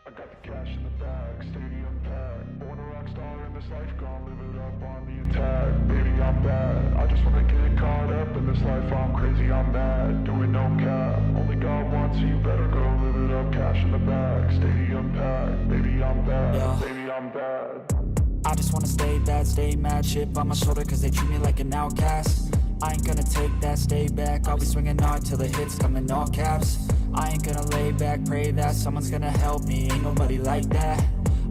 I got the cash in the bag, stadium packed. Born a rock star in this life, gonna live it up on the attack. Baby, I'm bad. I just wanna get caught up in this life. I'm crazy, I'm mad. Doing no cap. Only God wants you, better go live it up. Cash in the bag, stadium packed. Baby, I'm bad. Yeah. Baby, I'm bad. I just wanna stay bad, stay mad. Chip on my shoulder cause they treat me like an outcast. I ain't gonna take that, stay back. I'll be swinging hard till the hits come in all caps. I ain't gonna lay back, pray that someone's gonna help me. Ain't nobody like that.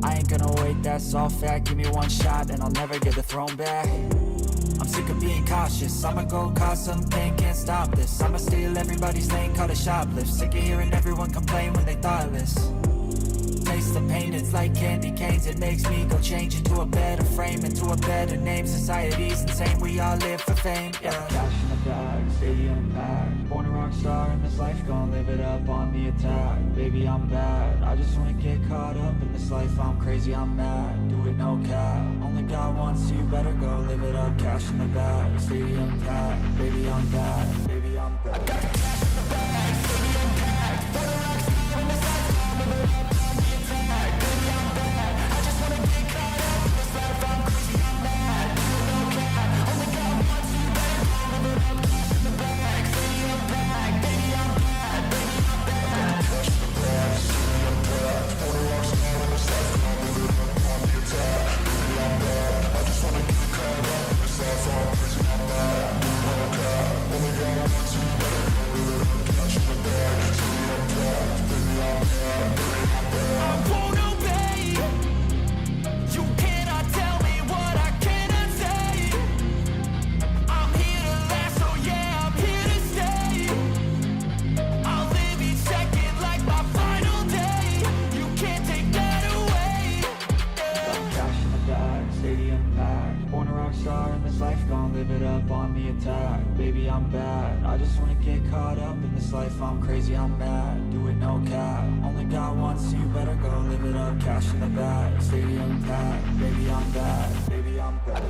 I ain't gonna wait, that's all fact. Give me one shot and I'll never get the throne back. I'm sick of being cautious. I'ma go cause some pain, can't stop this. I'ma steal everybody's lane, call it shoplift. Sick of hearing everyone complain when they thoughtless. Taste the pain, it's like candy canes. It makes me go change into a better frame, into a better name. Society's insane, we all live for fame, yeah. Cash in the bag, stadium packed. Born a rock star in this life, gonna live it up on the attack. Baby, I'm bad. I just wanna get caught up in this life. I'm crazy, I'm mad. Do it no cap. Only God wants you, better go live it up. Cash in the bag, stadium packed. Baby, I'm bad. Baby, I'm bad. I got the cash in the bag, stadium packed. Born a rock star in this life, gonna live it up. Baby, I'm bad. I just wanna get caught up in this life. I'm crazy, I'm mad. Do it no cap. Only God wants you, better go live it up. Cash in the bag, stadium packed. Baby, I'm bad. Baby, I'm bad. I got cash in the bag, stadium packed. Born a rock star in this life, I'm live it up on the attack. Baby, I'm bad. I just wanna get caught up in this life. I'm crazy, I'm mad. Do it no cap. Only God wants you, better go live it up. Cash in the bag, stadium packed. Baby, I'm bad. Baby, I'm bad.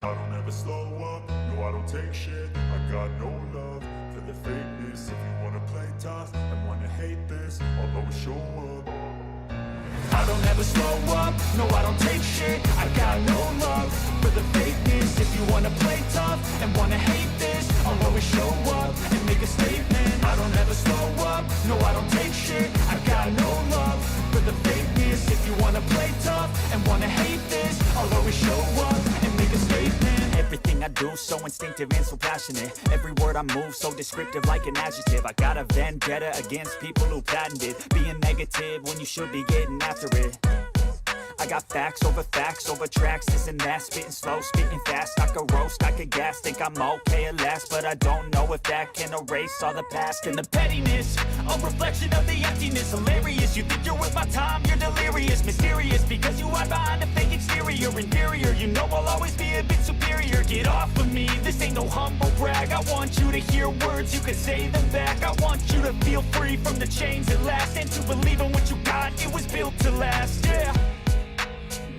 I don't ever slow up, no I don't take shit. I got no love for the fakeness. If you wanna play tough and wanna hate this, I'll always show up. I don't ever slow up, no I don't take shit. I got no love for the fakeness. If you wanna play tough and wanna hate this, I'll always show up and make a statement. I don't ever slow up, no I don't take shit. I got no love for the fakeness. If you wanna play tough and wanna hate this, I'll always show up and make a statement. Everything I do so instinctive and so passionate. Every word I move so descriptive like an adjective. I got a vendetta against people who patented being negative when you should be getting after it. I got facts over tracks, this and that. Spitting slow, spitting fast. I could roast, I could gas. Think I'm okay at last, but I don't know if that can erase all the past. And the pettiness, a reflection of the emptiness. Hilarious, you think you're worth my time, you're delirious. Mysterious, because you hide behind a fake exterior. Inferior, you know I'll always be a bit superior. Get off of me, this ain't no humble brag. I want you to hear words, you can say them back. I want you to feel free from the chains that last, and to believe in what you got, it was built to last, yeah.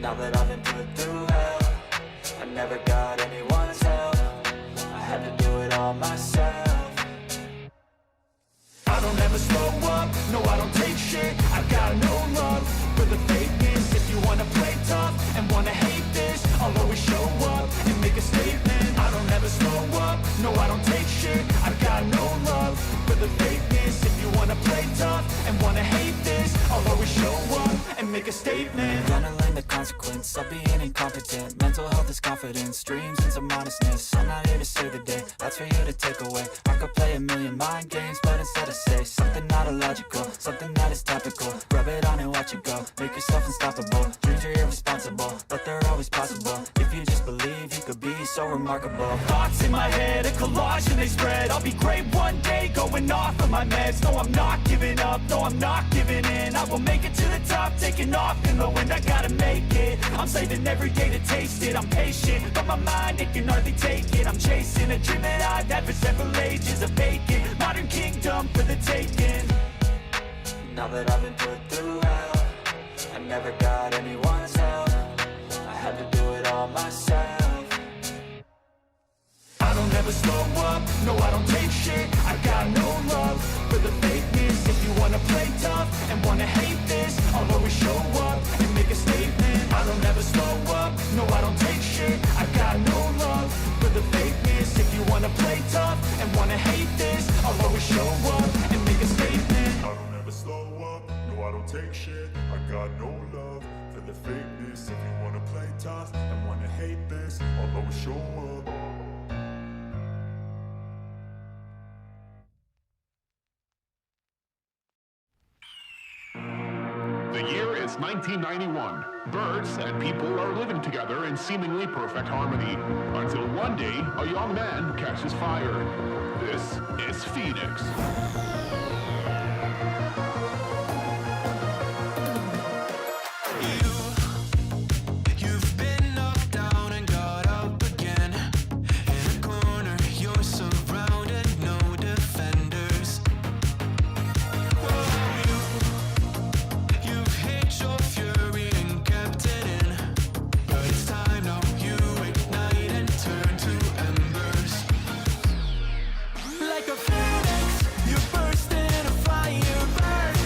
Now that I've been put through hell, I never got anyone's help. I had to do it all myself. I don't ever slow up, no I don't take shit. I got no love for the fakeness. If you wanna play tough and wanna hate this, I'll always show up and make a statement. I don't ever slow up, no I don't take shit. I got no love for the fakeness. If you wanna play tough and wanna hate this, I'll always show up and make a statement. Gonna learn the consequence of being incompetent. Mental health is confidence, dreams and some honestness. I'm not here to save the day, that's for you to take away. I could play a million mind games, but instead I say something not illogical, something that is topical. Rub it on and watch it go, make yourself unstoppable. Dreams are irresponsible, but they're always possible. If you just believe, you could be so remarkable. Thoughts in my head, a collage and they spread. I'll be great one day, going off of my meds. No, I'm not giving up, no, I'm not giving in. I will make it to the top, taking off in the wind. I gotta make it, I'm saving every day to taste it. I'm patient, but my mind, it can hardly take it. I'm chasing a dream that I've had for several ages. A vacant, modern kingdom for the taking. Now that I've been put through hell, I never got anyone's help. I had to do it all myself. I don't ever slow up, no I don't take shit. I got no love for the fakeness. If you wanna play tough and wanna hate this, I'll always show up and make a statement. I don't ever slow up, no I don't take shit. I got no love for the fakeness. If you wanna play tough and wanna hate this, I'll always show up and make a statement. I don't ever slow up, no I don't take shit. I got no love for the fakeness. If you wanna play tough and wanna hate this, I'll always show up. The year is 1991. Birds and people are living together in seemingly perfect harmony. Until one day, a young man catches fire. This is Phoenix. You've been knocked down and got up again. In a corner, you're surrounded, no defenders. You've hid your fury and kept it in. But it's time now, you ignite and turn to embers. Like a phoenix, you burst in a fire, burn.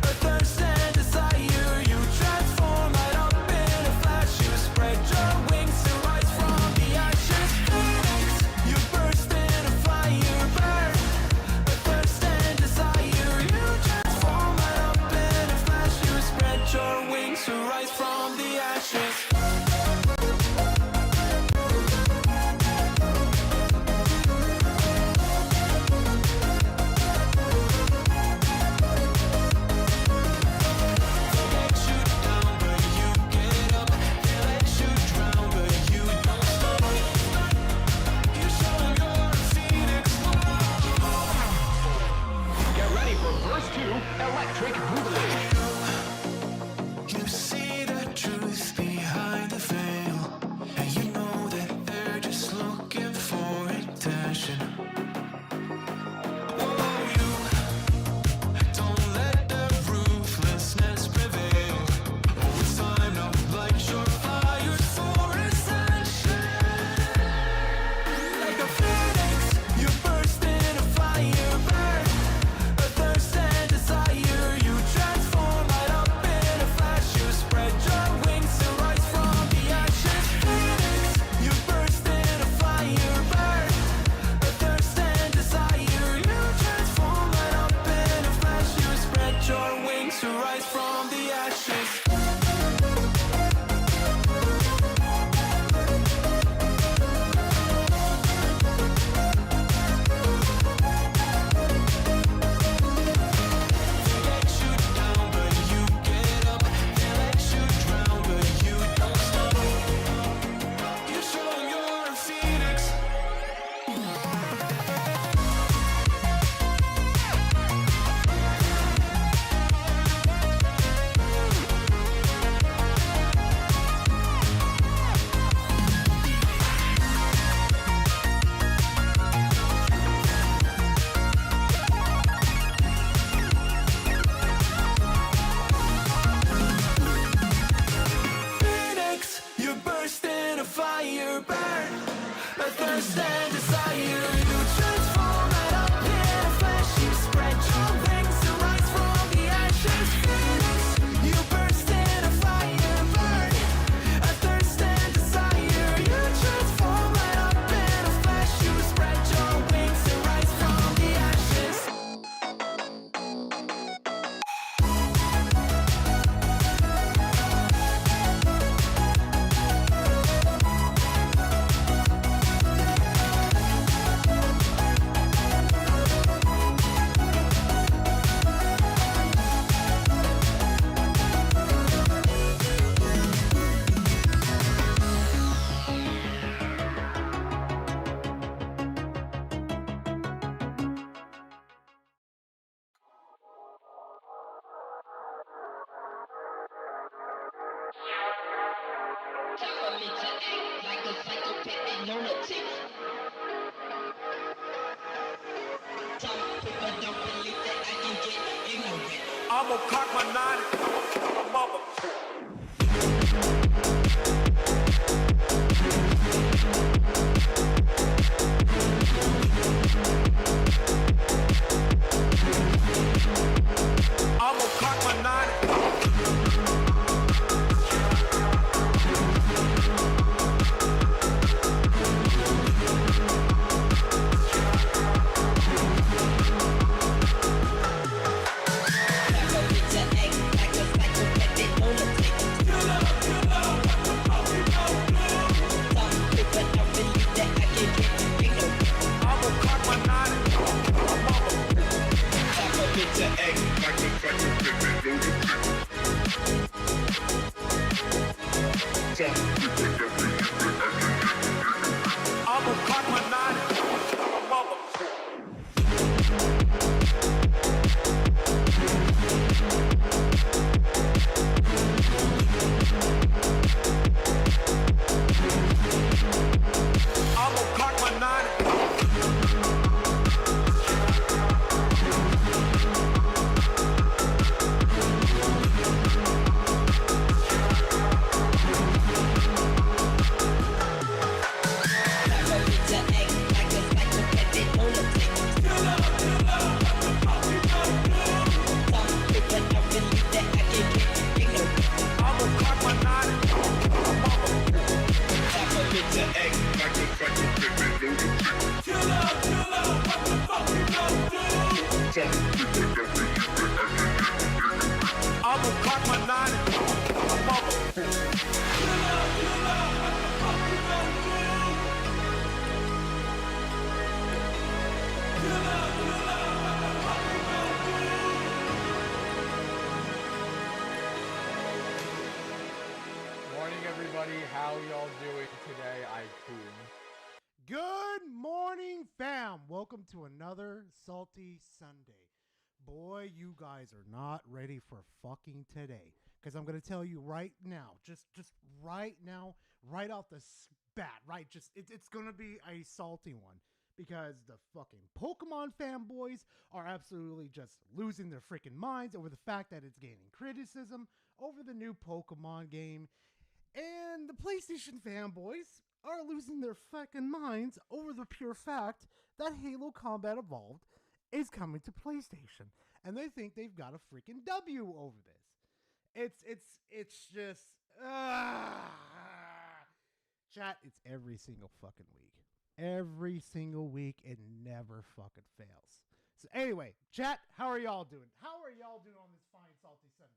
A thirst and desire, you transform right up in a flash. You spread your wings to rise from the ashes. Phoenix, you burst in a fire, burn. A thirst and desire, you transform right up in a flash. You spread your wings to rise from the ashes. Let you down, but you get up. They let you drown, but you don't stop. You show 'em you're a phoenix. Get ready for verse 2, Electric Boogaloo. You see the truth behind the veil, and you know that they're just looking for attention. Oh, you don't let the ruthlessness prevail. Oh, it's time now, light your fires for ascension. Like a phoenix, you burst in a fire, burn. A thirst and desire, you try. I'm gonna cock my nine, mother. I'm gonna cock my nine. I'm gonna cock my nine. I'm gonna cock my nine. Mother. I'm gonna cock my nine. I'm gonna cock my nine. I'm gonna cock my nine. Morning, everybody. How y'all doing today? Good morning, fam. Welcome to another Salty Sunday. Boy, you guys are not ready for fucking today. Because I'm going to tell you right now, just right now, right off the bat, right? It's going to be a salty one. Because the fucking Pokemon fanboys are absolutely just losing their freaking minds over the fact that it's gaining criticism over the new Pokemon game. And the PlayStation fanboys are losing their fucking minds over the pure fact that Halo Combat Evolved is coming to PlayStation. And they think they've got a freaking W over this. It's just chat, it's every single fucking week. Every single week, it never fucking fails. So anyway, chat, how are y'all doing? How are y'all doing on this fine salty Sunday?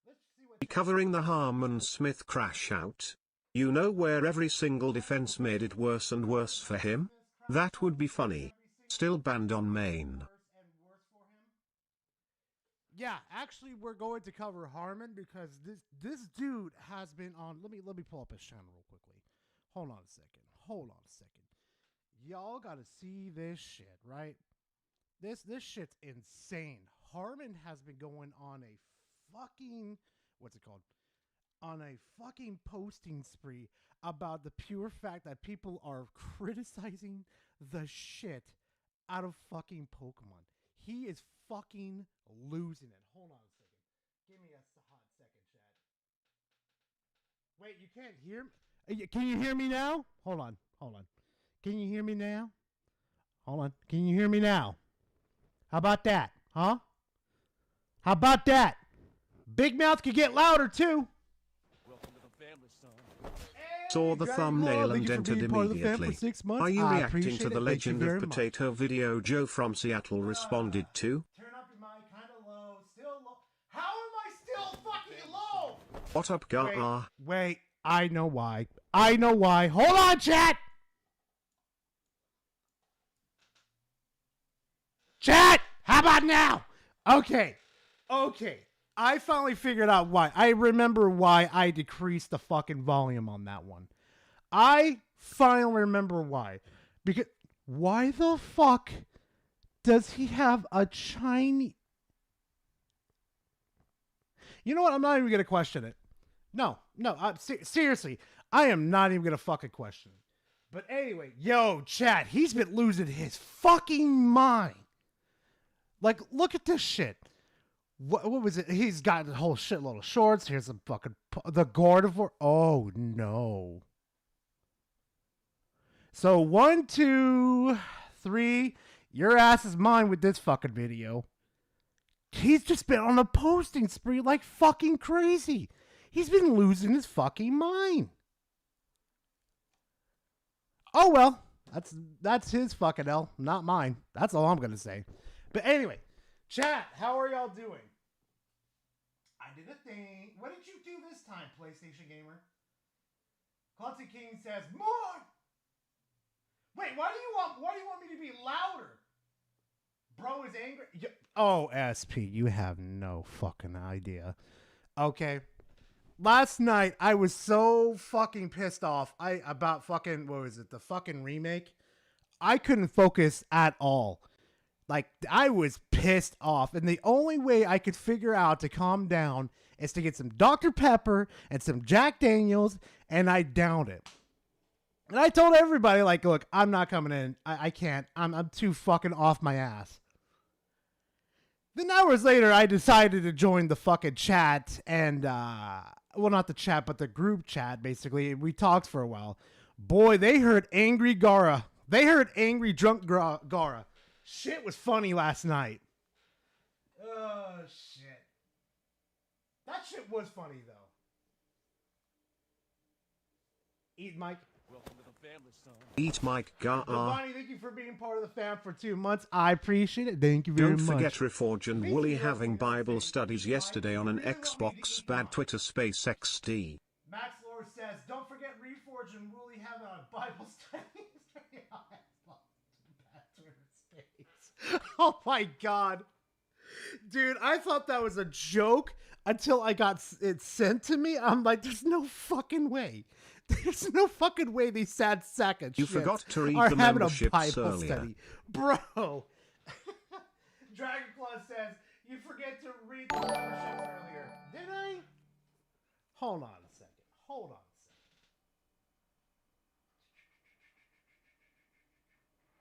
Let's see what Covering the Harmon Smith crash out. You know, where every single defense made it worse and worse for him? That would be funny. Still banned on main. Yeah, actually, we're going to cover Harmon because this dude has been on. Let me pull up his channel real quickly. Hold on a second. Y'all gotta see this shit, right? This shit's insane. Harmon has been going on a fucking on a fucking posting spree about the pure fact that people are criticizing the shit out of fucking Pokemon. He is fucking losing it. Hold on a second. Give me a hot second, chat. Wait, you can't hear me? Can you hear me now? Hold on. Can you hear me now? Hold on. Can you hear me now? How about that? Huh? How about that? Big Mouth could get louder too. Saw the thumbnail and entered immediately. Are you I reacting appreciate to the it. Thank Legend you of very much. Potato video Joe from Seattle responded to? Turn up your mic, kind of low, still low. How am I still fucking low? What up, Gar? Wait, I know why. Hold on, chat! Chat! How about now? Okay. I finally figured out why. I remember why I decreased the fucking volume on that one. I finally remember why. Because why the fuck does he have a Chinese... You know what? I'm not even going to question it. No. Seriously. I am not even gonna fucking question it. But anyway, yo, chat, he's been losing his fucking mind. Like, look at this shit. What was it? He's got a whole shitload of shorts. Here's some fucking the Gardevoir. Oh no. So 1, 2, 3. Your ass is mine with this fucking video. He's just been on a posting spree like fucking crazy. He's been losing his fucking mind. Oh well, that's his fucking L, not mine. That's all I'm gonna say. But anyway, chat, how are y'all doing? I did a thing. What did you do this time, PlayStation Gamer? Clumsy King says more. Wait, why do you want me to be louder? Bro is angry. Oh, SP, you have no fucking idea. Okay. Last night I was so fucking pissed off about fucking, what was it, the fucking remake. I couldn't focus at all. Like, I was pissed off, and the only way I could figure out to calm down is to get some Dr. Pepper and some Jack Daniels, and I downed it. And I told everybody, like, look, I'm not coming in. I can't. I'm too fucking off my ass. Then hours later, I decided to join the fucking chat and, well, not the chat, but the group chat, basically. We talked for a while. Boy, they heard angry Gara. They heard angry drunk Gara. Shit was funny last night. Oh, shit. That shit was funny, though. Eat Mike. Welcome to the family, son. Eat Mike Gar. Bonnie, thank you for being part of the fam for 2 months. I appreciate it. Thank you very much. Don't forget Reforge and Wooly having Bible studies yesterday on an Xbox. Bad Twitter space XD. Max Lord says, don't forget Reforge and Wooly having a Bible study. Oh my god. Dude, I thought that was a joke until I got it sent to me. I'm like, there's no fucking way. There's no fucking way these sad sack of You shits forgot to read are the having a memberships Bible earlier. study. Bro. Dragonclaw says, you forget to read the memberships earlier. Did I? Hold on a second. Hold on a second.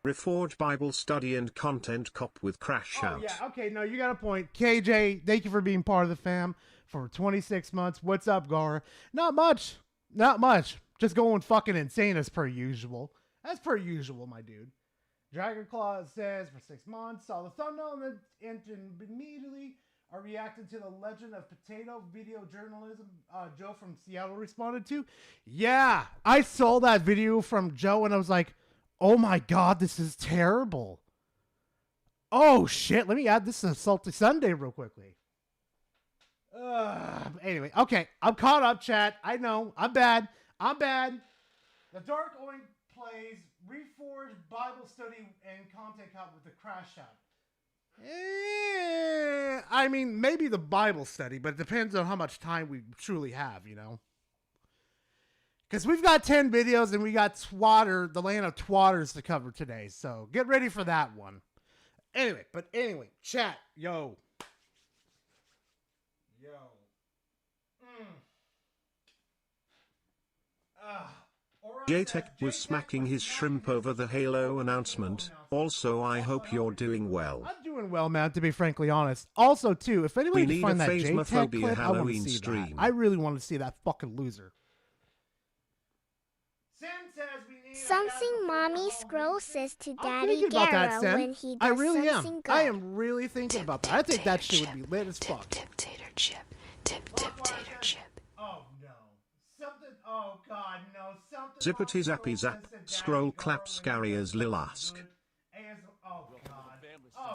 Reforge Bible study and content cop with Crash Oh, Out. yeah, okay, no, you got a point. KJ, thank you for being part of the fam for 26 months. What's up, Gar? Not much. Not much. Just going fucking insane as per usual. As per usual, my dude. Dragonclaw says, for 6 months, saw the thumbnail and immediately are reacting to the legend of potato video journalism Joe from Seattle responded to. Yeah, I saw that video from Joe and I was like, oh my god, this is terrible. Oh shit, let me add this to Salty Sunday real quickly. Anyway, okay, I'm caught up, chat. I know, I'm bad. I'm bad. The Dark Oink plays Reforged Bible Study and Content Cop with the Crash Out. I mean, maybe the Bible study, but it depends on how much time we truly have, you know? Because we've got 10 videos and we got Twatter, the land of Twatters to cover today. So get ready for that one. Anyway, chat. Yo. JTech was smacking his shrimp over the Halo announcement. Also, I hope you're doing well. I'm doing well, man, to be frankly honest. Also, too, if anybody can find that JTech clip, I want to see that. I really want to see that fucking loser. Something mommy scroll says to Daddy Garrow when he does something good. I am really thinking about that. I think that shit would be lit as fuck. Tip tater chip. Tip tater chip. Oh no. Something. Oh god, no. Something. Zippity zappy zap. Scroll clap scary as Lil ask. Oh god.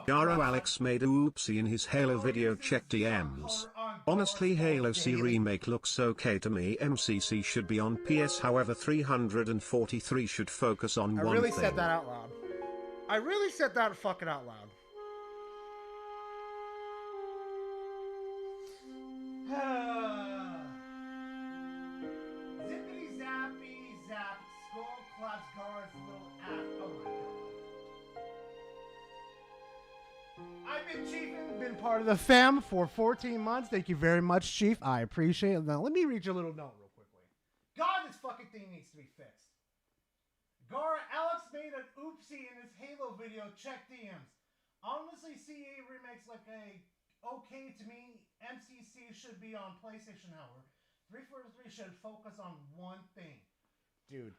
Garo Alex made a oopsie in his Halo video. Check DMs. Honestly, Halo C remake looks okay to me. MCC should be on PS, however 343 should focus on one thing. I really said that out loud. I really said that fucking out loud. Zippity zappy zap. Skull claps Gar's little ass. Oh my god. I've been Chief and been part of the fam for 14 months. Thank you very much, Chief. I appreciate it. Now, let me read you a little note real quickly. God, this fucking thing needs to be fixed. Gara, Alex made an oopsie in his Halo video. Check DMs. Honestly, CA remakes like a okay to me. MCC should be on PlayStation, however. 343 should focus on one thing. Dude,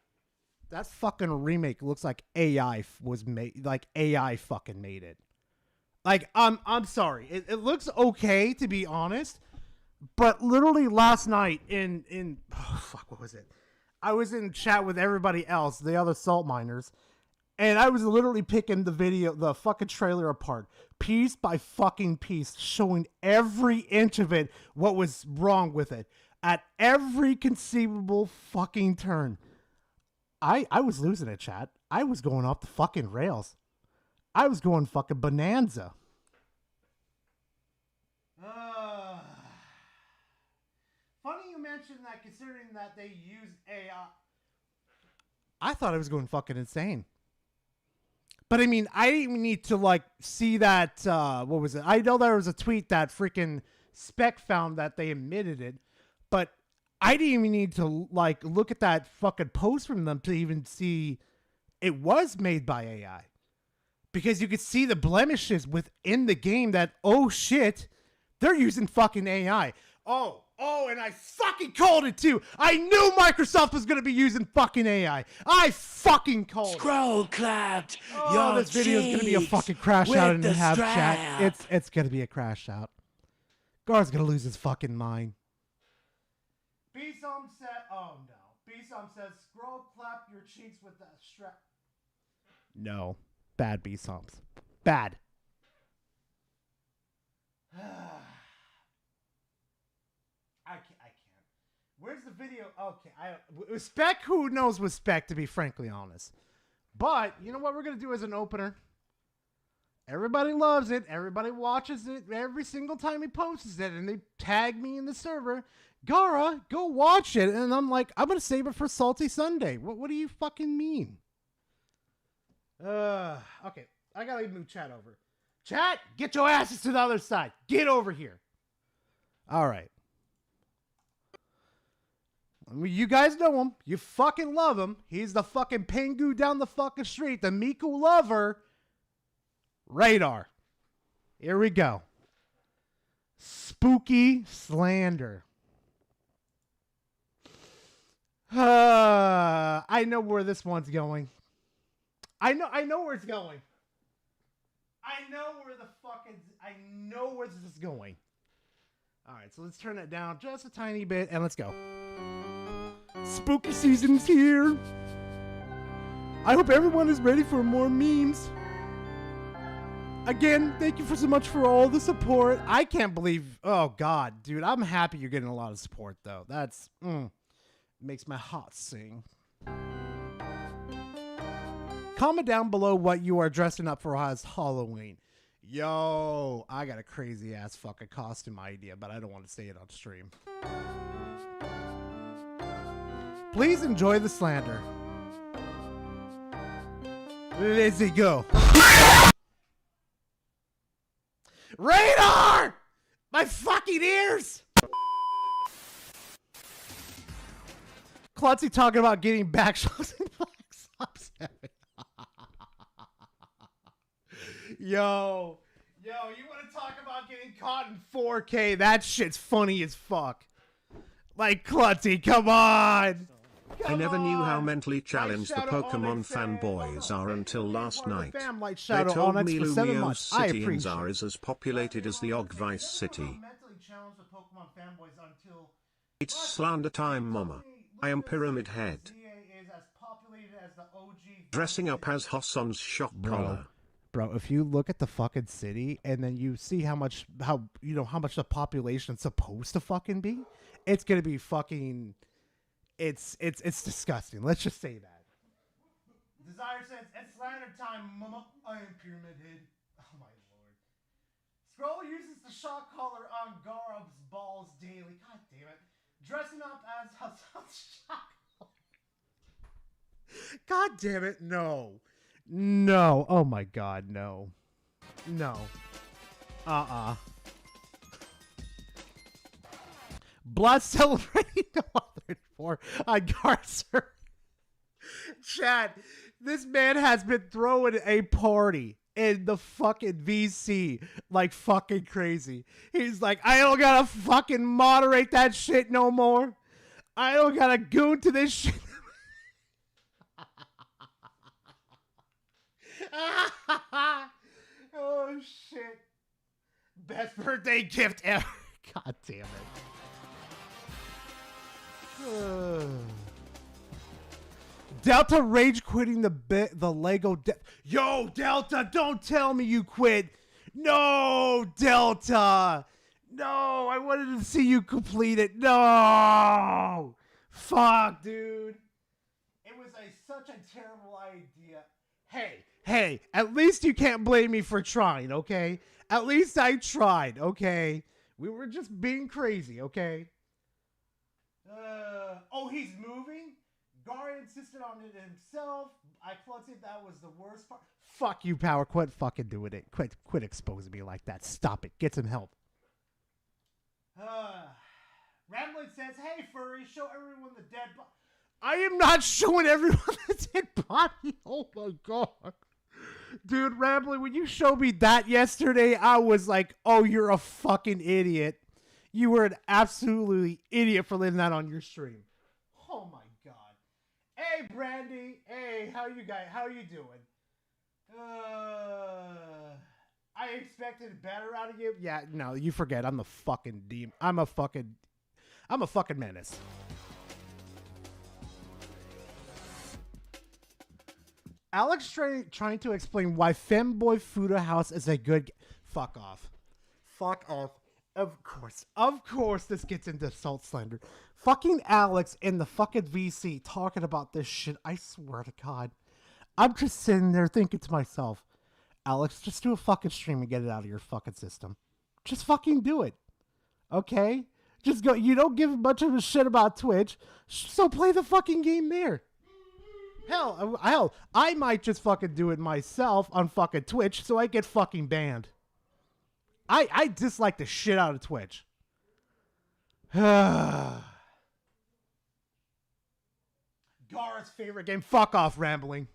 that fucking remake looks like AI was made. Like AI fucking made it. Like I'm sorry. It looks okay to be honest, but literally last night what was it? I was in chat with everybody else, the other salt miners, and I was literally picking the fucking trailer apart, piece by fucking piece, showing every inch of it, what was wrong with it, at every conceivable fucking turn. I was losing it, chat. I was going off the fucking rails. I was going fucking bonanza. Funny you mentioned that, considering that they used AI. I thought I was going fucking insane. But I mean, I didn't even need to like see that. What was it? I know there was a tweet that freaking Spec found that they admitted it, but I didn't even need to like look at that fucking post from them to even see it was made by AI. Because you could see the blemishes within the game that, oh shit, they're using fucking AI. Oh, and I fucking called it too. I knew Microsoft was going to be using fucking AI. I fucking called it. Scroll clapped. Oh, this video is going to be a fucking crash out in the Have chat. It's going to be a crash out. Gar's going to lose his fucking mind. B-Som said, oh no. B-Som says, scroll clap your cheeks with that strap. No. Bad B-Soms. Bad. I can't. Where's the video? Okay, Spec, who knows with Spec, to be frankly honest. But, you know what we're going to do as an opener? Everybody loves it. Everybody watches it every single time he posts it. And they tag me in the server. Gara, go watch it. And I'm like, I'm going to save it for Salty Sunday. What do you fucking mean? Okay. I got to move chat over. Chat, get your asses to the other side. Get over here. All right. You guys know him. You fucking love him. He's the fucking Pengu down the fucking street. The Miku lover. Radar. Here we go. Spooky slander. I know where this one's going. I know where it's going. I know where this is going. All right, so let's turn that down just a tiny bit and let's go. Spooky season's here. I hope everyone is ready for more memes. Again, thank you so much for all the support. I can't believe, oh God, dude, I'm happy you're getting a lot of support though. That's, makes my heart sing. Comment down below what you are dressing up for as Halloween. Yo, I got a crazy ass fucking costume idea, but I don't want to say it on stream. Please enjoy the slander. Let's go. Radar! My fucking ears! Klutzy talking about getting back shots in Black Ops 7. Yo, you want to talk about getting caught in 4K? That shit's funny as fuck. Like, Klutzy, come on. I never knew how mentally challenged the Pokemon fanboys are until last night. They told me Lumio's city in Zar is as populated as the Ogvice city. It's slander time, mama. I am Pyramid Head. Dressing up as Hosson's shop collar. Bro, if you look at the fucking city and then you see how much the population's supposed to fucking be, it's gonna be fucking. It's disgusting. Let's just say that. Desire says, it's slander time, mama. I am Pyramid Head. Oh my lord. Scroll uses the shock collar on Garub's balls daily. God damn it. Dressing up as Hassan's shock collar. God damn it, no. No. Oh my god, no. No. Blood celebrating no other before on Garcer. Chad, this man has been throwing a party in the fucking VC like fucking crazy. He's like, I don't gotta fucking moderate that shit no more. I don't gotta goon to this shit. Oh shit. Best birthday gift ever. God damn it. Delta rage quitting the Lego. Yo, Delta, don't tell me you quit. No, Delta. No, I wanted to see you complete it. No. Fuck, dude. It was such a terrible idea. Hey, at least you can't blame me for trying, okay? At least I tried, okay? We were just being crazy, okay? Oh, he's moving? Gar insisted on it himself. I thought that was the worst part. Fuck you, Power. Quit fucking doing it. Quit exposing me like that. Stop it. Get some help. Ramblin says, hey, furry, show everyone the dead body. I am not showing everyone the dead body. Oh, my God. Dude, Ramblin, when you showed me that yesterday, I was like, oh, you're a fucking idiot. You were an absolutely idiot for letting that on your stream. Oh, my God. Hey, Brandy. Hey, how you doing? I expected better out of you. Yeah, no, you forget. I'm the fucking demon. I'm a fucking menace. Alex trying to explain why Fanboy Fuda House is a good... Fuck off. Fuck off. Of course this gets into salt slander. Fucking Alex in the fucking VC talking about this shit. I swear to God. I'm just sitting there thinking to myself, Alex, just do a fucking stream and get it out of your fucking system. Just fucking do it. Okay? Just go. You don't give much of a shit about Twitch, so play the fucking game there. Hell, I might just fucking do it myself on fucking Twitch so I get fucking banned. I dislike the shit out of Twitch. Gara's favorite game. Fuck off, rambling.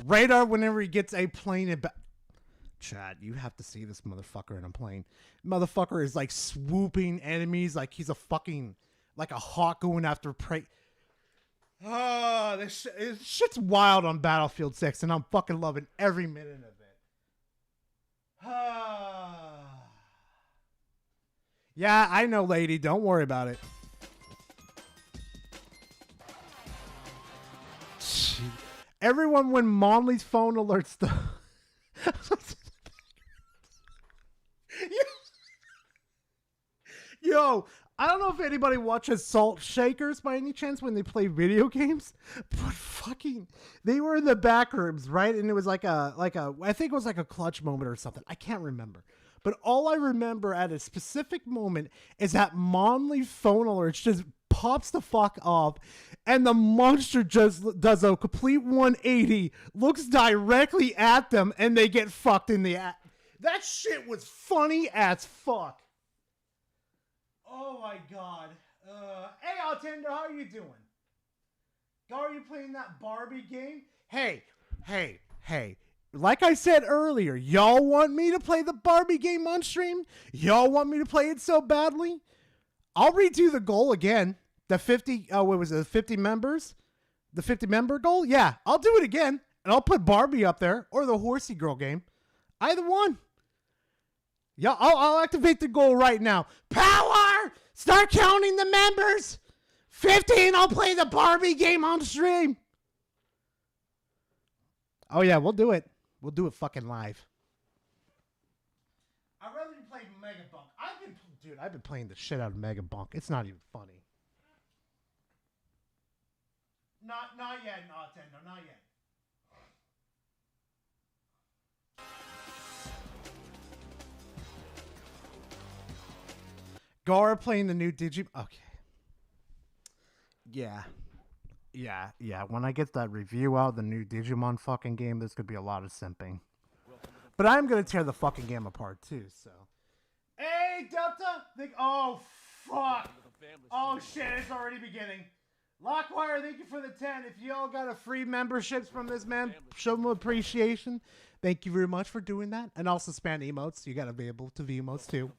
Radar whenever he gets a plane in Chad, you have to see this motherfucker in a plane. Motherfucker is like swooping enemies like he's a fucking, like a hawk going after prey. Oh, this shit's wild on Battlefield 6 and I'm fucking loving every minute of it. Yeah, I know, lady. Don't worry about it. Everyone when Monley's phone alerts the... Yo, I don't know if anybody watches Salt Shakers by any chance when they play video games, but fucking, they were in the back rooms, right? And it was like a, I think it was like a clutch moment or something. I can't remember. But all I remember at a specific moment is that Monley phone alerts just pops the fuck off, and the monster just does a complete 180, looks directly at them, and they get fucked in the ass. That shit was funny as fuck. Oh my God. Hey, Altender, how are you doing? Are you playing that Barbie game? Hey. Like I said earlier, y'all want me to play the Barbie game on stream? Y'all want me to play it so badly? I'll redo the goal again. The 50, what was it, the 50 members? The 50 member goal? Yeah, I'll do it again. And I'll put Barbie up there or the Horsey Girl game. Either one. Yeah, I'll activate the goal right now. Power! Start counting the members. 15, I'll play the Barbie game on stream. Oh yeah, we'll do it. We'll do it fucking live. I'd rather you play Megabunk. I've been playing the shit out of Megabunk. It's not even funny. Not yet, Nintendo, not yet. Gara playing the new Digimon. Okay. Yeah. When I get that review out, the new Digimon fucking game, there's gonna be a lot of simping. But I'm gonna tear the fucking game apart too, so. Okay, Delta. Oh, fuck. Oh, shit. It's already beginning. Lockwire, thank you for the 10. If y'all got a free memberships from this man, show him appreciation. Thank you very much for doing that. And also spam emotes. You got to be able to view emotes too.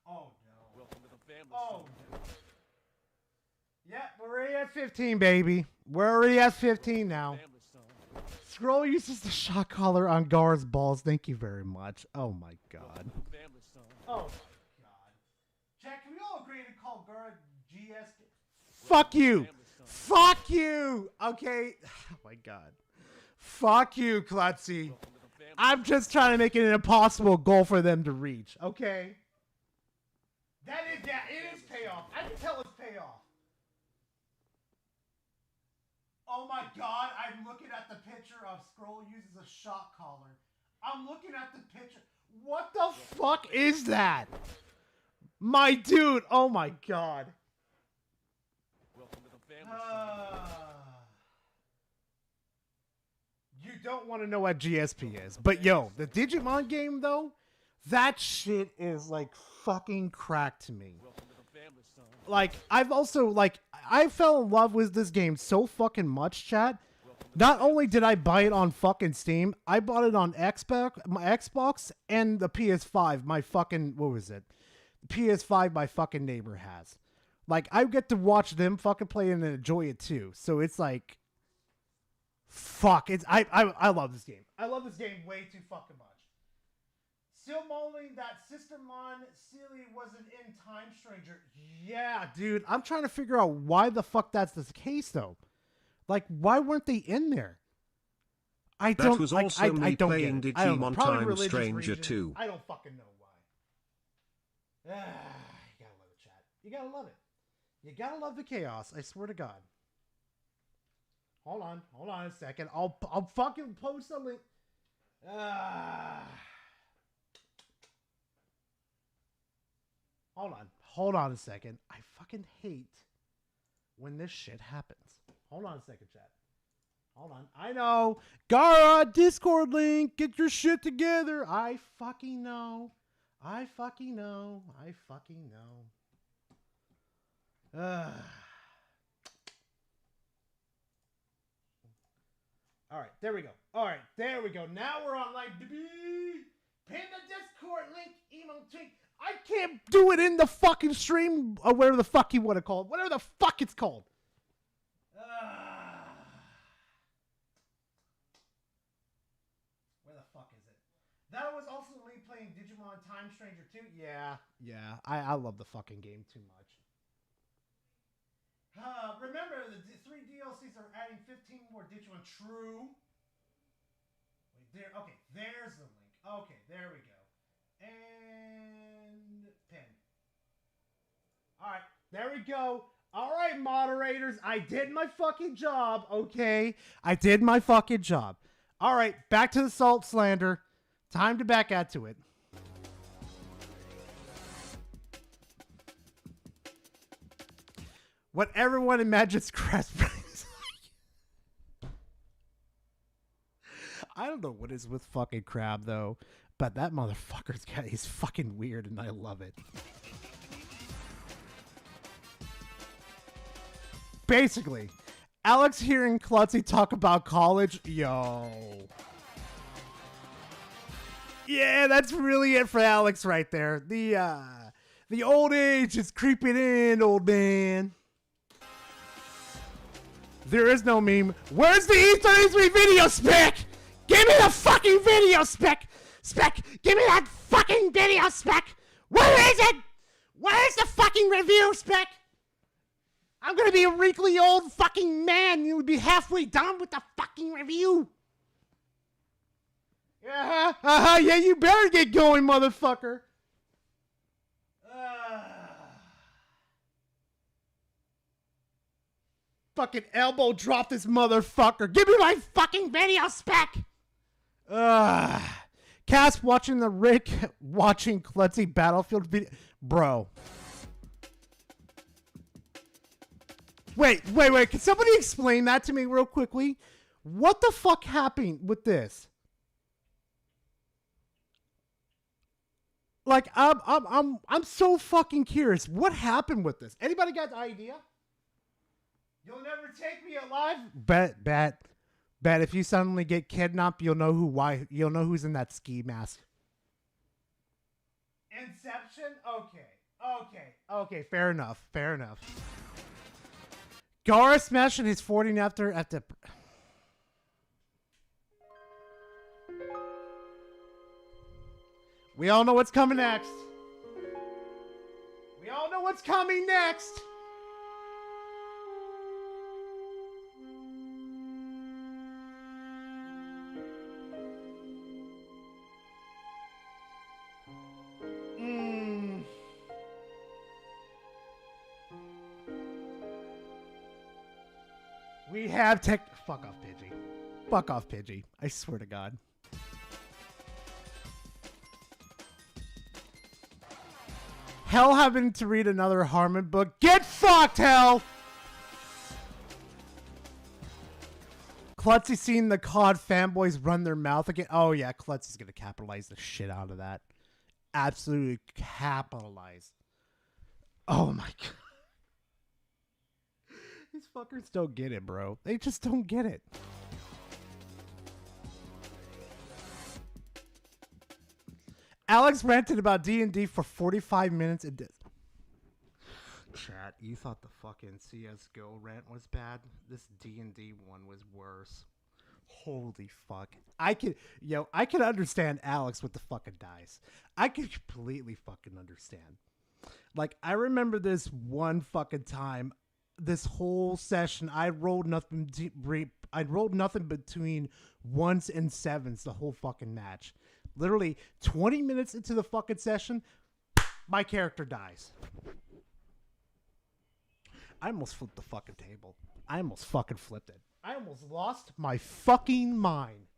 Oh, no. Oh, no. Yeah, we're already at 15, baby. We're already at 15 now. Scroll uses the shot collar on Gar's balls. Thank you very much. Oh, my God. Oh, my God. Jack, can we all agree to call Gar GS? Fuck you. Fuck you. Okay. Oh, my God. Fuck you, Klutzy. I'm just trying to make it an impossible goal for them to reach. Okay? It is payoff. I can tell it's payoff. Oh my God, I'm looking at the picture of Scroll uses a shot collar. I'm looking at the picture. What the fuck is that? My dude, oh my God. You don't want to know what GSP is. But yo, the Digimon game though, that shit is like fucking crack to me. Like, I've also, like, I fell in love with this game so fucking much, chat. Not only did I buy it on fucking Steam, I bought it on my Xbox and the PS5, my fucking, what was it? The PS5 my fucking neighbor has. Like, I get to watch them fucking play and enjoy it too. So it's like, fuck, I love this game. I love this game way too fucking much. Still molding that Sistermon Sealy wasn't in Time Stranger. Yeah, dude. I'm trying to figure out why the fuck that's the case, though. Like, why weren't they in there? That was also me playing Digimon Time Stranger reasons. 2. I don't fucking know why. You gotta love it, chat. You gotta love it. You gotta love the chaos. I swear to God. Hold on a second. I'll fucking post a link. Hold on a second. I fucking hate when this shit happens. Hold on a second, chat. Hold on. I know. Gara, Discord link. Get your shit together. I fucking know. I fucking know. All right, there we go. Now we're online. Pin the Discord link, emote. I can't do it in the fucking stream, or whatever the fuck you want to call it. Whatever the fuck it's called. Where the fuck is it? That was also me playing Digimon Time Stranger 2. Yeah. I love the fucking game too much. Remember, the 3 DLCs are adding 15 more Digimon. True. Wait, there. Okay, there's the link. Okay, there we go. And pin. All right, there we go. All right, moderators, I did my fucking job, okay? I did my fucking job. All right, back to the salt slander. Time to back out to it. What everyone imagines Crest is like. I don't know what is with fucking Crab, though. But that motherfucker's got, he's fucking weird, and I love it. Basically, Alex hearing Klutzy talk about college, yo. Yeah, that's really it for Alex right there. The old age is creeping in, old man. There is no meme. Where's the E33 video spec? Give me the fucking video spec! Give me that fucking video spec! Where is it? Where's the fucking review spec? I'm gonna be a wrinkly old fucking man. You would be halfway done with the fucking review. Yeah, you better get going, motherfucker. Fucking elbow drop this motherfucker. Give me my fucking video spec. Cass watching the Rick watching Klutzy Battlefield video. Bro. Wait. Can somebody explain that to me real quickly? What the fuck happened with this? Like, I'm so fucking curious. What happened with this? Anybody got the idea? You'll never take me alive. Bet. If you suddenly get kidnapped, you'll know who's in that ski mask. Inception. Okay. Fair enough. Gara smashing his 14 after. We all know what's coming next. We have tech. Fuck off, Pidgey. I swear to God. Hell having to read another Harmon book. Get fucked, Hell! Klutzy seeing the COD fanboys run their mouth again. Oh yeah, Klutzy's gonna capitalize the shit out of that. Absolutely capitalize. Oh my God. These fuckers don't get it, bro. They just don't get it. Alex ranted about D&D for 45 minutes. Chat, you thought the fucking CSGO rant was bad? This D&D one was worse. Holy fuck. I could understand Alex with the fucking dice. I could completely fucking understand. Like, I remember this one fucking time, this whole session, I rolled nothing between ones and sevens the whole fucking match. Literally 20 minutes into the fucking session, my character dies. I almost flipped the fucking table. I almost fucking flipped it. I almost lost my fucking mind.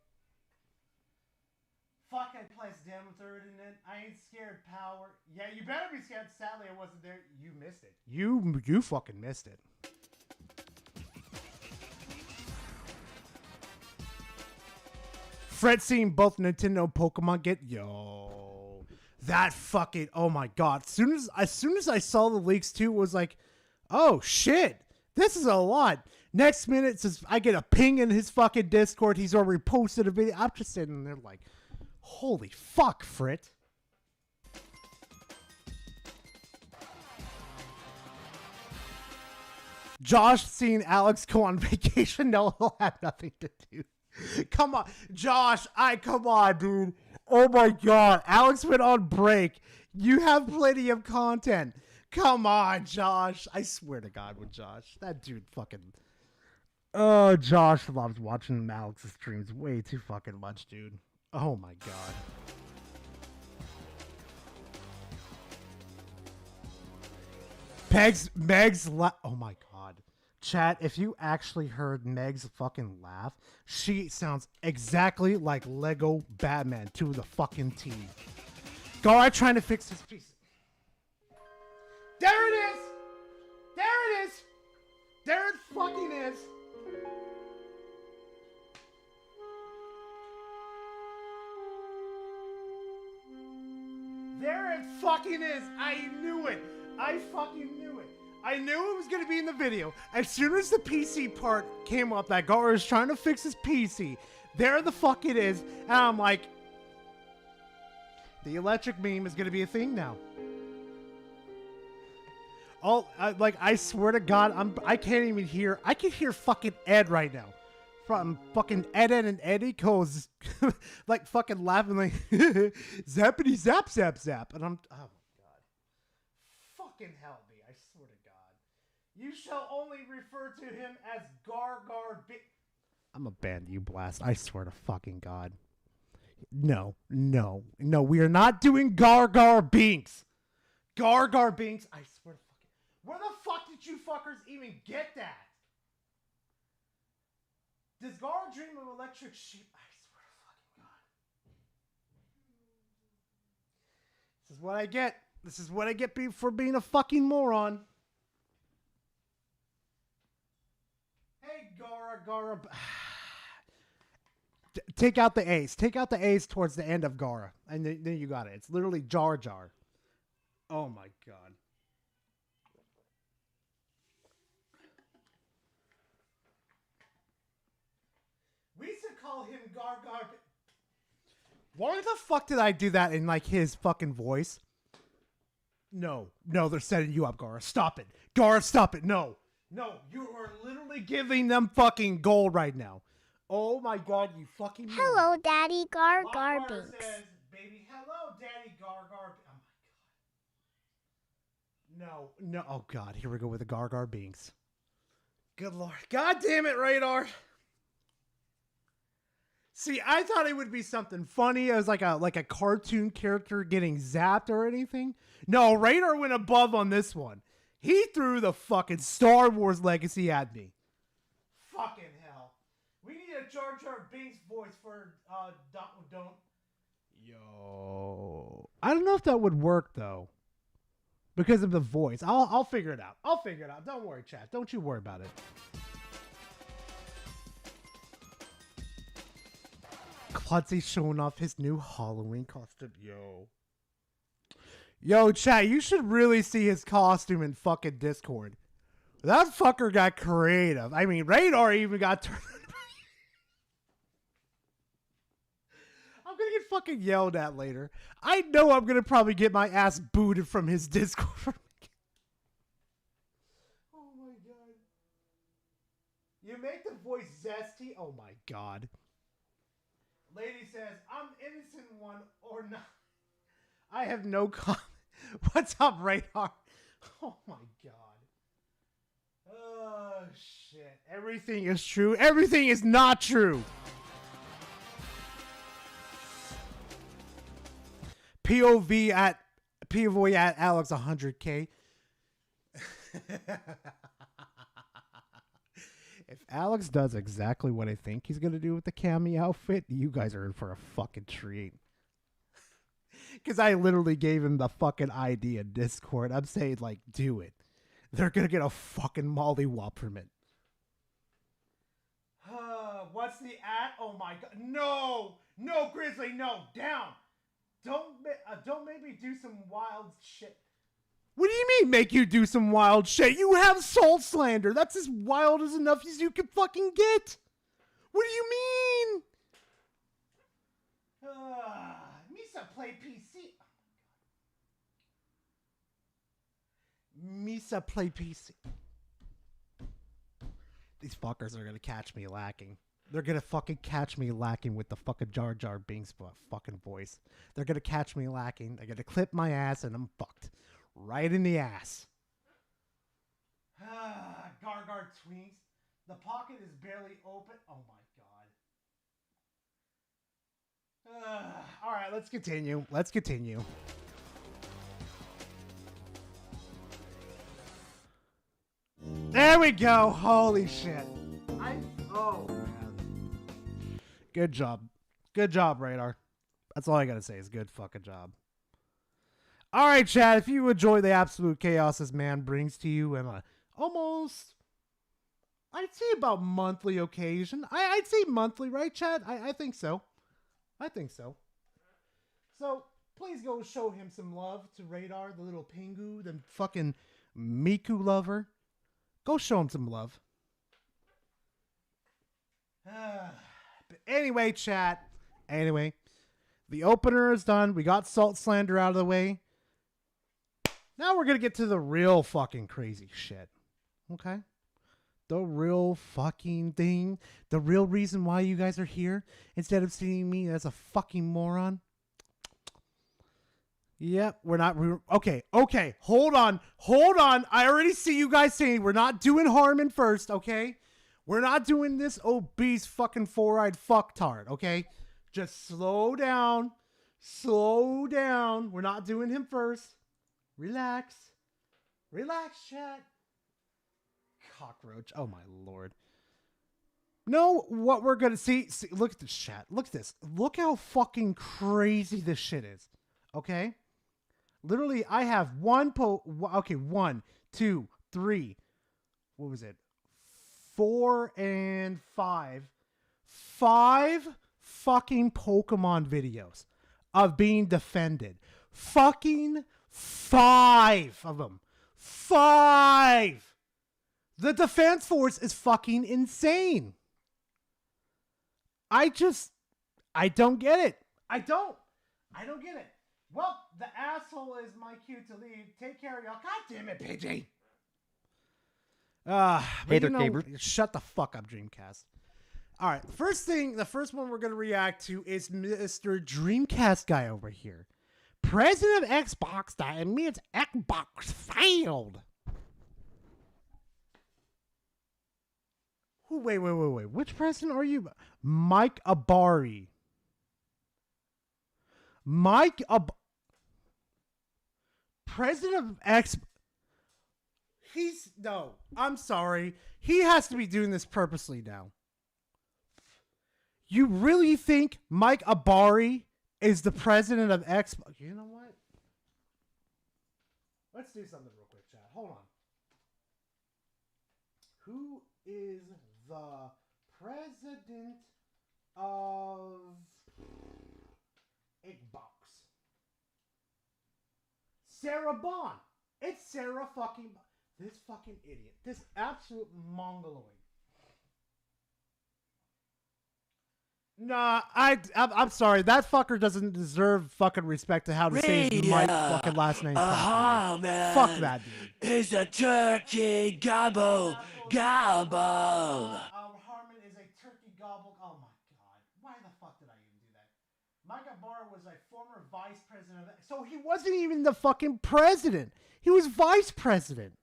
Fuck, I placed damn third in it. I ain't scared, power. Yeah, you better be scared. Sadly, I wasn't there. You missed it. You fucking missed it. Fred seeing both Nintendo Pokemon get that fucking, oh my God. As soon as I saw the leaks too, it was like, oh shit, this is a lot. Next minute says I get a ping in his fucking Discord. He's already posted a video. I'm just sitting there like, holy fuck, Frit. Josh seeing Alex go on vacation. No, he'll have nothing to do. Come on, Josh. Come on, dude. Oh my God. Alex went on break. You have plenty of content. Come on, Josh. I swear to God with Josh. That dude fucking... Oh, Josh loves watching Alex's streams way too fucking much, dude. Oh my God. Meg's oh my God. Chat, if you actually heard Meg's fucking laugh, she sounds exactly like Lego Batman to the fucking T. Gar trying to fix his piece. There it is! There it is! There it fucking is! There it fucking is! I knew it! I fucking knew it! I knew it was gonna be in the video. As soon as the PC part came up, that Gar is trying to fix his PC. There the fuck it is. And I'm like, the electric meme is gonna be a thing now. I swear to God, I can't even hear. I can hear fucking Ed right now. From fucking Ed and Eddie goes like fucking laughing like zappity zap zap zap. And I'm, oh my God. Fucking help me, I swear to God. You shall only refer to him as Gar I'm a ban you, Blast. I swear to fucking God. No, we are not doing Gar Binks. Gar Binks, I swear to fucking... Where the fuck did you fuckers even get that? Does Gar dream of electric sheep? I swear to fucking God. This is what I get. This is what I get for being a fucking moron. Hey, Gara. Take out the A's. Take out the A's towards the end of Gara. And then you got it. It's literally Jar Jar. Oh my god. We used to call him Gar Gar. Why the fuck did I do that in like his fucking voice? No, they're setting you up, Gara. Stop it. Gara, stop it. No, you are literally giving them fucking gold right now. Oh my god, you fucking... Hello, Daddy Gar Gar Binks. Says, baby, hello, Daddy Gar Gar... Oh my god. No. Oh god, here we go with the Gar Gar Binks. Good lord. God damn it, Radar. See, I thought it would be something funny as like a cartoon character getting zapped or anything. No, Radar went above on this one. He threw the fucking Star Wars legacy at me. Fucking hell. We need a Jar Jar Binks voice for don't. Yo. I don't know if that would work though. Because of the voice. I'll figure it out. Don't worry, chat. Don't you worry about it. Clutzy's showing off his new Halloween costume. Yo, chat, you should really see his costume in fucking Discord. That fucker got creative. I mean, Radar even got turned. I'm gonna get fucking yelled at later. I know I'm gonna probably get my ass booted from his Discord. Oh my god. You make the voice zesty? Oh my god. Lady says, I'm innocent one or not. I have no comment. What's up, Radar? Oh my god. Oh shit. Everything is true. Everything is not true. POV at Alex 100K. If Alex does exactly what I think he's going to do with the Cammy outfit, you guys are in for a fucking treat. Because I literally gave him the fucking idea in Discord. I'm saying, like, do it. They're going to get a fucking mollywop from it. What's the at? Oh my god. No, Grizzly, no. Down. Don't make me do some wild shit. What do you mean make you do some wild shit? You have Soul Slander. That's as wild as enough as you can fucking get. What do you mean? Misa play PC. Misa play PC. These fuckers are gonna catch me lacking. They're gonna fucking catch me lacking with the fucking Jar Jar Binks fucking voice. They're gonna catch me lacking. They're gonna clip my ass and I'm fucked. Right in the ass. Gar twinks. The pocket is barely open. Oh my god. Alright, let's continue. There we go. Holy shit. Oh man. Good job. Good job, Radar. That's all I gotta say is good fucking job. All right, chat, if you enjoy the absolute chaos this man brings to you on a almost, I'd say about monthly occasion. I'd say monthly, right, chat? I think so. So, please go show him some love to Radar, the little Pingu, the fucking Miku lover. Go show him some love. But anyway, chat. Anyway, the opener is done. We got Salt Slander out of the way. Now we're going to get to the real fucking crazy shit. Okay? The real fucking thing. The real reason why you guys are here. Instead of seeing me as a fucking moron. Yep, we're not... Okay. Hold on. I already see you guys saying we're not doing Harmon first, okay? We're not doing this obese fucking four-eyed fucktard, okay? Just slow down. We're not doing him first. Relax, chat. Cockroach. Oh my lord. No, what we're gonna see. Look at this, chat. Look at this. Look how fucking crazy this shit is. Okay. Literally, I have one, 2, 3. What was it? 4 and 5. 5 fucking Pokemon videos of being defended. Fucking 5 of them. 5! The defense force is fucking insane. I don't get it. I don't get it. Well, the asshole is my cue to leave. Take care, y'all. God damn it, PG. Shut the fuck up, Dreamcast. All right, the first one we're going to react to is Mr. Dreamcast guy over here. President of Xbox that admits Xbox failed. Wait. Which president are you? Mike Abari. President of X. I'm sorry. He has to be doing this purposely now. You really think Mike Abari is the president of Xbox? You know what? Let's do something real quick, chat. Hold on. Who is the president of Xbox? Sarah Bond. It's Sarah fucking... This fucking idiot. This absolute mongoloid. Nah, I'm sorry. That fucker doesn't deserve fucking respect to how to say his fucking last name. Man. Fuck that dude. It's a turkey gobble. Harmon is a turkey gobble. Oh my god. Why the fuck did I even do that? Mike Barr was a former vice president of... So he wasn't even the fucking president. He was vice president.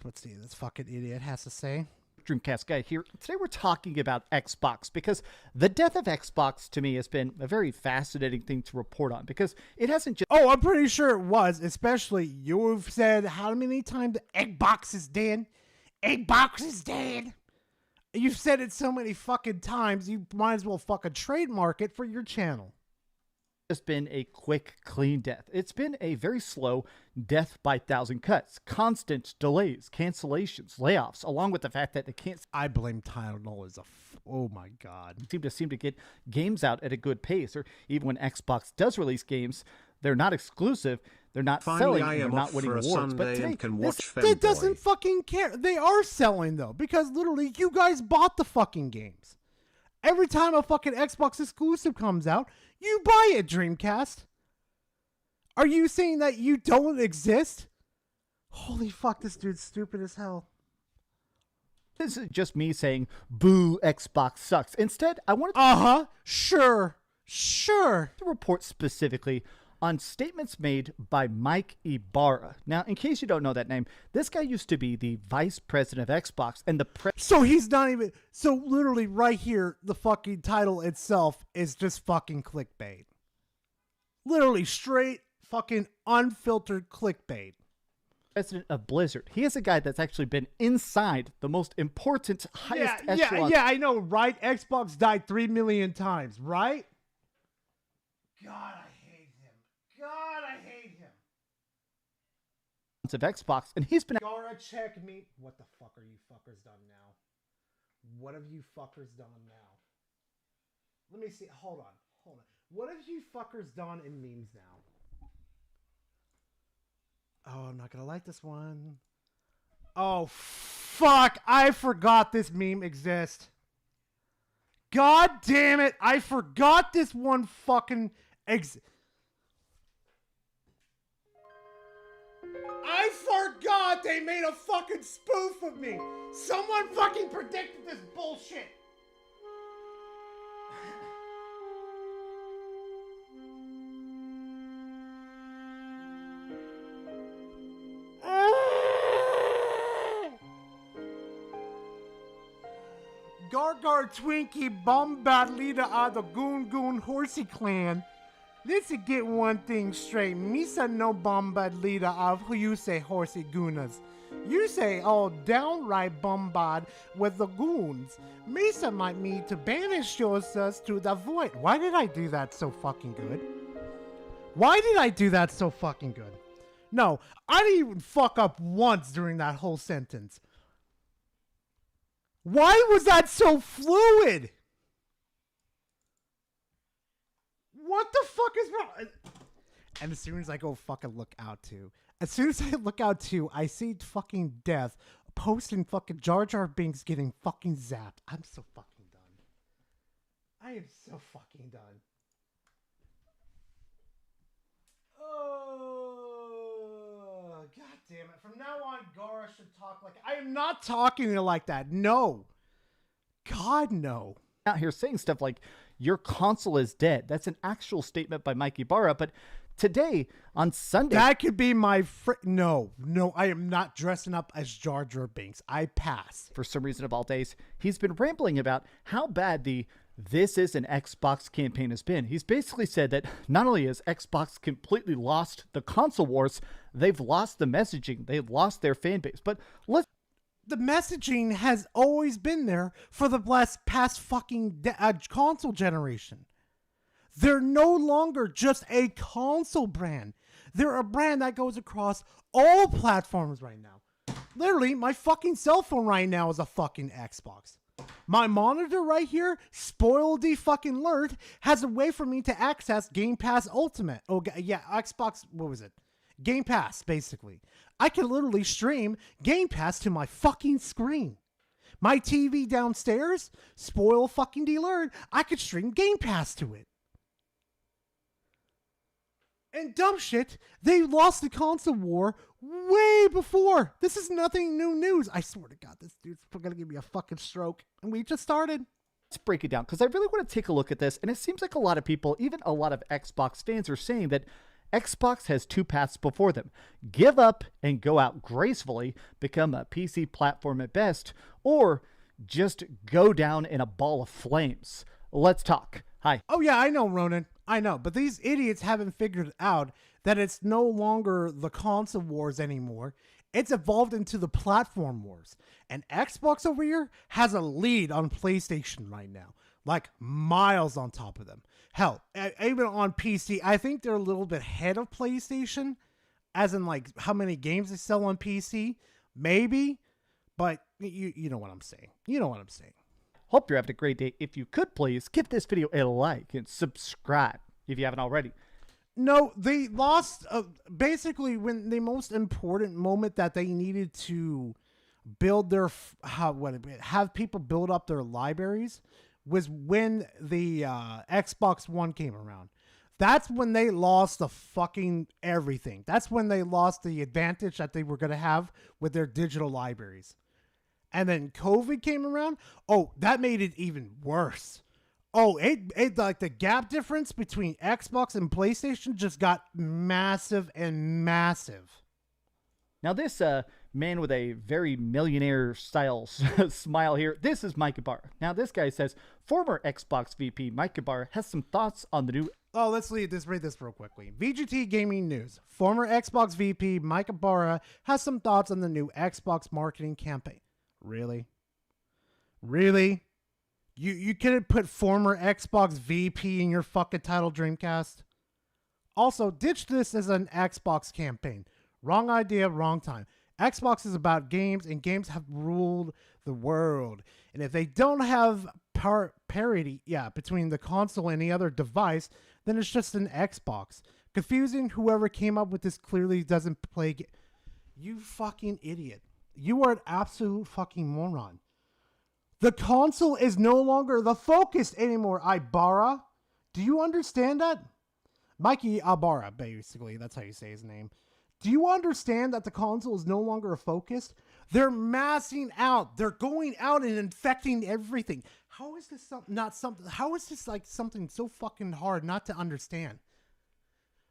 Let's see, this fucking idiot has to say. Dreamcast guy here. Today we're talking about Xbox because the death of Xbox to me has been a very fascinating thing to report on because it hasn't just... Oh, I'm pretty sure it was, especially you've said how many times Xbox is dead? Xbox is dead. You've said it so many fucking times, you might as well fucking trademark it for your channel. Just been a quick, clean death. It's been a very slow death by 1,000 cuts, constant delays, cancellations, layoffs, along with the fact that they can't... I blame Tidal as oh my god. Seem to get games out at a good pace, or even when Xbox does release games, they're not exclusive, they're not selling, they're not winning awards. But today, it doesn't fucking care. They are selling though, because literally you guys bought the fucking games. Every time a fucking Xbox exclusive comes out, you buy it, Dreamcast. Are you saying that you don't exist? Holy fuck, this dude's stupid as hell. This is just me saying, boo, Xbox sucks. Instead, I wanted to... Sure. To report specifically on statements made by Mike Ibarra. Now, in case you don't know that name, this guy used to be the vice president of Xbox and the So he's not even... So literally right here, the fucking title itself is just fucking clickbait. Literally straight fucking unfiltered clickbait. President of Blizzard. He is a guy that's actually been inside the most important, highest echelon. Yeah, I know, right? Xbox died 3 million times, right? God, I hate him. Of Xbox, and he's been... Gara, check me. What the fuck are you fuckers done now? What have you fuckers done now? Let me see. Hold on. What have you fuckers done in memes now? Oh, I'm not gonna like this one. Oh, fuck. I forgot this meme exists. God damn it. I forgot this one fucking I forgot they made a fucking spoof of me. Someone fucking predicted this bullshit. Gargar Twinkie Bombat leader of the Goon Goon Horsey clan. Let's get one thing straight. Misa no bombard leader of who you say horsey goonas. You say all downright bombard with the goons. Misa might need to banish yourselves to the void. Why did I do that so fucking good? No, I didn't even fuck up once during that whole sentence. Why was that so fluid? What the fuck is wrong? And as soon as I go fucking look out too, I see fucking Death posting fucking Jar Jar Binks getting fucking zapped. I'm so fucking done. I am so fucking done. Oh, god damn it. From now on, Gara should talk like... I am not talking to you like that. No. God, no. Out here saying stuff like, your console is dead. That's an actual statement by Mike Ibarra, but today, on Sunday... That could be my... No, I am not dressing up as Jar Jar Binks. I pass. For some reason of all days, he's been rambling about how bad the "This is an Xbox" campaign has been. He's basically said that not only has Xbox completely lost the console wars, they've lost the messaging, they've lost their fan base. But the messaging has always been there for the past fucking console generation. They're no longer just a console brand. They're a brand that goes across all platforms right now. Literally, my fucking cell phone right now is a fucking Xbox. My monitor right here, spoiledy fucking alert, has a way for me to access Game Pass Ultimate. Oh, yeah, Xbox, what was it? Game Pass, basically. I can literally stream Game Pass to my fucking screen. My TV downstairs, spoil fucking alert, I could stream Game Pass to it. And dumb shit, they lost the console war way before. This is nothing new news. I swear to God, this dude's gonna give me a fucking stroke. And we just started. let's break it down, because I really want to take a look at this. And it seems like a lot of people, even a lot of Xbox fans, are saying that Xbox has two paths before them: give up and go out gracefully, become a PC platform at best, or just go down in a ball of flames. Let's talk. Hi. Oh yeah, I know, Ronan. I know. But these idiots haven't figured out that it's no longer the console wars anymore. It's evolved into the platform wars. And Xbox over here has a lead on PlayStation right now. Like miles on top of them. Hell, even on PC, I think they're a little bit ahead of PlayStation. As in like how many games they sell on PC. Maybe. But you know what I'm saying. You know what I'm saying. Hope you're having a great day. If you could please give this video a like and subscribe if you haven't already. No, they lost basically when the most important moment that they needed to build their have people build up their libraries was when the Xbox One came around. That's when they lost the fucking everything. That's when they lost the advantage that they were going to have with their digital libraries. And then COVID came around. Oh, that made it even worse. Oh, it like the gap difference between Xbox and PlayStation just got massive and massive. Now this man with a very millionaire style smile here, this is Mike Ibarra. Now this guy says former Xbox VP Mike Ibarra has some thoughts on the new... Oh, let's read this real quickly. VGT Gaming News. Former Xbox VP Mike Ibarra has some thoughts on the new Xbox marketing campaign. Really? Really? You couldn't put former Xbox VP in your fucking title, Dreamcast? Also, ditch this as an Xbox campaign. Wrong idea, wrong time. Xbox is about games, and games have ruled the world. And if they don't have parity, between the console and any other device, then it's just an Xbox. Confusing. Whoever came up with this clearly doesn't play. You fucking idiot. You are an absolute fucking moron. The console is no longer the focus anymore, Ibarra. Do you understand that? Mikey Ibarra, basically. That's how you say his name. Do you understand that the console is no longer a focus? They're massing out. They're going out and infecting everything. How is this how is this like something so fucking hard not to understand?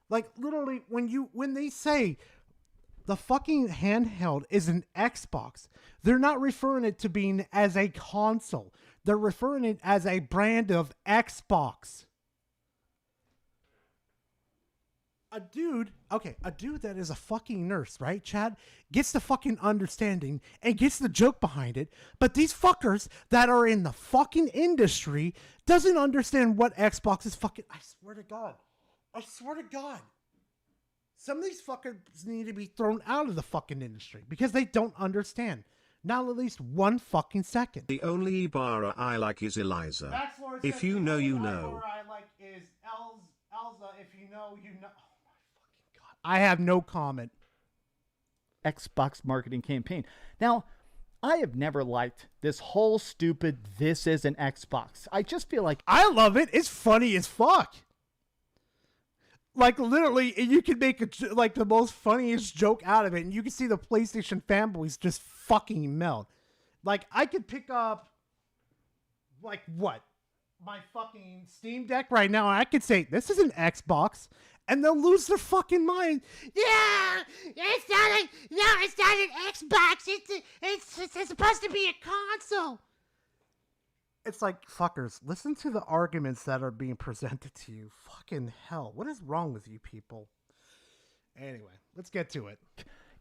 Like literally when they say the fucking handheld is an Xbox, they're not referring it to being as a console. They're referring it as a brand of Xbox. A dude that is a fucking nurse, right, Chad, gets the fucking understanding and gets the joke behind it. But these fuckers that are in the fucking industry doesn't understand what Xbox is fucking... I swear to God. Some of these fuckers need to be thrown out of the fucking industry because they don't understand. Not at least 1 fucking second. The only Ibarra I like is Eliza. If you know, you know. I like is Elza. If you know, you know. Oh my fucking god. I have no comment. Xbox marketing campaign. Now, I have never liked this whole stupid "this is an Xbox." I just feel like I love it. It's funny as fuck. Like literally, you can make like the most funniest joke out of it, and you can see the PlayStation fanboys just fucking melt. Like I could pick up, like what, my fucking Steam Deck right now. And I could say this is an Xbox, and they'll lose their fucking mind. Yeah, it's not an Xbox. It's supposed to be a console. It's like, fuckers, listen to the arguments that are being presented to you. Fucking hell. What is wrong with you people? Anyway, let's get to it.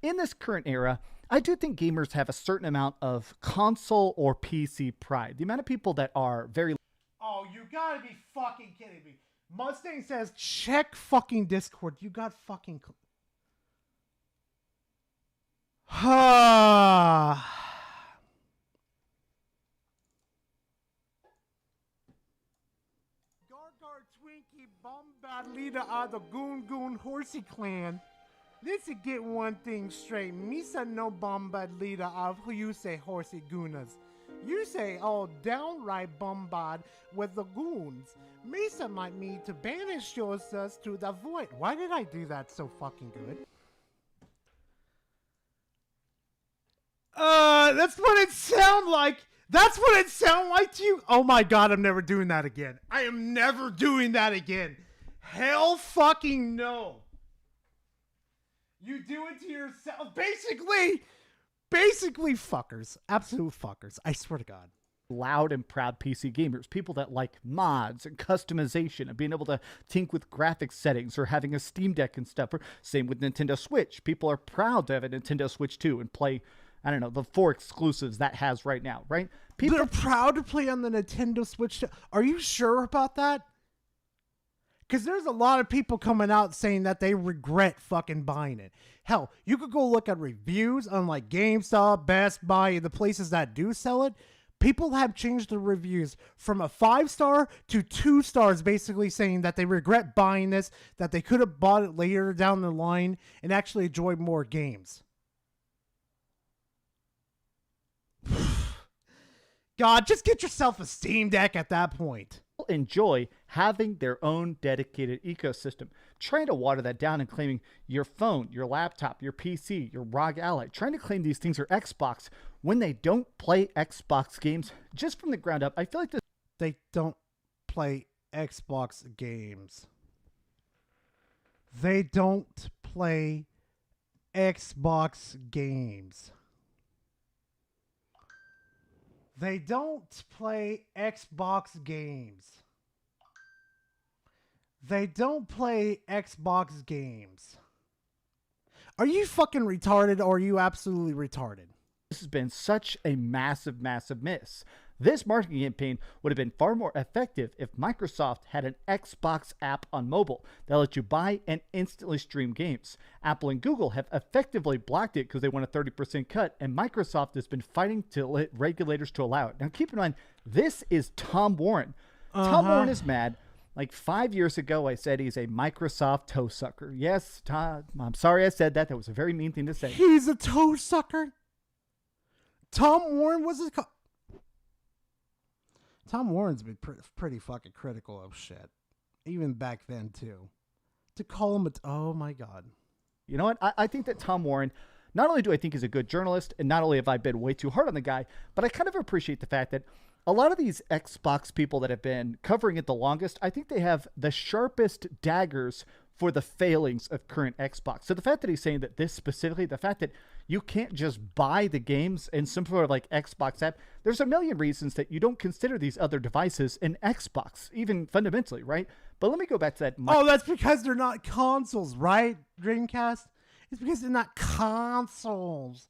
In this current era, I do think gamers have a certain amount of console or PC pride. The amount of people that are very... Oh, you gotta be fucking kidding me. Mustang says, check fucking Discord. You got fucking... Ha. Twinkie Bombad leader of the Goon Goon Horsey clan. Let's get one thing straight. Misa no Bombad leader of who you say Horsey Goonas. You say all downright bombard with the goons. Misa might need to banish yourselves to the void. Why did I do that so fucking good? That's what it sound like. That's what it sound like to you? Oh my god, I'm never doing that again. I am never doing that again. Hell fucking no. You do it to yourself. Basically fuckers. Absolute fuckers. I swear to God. Loud and proud PC gamers. People that like mods and customization and being able to tinker with graphics settings or having a Steam Deck and stuff. Or same with Nintendo Switch. People are proud to have a Nintendo Switch 2 and play... I don't know, the 4 exclusives that has right now, right? People are proud to play on the Nintendo Switch. Are you sure about that? Because there's a lot of people coming out saying that they regret fucking buying it. Hell, you could go look at reviews on like GameStop, Best Buy, the places that do sell it. People have changed the reviews from a 5-star to 2 stars, basically saying that they regret buying this, that they could have bought it later down the line and actually enjoyed more games. God, just get yourself a Steam Deck at that point. Enjoy having their own dedicated ecosystem. Trying to water that down and claiming your phone, your laptop, your PC, your ROG Ally. Trying to claim these things are Xbox when they don't play Xbox games just from the ground up. I feel like they don't play Xbox games. They don't play Xbox games. They don't play Xbox games. They don't play Xbox games. Are you fucking retarded or are you absolutely retarded? This has been such a massive, massive miss. This marketing campaign would have been far more effective if Microsoft had an Xbox app on mobile that lets you buy and instantly stream games. Apple and Google have effectively blocked it because they want a 30% cut, and Microsoft has been fighting to regulators to allow it. Now keep in mind, this is Tom Warren. Tom Warren is mad. Like 5 years ago, I said he's a Microsoft toe sucker. Yes, Tom, I'm sorry I said that. That was a very mean thing to say. He's a toe sucker? Tom Warren was a... Tom Warren's been pretty fucking critical of shit. Even back then, too. To call him a... Oh, my God. You know what? I think that Tom Warren, not only do I think he's a good journalist, and not only have I been way too hard on the guy, but I kind of appreciate the fact that a lot of these Xbox people that have been covering it the longest, I think they have the sharpest daggers for the failings of current Xbox. So the fact that he's saying that this specifically, the fact that you can't just buy the games in some sort of like Xbox app, there's a million reasons that you don't consider these other devices an Xbox, even fundamentally, right? But let me go back to that. Oh, that's because they're not consoles, right, Dreamcast? It's because they're not consoles.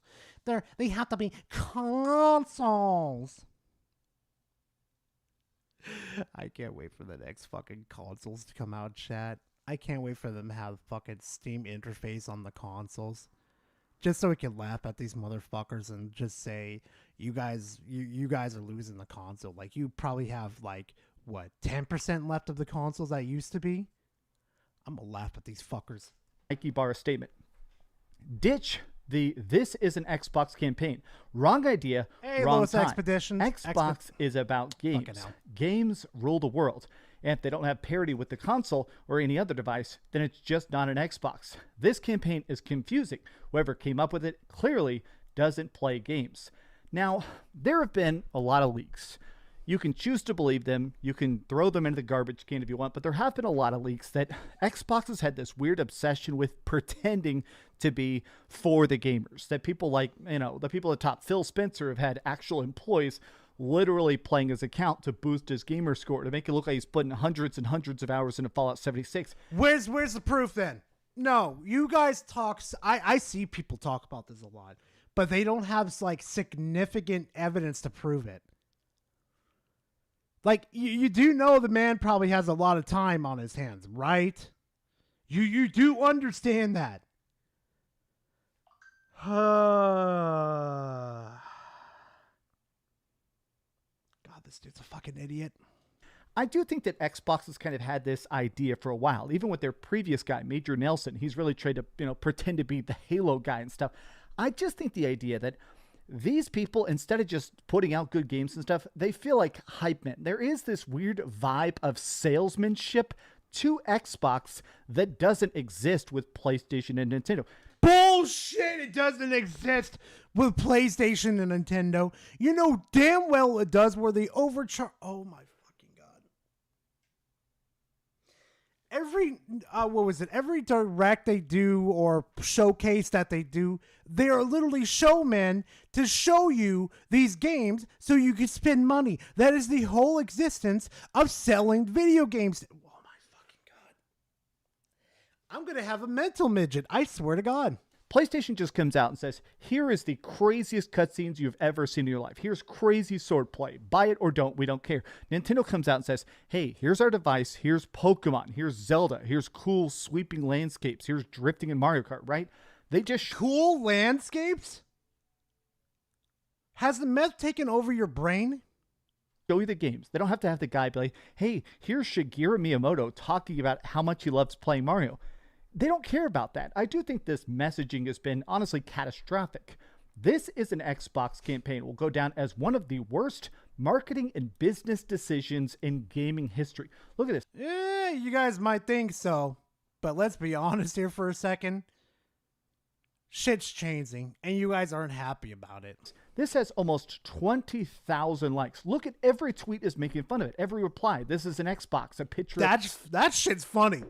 They have to be consoles. I can't wait for the next fucking consoles to come out, chat. I can't wait for them to have fucking Steam interface on the consoles. just so we can laugh at these motherfuckers and just say, you guys are losing the console. Like, you probably have like, what, 10% left of the consoles that used to be? I'm gonna laugh at these fuckers. Nike bar statement. Ditch the "this is an Xbox" campaign. Wrong idea, hey, wrong Lois time. Expeditions. Xbox is about games. Games rule the world. And if they don't have parity with the console or any other device, then it's just not an Xbox. This campaign is confusing. Whoever came up with it clearly doesn't play games. Now, there have been a lot of leaks. You can choose to believe them. You can throw them into the garbage can if you want, but there have been a lot of leaks that Xbox has had this weird obsession with pretending to be for the gamers. That people like, the people at top, Phil Spencer, have had actual employees literally playing his account to boost his gamer score, to make it look like he's putting hundreds and hundreds of hours into Fallout 76. Where's the proof then? No, you guys talk. I see people talk about this a lot, but they don't have like significant evidence to prove it. Like, you do know the man probably has a lot of time on his hands, right? You do understand that. God, this dude's a fucking idiot. I do think that Xbox has kind of had this idea for a while. Even with their previous guy, Major Nelson, he's really tried to, pretend to be the Halo guy and stuff. I just think the idea that these people, instead of just putting out good games and stuff, they feel like hype men. There is this weird vibe of salesmanship to Xbox that doesn't exist with PlayStation and Nintendo. Bullshit! It doesn't exist with PlayStation and Nintendo. You know damn well it does, where they overcharge. Oh my fucking god! Every direct they do or showcase that they do, they are literally showmen to show you these games so you can spend money. That is the whole existence of selling video games. Oh my fucking god! I'm gonna have a mental midget. I swear to God. PlayStation just comes out and says, here is the craziest cutscenes you've ever seen in your life. Here's crazy swordplay. Buy it or don't. We don't care. Nintendo comes out and says, hey, here's our device. Here's Pokemon. Here's Zelda. Here's cool sweeping landscapes. Here's drifting in Mario Kart, right? They just... Cool landscapes? Has the meth taken over your brain? Show you the games. They don't have to have the guy be like, hey, here's Shigeru Miyamoto talking about how much he loves playing Mario. They don't care about that. I do think this messaging has been honestly catastrophic. This is an Xbox campaign. Will go down as one of the worst marketing and business decisions in gaming history. Look at this. Yeah, you guys might think so, but let's be honest here for a second. Shit's changing, and you guys aren't happy about it. This has almost 20,000 likes. Look at every tweet is making fun of it. Every reply. This is an Xbox. A picture. That shit's funny.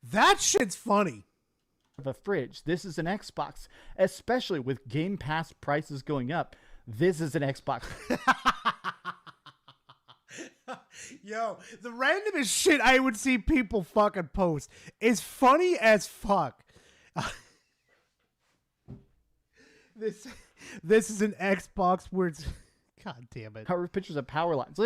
That shit's funny. Of a fridge. This is an Xbox, especially with Game Pass prices going up. This is an Xbox. Yo, the randomest shit I would see people fucking post is funny as fuck. This is an Xbox where it's... God damn it. Cover pictures of power lines.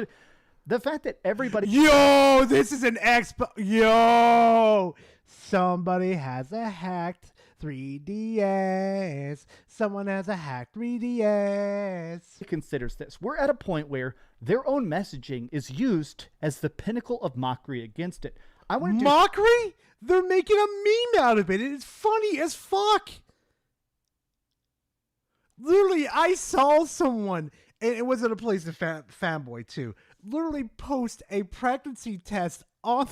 The fact that everybody... Yo, this is an Xbox... Yo! Somebody has a hacked 3DS. Someone has a hacked 3DS. Considers this. We're at a point where their own messaging is used as the pinnacle of mockery against it. Mockery? They're making a meme out of it. It's funny as fuck. Literally, I saw someone, and it was at a place in Fanboy too, literally post a pregnancy test on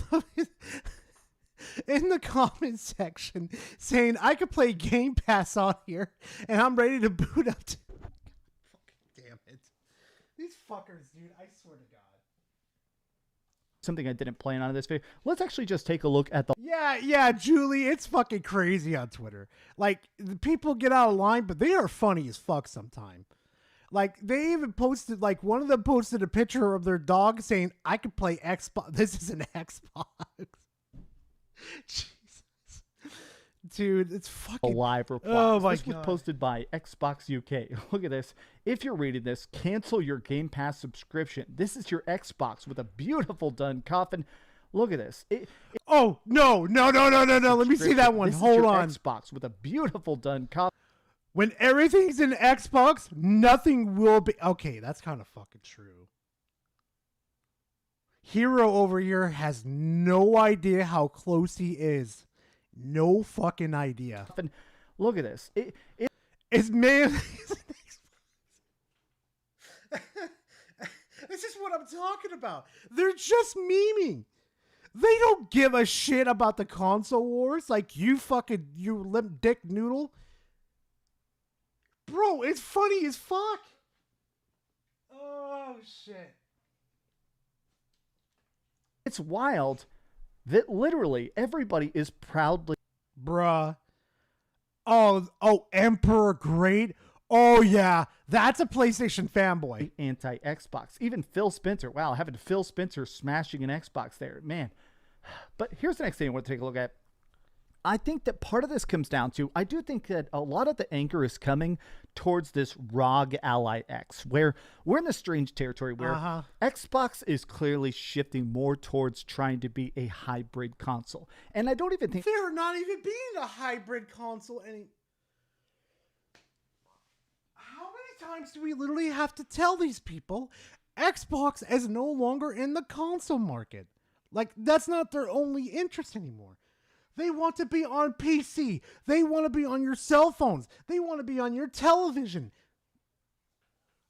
in the comment section saying I could play Game Pass on here and I'm ready to boot up. Fucking damn it. These fuckers, dude, I swear to God. Something I didn't plan on in this video. Let's actually just take a look at the... Yeah, Julie, it's fucking crazy on Twitter. Like, the people get out of line, but they are funny as fuck sometimes. Like, they even posted, like, one of them posted a picture of their dog saying, I could play Xbox. This is an Xbox. Jesus. Dude, it's fucking... A live reply. Oh, my This God. was posted by Xbox UK. Look at this. If you're reading this, cancel your Game Pass subscription. This is your Xbox with a beautiful done coffin. Look at this. Oh, no. Let me see that one. This Hold is your on. Xbox with a beautiful done coffin. When everything's in Xbox, nothing will be. Okay, that's kind of fucking true. Hero over here has no idea how close he is. No fucking idea. Look at this. It's mainly. This is what I'm talking about. They're just memeing. They don't give a shit about the console wars like you limp dick noodle. Bro, it's funny as fuck. Oh, shit. It's wild that literally everybody is proudly... Bruh. Oh, Emperor Great. Oh, yeah. That's a PlayStation fanboy. Anti-Xbox. Even Phil Spencer. Wow, having Phil Spencer smashing an Xbox there. Man. But here's the next thing I want to take a look at. I think that part of this comes down to, I do think that a lot of the anger is coming towards this ROG Ally X, where we're in the strange territory where Xbox is clearly shifting more towards trying to be a hybrid console. And I don't even think... They're not even being a hybrid console any... How many times do we literally have to tell these people Xbox is no longer in the console market? Like, that's not their only interest anymore. They want to be on PC. They want to be on your cell phones. They want to be on your television.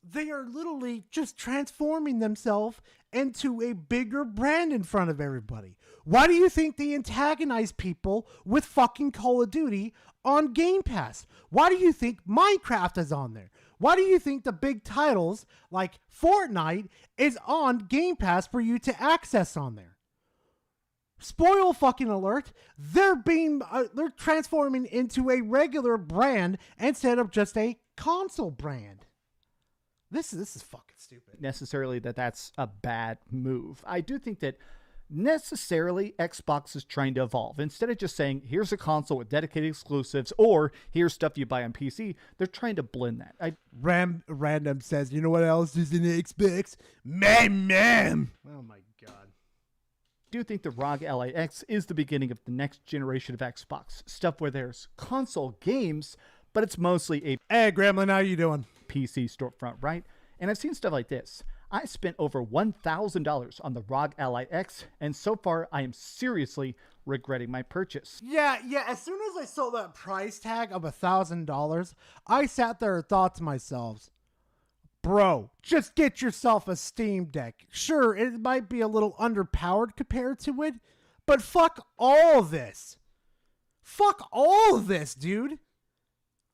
They are literally just transforming themselves into a bigger brand in front of everybody. Why do you think they antagonize people with fucking Call of Duty on Game Pass? Why do you think Minecraft is on there? Why do you think the big titles like Fortnite is on Game Pass for you to access on there? Spoil fucking alert, they're transforming into a regular brand instead of just a console brand. This is fucking stupid. Necessarily that's a bad move. I do think that necessarily Xbox is trying to evolve. Instead of just saying, here's a console with dedicated exclusives or here's stuff you buy on PC, they're trying to blend that. Random says, you know what else is in the Xbox? Man. Oh my God. I do think the ROG Ally X is the beginning of the next generation of Xbox. Stuff where there's console games, but it's mostly a... Hey, Gremlin, how you doing? PC storefront, right? And I've seen stuff like this. I spent over $1,000 on the ROG Ally X, and so far I am seriously regretting my purchase. Yeah, as soon as I saw that price tag of $1,000, I sat there and thought to myself, bro, just get yourself a Steam Deck. Sure, it might be a little underpowered compared to it, but fuck all of this. Fuck all of this, dude.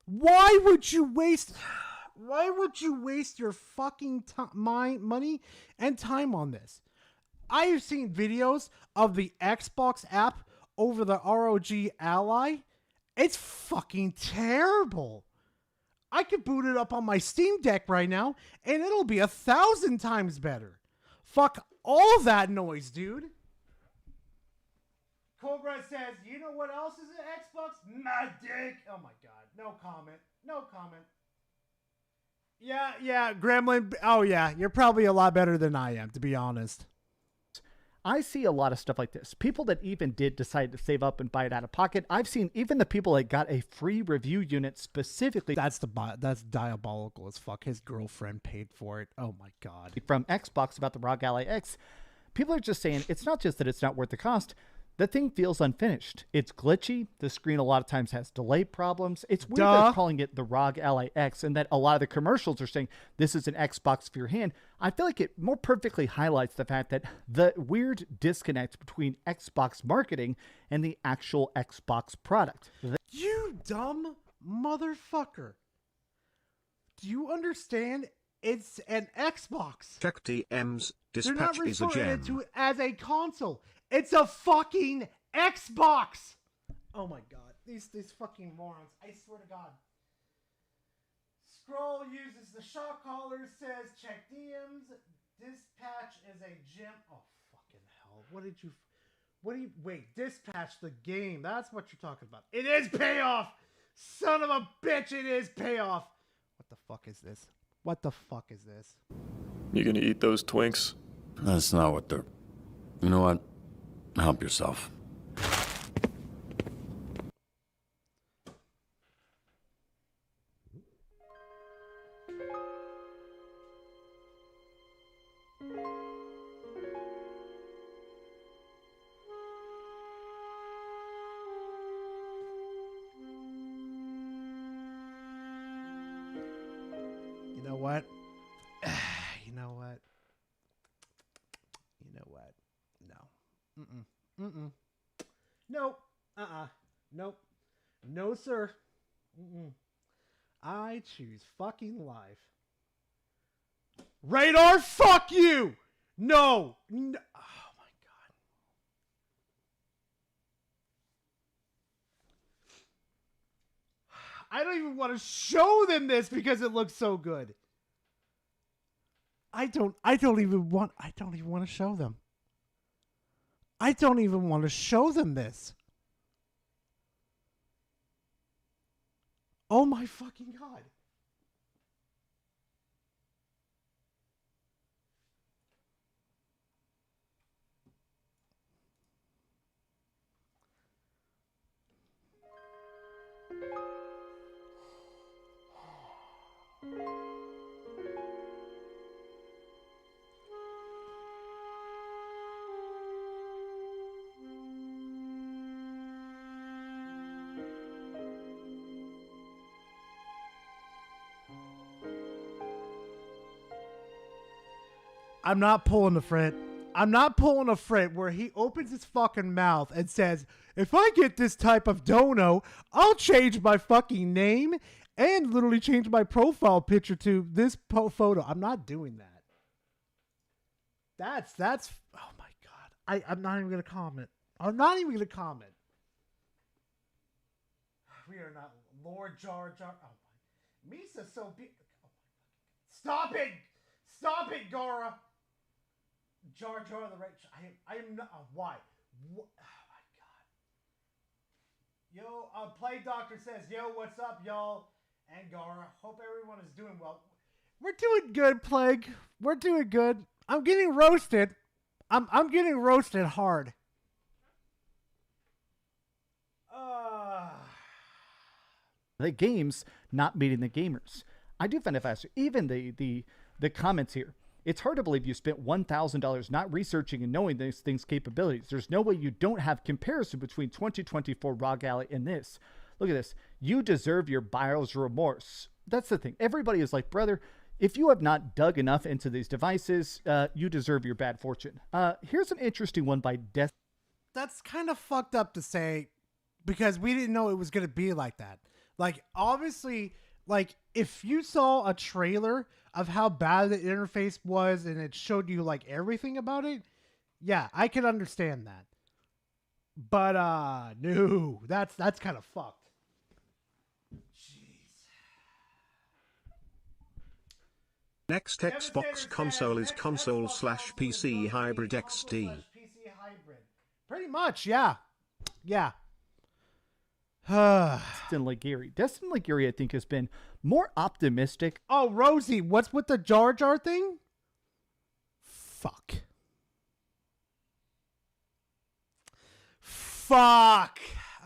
Why would you waste your fucking money and time on this? I have seen videos of the Xbox app over the ROG Ally. It's fucking terrible. I could boot it up on my Steam Deck right now, and it'll be 1,000 times better. Fuck all that noise, dude. Cobra says, you know what else is an Xbox? My dick. Oh my God. No comment. Yeah, Gremlin. Oh yeah, you're probably a lot better than I am, to be honest. I see a lot of stuff like this. People that even did decide to save up and buy it out of pocket. I've seen even the people that got a free review unit specifically. That's diabolical as fuck. His girlfriend paid for it. Oh my God. From Xbox about the ROG Ally X. People are just saying it's not just that it's not worth the cost. The thing feels unfinished. It's glitchy. The screen a lot of times has delay problems. It's weird that they're calling it the ROG Ally X and that a lot of the commercials are saying this is an Xbox for your hand. I feel like it more perfectly highlights the fact that the weird disconnect between Xbox marketing and the actual Xbox product. You dumb motherfucker. Do you understand? It's an Xbox. Check DMs. Dispatch They're not is a referring gem. to it as a console. It's a fucking Xbox. Oh my God. These fucking morons. I swear to God. Scroll uses the shot caller, says check DMs. Dispatch is a gem. Oh fucking hell. Wait, Dispatch the game. That's what you're talking about. It is payoff. Son of a bitch, it is payoff. What the fuck is this? You gonna eat those Twinks? That's not what they're... You know what? Help yourself. You know what? You know what? You know what? No. Mm-mm. Nope. Nope. No, sir. I choose fucking life. Radar, fuck you! No! Oh my god. I don't even want to show them this because it looks so good. I don't even want to show them. I don't even want to show them this. Oh my fucking god. I'm not pulling the Frit. I'm not pulling a Frit where he opens his fucking mouth and says, if I get this type of dono, I'll change my fucking name and literally change my profile picture to this photo. I'm not doing that. That's, oh my God. I'm not even going to comment. I'm not even going to comment. We are not Lord Jar Jar. Oh my. Misa's so big. Oh my God. Stop it. Stop it, Gara. Jar Jar the right. I am not. Why? Oh my god. Yo, Plague Doctor says, yo, what's up, y'all? And Gara. Hope everyone is doing well. We're doing good, Plague. We're doing good. I'm getting roasted. I'm getting roasted hard. The games not meeting the gamers. I do find it faster. Even the comments here. It's hard to believe you spent $1,000 not researching and knowing these things' capabilities. There's no way you don't have comparison between 2024 ROG Ally and this. Look at this. You deserve your buyer's remorse. That's the thing. Everybody is like, brother, if you have not dug enough into these devices, you deserve your bad fortune. Here's an interesting one by Death. That's kind of fucked up to say because we didn't know it was going to be like that. Like, obviously, like, if you saw a trailer of how bad the interface was and it showed you, like, everything about it, yeah, I could understand that. But, no, that's kind of fucked. Jeez. Next Xbox console is console/PC hybrid XD. PC hybrid. Pretty much, yeah. Yeah. Destin Liguri. Destin Liguri, I think, has been more optimistic. Oh, Rosie, what's with the Jar Jar thing? Fuck.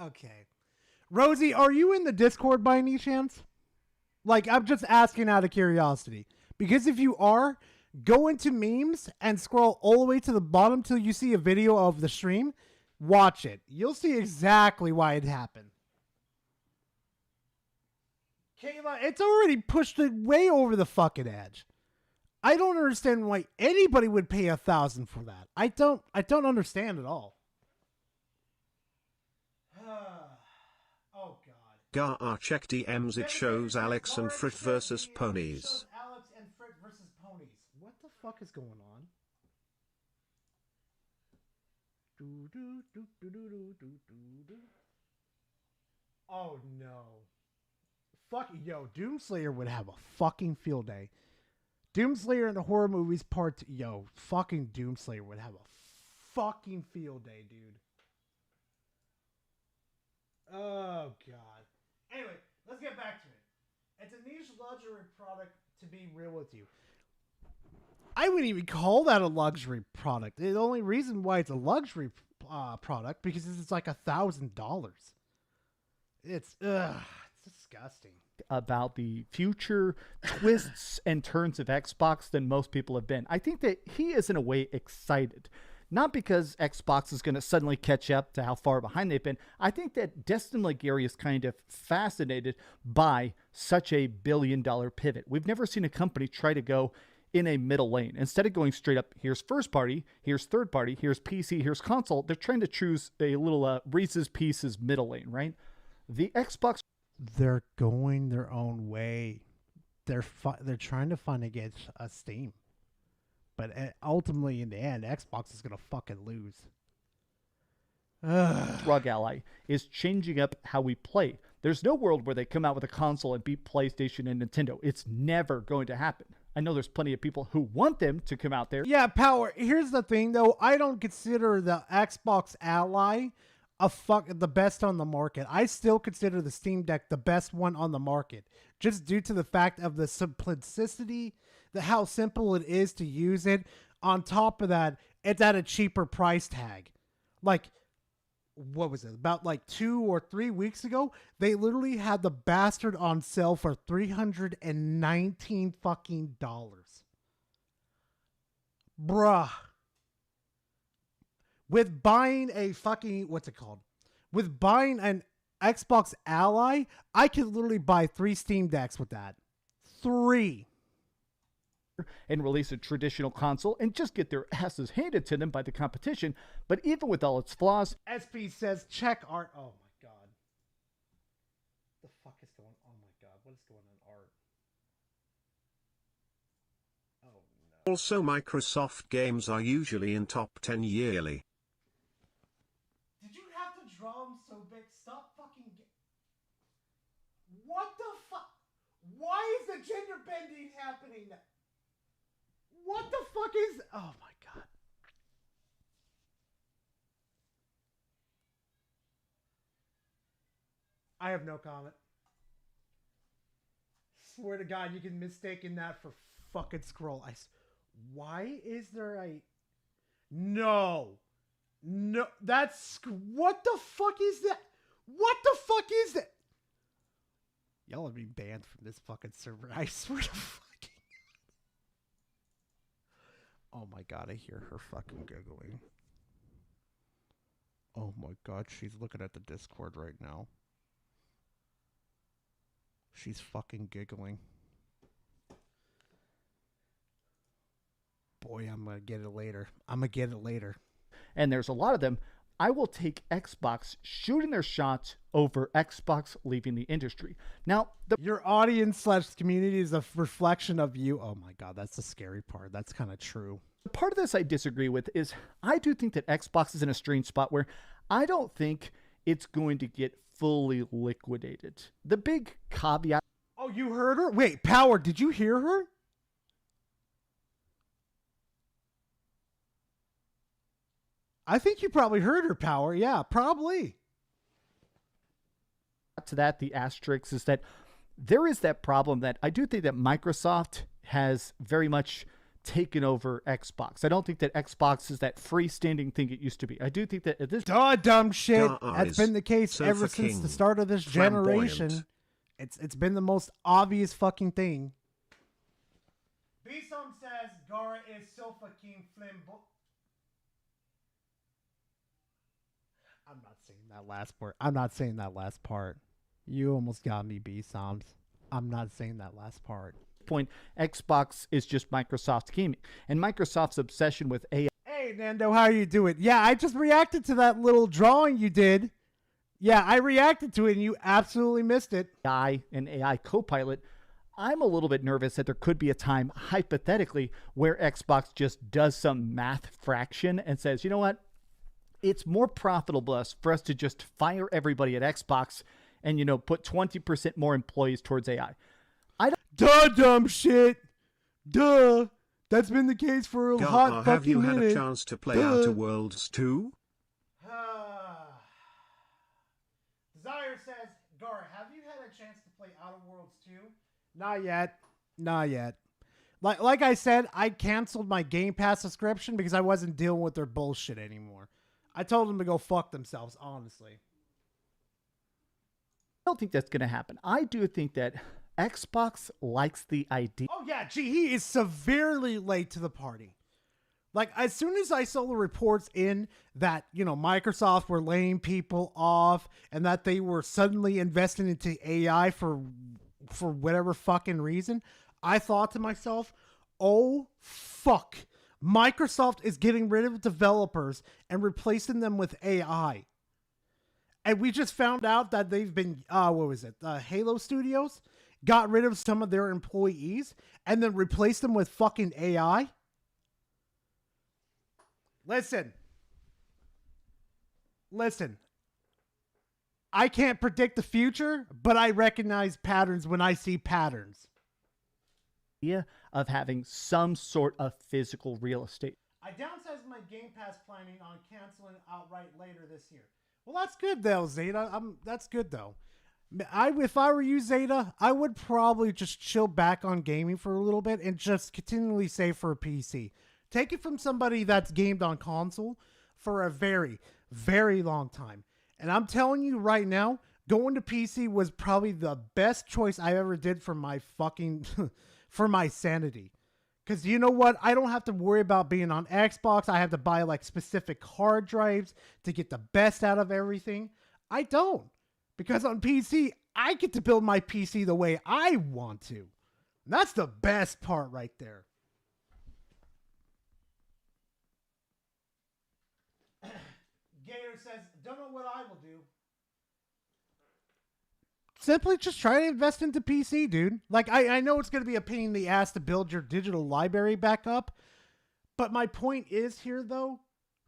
Okay. Rosie, are you in the Discord by any chance? Like, I'm just asking out of curiosity. Because if you are, go into memes and scroll all the way to the bottom till you see a video of the stream. Watch it. You'll see exactly why it happened. Kayla, it's already pushed it way over the fucking edge. I don't understand why anybody would pay $1,000 for that. I don't understand at all. Oh god. Gar check DMs. It shows Alex and Frit versus ponies. Alex and Frit versus ponies. What the fuck is going on? Oh no. Fuck, yo, Doomslayer would have a fucking field day. Doomslayer in the horror movies part 2. Yo, fucking Doomslayer would have a fucking field day, dude. Oh, God. Anyway, let's get back to it. It's a niche luxury product, to be real with you. I wouldn't even call that a luxury product. The only reason why it's a luxury product because it's like $1,000. It's disgusting. about the future twists and turns of Xbox than most people have been. I think that he is in a way excited. Not because Xbox is going to suddenly catch up to how far behind they've been. I think that Destin Legary is kind of fascinated by such a billion-dollar pivot. We've never seen a company try to go in a middle lane. Instead of going straight up, here's first party, here's third party, here's PC, here's console, they're trying to choose a little Reese's Pieces middle lane, right? The Xbox... They're going their own way. They're trying to find against Steam. But ultimately, in the end, Xbox is going to fucking lose. ROG Ally is changing up how we play. There's no world where they come out with a console and beat PlayStation and Nintendo. It's never going to happen. I know there's plenty of people who want them to come out there. Yeah, Power. Here's the thing, though. I don't consider the Xbox Ally the best on the market. I still consider the Steam Deck the best one on the market, just due to the fact of the simplicity, how simple it is to use it. On top of that, it's at a cheaper price tag. Like, what was it? About like 2 or 3 weeks ago, they literally had the bastard on sale for $319 fucking dollars. Bruh. With buying a fucking, what's it called? With buying an Xbox Ally, I could literally buy 3 Steam Decks with that. 3. And release a traditional console and just get their asses handed to them by the competition. But even with all its flaws, SP says check art. Oh my god. The fuck is going on? Oh my god, what is going on, art? Oh no. Also, Microsoft games are usually in top 10 yearly. Did you have to draw them so big? Stop fucking. What the fuck? Why is the gender bending happening? What the fuck is... Oh my god. I have no comment. Swear to god, you can mistaken that for fucking scroll. Why is there a... No. No, that's... What the fuck is that? What the fuck is that? Y'all are being banned from this fucking server. I swear to fucking... Oh my god, I hear her fucking giggling. Oh my god, she's looking at the Discord right now. She's fucking giggling. Boy, I'm gonna get it later. And there's a lot of them. I will take Xbox shooting their shot over Xbox leaving the industry. Now, your audience/community is a reflection of you. Oh my god, that's the scary part. That's kind of true. The part of this I disagree with is I do think that Xbox is in a strange spot where I don't think it's going to get fully liquidated. The big caveat... Oh, you heard her? Wait, Power, did you hear her? I think you probably heard her, Power. Yeah, probably. To that, the asterisk is that there is that problem that I do think that Microsoft has very much taken over Xbox. I don't think that Xbox is that freestanding thing it used to be. I do think that at this... dumb shit. That's been the case ever since the start of this generation. It's been the most obvious fucking thing. B-Song says Gara is so fucking flamboyant. I'm not saying that last part. You almost got me, B-Soms. I'm not saying that last part. Point, Xbox is just Microsoft gaming. And Microsoft's obsession with AI... Hey, Nando, how you doing? Yeah, I just reacted to that little drawing you did. Yeah, I reacted to it, and you absolutely missed it. AI and AI Copilot, I'm a little bit nervous that there could be a time, hypothetically, where Xbox just does some math fraction and says, you know what? It's more profitable for us to just fire everybody at Xbox and, you know, put 20% more employees towards AI. Duh, dumb shit. Duh. That's been the case for a hot fucking minute. Have you had a chance to play Outer Worlds 2? Desire says, Gar, have you had a chance to play Outer Worlds 2? Not yet. Not yet. Like I said, I canceled my Game Pass subscription because I wasn't dealing with their bullshit anymore. I told them to go fuck themselves, honestly. I don't think that's going to happen. I do think that Xbox likes the idea. Oh yeah, gee, he is severely late to the party. Like, as soon as I saw the reports in that, Microsoft were laying people off and that they were suddenly investing into AI for whatever fucking reason, I thought to myself, oh, fuck. Microsoft is getting rid of developers and replacing them with AI. And we just found out that they've been, Halo Studios got rid of some of their employees and then replaced them with fucking AI. Listen. I can't predict the future, but I recognize patterns when I see patterns. Of having some sort of physical real estate. I downsized my Game Pass planning on canceling outright later this year. Well, that's good though, Zeta. That's good though. If I were you, Zeta, I would probably just chill back on gaming for a little bit and just continually save for a PC. Take it from somebody that's gamed on console for a very, very long time. And I'm telling you right now, going to PC was probably the best choice I ever did for my fucking, for my sanity. Because you know what? I don't have to worry about being on Xbox. I have to buy like specific hard drives to get the best out of everything. I don't. Because on PC, I get to build my PC the way I want to. And that's the best part right there. Gator says, don't know what I will do. Simply just try to invest into PC, dude. Like, I know it's going to be a pain in the ass to build your digital library back up. But my point is here, though,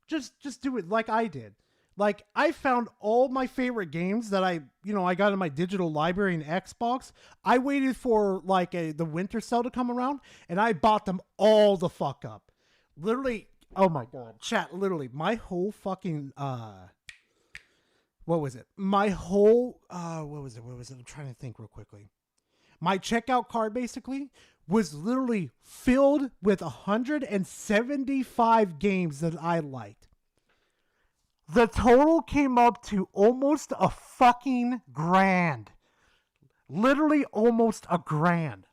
just do it like I did. Like, I found all my favorite games that I got in my digital library in Xbox. I waited for, like, the winter sale to come around, and I bought them all the fuck up. Literally, oh my god, chat, literally, my whole fucking, what was it? My whole, what was it? I'm trying to think real quickly. My checkout card, basically, was literally filled with 175 games that I liked. The total came up to almost a fucking grand. Literally almost a grand.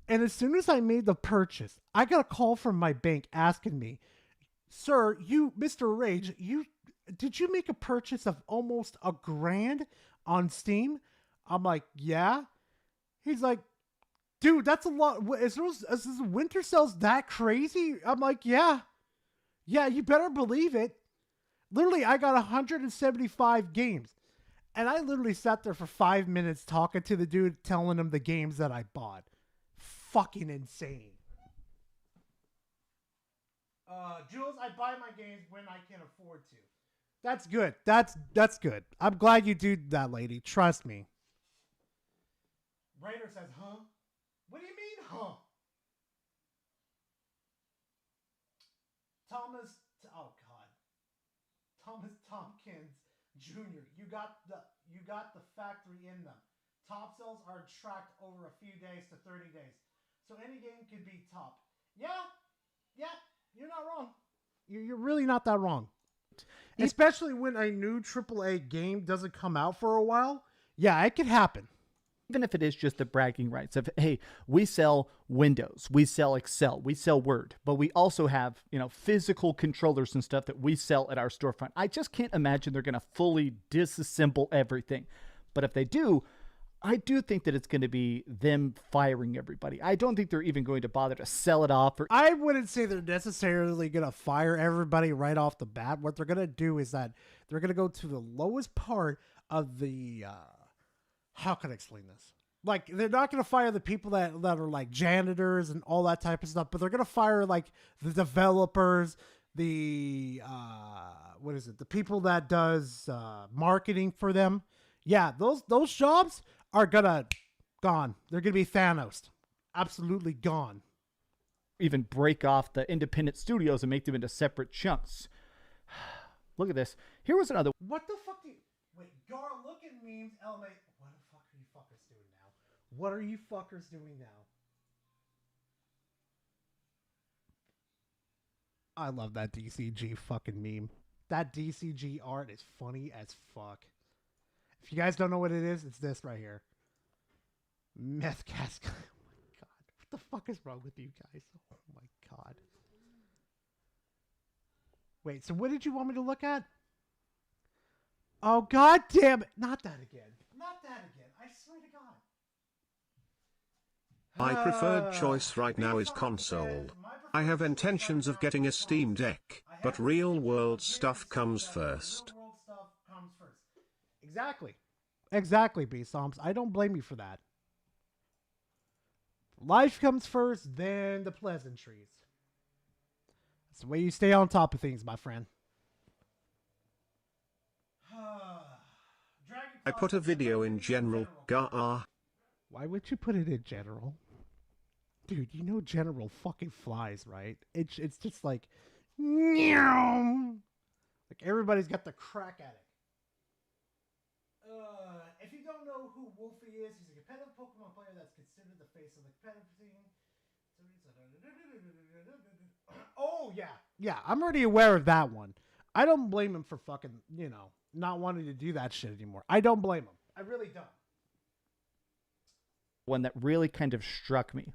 And as soon as I made the purchase, I got a call from my bank asking me, sir, Mr. Rage, did you make a purchase of almost a grand on Steam? I'm like, yeah. He's like, dude, that's a lot. Is this winter sales that crazy? I'm like, yeah. Yeah, you better believe it. Literally, I got 175 games. And I literally sat there for 5 minutes talking to the dude, telling him the games that I bought. Fucking insane. Jules, I buy my games when I can afford to. That's good. That's good. I'm glad you do that, lady. Trust me. Raider says, huh? What do you mean, huh? Thomas Tompkins Jr. You got the factory in them. Top sales are tracked over a few days to 30 days. So any game could be top. Yeah, you're not wrong. You're really not that wrong. Especially when a new AAA game doesn't come out for a while. Yeah, it could happen. Even if it is just the bragging rights of, hey, we sell Windows, we sell Excel, we sell Word, but we also have, physical controllers and stuff that we sell at our storefront. I just can't imagine they're going to fully disassemble everything. But if they do, I do think that it's going to be them firing everybody. I don't think they're even going to bother to sell it off. I wouldn't say they're necessarily going to fire everybody right off the bat. What they're going to do is that they're going to go to the lowest part of the, how can I explain this? Like, they're not going to fire the people that are like janitors and all that type of stuff, but they're going to fire like the developers, the, the people that does marketing for them. Yeah, those jobs are gone. They're gonna be Thanos. Absolutely gone. Even break off the independent studios and make them into separate chunks. Look at this. Here was another. What the fuck do you... Wait, Gar, look at memes. LMA. What the fuck are you fuckers doing now? What are you fuckers doing now? I love that DCG fucking meme. That DCG art is funny as fuck. If you guys don't know what it is, it's this right here. Meth cask. Oh my god. What the fuck is wrong with you guys? Oh my god. Wait, so what did you want me to look at? Oh god damn it. Not that again. Not that again. I swear to god. My preferred choice right now is console. I have intentions of getting a Steam Deck, but real world stuff comes first. Exactly. Exactly, B-Psalms. I don't blame you for that. Life comes first, then the pleasantries. That's the way you stay on top of things, my friend. I put a video in general, Why would you put it in general? Dude, you know general fucking flies, right? It's just like, meow. Like everybody's got the crack at it. If you don't know who Wolfie is, he's a competitive Pokemon player that's considered the face of the competitive scene. Oh, yeah. Yeah, I'm already aware of that one. I don't blame him for fucking, not wanting to do that shit anymore. I don't blame him. I really don't. One that really kind of struck me.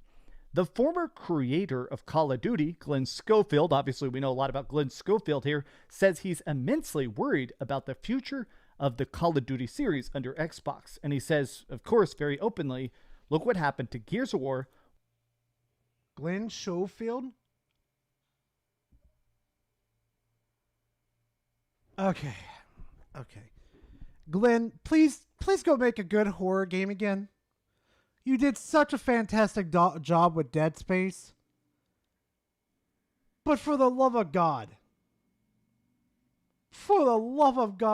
The former creator of Call of Duty, Glenn Schofield, obviously we know a lot about Glenn Schofield here, says he's immensely worried about the future of the Call of Duty series under Xbox. And he says, of course, very openly, look what happened to Gears of War. Glenn Schofield? Okay. Glenn, please go make a good horror game again. You did such a fantastic job with Dead Space. But for the love of God,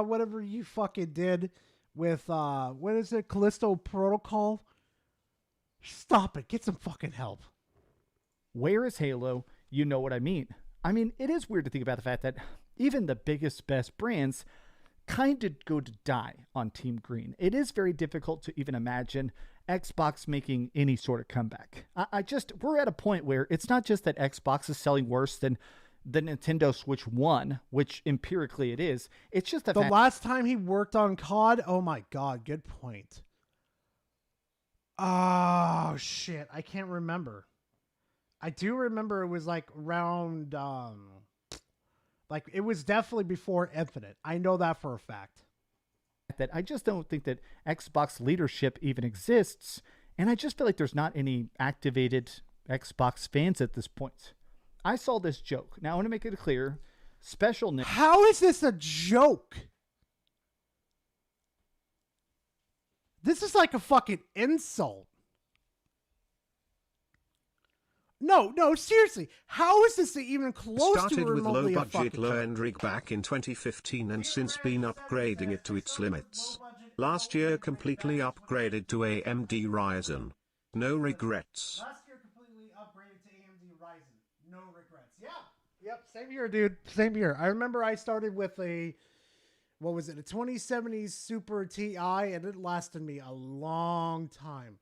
whatever you fucking did with, what is it, Callisto Protocol? Stop it. Get some fucking help. Where is Halo? You know what I mean. I mean, it is weird to think about the fact that even the biggest, best brands kind of go to die on Team Green. It is very difficult to even imagine Xbox making any sort of comeback. We're at a point where it's not just that Xbox is selling worse than the Nintendo Switch 1, which empirically it is. It's just that the last time he worked on COD, oh my god, good point. Oh shit, I can't remember. I do remember it was like around, like it was definitely before Infinite. I know that for a fact. That I just don't think that Xbox leadership even exists, and I just feel like there's not any activated Xbox fans at this point. I saw this joke. Now I want to make it clear. How is this a joke? This is like a fucking insult. No, seriously. How is this even close Started to remotely with low-budget a fucking low-end rig back in 2015 and since been upgrading it to its limits. Last year completely upgraded to AMD Ryzen. No regrets. Last year completely upgraded to AMD Ryzen. No regrets. Yeah. Yep, same here, dude. Same here. I remember I started with a 2070 Super TI, and it lasted me a long time.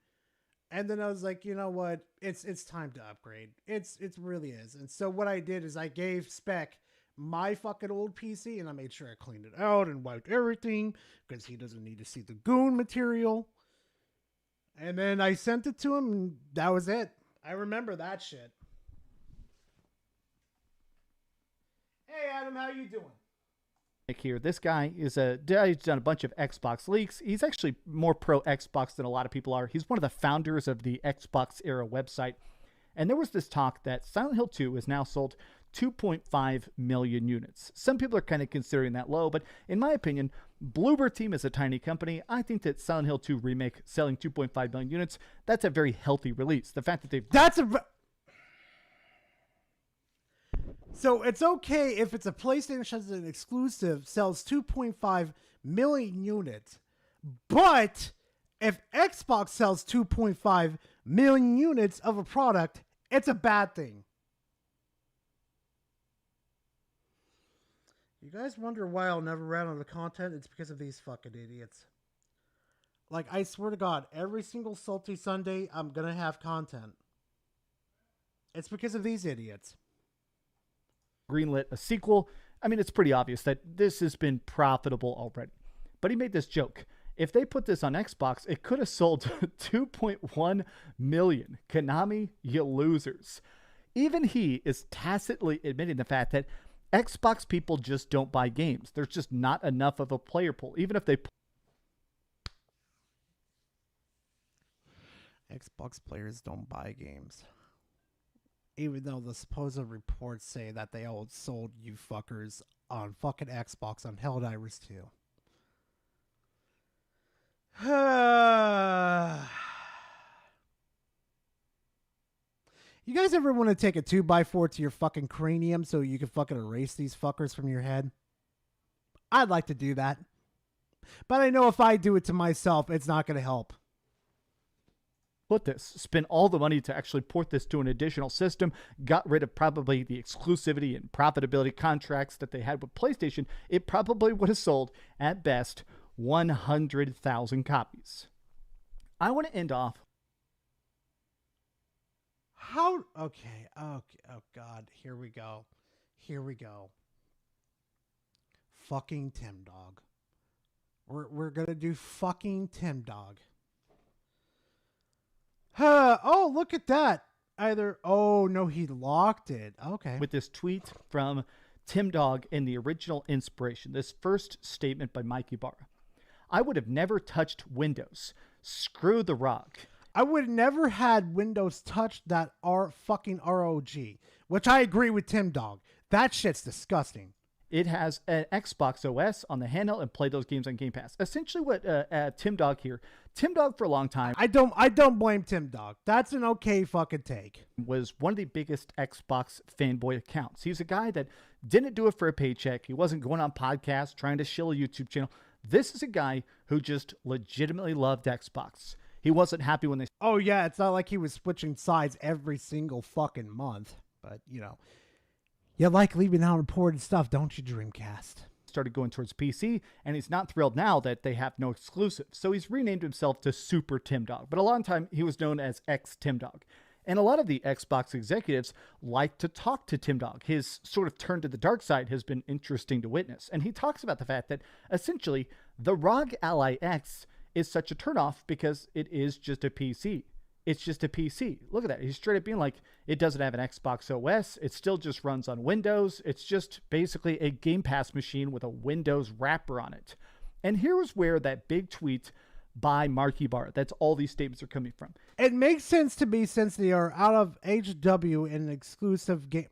And then I was like, you know what? It's time to upgrade. It really is. And so what I did is I gave Spec my fucking old PC, and I made sure I cleaned it out and wiped everything because he doesn't need to see the goon material. And then I sent it to him, and that was it. I remember that shit. Hey, Adam, how you doing? Here, this guy he's done a bunch of Xbox leaks. He's actually more pro Xbox than a lot of people are. He's one of the founders of the Xbox Era website. And there was this talk that Silent Hill 2 has now sold 2.5 million units. Some people are kind of considering that low, but in my opinion, Bloober Team is a tiny company. I think that Silent Hill 2 Remake selling 2.5 million units, that's a very healthy release. The fact that they've... So it's okay if it's a PlayStation exclusive, sells 2.5 million units. But if Xbox sells 2.5 million units of a product, it's a bad thing. You guys wonder why I'll never run out of content? It's because of these fucking idiots. Like, I swear to God, every single Salty Sunday, I'm going to have content. It's because of these idiots. Greenlit a sequel. I mean, it's pretty obvious that this has been profitable already. But he made this joke. If they put this on Xbox, it could have sold 2.1 million. Konami, you losers. Even he is tacitly admitting the fact that Xbox people just don't buy games. There's just not enough of a player pool. Even if they... Xbox players don't buy games. Even though the supposed reports say that they all sold you fuckers on fucking Xbox on Helldivers 2. You guys ever want to take a 2x4 to your fucking cranium so you can fucking erase these fuckers from your head? I'd like to do that. But I know if I do it to myself, it's not going to help. Put this, spend all the money to actually port this to an additional system, got rid of probably the exclusivity and profitability contracts that they had with PlayStation, it probably would have sold, at best, 100,000 copies. I want to end off. Okay, oh God, here we go. Fucking Tim Dog. We're gonna do fucking Tim Dog. Oh, look at that. Oh no, he locked it. Okay. With this tweet from Tim Dog in the original inspiration, this first statement by Mike Ibarra. I would have never touched Windows. Screw the ROG. I would have never had Windows touch that fucking ROG, which I agree with Tim Dog. That shit's disgusting. It has an Xbox OS on the handheld and play those games on Game Pass. Essentially what Tim Dog here, Tim Dog for a long time. I don't blame Tim Dog. That's an okay fucking take. Was one of the biggest Xbox fanboy accounts. He's a guy that didn't do it for a paycheck. He wasn't going on podcasts, trying to shill a YouTube channel. This is a guy who just legitimately loved Xbox. He wasn't happy when they... Oh yeah, it's not like he was switching sides every single fucking month. But, you know, you like leaving out important stuff, don't you, Dreamcast? Started going towards PC, and he's not thrilled now that they have no exclusives. So he's renamed himself to Super Tim Dog. But a lot of time, he was known as X Tim Dog. And a lot of the Xbox executives like to talk to Tim Dog. His sort of turn to the dark side has been interesting to witness. And he talks about the fact that, essentially, the ROG Ally X is such a turnoff because it is just a PC. It's just a PC. Look at that. He's straight up being like, it doesn't have an Xbox OS. It still just runs on Windows. It's just basically a Game Pass machine with a Windows wrapper on it. And here's where that big tweet by Marky Bar, that's all these statements are coming from. It makes sense to me since they are out of HW in an exclusive game.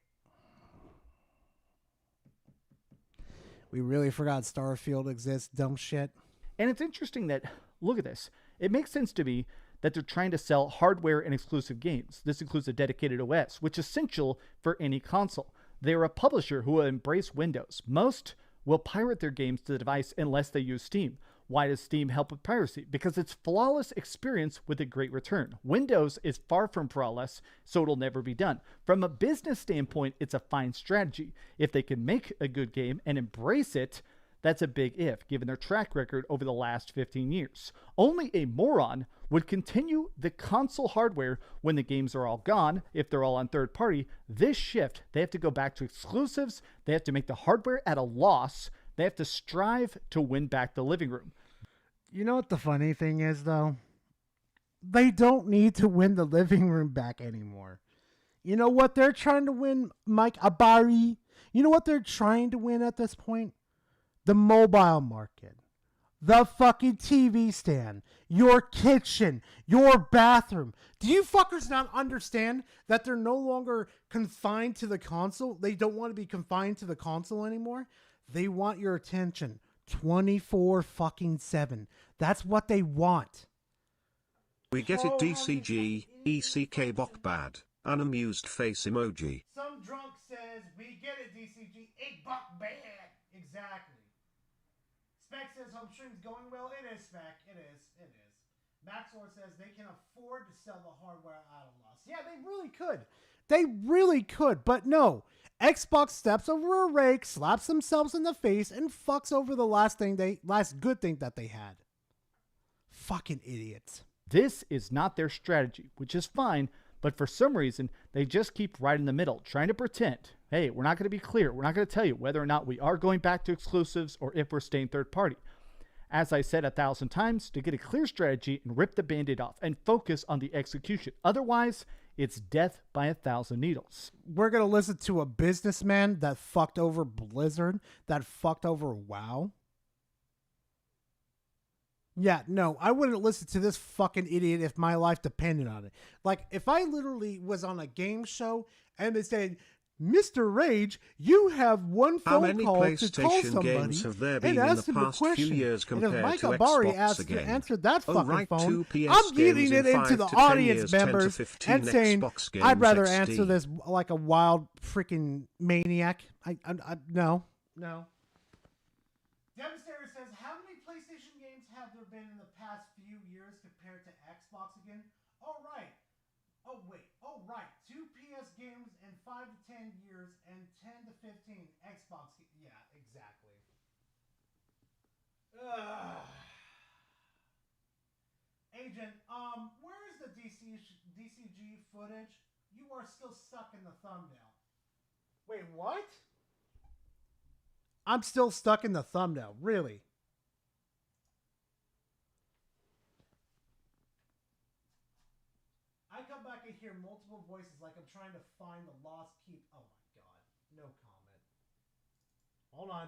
We really forgot Starfield exists, dumb shit. And it's interesting that, look at this. It makes sense to me that they're trying to sell hardware and exclusive games. This includes a dedicated OS, which is essential for any console. They're a publisher who will embrace Windows. Most will pirate their games to the device unless they use Steam. Why does Steam help with piracy? Because it's flawless experience with a great return. Windows is far from flawless, so it'll never be done. From a business standpoint, it's a fine strategy. If they can make a good game and embrace it, that's a big if, given their track record over the last 15 years. Only a moron would continue the console hardware when the games are all gone, if they're all on third party. This shift, they have to go back to exclusives, they have to make the hardware at a loss, they have to strive to win back the living room. You know what the funny thing is, though? They don't need to win the living room back anymore. You know what they're trying to win, Mike Abari? You know what they're trying to win at this point? The mobile market. The fucking TV stand. Your kitchen. Your bathroom. Do you fuckers not understand that they're no longer confined to the console? They don't want to be confined to the console anymore. They want your attention 24/7. That's what they want. We get it, DCG, ECK Bok bad, unamused face emoji. Some drunk says, we get it, DCG, $8 bad. Exactly. Spec says home stream's going well. It is, Spec. It is. Maxor says they can afford to sell the hardware at a loss. Yeah, they really could. They really could, but no. Xbox steps over a rake, slaps themselves in the face, and fucks over the last good thing that they had. Fucking idiots. This is not their strategy, which is fine, but for some reason, they just keep right in the middle, trying to pretend, hey, we're not going to be clear. We're not going to tell you whether or not we are going back to exclusives or if we're staying third party. As I said 1,000 times, to get a clear strategy and rip the Band-Aid off and focus on the execution. Otherwise, it's death by 1,000 needles. We're going to listen to a businessman that fucked over Blizzard, that fucked over WoW. Yeah, no, I wouldn't listen to this fucking idiot if my life depended on it. Like, if I literally was on a game show and they said, Mr. Rage, you have one phone call to call somebody games have there been and in ask the them a past question. few years And if compared Mike to Abari Xbox asked again? to answer that Oh, fucking right, phone, 2 PS I'm getting games it in into 5 the to 10 audience years, 10 to members 15 and saying, Xbox I'd games rather XD. answer this like a wild freaking maniac. No. Devastator says, how many PlayStation games have there been in the past few years compared to Xbox again? Oh, right. Oh, wait. Oh, right. 2 PS games in 5 to 10 years and 10 to 15 Xbox games. Yeah, exactly. Ugh. Agent, where is the DCG footage? You are still stuck in the thumbnail. Wait, what? I'm still stuck in the thumbnail. Really? I come back and hear multiple voices like I'm trying to find the lost keep. Oh my god. No comment. Hold on.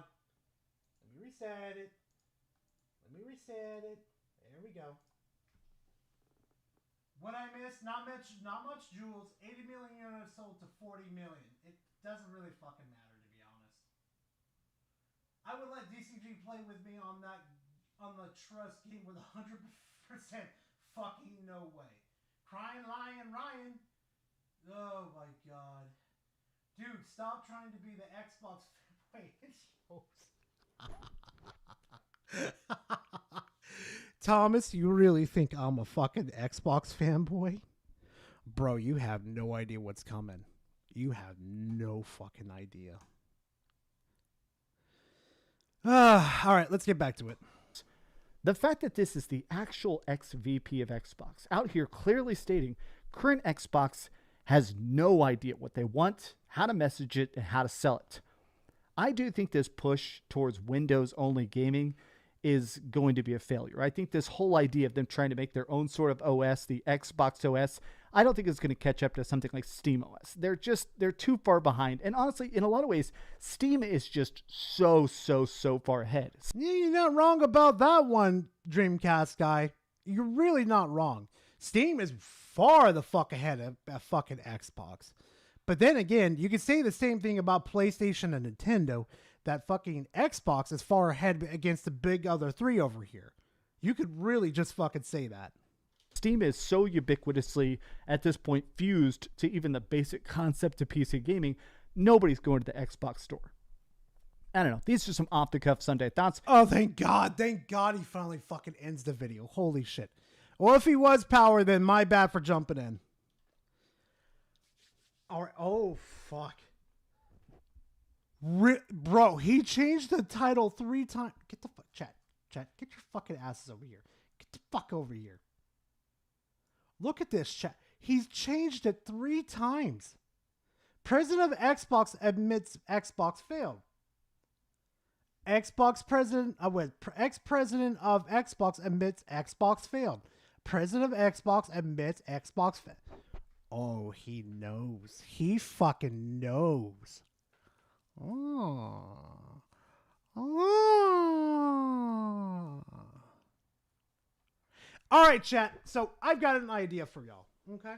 Let me reset it. There we go. What I missed, not much jewels. 80 million units sold to 40 million. It doesn't really fucking matter, to be honest. I would let DCG play with me on the trust game with 100% fucking no way. Crying Lion Ryan. Oh my god. Dude, stop trying to be the Xbox. Wait, it shows. Thomas, you really think I'm a fucking Xbox fanboy? Bro, you have no idea what's coming. You have no fucking idea. All right, let's get back to it. The fact that this is the actual ex-VP of Xbox out here clearly stating current Xbox has no idea what they want, how to message it, and how to sell it. I do think this push towards Windows-only gaming is going to be a failure. I think this whole idea of them trying to make their own sort of OS, the Xbox OS, I don't think it's going to catch up to something like Steam OS. They're too far behind. And honestly, in a lot of ways, Steam is just so far ahead. Yeah, you're not wrong about that one, Dreamcast guy. You're really not wrong. Steam is far the fuck ahead of fucking Xbox. But then again, you could say the same thing about PlayStation and Nintendo, that fucking Xbox is far ahead against the big other three over here. You could really just fucking say that. Steam is so ubiquitously, at this point, fused to even the basic concept of PC gaming, nobody's going to the Xbox store. I don't know. These are some off-the-cuff Sunday thoughts. Oh, thank God. Thank God he finally fucking ends the video. Holy shit. Well, if he was Power, then my bad for jumping in. All right. Oh, fuck. Bro, he changed the title 3 times. Get the fuck, chat, get your fucking asses over here. Get the fuck over here. Look at this, chat. He's changed it 3 times. President of Xbox admits Xbox failed. Ex-president of Xbox admits Xbox failed. President of Xbox admits Xbox failed. Oh, he knows. He fucking knows. Oh. All right, chat. So I've got an idea for y'all. Okay.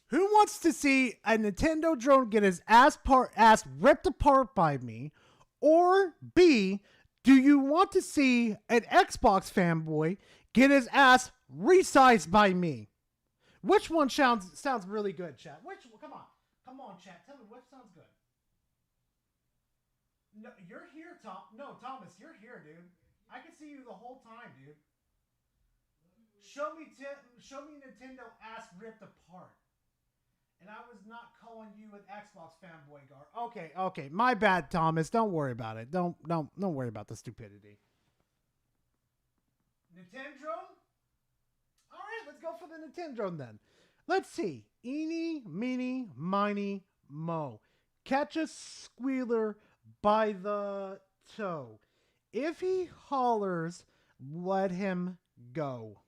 Who wants to see a Nintendo drone get his ass ripped apart by me? Or B, do you want to see an Xbox fanboy get his ass resized by me? Which one sounds really good, chat? Come on, chat. Tell me what sounds good. No, you're here, Tom. No, Thomas, you're here, dude. I can see you the whole time, dude. Show me Nintendo ass ripped apart. And I was not calling you an Xbox fanboy, Gar. Okay. My bad, Thomas. Don't worry about it. Don't worry about the stupidity. Nintendo? All right, let's go for the Nintendo then. Let's see. Eeny, meeny, miny, mo. Catch a squealer by the toe. If he hollers, let him go.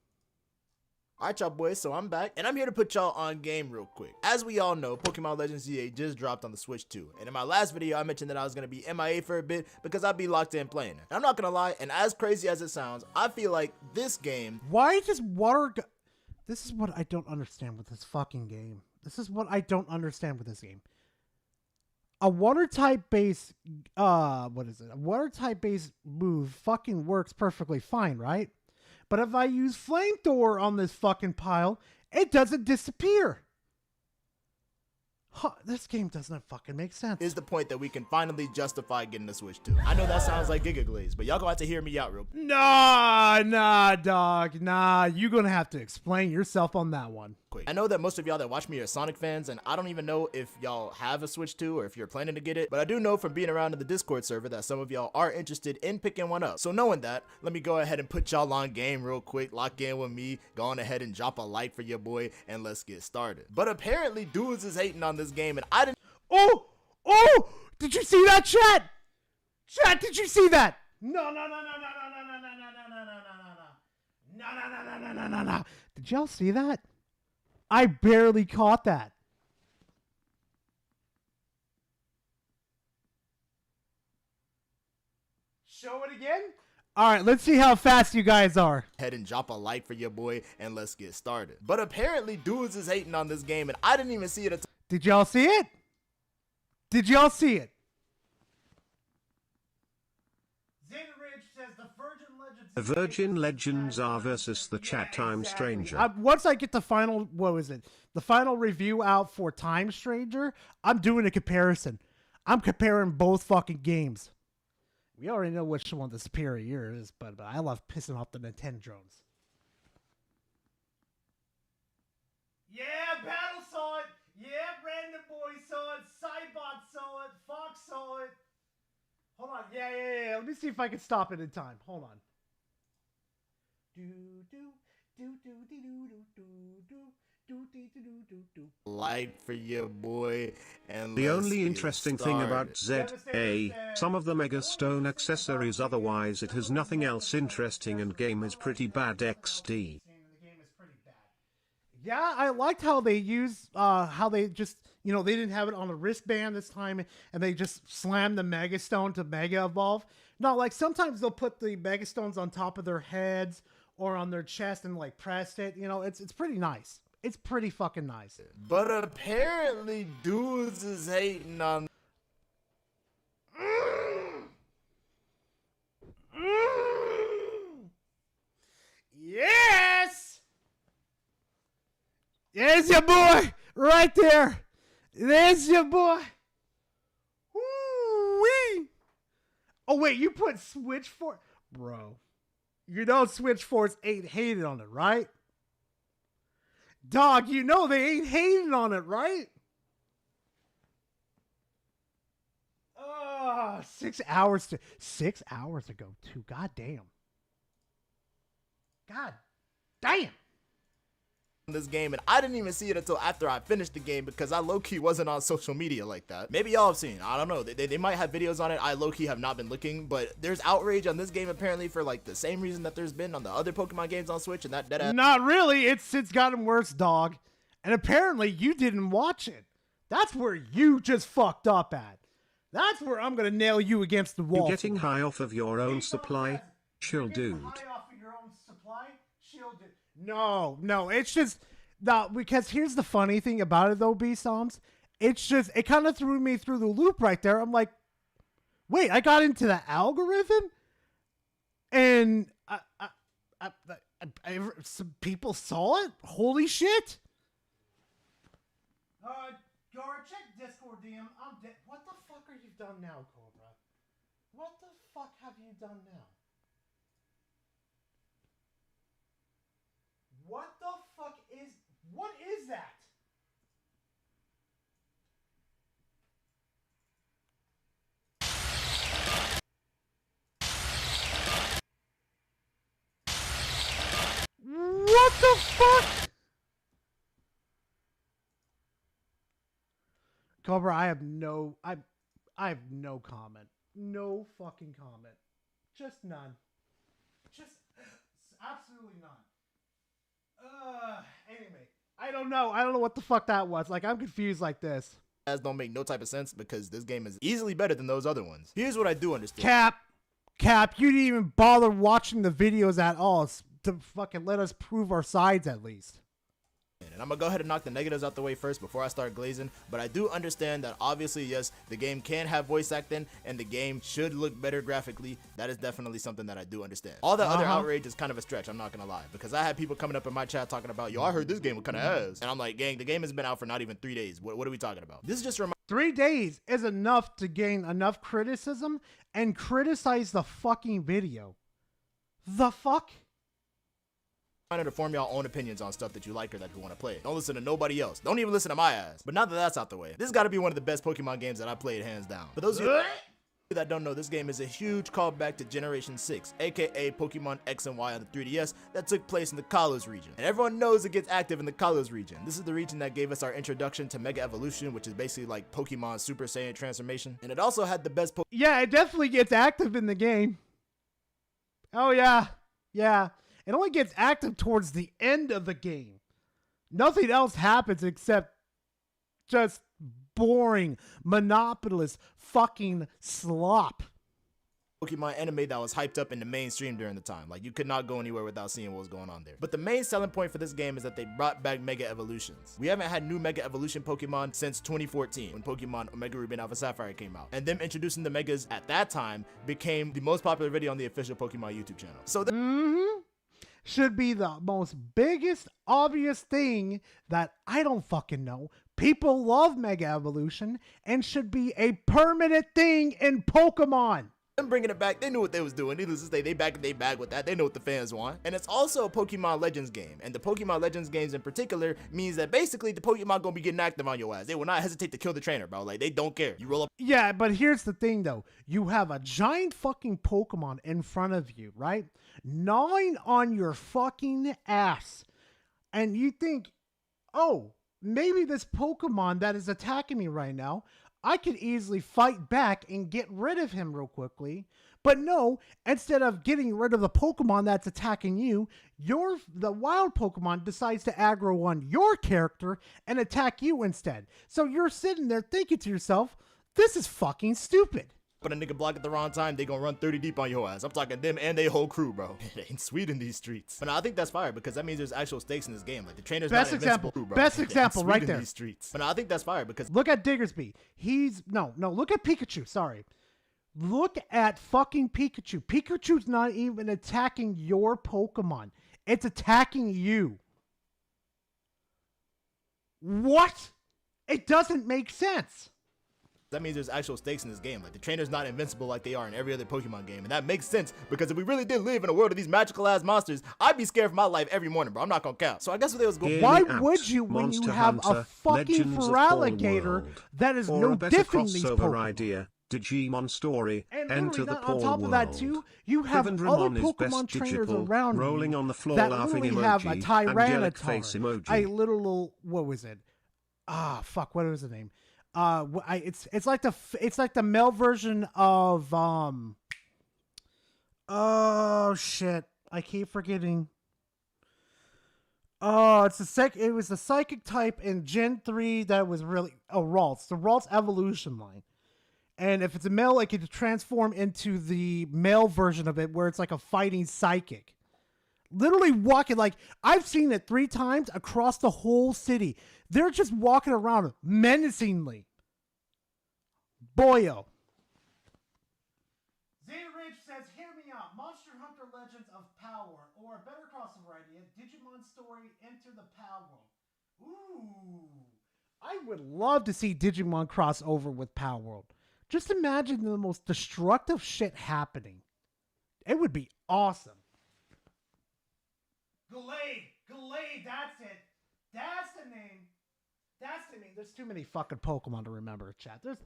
Alright y'all boys, so I'm back, and I'm here to put y'all on game real quick. As we all know, Pokemon Legends EA just dropped on the Switch 2, and in my last video I mentioned that I was going to be MIA for a bit because I'd be locked in playing it. And I'm not going to lie, and as crazy as it sounds, I feel like this game... Why does water... This is what I don't understand with this fucking game. This is what I don't understand with this game. A water type base, what is it? A water type base move fucking works perfectly fine, right? But if I use Flamethrower on this fucking pile, it doesn't disappear. Huh, this game doesn't fucking make sense. Is the point that we can finally justify getting the Switch 2. I know that sounds like Giga Glaze, but y'all gonna have to hear me out real quick. Nah, dog. Nah, you gonna have to explain yourself on that one. I know that most of y'all that watch me are Sonic fans, and I don't even know if y'all have a Switch 2 or if you're planning to get it, but I do know from being around in the Discord server that some of y'all are interested in picking one up. So knowing that, let me go ahead and put y'all on game real quick, lock in with me, go on ahead and drop a like for your boy, and let's get started. But apparently dudes is hating on this game, and I didn't— Oh! Did you see that, chat? Chat, did you see that? No. Did y'all see that? I barely caught that. Show it again? All right, let's see how fast you guys are. Head and drop a like for your boy, and let's get started. But apparently dudes is hating on this game, and I didn't even see it until— Did y'all see it? Did y'all see it? The Virgin Legends are versus the chat Time Stranger. Once I get the final, what was it? The final review out for Time Stranger, I'm doing a comparison. I'm comparing both fucking games. We already know which one the superior is, but I love pissing off the Nintendo drones. Yeah, Battle saw it. Yeah, Random Boy saw it. Cybot saw it. Fox saw it. Hold on. Yeah. Let me see if I can stop it in time. Hold on. Like for your boy, and the only interesting thing about ZA, some of the Mega Stone accessories, otherwise it has nothing else interesting, and game is pretty bad XD. Yeah, I liked how they used, how they just, they didn't have it on a wristband this time, and they just slammed the Mega Stone to Mega Evolve. No, like sometimes they'll put the Mega Stones on top of their heads or on their chest and like press it. It's pretty nice. It's pretty fucking nice. But apparently dudes is hating on... Yes! There's your boy! Right there! There's your boy! Woo-wee! Oh wait, you put Switch Force... Bro. You know Switch Force ain't hated on it, right? Dog, you know they ain't hating on it, right? 6 hours to 6 hours ago too. God damn. This game, and I didn't even see it until after I finished the game because I low-key wasn't on social media like that. Maybe y'all have seen, I don't know, they might have videos on it. I low-key have not been looking, but there's outrage on this game apparently for like the same reason that there's been on the other Pokemon games on Switch, and that not really. It's gotten worse, dog. And apparently you didn't watch it. That's where you just fucked up at. That's where I'm gonna nail you against the wall. You getting high off of your own supply? Chill, dude. No, it's just because here's the funny thing about it though, B-Soms. It's just, it kind of threw me through the loop right there. I'm like, wait, I got into the algorithm and some people saw it? Holy shit. Gar, check Discord DM. I'm dead. What the fuck are you done now, Cobra? What the fuck have you done now? What the fuck is... What is that? What the fuck? Cobra, I have no comment. No fucking comment. Just none. Just absolutely none. Anyway, I don't know. I don't know what the fuck that was. Like, I'm confused like this. Don't make no type of sense because this game is easily better than those other ones. Here's what I do understand. Cap, you didn't even bother watching the videos at all to fucking let us prove our sides at least. And I'm gonna go ahead and knock the negatives out the way first before I start glazing, but I do understand that obviously, yes, the game can have voice acting and the game should look better graphically. That is definitely something that I do understand. All the other outrage is kind of a stretch, I'm not gonna lie, because I had people coming up in my chat talking about, yo, I heard this game was kind of ass. And I'm like, gang, the game has been out for not even 3 days. What are we talking about? This is just 3 days is enough to gain enough criticism and criticize the fucking video. The fuck? To form your own opinions on stuff that you like or that you want to play. Don't listen to nobody else. Don't even listen to my ass. But now that that's out the way, this has got to be one of the best Pokemon games that I played hands down. For those of you that don't know, this game is a huge callback to Generation 6, aka Pokemon X and Y on the 3DS that took place in the Kalos region. And everyone knows it gets active in the Kalos region. This is the region that gave us our introduction to Mega Evolution, which is basically like Pokemon Super Saiyan transformation. And it also had the best Yeah, it definitely gets active in the game. Oh yeah. Yeah. It only gets active towards the end of the game. Nothing else happens except just boring, monopolist fucking slop. Pokemon anime that was hyped up in the mainstream during the time. Like, you could not go anywhere without seeing what was going on there. But the main selling point for this game is that they brought back Mega Evolutions. We haven't had new Mega Evolution Pokemon since 2014 when Pokemon Omega Ruby and Alpha Sapphire came out. And them introducing the Megas at that time became the most popular video on the official Pokemon YouTube channel. So should be the most biggest obvious thing that I don't fucking know. People love Mega Evolution and should be a permanent thing in Pokemon. Them bringing it back, they knew what they was doing. Needless to say, they back in they bag with that. They know what the fans want. And it's also a Pokemon Legends game. And the Pokemon Legends games in particular means that basically the Pokemon gonna be getting active on your ass. They will not hesitate to kill the trainer, bro. Like, they don't care. You roll up. Yeah, but here's the thing though. You have a giant fucking Pokemon in front of you, right? Gnawing on your fucking ass. And you think, oh, maybe this Pokemon that is attacking me right now, I could easily fight back and get rid of him real quickly. But no, instead of getting rid of the Pokemon that's attacking you, the wild Pokemon decides to aggro on your character and attack you instead. So you're sitting there thinking to yourself, this is fucking stupid. But a nigga block at the wrong time, they gonna run 30 deep on your ass. I'm talking them and they whole crew, bro. It ain't sweet in these streets. But no, I think that's fire because that means there's actual stakes in this game. Like, the trainer's not invincible, bro. Best example right there. These streets. But no, I think that's fire because look at Diggersby. Look at Pikachu. Sorry. Look at fucking Pikachu. Pikachu's not even attacking your Pokemon. It's attacking you. What? It doesn't make sense. That means there's actual stakes in this game. Like, the trainer's not invincible like they are in every other Pokemon game. And that makes sense because if we really did live in a world of these magical ass monsters, I'd be scared for my life every morning, bro. I'm not gonna count. So I guess what they was going. Why would you when you have a fucking Feraligatr that is no different than these Pokemon? Idea. Digimon story, and enter the on top of that too, you have other Pokemon trainers around rolling on the floor that laughing literally emoji, have a Tyranitar, face emoji. a little what was it? Fuck, what was the name? It's like the male version of oh shit, I keep forgetting. Oh, it was the psychic type in Gen 3 that was really Ralts, the Ralts evolution line. And if it's a male, it could transform into the male version of it where it's like a fighting psychic. Literally walking, like, I've seen it 3 times across the whole city. They're just walking around menacingly. Boyo. Zeta Ridge says, hear me out. Monster Hunter Legends of Power, or a better crossover idea, Digimon Story Enter the Power World. Ooh. I would love to see Digimon cross over with Power World. Just imagine the most destructive shit happening. It would be awesome. Gallade, that's it. That's the name. There's too many fucking Pokemon to remember, chat. There's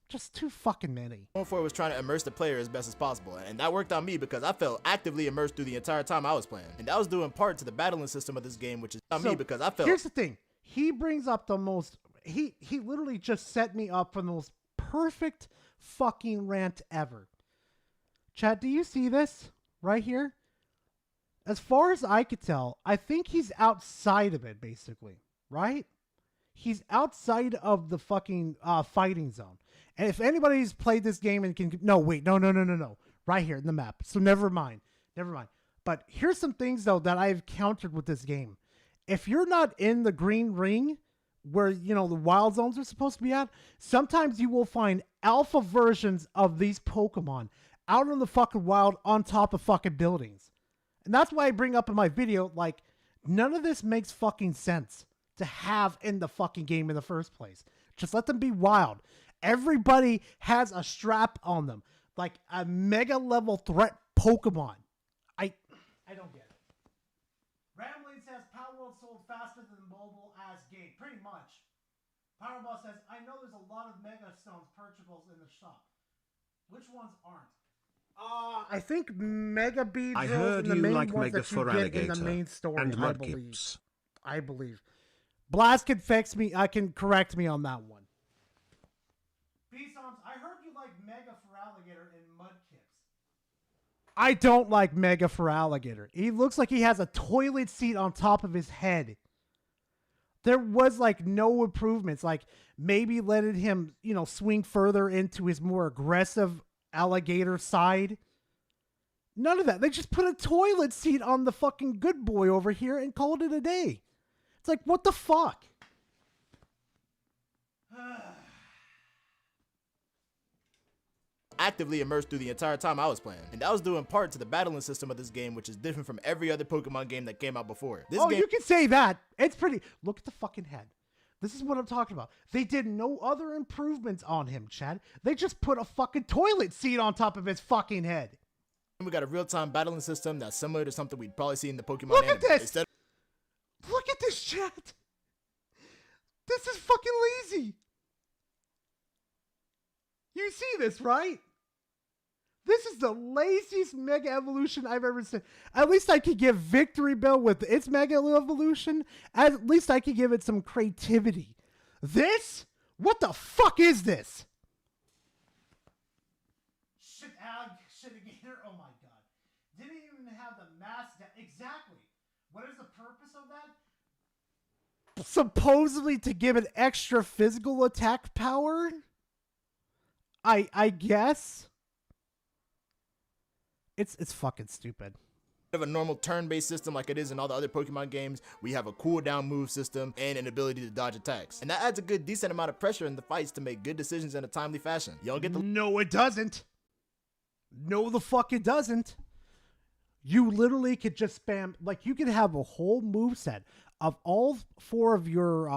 just too fucking many. Going for was trying to immerse the player as best as possible, and that worked on me because I felt actively immersed through the entire time I was playing. And that was due in part to the battling system of this game, which is on me because I felt. Here's the thing. He brings up the most. He literally just set me up for the most perfect fucking rant ever. Chat, do you see this right here? As far as I could tell, I think he's outside of it, basically, right? He's outside of the fucking fighting zone. And if anybody's played this game and can... No. Right here in the map. So never mind. But here's some things, though, that I've countered with this game. If you're not in the green ring, where, you know, the wild zones are supposed to be at, sometimes you will find alpha versions of these Pokemon out in the fucking wild on top of fucking buildings. And that's why I bring up in my video, like, none of this makes fucking sense to have in the fucking game in the first place. Just let them be wild. Everybody has a strap on them, like a mega level threat Pokemon. I don't get it. Rambling says Power World sold faster than mobile as game. Pretty much. Powerball says, I know there's a lot of Mega Stones purchables in the shop. Which ones aren't? I think Mega Beads I heard the you main like ones Mega that you for get Alligator in the main story, and I believe. Blast can fix me. I can correct me on that one. B-Songs, I heard you like Mega for Alligator and Mudkips. I don't like Mega for Alligator. He looks like he has a toilet seat on top of his head. There was like no improvements. Like maybe letting him, you know, swing further into his more aggressive alligator side. None of that. They just put a toilet seat on the fucking good boy over here and called it a day. It's like, what the fuck? Actively immersed through the entire time I was playing. And that was due in part to the battling system of this game, which is different from every other Pokemon game that came out before. This game, you can say that. It's pretty. Look at the fucking head. This is what I'm talking about. They did no other improvements on him, Chad. They just put a fucking toilet seat on top of his fucking head. we got a real-time battling system that's similar to something we'd probably see in the Pokemon Look anime. at this! Look at this, chat! This is fucking lazy! You see this, right? This is the laziest Mega Evolution I've ever seen. At least I could give Victory Bell with its Mega Evolution. At least I could give it some creativity. This? What the fuck is this? Shit-gator? Oh my god. Didn't even have the mass... Exactly. What is the purpose of that? Supposedly to give it extra physical attack power? I guess? It's fucking stupid. Of a normal turn-based system like it is in all the other Pokemon games, we have a cooldown move system and an ability to dodge attacks. And that adds a good decent amount of pressure in the fights to make good decisions in a timely fashion. You don't get the... No, it doesn't. No, the fuck it doesn't. You literally could just spam, like you could have a whole moveset of all four of your,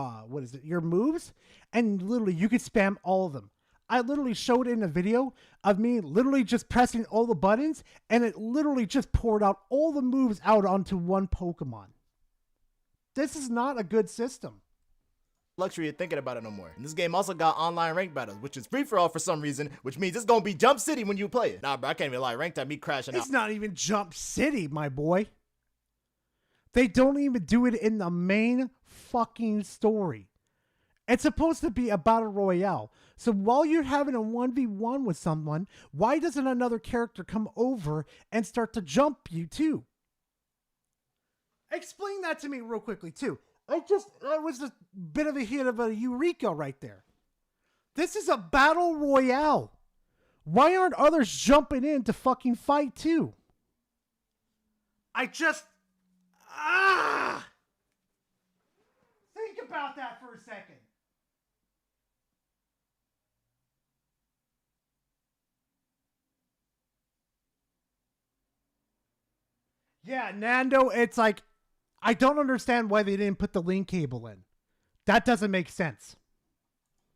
your moves, and literally you could spam all of them. I literally showed in a video of me literally just pressing all the buttons, and it literally just poured out all the moves out onto one Pokemon. This is not a good system. Luxury of thinking about it no more. And this game also got online ranked battles, which is free for all for some reason, which means it's gonna be Jump City when you play it. Nah, bro, I can't even lie. Ranked at me crashing out. It's not even Jump City, my boy. They don't even do it in the main fucking story. It's supposed to be a battle royale. So while you're having a 1v1 with someone, why doesn't another character come over and start to jump you too? Explain that to me real quickly too. That was a bit of a hit of a eureka right there. This is a battle royale. Why aren't others jumping in to fucking fight too? Think about that for a second. Yeah, Nando, it's like, I don't understand why they didn't put the link cable in. That doesn't make sense.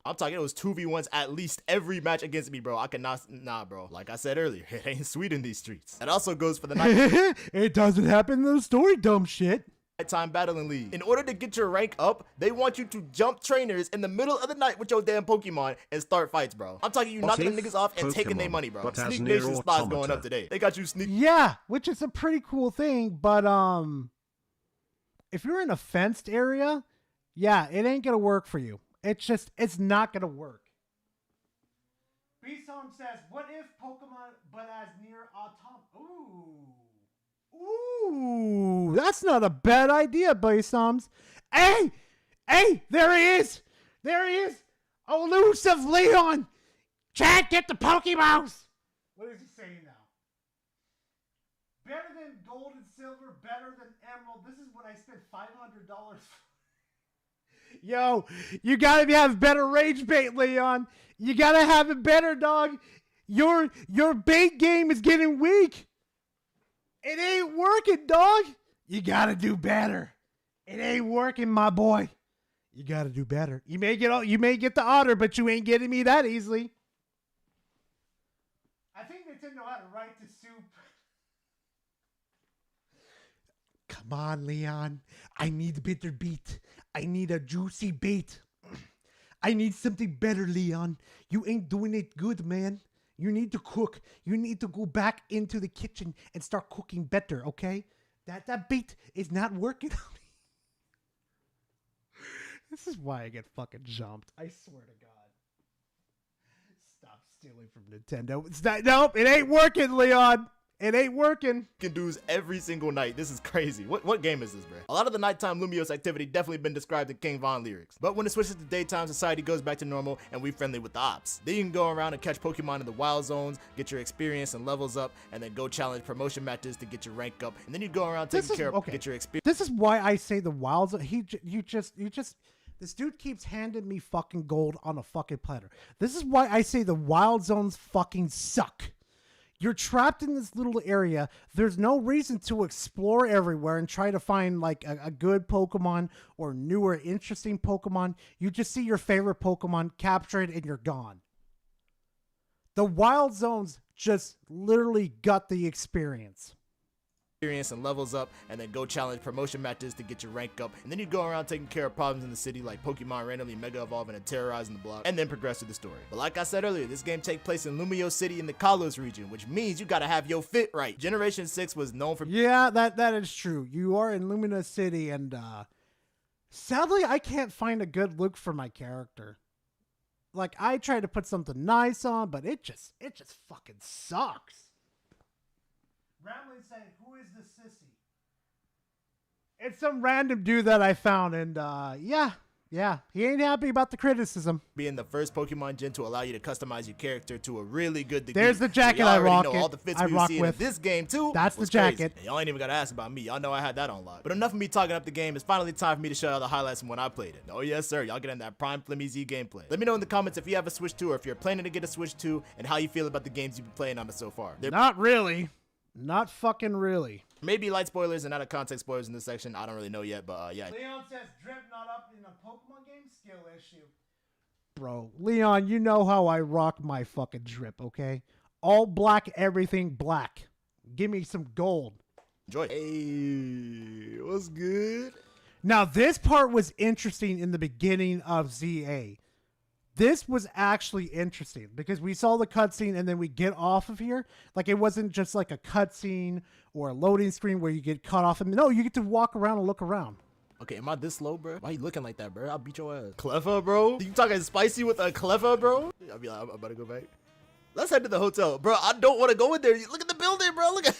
I'm talking, it was 2v1s at least every match against me, bro. I cannot, nah, bro. Like I said earlier, it ain't sweet in these streets. That also goes for the night. It doesn't happen in the story, dumb shit. Nighttime battling league. In order to get your rank up, they want you to jump trainers in the middle of the night with your damn Pokemon and start fights, bro. I'm talking you knocking them niggas off and taking their money, bro. Sneak Nation spots going up today. They got you sneak. Yeah, which is a pretty cool thing, but if you're in a fenced area, yeah, it ain't gonna work for you. It's not gonna work. B-Song says, what if Pokemon but as near autumn? Ooh, that's not a bad idea, B-Songs. Hey, there he is. Elusive Leon. Chad, get the Pokeballs. What is he saying now? Better than gold and silver, better than emerald. This is what I spent $500 for. Yo, you gotta have better rage bait, Leon. You gotta have it better, dog. Your bait game is getting weak. It ain't working, dog. You gotta do better. It ain't working, my boy. You gotta do better. You may get the otter, but you ain't getting me that easily. I think Nintendo had a right to soup. Come on, Leon. I need bitter beat. I need a juicy bait. I need something better, Leon. You ain't doing it good, man. You need to cook. You need to go back into the kitchen and start cooking better, okay? That bait is not working on me. This is why I get fucking jumped. I swear to God. Stop stealing from Nintendo. It's not, nope, it ain't working, Leon. It ain't working. Can do every single night. This is crazy. What game is this, bro? A lot of the nighttime Lumiose activity definitely been described in King Von lyrics. But when it switches to daytime, society goes back to normal and we friendly with the ops. Then you can go around and catch Pokemon in the wild zones, get your experience and levels up, and then go challenge promotion matches to get your rank up. And then you go around taking care of, get your experience. This is why I say the wild zone. This dude keeps handing me fucking gold on a fucking platter. This is why I say the wild zones fucking suck. You're trapped in this little area. There's no reason to explore everywhere and try to find like a good Pokemon or newer, interesting Pokemon. You just see your favorite Pokemon, capture it, and you're gone. The wild zones just literally got the experience. And levels up, and then go challenge promotion matches to get your rank up, and then you go around taking care of problems in the city like Pokemon randomly mega evolving and terrorizing the block, and then progress through the story. But like I said earlier, this game takes place in Lumiose City in the Kalos region, which means you gotta have your fit right. Generation 6 was known for— Yeah, that is true. You are in Lumina City, and sadly I can't find a good look for my character. Like, I tried to put something nice on, but it just fucking sucks. Ramlin saying, who is the sissy? It's some random dude that I found, and yeah, he ain't happy about the criticism. Being the first Pokemon gen to allow you to customize your character to a really good degree. There's the jacket I rock know all the fits we see in this game too. That's the jacket. Y'all ain't even gotta ask about me. Y'all know I had that on lock. But enough of me talking up the game. It's finally time for me to show y'all the highlights from when I played it. Oh yes, sir. Y'all get in that prime Flimmy Z gameplay. Let me know in the comments if you have a Switch 2 or if you're planning to get a Switch 2 and how you feel about the games you've been playing on it so far. Not really. Not fucking really. Maybe light spoilers and out of context spoilers in this section. I don't really know yet, but yeah. Leon says drip not up in a Pokemon game, skill issue. Bro, Leon, you know how I rock my fucking drip, okay? All black, everything black. Give me some gold. Enjoy. Hey, what's good? Now, this part was interesting in the beginning of ZA. This was actually interesting because we saw the cutscene and then we get off of here. Like, it wasn't just like a cutscene or a loading screen where you get cut off. And no, you get to walk around and look around. Okay, am I this slow, bro? Why you looking like that, bro? I'll beat your ass. Clever, bro? You talking spicy with a clever, bro? I'll be like, I'm about to go back. Let's head to the hotel. Bro, I don't want to go in there. Look at the building, bro. Look at...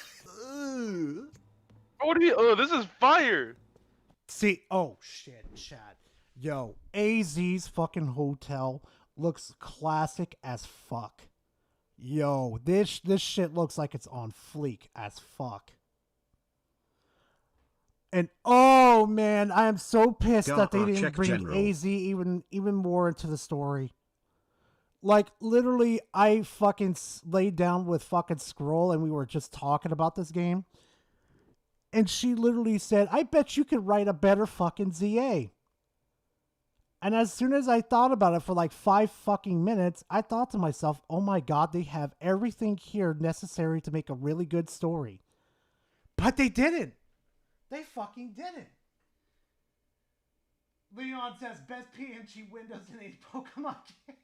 What do you... Oh, this is fire. See, oh, shit, Chad. Yo, AZ's fucking hotel looks classic as fuck. Yo, this shit looks like it's on fleek as fuck. And oh man, I am so pissed that they didn't bring AZ even more into the story. Like, literally, I fucking laid down with fucking Scroll and we were just talking about this game. And she literally said, I bet you could write a better fucking ZA. And as soon as I thought about it for like 5 fucking minutes, I thought to myself, oh my god, they have everything here necessary to make a really good story. But they didn't. They fucking didn't. Leon says, best PNG Windows in a Pokemon game.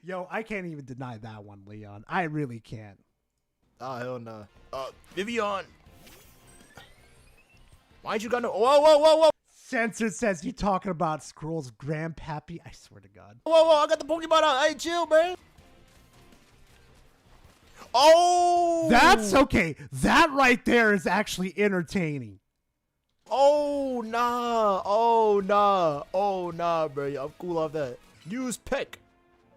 Yo, I can't even deny that one, Leon. I really can't. Oh, hell no. Vivian. Why'd you got no... Whoa. Censored says, you talking about Scroll's grandpappy? I swear to God. Whoa, I got the Pokemon out. Hey, chill, man. Oh! That's okay. That right there is actually entertaining. Oh, nah. Oh, nah. Oh, nah, bro. I'm cool off that. Use peck.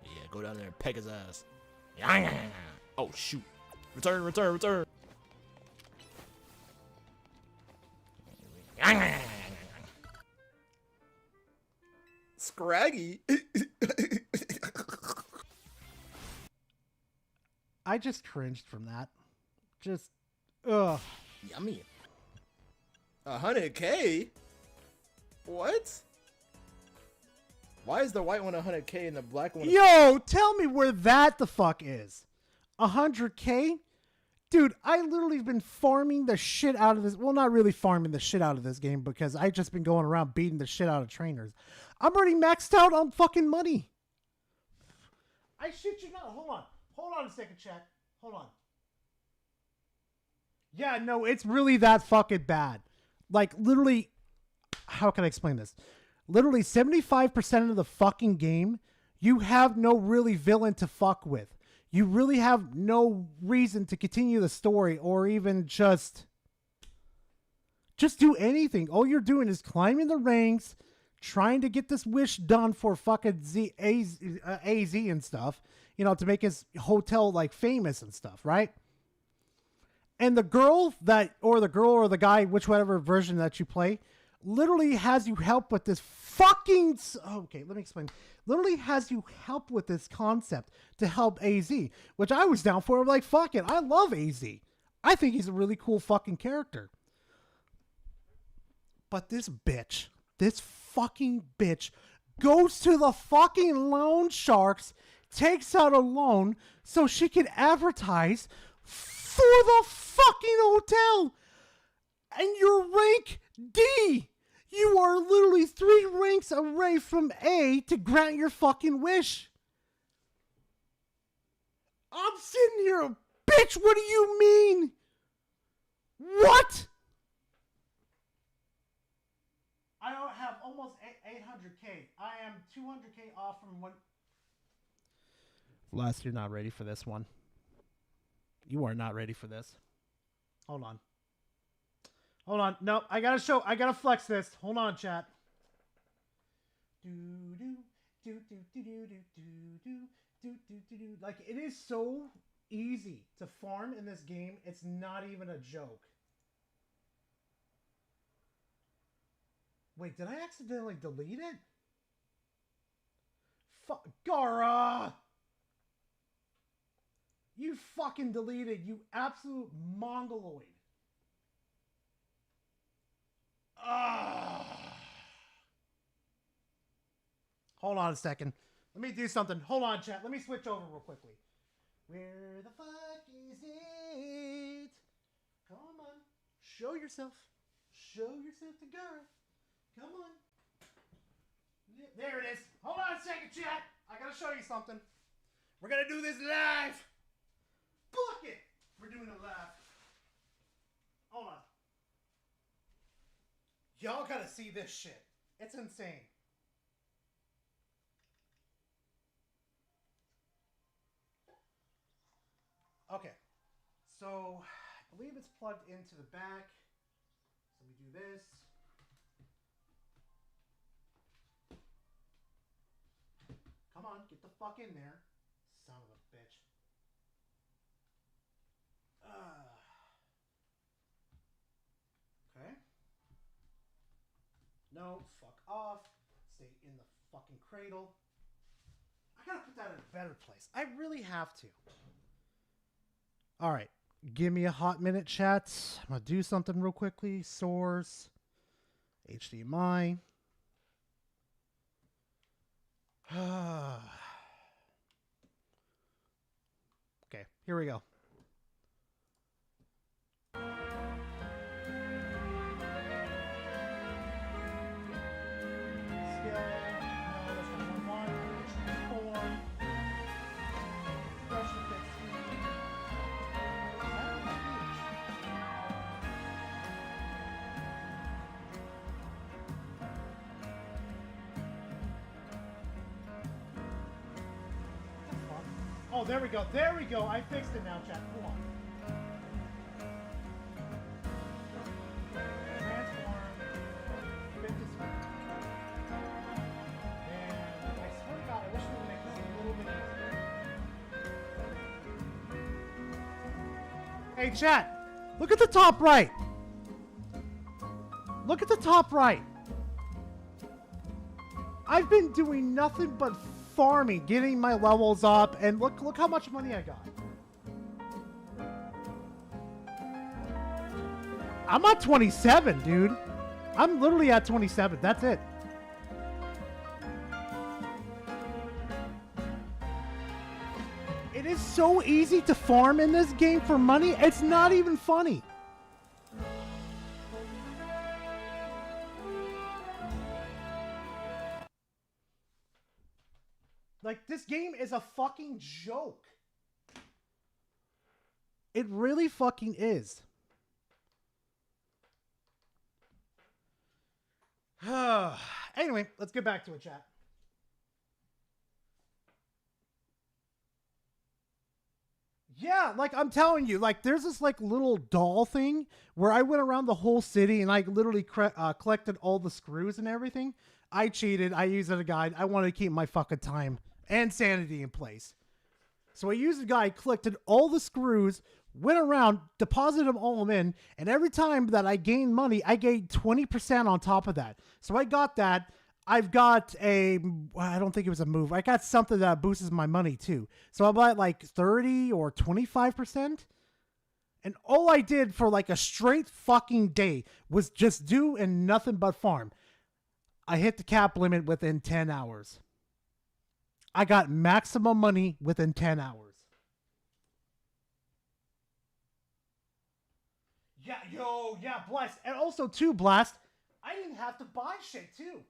Yeah, go down there and peck his ass. Oh, shoot. Return, return, return. Scraggy. I just cringed from that. Just, ugh. Yummy. 100K? What? Why is the white one 100K and the black one? Yo, tell me where that the fuck is. 100K? Dude, I literally been farming the shit out of this. Well, not really farming the shit out of this game because I just been going around beating the shit out of trainers. I'm already maxed out on fucking money. I shit you not. Hold on. Hold on a second, chat. Hold on. Yeah, no, it's really that fucking bad. Like, literally, how can I explain this? Literally, 75% of the fucking game, you have no really villain to fuck with. You really have no reason to continue the story or even just do anything. All you're doing is climbing the ranks, trying to get this wish done for fucking AZ and stuff, you know, to make his hotel like famous and stuff, right? And the girl or the guy, whichever version that you play, literally has you help with this fucking... Okay, let me explain. Literally has you help with this concept to help AZ, which I was down for. I'm like, fuck it, I love AZ. I think he's a really cool fucking character. But this fucking bitch, goes to the fucking loan sharks, takes out a loan so she can advertise for the fucking hotel. And you're rank D. You are literally 3 ranks away from A to grant your fucking wish. I'm sitting here, bitch, what do you mean? What? I don't have almost 800K. I am 200K off from one. Les, you're not ready for this one. You are not ready for this. Hold on. Hold on. Nope. I gotta flex this. Hold on, chat. Like, it is so easy to farm in this game. It's not even a joke. Wait, did I accidentally delete it? Fuck, Gara! You fucking deleted, you absolute mongoloid. Hold on a second. Let me do something. Hold on, chat. Let me switch over real quickly. Where the fuck is it? Come on. Show yourself. Show yourself to Gara. Come on. There it is. Hold on a second, chat. I gotta show you something. We're gonna do this live. Fuck it. We're doing it live. Hold on. Y'all gotta see this shit. It's insane. Okay. So, I believe it's plugged into the back. So we do this. Come on, get the fuck in there. Son of a bitch. Okay. No, fuck off. Stay in the fucking cradle. I gotta put that in a better place. I really have to. Alright. Give me a hot minute, chat. I'm gonna do something real quickly. Source. HDMI. Okay, here we go. Oh, there we go. There we go. I fixed it now, chat. Hold on. Transform. Fit this one. And I swear to God, I wish we would make this a little bit easier. Hey, chat. Look at the top right. Look at the top right. I've been doing nothing but farming, getting my levels up, and look how much money I got. I'm at 27, dude. I'm literally at 27. That's it. It is so easy to farm in this game for money. It's not even funny. Like, this game is a fucking joke. It really fucking is. Anyway, let's get back to it, chat. Yeah, like I'm telling you, like there's this like little doll thing where I went around the whole city and I literally collected all the screws and everything. I cheated. I used a guide. I wanted to keep my fucking time and sanity in place. So I used a guide, collected all the screws, went around, deposited them all in, and every time that I gained money, I gained 20% on top of that. So I got that. I've got I don't think it was a move. I got something that boosts my money too. So I'm at like 30 or 25%. And all I did for like a straight fucking day was just do and nothing but farm. I hit the cap limit within 10 hours. I got maximum money within 10 hours. Yeah, Blast. And also too, Blast, I didn't have to buy shit too.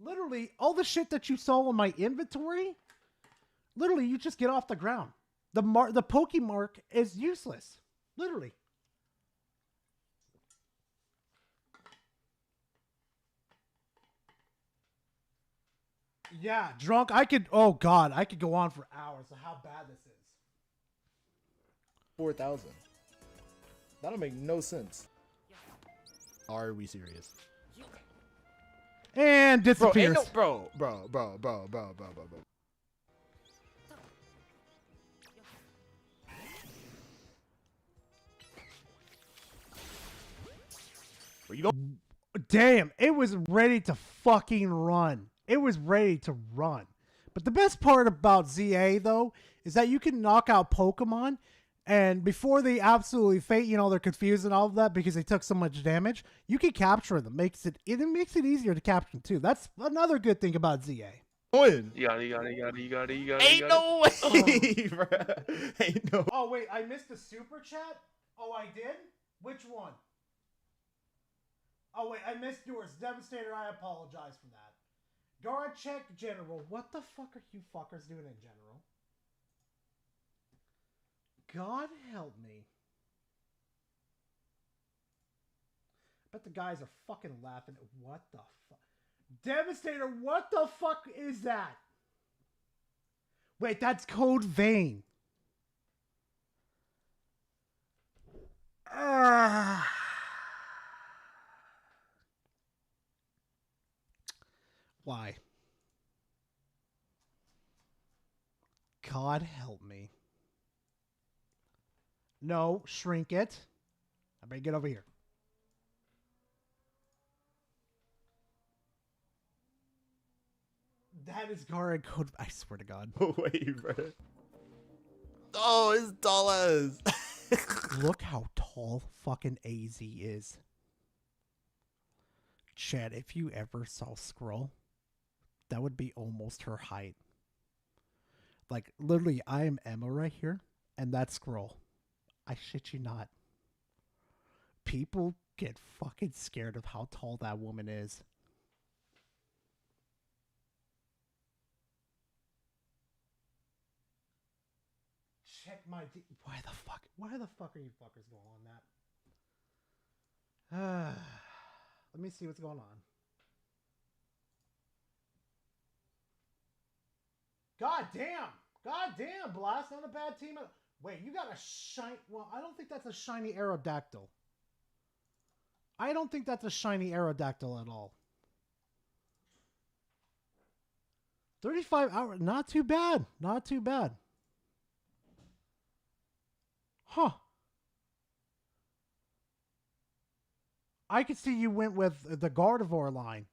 Literally, all the shit that you saw in my inventory, literally, you just get off the ground. The Pokemark is useless. Literally. Yeah, drunk. I could go on for hours of how bad this is. 4,000. That'll make no sense. Are we serious? And disappears. Bro. Where you go? Damn, it was ready to fucking run. It was ready to run. But the best part about ZA, though, is that you can knock out Pokemon, and before they absolutely fade, they're confused and all of that because they took so much damage, you can capture them. It makes it easier to capture them, too. That's another good thing about ZA. You got it. Ain't no way, bro. Ain't no. Oh, wait, I missed the super chat? Oh, I did? Which one? Oh, wait, I missed yours. Devastator, I apologize for that. Guard check, General. What the fuck are you fuckers doing in General? God help me. I bet the guys are fucking laughing at what the fuck. Devastator, what the fuck is that? Wait, that's Code Vein. Why? God help me. No, shrink it. I better get over here. That is Gara Code. I swear to God. Wait, bro. Oh, it's tall as. Look how tall fucking AZ is. Chad, if you ever saw Skrull, that would be almost her height. Like, literally, I am Emma right here, and that's Skrull. I shit you not. People get fucking scared of how tall that woman is. Check my why the fuck are you fuckers going on that? Let me see what's going on. God damn! God damn, Blast, not a bad team. Wait, you got a shiny... Well, I don't think that's a shiny Aerodactyl. I don't think that's a shiny Aerodactyl at all. 35 hours. Not too bad. Not too bad. Huh. I could see you went with the Gardevoir line.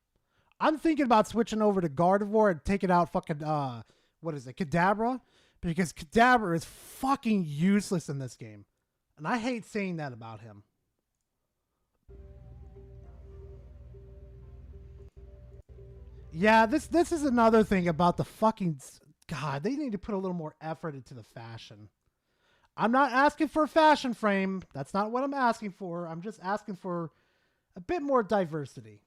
I'm thinking about switching over to Gardevoir and taking out fucking, what is it, Kadabra? Because Kadabra is fucking useless in this game. And I hate saying that about him. Yeah, this is another thing about the fucking... God, they need to put a little more effort into the fashion. I'm not asking for a fashion frame. That's not what I'm asking for. I'm just asking for a bit more diversity.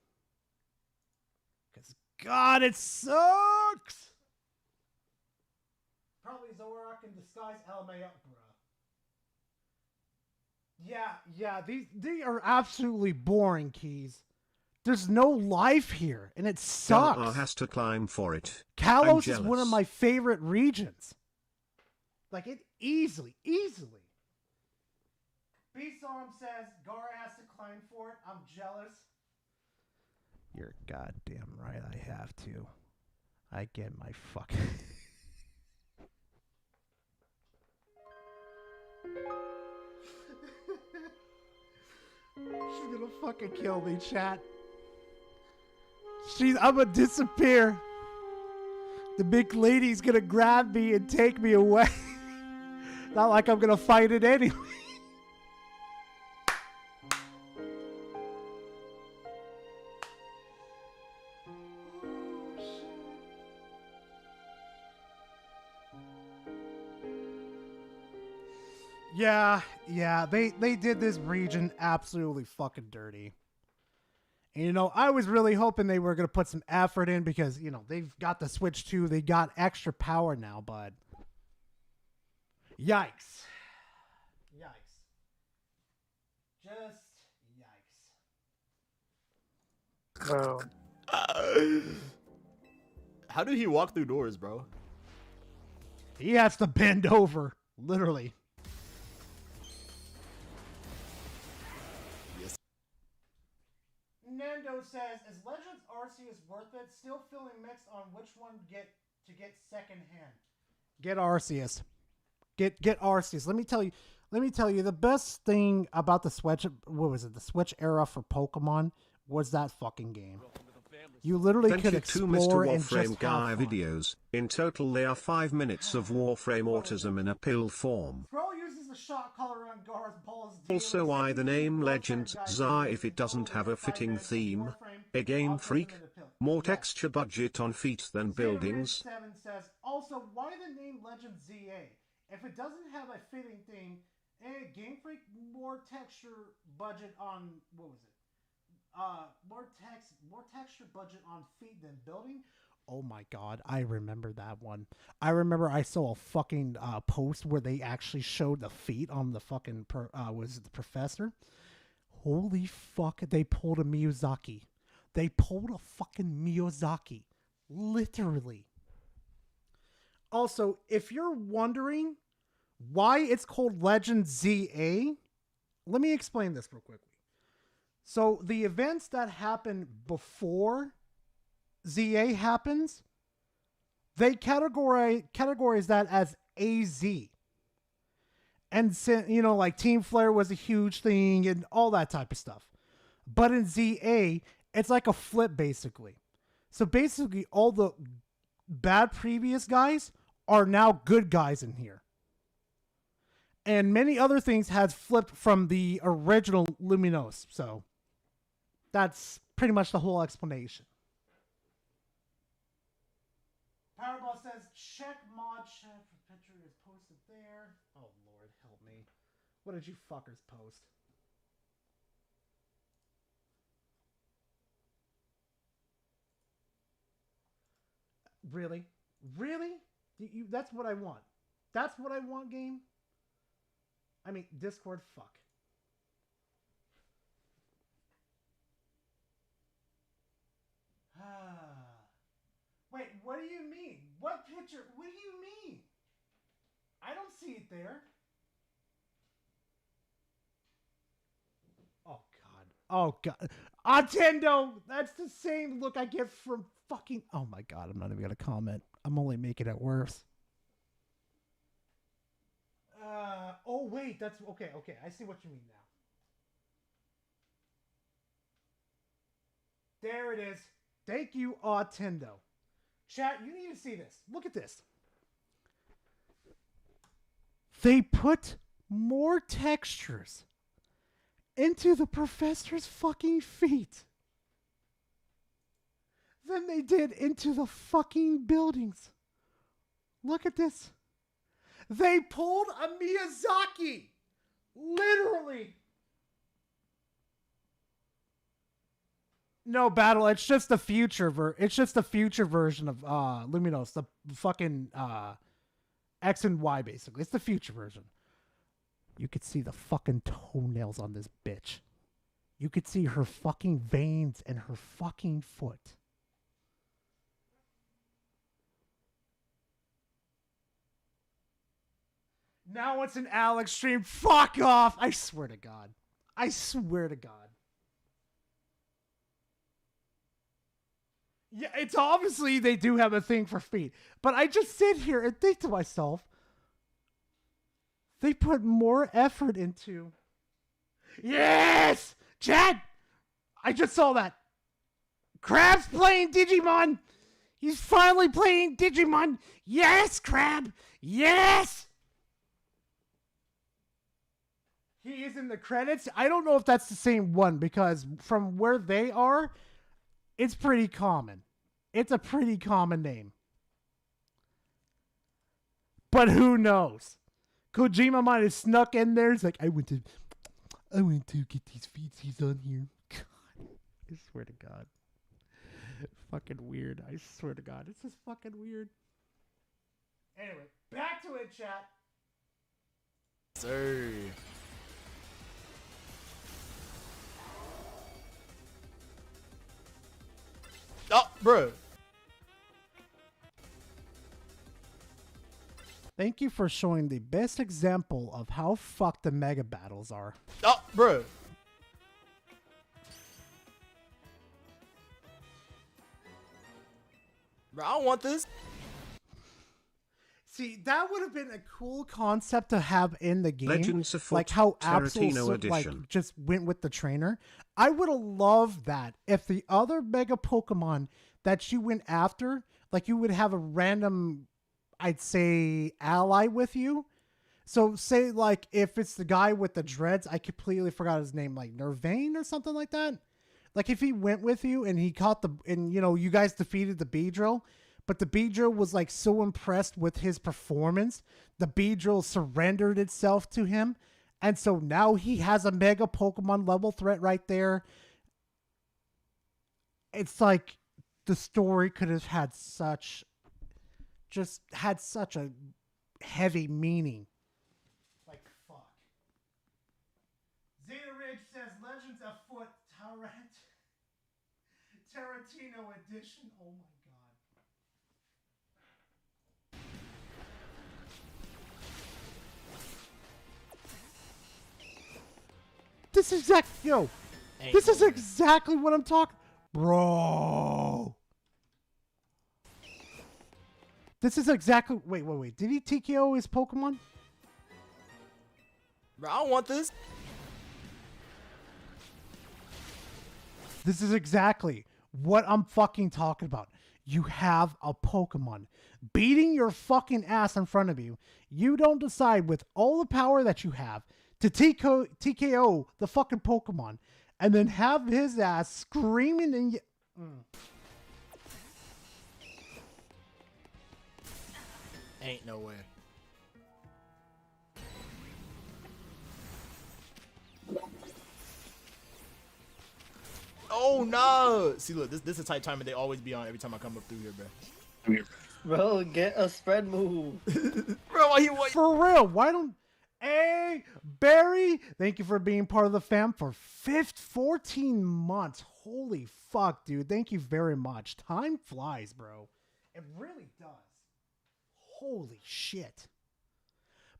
Because, God, it sucks! Probably Zoroark in disguise LMA up, bruh. Yeah, they are absolutely boring, Keys. There's no life here, and it sucks. Gar has to climb for it. Kalos is one of my favorite regions. Like, it easily. B-Storm says, Gara has to climb for it. I'm jealous. You're goddamn right, I have to. I get my fucking... She's gonna fucking kill me, chat. I'm gonna disappear. The big lady's gonna grab me and take me away. Not like I'm gonna fight it anyway. Yeah, they did this region absolutely fucking dirty. And, you know, I was really hoping they were going to put some effort in because, you know, they've got the Switch 2. They got extra power now, but... Yikes. Just yikes. Oh. How did he walk through doors, bro? He has to bend over, literally. Nando says, "Is Legends Arceus worth it? Still feeling mixed on which one to get second hand." Get Arceus. Get Arceus. Let me tell you, the best thing about the Switch, what was it? The Switch era for Pokemon was that fucking game. You literally could explore and just have fun. Videos. In total, they are 5 minutes of Warframe autism in a pill form. Pro uses the shot color on Gar's balls. Also, why the name Legends Zar if it doesn't have a fitting theme? A Game Freak? More texture budget on feet than buildings? 7 says, also, why the name Legend ZA? If it doesn't have a fitting theme, Game Freak, more texture budget on, what was it? More texture budget on feet than building. Oh my god, I remember that one. I remember I saw a fucking post where they actually showed the feet on the fucking was it the professor? Holy fuck, they pulled a Miyazaki. They pulled a fucking Miyazaki. Literally. Also, if you're wondering why it's called Legend ZA, let me explain this real quickly. So the events that happen before ZA happens, they categorize that as AZ. And, you know, like Team Flare was a huge thing and all that type of stuff. But in ZA, it's like a flip, basically. So basically, all the bad previous guys are now good guys in here. And many other things has flipped from the original Luminos. So that's pretty much the whole explanation. Powerball says, check mod chat for picture is posted there. Oh, Lord, help me. What did you fuckers post? Really? Really? That's what I want. That's what I want, game? I mean, Discord, fuck. Wait, what do you mean? What picture? What do you mean? I don't see it there. Oh, God. Oh, God. Nintendo! That's the same look I get from fucking... Oh, my God. I'm not even going to comment. I'm only making it worse. Oh, wait. That's... Okay. I see what you mean now. There it is. Thank you, Nintendo. Chat, you need to see this. Look at this. They put more textures into the professor's fucking feet than they did into the fucking buildings. Look at this. They pulled a Miyazaki. Literally. No, Battle, it's just the future it's just the future version of Luminos, the fucking X and Y basically. It's the future version. You could see the fucking toenails on this bitch. You could see her fucking veins and her fucking foot. Now it's an Alex stream. Fuck off! I swear to God. I swear to God. Yeah, it's obviously they do have a thing for feet. But I just sit here and think to myself, they put more effort into... Yes! Chad! I just saw that. Crab's playing Digimon! He's finally playing Digimon! Yes, Crab! Yes! He is in the credits. I don't know if that's the same one because from where they are, it's pretty common. It's a pretty common name. But who knows? Kojima might have snuck in there. It's like, I went to get these feetsies on here. God, I swear to God. Fucking weird. I swear to God. It's just fucking weird. Anyway, back to it, chat. Sir. Oh, bro. Thank you for showing the best example of how fucked the mega battles are. Oh, bro. Bro, I don't want this. See, that would have been a cool concept to have in the game. Legends of Foot, like how Tarantino Absol edition. just went with the trainer. I would have loved that if the other mega Pokemon that you went after, like you would have a random, I'd say, ally with you. So say like if it's the guy with the dreads, I completely forgot his name, like Nervain or something like that. Like if he went with you and he caught you guys defeated the Beedrill, but the Beedrill was like so impressed with his performance, the Beedrill surrendered itself to him. And so now he has a mega Pokemon level threat right there. It's like the story could have had such a heavy meaning. Like, fuck. Zeta Ridge says Legends of Foot Tarantino edition. Oh my God. This is this is exactly what I'm talking, bro. This is exactly. Wait. Did he TKO his Pokemon? Bro, I don't want this. This is exactly what I'm fucking talking about. You have a Pokemon beating your fucking ass in front of you. You don't decide with all the power that you have to TKO the fucking Pokemon and then have his ass screaming and Ain't no way. Oh no! See, look, this is the type timer they always be on every time I come up through here, bro. Bro, get a spread move. Bro, why you for real? Why don't? Hey, Barry, thank you for being part of the fam for 14 months. Holy fuck, dude! Thank you very much. Time flies, bro. It really does. Holy shit.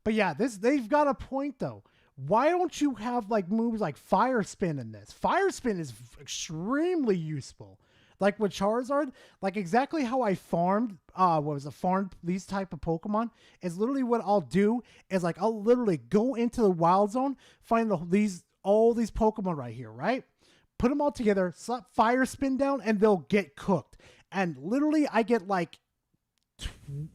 But yeah, they've got a point though. Why don't you have like moves like Fire Spin in this? Fire Spin is extremely useful. Like with Charizard, like exactly how I farmed, farmed these type of Pokemon is literally what I'll do is like I'll literally go into the Wild Zone, find all these Pokemon right here, right? Put them all together, slap Fire Spin down, and they'll get cooked. And literally, I get like, it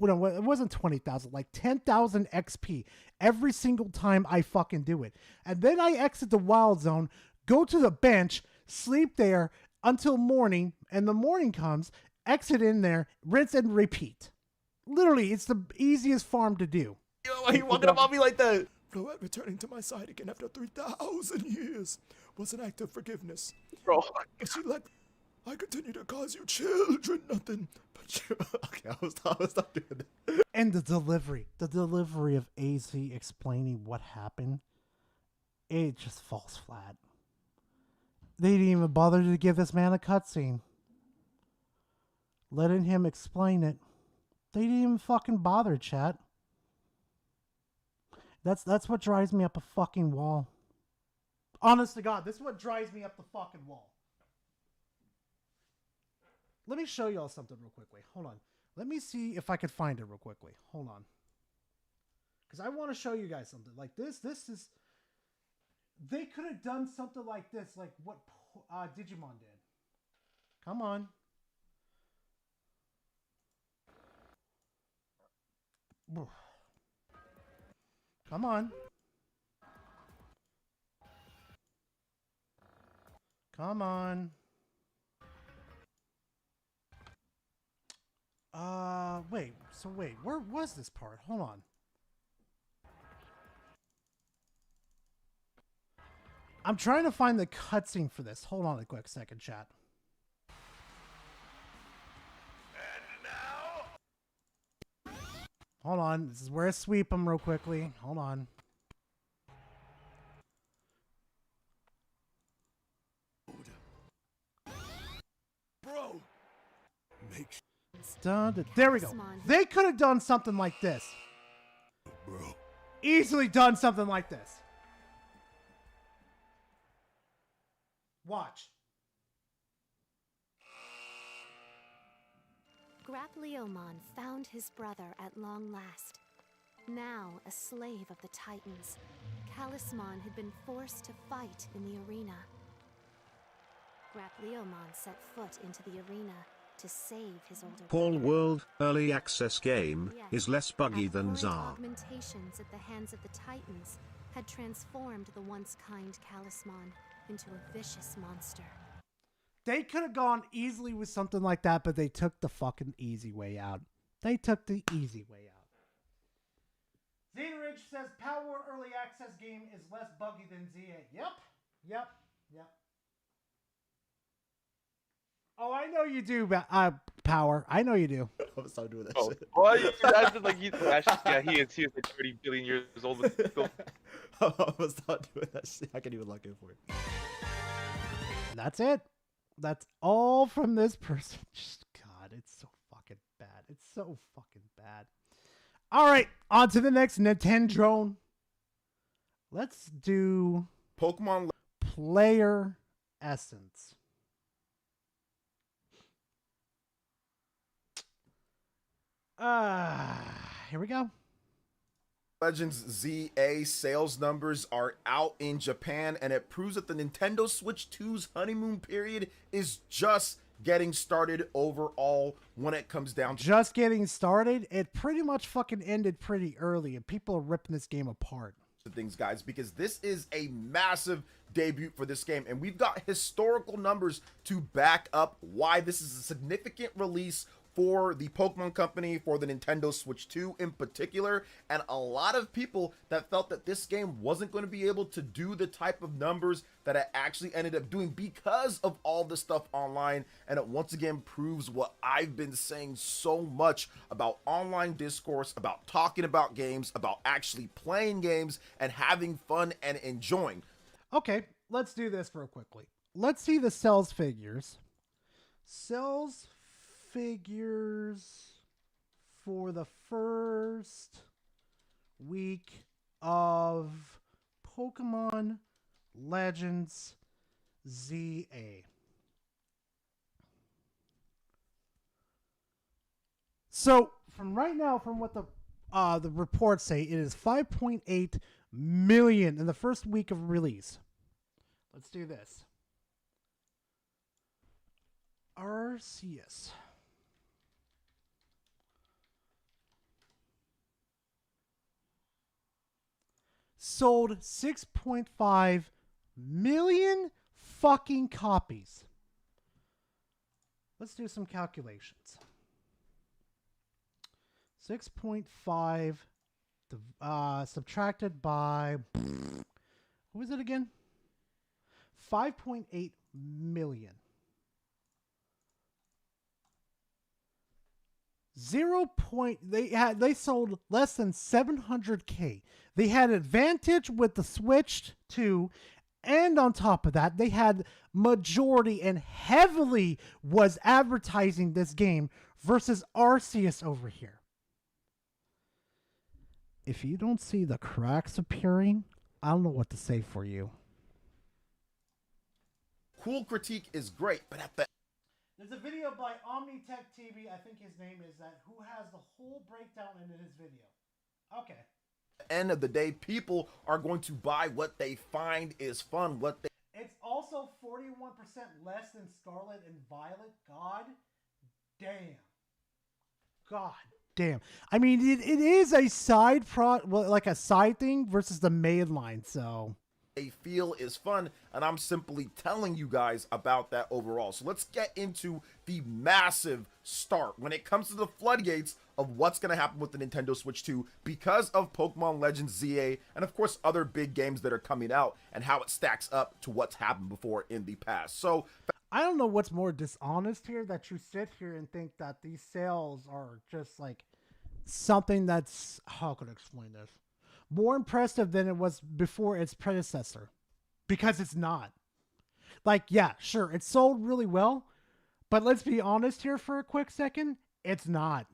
wasn't 20,000, like 10,000 XP every single time I fucking do it. And then I exit the Wild Zone, go to the bench, sleep there until morning, and the morning comes, exit in there, rinse and repeat. Literally, it's the easiest farm to do. Yo, why are you walking up on me like that? Floette returning to my side again after 3,000 years was an act of forgiveness. Bro. If she let I continue to cause you children nothing but you. Okay, I will stop doing that. And the delivery of AZ explaining what happened, it just falls flat. They didn't even bother to give this man a cutscene. Letting him explain it. They didn't even fucking bother, chat. That's what drives me up a fucking wall. Honest to God, this is what drives me up the fucking wall. Let me show y'all something real quickly. Hold on. Let me see if I could find it real quickly. Hold on. Because I want to show you guys something. Like this is... They could have done something like this, like what Digimon did. Come on. Come on. Come on. Wait, where was this part? Hold on. I'm trying to find the cutscene for this. Hold on a quick second, chat. And now... Hold on. This is where I sweep them real quickly. Hold on. Bro. There we go. They could have done something like this. Bro. Easily done something like this. Watch. Grapleomon found his brother at long last. Now a slave of the Titans, Calismon had been forced to fight in the arena. Grapleomon set foot into the arena to save his older Paul brother. World early access game Yet, is less buggy than abhorrent Czar. augmentations at the hands of the Titans had transformed the once kind Calismon into a vicious monster. They could have gone easily with something like that, but they took the fucking easy way out. They took the easy way out. Xenoridge says Power early access game is less buggy than Z8. Yep. Oh, I know you do, Power. I know you do. I'm gonna start doing that shit. Well, that's like he's yeah, he is like 30 billion years old. I'm gonna start doing that shit. I can't even lock in for it. That's it. That's all from this person. Just, God, it's so fucking bad. It's so fucking bad. All right, on to the next Nintendo. Let's do Pokemon Player Essence. Here we go. Legends ZA sales numbers are out in Japan, and it proves that the Nintendo Switch 2's honeymoon period is just getting started overall when it comes down to just getting started. It pretty much fucking ended pretty early, and people are ripping this game apart. Things, guys, because this is a massive debut for this game, and we've got historical numbers to back up why this is a significant release for the Pokemon Company, for the Nintendo Switch 2 in particular, and a lot of people that felt that this game wasn't going to be able to do the type of numbers that it actually ended up doing because of all the stuff online. And it once again proves what I've been saying so much about online discourse, about talking about games, about actually playing games and having fun and enjoying. Okay, let's do this real quickly. Let's see the sales figures. Sales figures for the first week of Pokemon Legends ZA. So from right now, from what the reports say, it is 5.8 million in the first week of release. Let's do this. Arceus. Sold 6.5 million fucking copies. Let's do some calculations. 6.5 subtracted by, what was it again? 5.8 million. 0. They sold less than 700K. They had advantage with the Switch 2, and on top of that, they had majority and heavily was advertising this game versus Arceus over here. If you don't see the cracks appearing, I don't know what to say for you. Cool critique is great, but at the There's a video by Omnitech TV, I think his name is that, who has the whole breakdown in his video. Okay. end of the day, people are going to buy what they find is fun, what they... It's also 41% less than Scarlet and Violet. God damn. God damn. I mean, it is a side like a side thing versus the main line, so... they feel is fun, and I'm simply telling you guys about that overall. So let's get into the massive start when it comes to the floodgates of what's going to happen with the Nintendo Switch 2 because of Pokemon Legends ZA and of course other big games that are coming out and how it stacks up to what's happened before in the past. So I don't know what's more dishonest here, that you sit here and think that these sales are just like something that's, how can I explain this? More impressive than it was before its predecessor, because it's not. Like, yeah, sure, it sold really well, but let's be honest here for a quick second, it's not.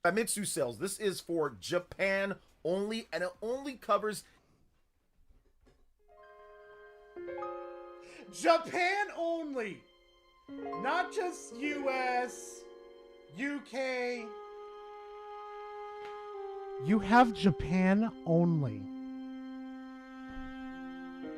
Famitsu sales, this is for Japan only, and it only covers Japan only, not just US, UK. You have Japan only.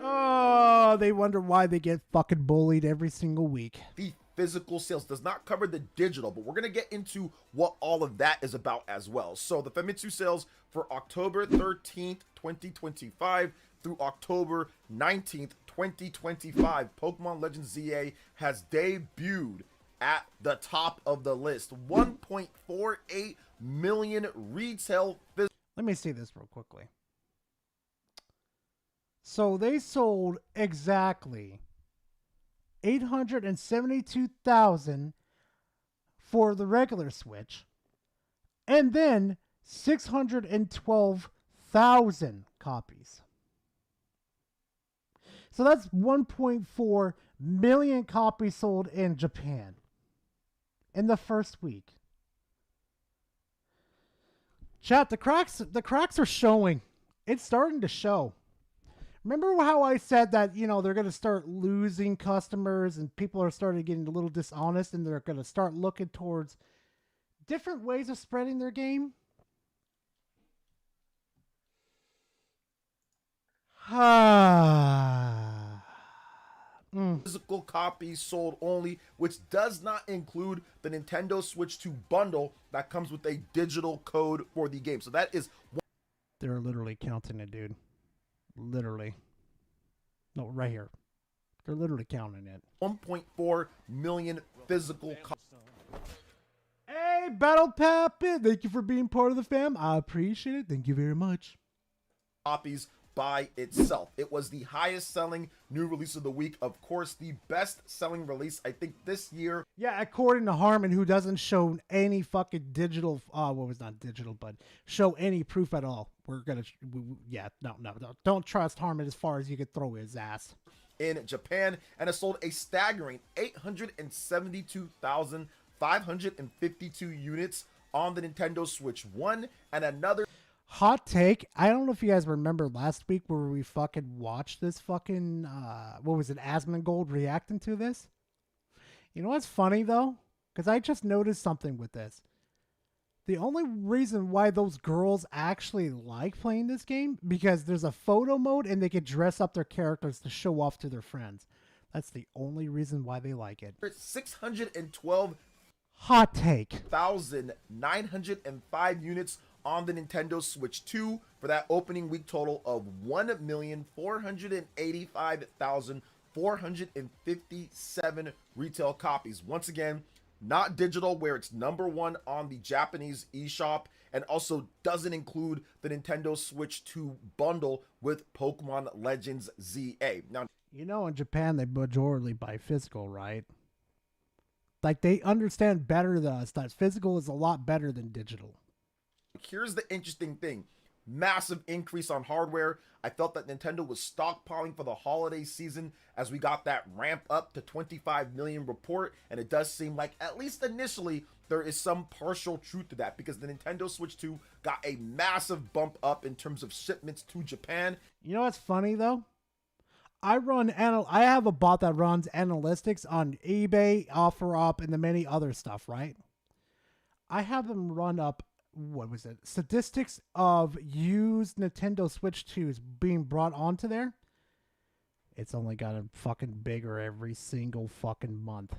Oh, they wonder why they get fucking bullied every single week. The physical sales does not cover the digital, but we're going to get into what all of that is about as well. So the Famitsu sales for October 13th, 2025 through October 19th, 2025, Pokemon Legends ZA has debuted at the top of the list. 1.48 million retail. Let me see this real quickly. So they sold exactly 872,000 for the regular Switch, and then 612,000 copies. So that's 1.4 million copies sold in Japan in the first week. Chat, the cracks are showing. It's starting to show. Remember how I said that, you know, they're going to start losing customers and people are starting getting a little dishonest and they're going to start looking towards different ways of spreading their game? Physical copies sold only, which does not include the Nintendo Switch 2 bundle that comes with a digital code for the game. So that is... They're literally counting it, dude. Literally. No, right here. They're literally counting it. 1.4 million physical copies. Hey, Battle Pappin! Thank you for being part of the fam. I appreciate it. Thank you very much. Copies by itself. It was the highest selling new release of the week. Of course, the best selling release, I think, this year. Yeah, according to Harmon, who doesn't show any fucking digital, well, it's not digital, but show any proof at all. We're gonna, no. Don't trust Harmon as far as you could throw his ass. In Japan, and it sold a staggering 872,552 units on the Nintendo Switch 1 and another. Hot take. I don't know if you guys remember last week where we fucking watched this fucking, what was it, Asmongold reacting to this? You know what's funny though? Because I just noticed something with this. The only reason why those girls actually like playing this game, because there's a photo mode and they can dress up their characters to show off to their friends. That's the only reason why they like it. 612 hot take 1,905 units on the Nintendo Switch 2 for that opening week total of 1,485,457 retail copies. Once again, not digital, where it's #1 on the Japanese eShop, and also doesn't include the Nintendo Switch 2 bundle with Pokemon Legends ZA. Now, you know, in Japan, they majorly buy physical, right? Like, they understand better than us that physical is a lot better than digital. Here's the interesting thing. Massive increase on hardware. I felt that Nintendo was stockpiling for the holiday season as we got that ramp up to 25 million report, and it does seem like, at least initially, there is some partial truth to that, because the Nintendo Switch 2 got a massive bump up in terms of shipments to Japan. You know what's funny though? I have a bot that runs analytics on eBay, OfferUp, and the many other stuff, right? I have them run up, what was it? Statistics of used Nintendo Switch 2s being brought onto there. It's only gotten fucking bigger every single fucking month.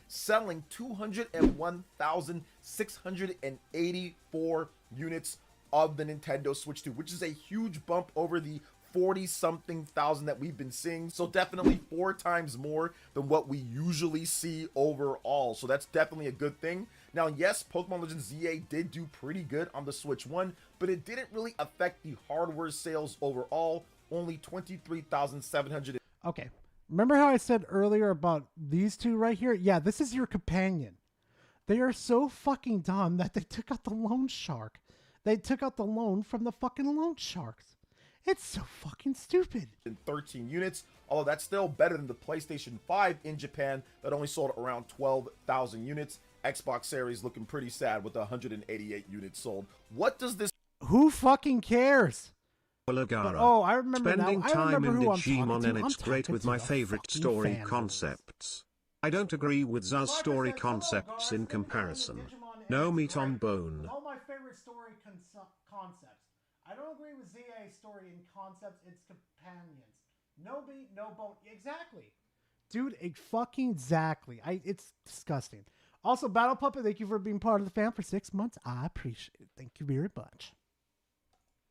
Selling 201,684 units of the Nintendo Switch 2, which is a huge bump over the 40-something thousand that we've been seeing. So definitely 4 times more than what we usually see overall. So that's definitely a good thing. Now, yes, Pokemon Legends ZA did do pretty good on the Switch 1, but it didn't really affect the hardware sales overall. Only 23,700. Okay. Remember how I said earlier about these two right here? Yeah, this is your companion. They are so fucking dumb that they took out the loan shark. They took out the loan from the fucking loan sharks. It's so fucking stupid. 13 units, although that's still better than the PlayStation 5 in Japan that only sold around 12,000 units. Xbox Series looking pretty sad with 188 units sold. What does this... Who fucking cares? Gara. Oh, I remember Spending now. time in who Digimon and it's great with my favorite story concepts. I don't agree with Zuz's story concepts in comparison. No meat on bone. All my favorite story concepts. I don't agree with ZA's story and concepts, its companions. No meat, no bone. Exactly. Dude, exactly. It's disgusting. Also, Battle Puppet, thank you for being part of the fam for 6 months. I appreciate it. Thank you very much.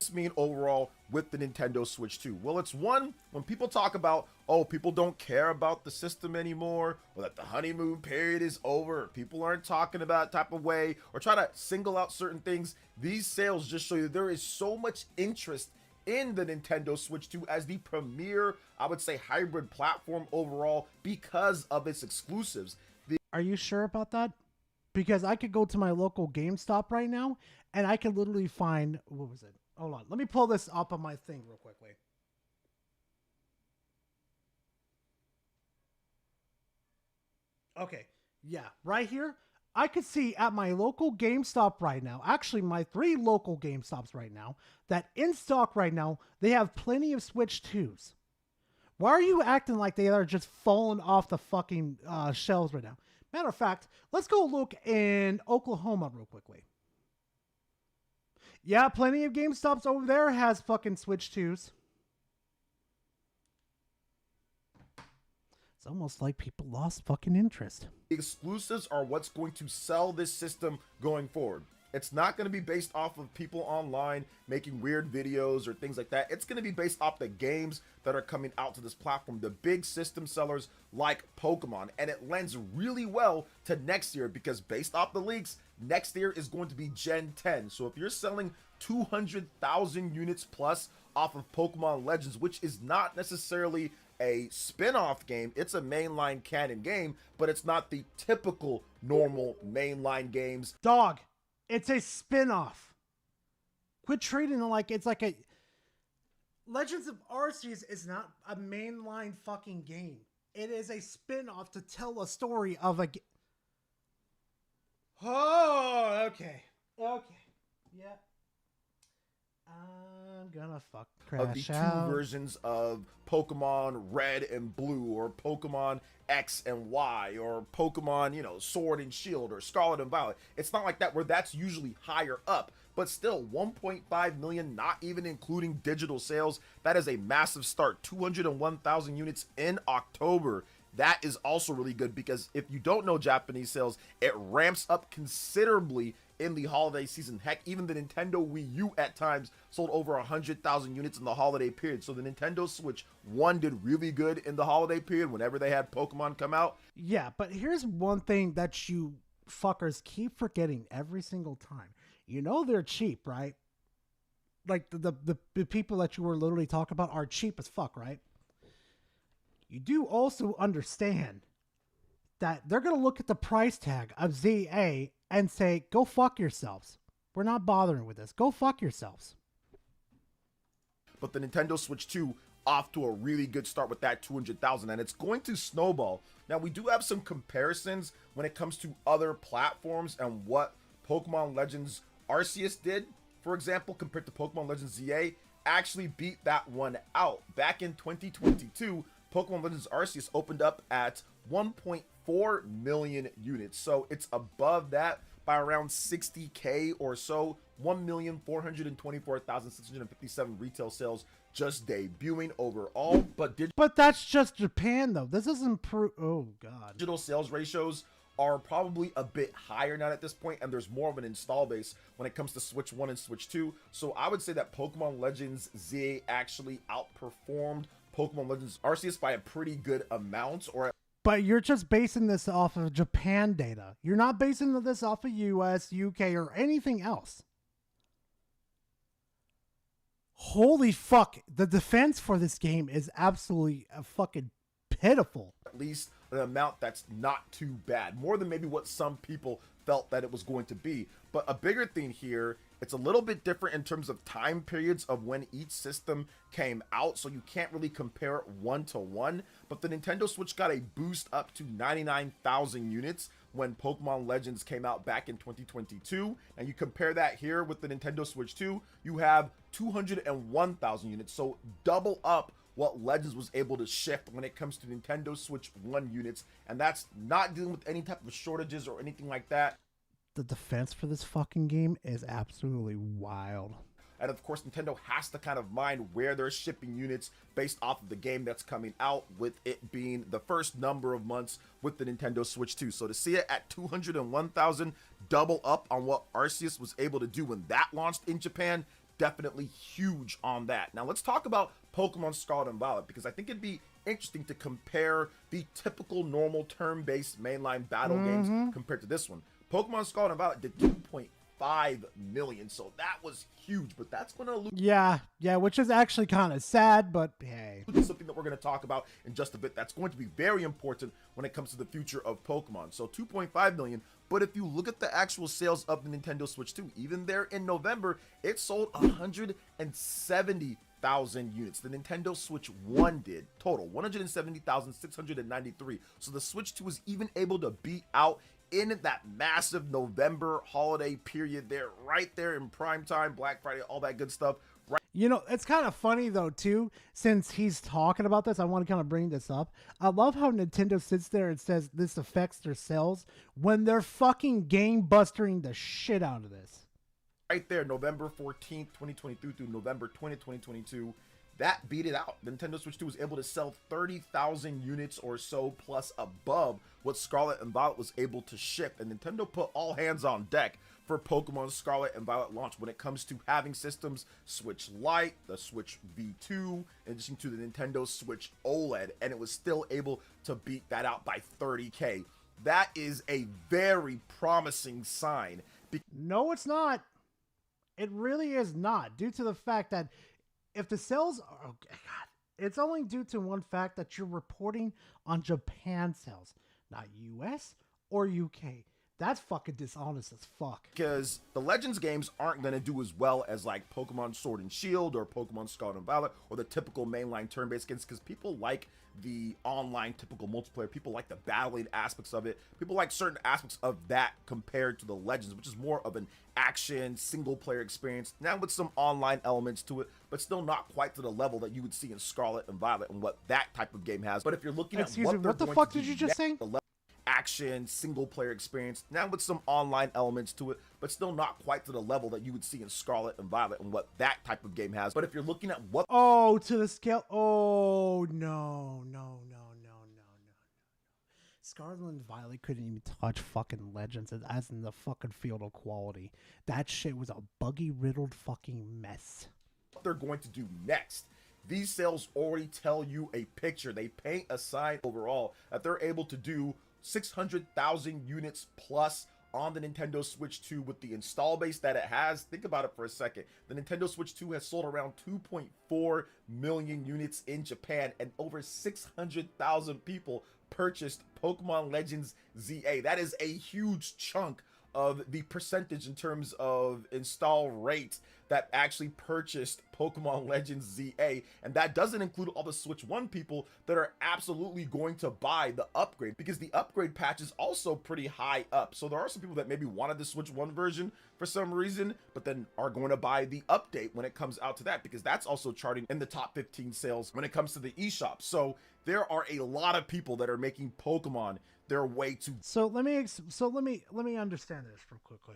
This mean overall with the Nintendo Switch 2? Well, it's one, when people talk about, oh, people don't care about the system anymore, or that the honeymoon period is over, people aren't talking about it type of way, or try to single out certain things, these sales just show you there is so much interest in the Nintendo Switch 2 as the premier, I would say, hybrid platform overall because of its exclusives. Are you sure about that? Because I could go to my local GameStop right now, and I could literally find, what was it? Hold on. Let me pull this up on my thing real quickly. Okay. Yeah. Right here. I could see at my local GameStop right now, actually my 3 local GameStops right now, that in stock right now, they have plenty of Switch 2s. Why are you acting like they are just falling off the fucking shelves right now? Matter of fact, let's go look in Oklahoma real quickly. Yeah, plenty of GameStops over there has fucking Switch 2s. It's almost like people lost fucking interest. Exclusives are what's going to sell this system going forward. It's not going to be based off of people online making weird videos or things like that. It's going to be based off the games that are coming out to this platform, the big system sellers like Pokemon. And it lends really well to next year because based off the leaks, next year is going to be Gen 10. So if you're selling 200,000 units plus off of Pokemon Legends, which is not necessarily a spin-off game, it's a mainline canon game, but it's not the typical normal mainline games. Dog, it's a spin-off. Quit treating it like it's like a... Legends of Arceus is not a mainline fucking game. It is a spin-off to tell a story of a... Oh, okay. Okay. Yeah. I'm gonna fuck of the crash out. two versions of Pokemon Red and Blue, or Pokemon X and Y, or Pokemon, Sword and Shield, or Scarlet and Violet. It's not like that, where that's usually higher up. But still, 1.5 million, not even including digital sales. That is a massive start. 201,000 units in October. That is also really good, because if you don't know Japanese sales, it ramps up considerably in the holiday season. Heck, even the Nintendo Wii U at times sold over 100,000 units in the holiday period. So the Nintendo Switch 1 did really good in the holiday period whenever they had Pokemon come out. Yeah, but here's one thing that you fuckers keep forgetting every single time. They're cheap, right? Like the people that you were literally talking about are cheap as fuck, right? You do also understand that they're going to look at the price tag of ZA and say, go fuck yourselves. We're not bothering with this. Go fuck yourselves. But the Nintendo Switch 2 off to a really good start with that 200,000, and it's going to snowball. Now, we do have some comparisons when it comes to other platforms and what Pokemon Legends Arceus did, for example, compared to Pokemon Legends ZA, actually beat that one out. Back in 2022, Pokemon Legends Arceus opened up at 1.4 million units, so it's above that by around 60k or so. 1,424,657 retail sales just debuting overall, but that's just Japan though. This isn't oh god. Digital sales ratios are probably a bit higher now at this point, and there's more of an install base when it comes to Switch 1 and Switch 2. So I would say that Pokemon Legends ZA actually outperformed Pokemon Legends Arceus by a pretty good amount. But you're just basing this off of Japan data. You're not basing this off of US, UK, or anything else. Holy fuck. The defense for this game is absolutely fucking pitiful. At least an amount that's not too bad. More than maybe what some people felt that it was going to be. But a bigger thing here, it's a little bit different in terms of time periods of when each system came out, so you can't really compare it one to one. But the Nintendo Switch got a boost up to 99,000 units when Pokemon Legends came out back in 2022, and you compare that here with the Nintendo Switch 2, you have 201,000 units, so double up what Legends was able to shift when it comes to Nintendo Switch 1 units, and that's not dealing with any type of shortages or anything like that. The defense for this fucking game is absolutely wild. And of course, Nintendo has to kind of mind where they're shipping units based off of the game that's coming out, with it being the first number of months with the Nintendo Switch 2. So to see it at 201,000, double up on what Arceus was able to do when that launched in Japan, definitely huge on that. Now let's talk about Pokemon Scarlet and Violet, because I think it'd be interesting to compare the typical normal turn-based mainline battle games compared to this one. Pokemon Scarlet and Violet did 2.5 million, so that was huge, but that's going to lose. Yeah, which is actually kind of sad, but hey. Something that we're going to talk about in just a bit that's going to be very important when it comes to the future of Pokemon. So 2.5 million, but if you look at the actual sales of the Nintendo Switch 2, even there in November, it sold 170,000 units. The Nintendo Switch 1 did total 170,693. So the Switch 2 was even able to beat out in that massive November holiday period there, right there in prime time, Black Friday, all that good stuff. Right. It's kind of funny though too, since he's talking about this, I want to kind of bring this up. I love how Nintendo sits there and says this affects their sales when they're fucking game bustering the shit out of this. Right there, November 14th, 2022 through November 20th, 2022. That beat it out. The Nintendo Switch 2 was able to sell 30,000 units or so, plus above what Scarlet and Violet was able to ship. And Nintendo put all hands on deck for Pokemon Scarlet and Violet launch when it comes to having systems Switch Lite, the Switch V2, in addition to the Nintendo Switch OLED, and it was still able to beat that out by 30K. That is a very promising sign. No, it's not. It really is not, due to the fact that if the sales are, oh God, it's only due to one fact that you're reporting on Japan sales, not US or UK. That's fucking dishonest as fuck. Because the Legends games aren't going to do as well as like Pokemon Sword and Shield or Pokemon Scarlet and Violet or the typical mainline turn-based games, because people like the online typical multiplayer. People like the battling aspects of it. People like certain aspects of that compared to the Legends, which is more of an action single-player experience. Now with some online elements to it, but still not quite to the level that you would see in Scarlet and Violet and what that type of game has. But if you're looking at what the fuck did you just say? Action single player experience, now with some online elements to it, but still not quite to the level that you would see in Scarlet and Violet and what that type of game has. But if you're looking at what to the scale, no. Scarlet and Violet couldn't even touch fucking Legends as in the fucking field of quality. That shit was a buggy riddled fucking mess. What they're going to do next. These sales already tell you a picture. They paint a sign overall that they're able to do 600,000 units plus on the Nintendo Switch 2 with the install base that it has. Think about it for a second. The Nintendo Switch 2 has sold around 2.4 million units in Japan, and over 600,000 people purchased Pokemon Legends ZA. That is a huge chunk of the percentage in terms of install rate that actually purchased Pokemon Legends ZA, and that doesn't include all the Switch 1 people that are absolutely going to buy the upgrade, because the upgrade patch is also pretty high up. So there are some people that maybe wanted the Switch 1 version for some reason, but then are going to buy the update when it comes out to that, because that's also charting in the top 15 sales when it comes to the eShop. So there are a lot of people that are making Pokemon their way to. So let me understand this real quickly.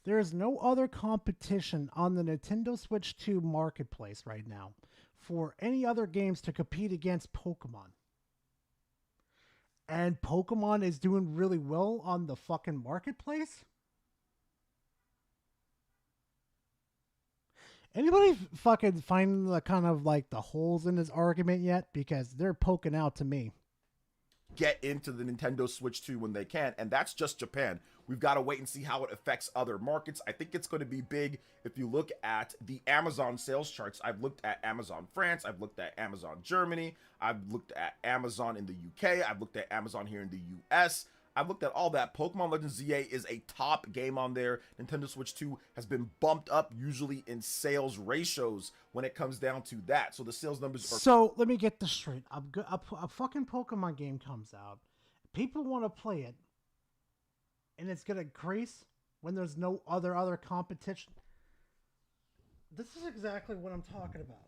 There is no other competition on the Nintendo Switch 2 marketplace right now for any other games to compete against Pokemon. And Pokemon is doing really well on the fucking marketplace? Anybody fucking find the kind of like the holes in this argument yet? Because they're poking out to me. Get into the Nintendo Switch 2 when they can, and that's just Japan. We've got to wait and see how it affects other markets. I think it's going to be big if you look at the Amazon sales charts. I've looked at Amazon France, I've looked at Amazon Germany, I've looked at Amazon in the UK, I've looked at Amazon here in the US. I've looked at all that. Pokemon Legends ZA is a top game on there. Nintendo Switch 2 has been bumped up usually in sales ratios when it comes down to that. So the sales numbers are... So let me get this straight. A fucking Pokemon game comes out. People want to play it. And it's going to increase when there's no other competition. This is exactly what I'm talking about.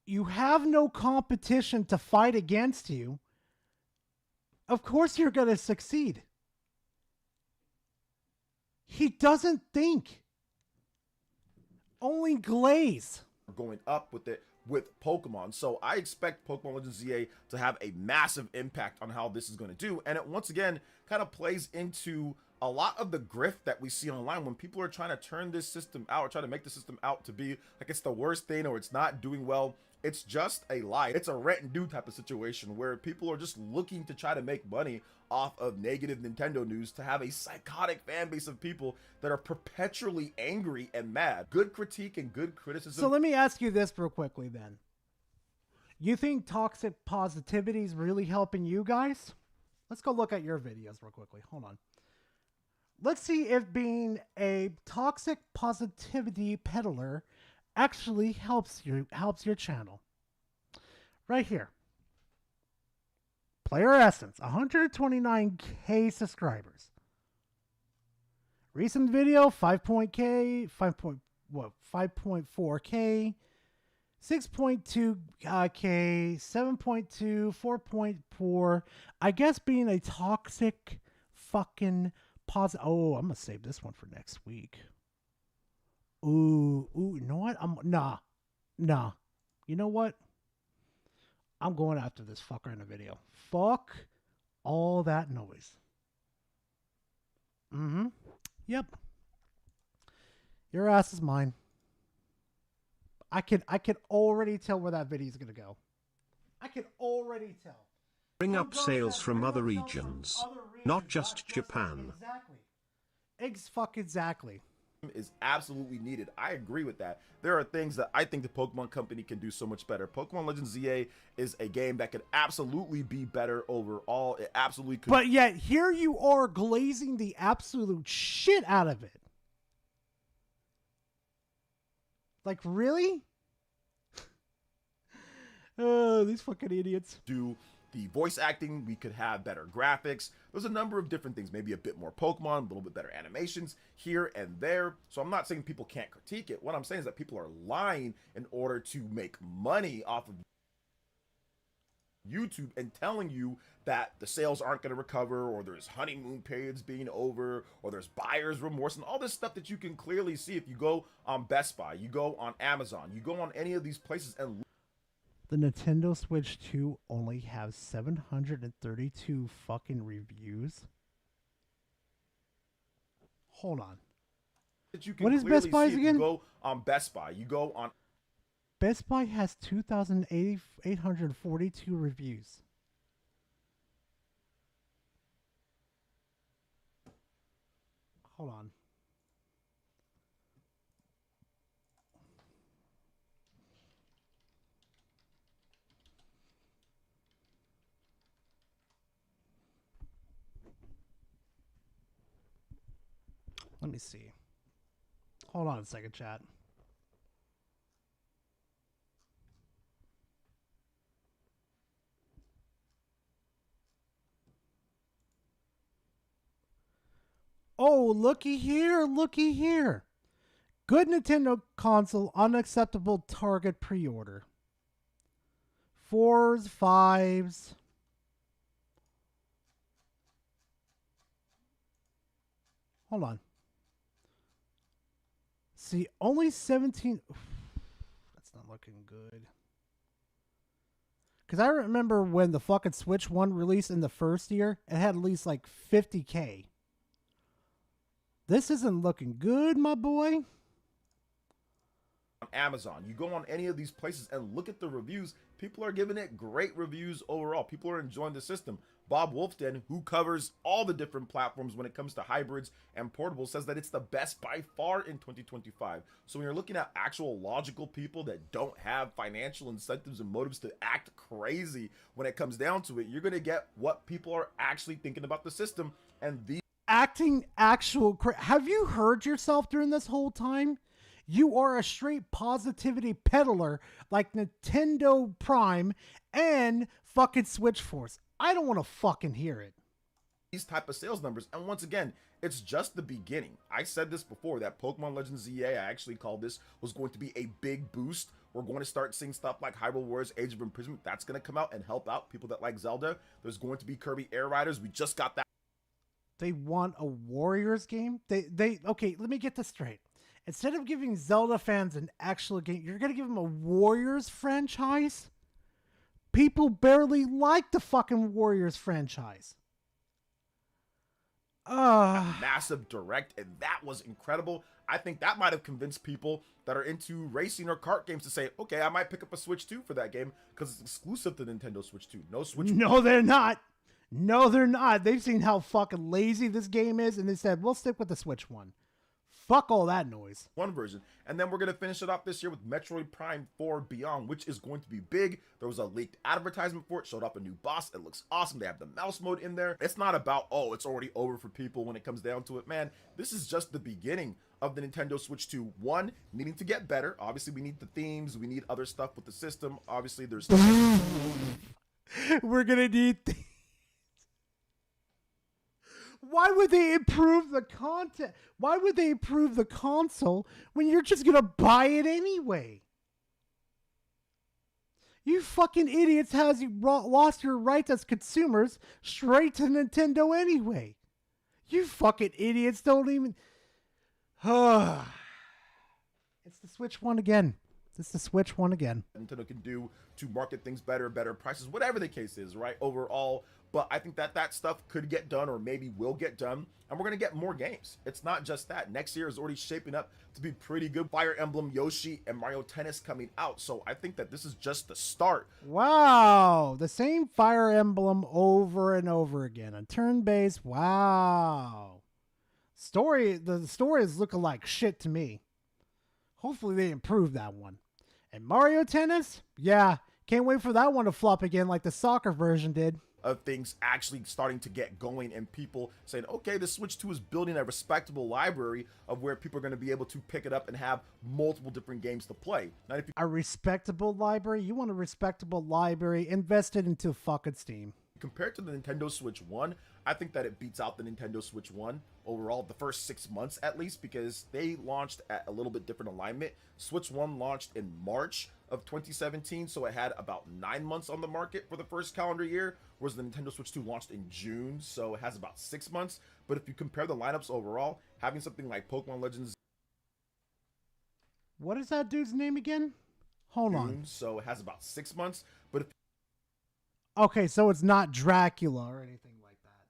You have no competition to fight against you. Of course you're going to succeed. He doesn't think. Only Glaze. Going up with it with Pokemon. So I expect Pokemon Legends ZA to have a massive impact on how this is going to do. And it once again kind of plays into a lot of the grift that we see online when people are trying to turn this system out or try to make the system out to be like it's the worst thing or it's not doing well. It's just a lie. It's a rent and do type of situation where people are just looking to try to make money off of negative Nintendo news to have a psychotic fan base of people that are perpetually angry and mad. Good critique and good criticism. So let me ask you this real quickly then. You think toxic positivity is really helping you guys? Let's go look at your videos real quickly. Hold on. Let's see if being a toxic positivity peddler actually helps your channel. Right here. Player Essence, 129k subscribers. Recent video, 5.4k, 6.2k, 7.2, 4.4. I guess being a toxic fucking positive. Oh, I'm gonna save this one for next week. Ooh, you know what? Nah. You know what? I'm going after this fucker in a video. Fuck all that noise. Yep. Your ass is mine. I can already tell where that video is gonna go. I can already tell. Bring up sales from other regions, not just Japan. Exactly. Exactly. is absolutely needed. I agree with that. There are things that I think the Pokemon Company can do so much better. Pokemon Legends ZA is a game that could absolutely be better overall. It absolutely could. But yet here you are glazing the absolute shit out of it. Like, really? Oh, these fucking idiots. Do the voice acting, we could have better graphics. There's a number of different things, maybe a bit more Pokemon, a little bit better animations here and there. So I'm not saying people can't critique it. What I'm saying is that people are lying in order to make money off of YouTube and telling you that the sales aren't going to recover, or there's honeymoon periods being over, or there's buyer's remorse, and all this stuff that you can clearly see if you go on Best Buy, you go on Amazon, you go on any of these places and the Nintendo Switch 2 only has 732 fucking reviews. Hold on. What is Best Buy's again? You go on Best Buy, you go on Best Buy has 2,842 reviews. Hold on. Let me see. Hold on a second, chat. Oh, looky here, looky here. Good Nintendo console, unacceptable target pre-order. 4s, 5s. Hold on. See, only 17. That's not looking good. Because I remember when the fucking Switch 1 released in the first year, it had at least like 50K. This isn't looking good, my boy. On Amazon, you go on any of these places and look at the reviews. People are giving it great reviews overall. People are enjoying the system. Bob Wolfden, who covers all the different platforms when it comes to hybrids and portables, says that it's the best by far in 2025. So when you're looking at actual logical people that don't have financial incentives and motives to act crazy when it comes down to it, you're going to get what people are actually thinking about the system. And these acting actual have you heard yourself during this whole time? You are a straight positivity peddler like Nintendo Prime and fucking Switch Force. I don't want to fucking hear it. These type of sales numbers, and once again, it's just the beginning. I said this before, that Pokemon Legends ZA, I actually called this, was going to be a big boost. We're going to start seeing stuff like Hyrule Warriors Age of Imprisonment. That's going to come out and help out people that like Zelda. There's going to be Kirby Air Riders. We just got that. They want a Warriors game? They okay, let me get this straight. Instead of giving Zelda fans an actual game, you're going to give them a Warriors franchise? People barely like the fucking Warriors franchise. Massive direct, and that was incredible. I think that might have convinced people that are into racing or kart games to say, okay, I might pick up a Switch 2 for that game because it's exclusive to Nintendo Switch 2. No Switch. No, they're not. No, they're not. They've seen how fucking lazy this game is, and they said, we'll stick with the Switch 1. Fuck all that noise. One version. And then we're going to finish it off this year with Metroid Prime 4 Beyond, which is going to be big. There was a leaked advertisement for it, showed off a new boss. It looks awesome. They have the mouse mode in there. It's not about, oh, it's already over for people when it comes down to it. Man, this is just the beginning of the Nintendo Switch 2. One, needing to get better. Obviously, we need the themes. We need other stuff with the system. Obviously, there's... We're going to need... Why would they improve the content? Why would they improve the console when you're just going to buy it anyway? You fucking idiots has you lost your rights as consumers straight to Nintendo anyway. You fucking idiots don't even... It's the Switch 1 again. It's the Switch 1 again. Nintendo can do to market things better prices, whatever the case is, right? Overall, but I think that stuff could get done, or maybe will get done, and we're gonna get more games. It's not just that. Next year is already shaping up to be pretty good. Fire Emblem, Yoshi, and Mario Tennis coming out, so I think that this is just the start. Wow, the same Fire Emblem over and over again. On turn-based, wow. The story is looking like shit to me. Hopefully they improve that one. And Mario Tennis? Yeah, can't wait for that one to flop again like the soccer version did. Of things actually starting to get going and people saying, okay, the Switch 2 is building a respectable library of where people are going to be able to pick it up and have multiple different games to play. Now, if you a respectable library? You want a respectable library invested into fucking Steam. Compared to the Nintendo Switch 1, I think that it beats out the Nintendo Switch 1 overall, the first 6 months at least, because they launched at a little bit different alignment. Switch 1 launched in March of 2017, so it had about 9 months on the market for the first calendar year, whereas the Nintendo Switch 2 launched in June, so it has about 6 months. But if you compare the lineups overall, having something like Pokemon Legends... What is that dude's name again? Hold on. So it has about 6 months, but if... Okay, so it's not Dracula or anything like that.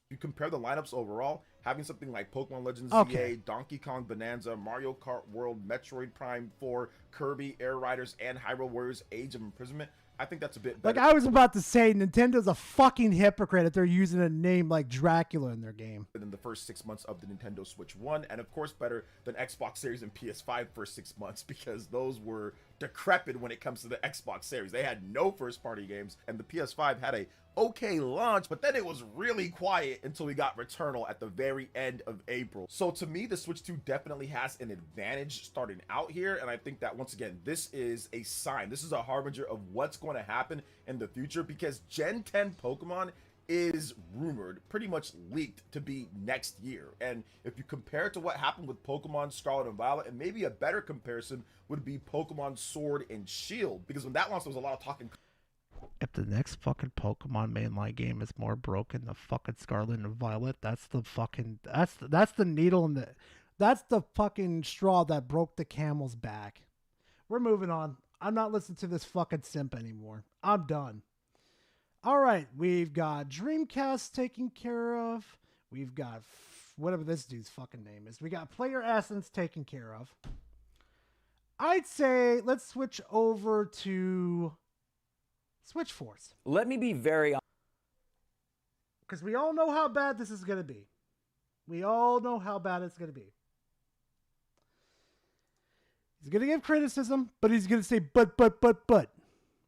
If you compare the lineups overall, having something like Pokemon Legends Okay. ZA, Donkey Kong Bonanza, Mario Kart World, Metroid Prime 4, Kirby, Air Riders, and Hyrule Warriors Age of Imprisonment, I think that's a bit better. Like I was about to say, Nintendo's a fucking hypocrite if they're using a name like Dracula in their game. In the first 6 months of the Nintendo Switch 1, and of course better than Xbox Series and PS5 first 6 months, because those were decrepit when it comes to the Xbox Series. They had no first party games, and the PS5 had a okay launch, but then it was really quiet until we got Returnal at the very end of April. So to me, the Switch 2 definitely has an advantage starting out here, and I think that once again, this is a sign. This is a harbinger of what's going to happen in the future, because Gen 10 Pokemon is rumored, pretty much leaked, to be next year. And if you compare it to what happened with Pokemon Scarlet and Violet, and maybe a better comparison would be Pokemon Sword and Shield, because when that launched, there was a lot of talking. If the next fucking Pokemon mainline game is more broken than fucking Scarlet and Violet, that's the fucking that's the needle in the that's the fucking straw that broke the camel's back. We're moving on. I'm not listening to this fucking simp anymore. I'm done. All right, we've got Dreamcast taken care of. We've got whatever this dude's fucking name is. We got Player Essence taken care of. I'd say let's switch over to Switch Force. Let me be very honest. Because we all know how bad this is going to be. We all know how bad it's going to be. He's going to give criticism, but he's going to say, but.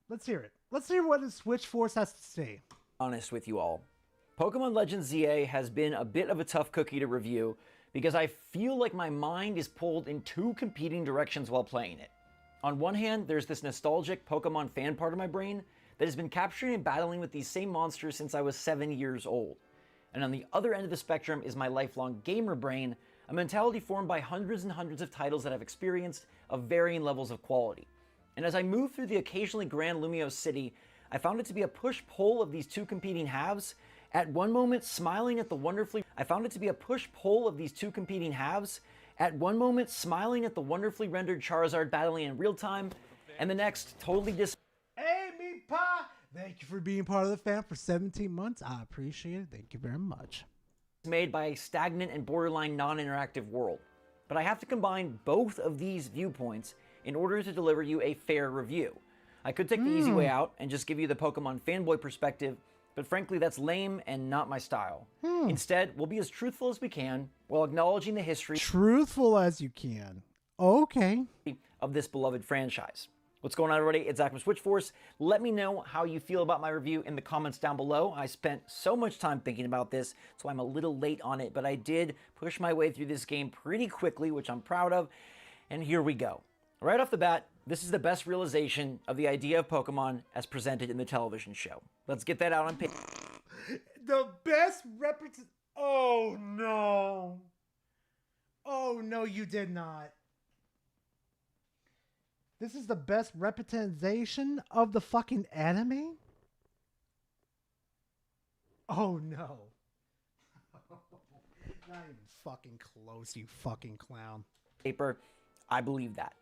Let's hear it. Let's hear what the Switch Force has to say. Honest with you all. Pokemon Legends ZA has been a bit of a tough cookie to review because I feel like my mind is pulled in two competing directions while playing it. On one hand, there's this nostalgic Pokemon fan part of my brain that has been capturing and battling with these same monsters since I was 7 years old. And on the other end of the spectrum is my lifelong gamer brain, a mentality formed by hundreds and hundreds of titles that I've experienced of varying levels of quality. And as I moved through the occasionally grand Lumiose City, I found it to be a push-pull of these two competing halves. At one moment, smiling at the wonderfully rendered Charizard battling in real time, and the next totally Hey, me pa! Thank you for being part of the fam for 17 months. I appreciate it. Thank you very much. Made by a stagnant and borderline non-interactive world. But I have to combine both of these viewpoints in order to deliver you a fair review. I could take the easy way out and just give you the Pokemon fanboy perspective, but frankly that's lame and not my style. Instead, we'll be as truthful as we can while acknowledging the history Truthful as you can. Okay. of this beloved franchise. What's going on, everybody? It's Zach from Switch Force. Let me know how you feel about my review in the comments down below. I spent so much time thinking about this, so I'm a little late on it, but I did push my way through this game pretty quickly, which I'm proud of, and here we go. Right off the bat, this is the best realization of the idea of Pokemon as presented in the television show. Let's get that out on paper. The best Oh, no. Oh, no, you did not. This is the best representation of the fucking anime? Oh, no. Not even fucking close, you fucking clown. I believe that.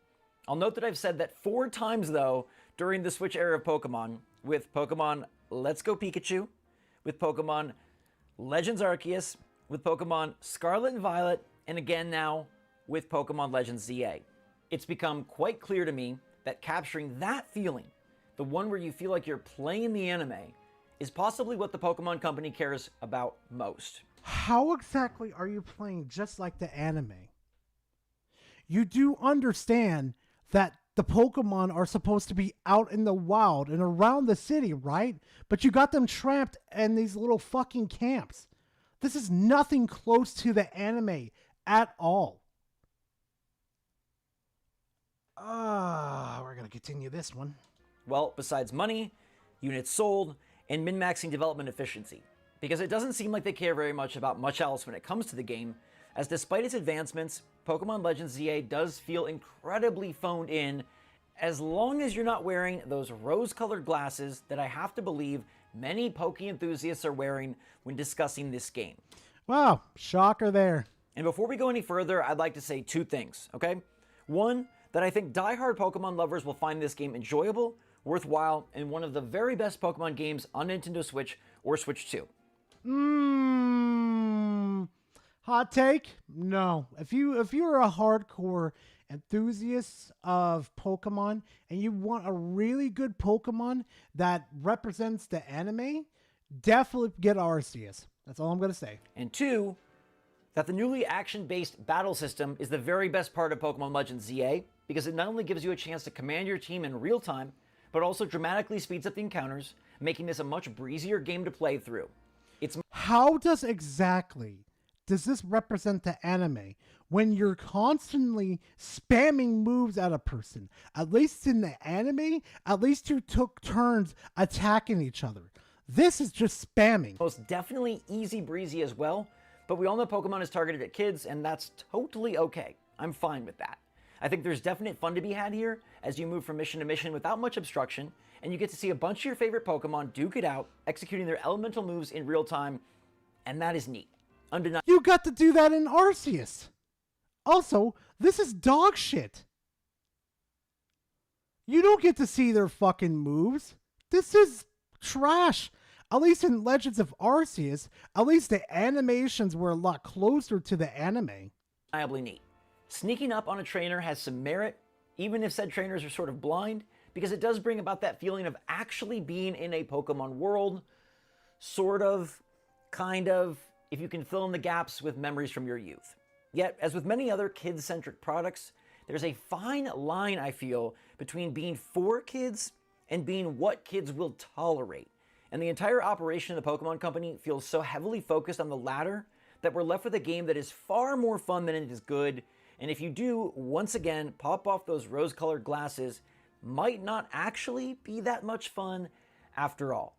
I'll note that I've said that 4 times, though, during the Switch era of Pokemon, with Pokemon Let's Go Pikachu, with Pokemon Legends Arceus, with Pokemon Scarlet and Violet, and again now with Pokemon Legends ZA. It's become quite clear to me that capturing that feeling, the one where you feel like you're playing the anime, is possibly what the Pokemon Company cares about most. How exactly are you playing just like the anime? You do understand that the Pokemon are supposed to be out in the wild and around the city, right? But you got them trapped in these little fucking camps. This is nothing close to the anime at all. We're going to continue this one. Well, besides money, units sold, and min-maxing development efficiency. Because it doesn't seem like they care very much about much else when it comes to the game, as despite its advancements, Pokemon Legends ZA does feel incredibly phoned in as long as you're not wearing those rose-colored glasses that I have to believe many Poke enthusiasts are wearing when discussing this game. Wow, shocker there. And before we go any further, I'd like to say two things, okay? One, that I think die-hard Pokemon lovers will find this game enjoyable, worthwhile, and one of the very best Pokemon games on Nintendo Switch or Switch 2. Hot take? No. If you're a hardcore enthusiast of Pokemon and you want a really good Pokemon that represents the anime, definitely get Arceus. That's all I'm going to say. And two, that the newly action-based battle system is the very best part of Pokemon Legends ZA because it not only gives you a chance to command your team in real time, but also dramatically speeds up the encounters, making this a much breezier game to play through. How does this represent the anime when you're constantly spamming moves at a person? At least in the anime, at least you took turns attacking each other. This is just spamming. Most definitely easy breezy as well, but we all know Pokemon is targeted at kids, and that's totally okay. I'm fine with that. I think there's definite fun to be had here as you move from mission to mission without much obstruction, and you get to see a bunch of your favorite Pokemon duke it out, executing their elemental moves in real time, and that is neat. You got to do that in Arceus. Also, this is dog shit. You don't get to see their fucking moves. This is trash. At least in Legends of Arceus, at least the animations were a lot closer to the anime. Undeniably neat. Sneaking up on a trainer has some merit, even if said trainers are sort of blind, because it does bring about that feeling of actually being in a Pokemon world, sort of, kind of, if you can fill in the gaps with memories from your youth. Yet, as with many other kid-centric products, there's a fine line, I feel, between being for kids and being what kids will tolerate. And the entire operation of the Pokemon Company feels so heavily focused on the latter that we're left with a game that is far more fun than it is good, and if you do, once again, pop off those rose-colored glasses, might not actually be that much fun after all.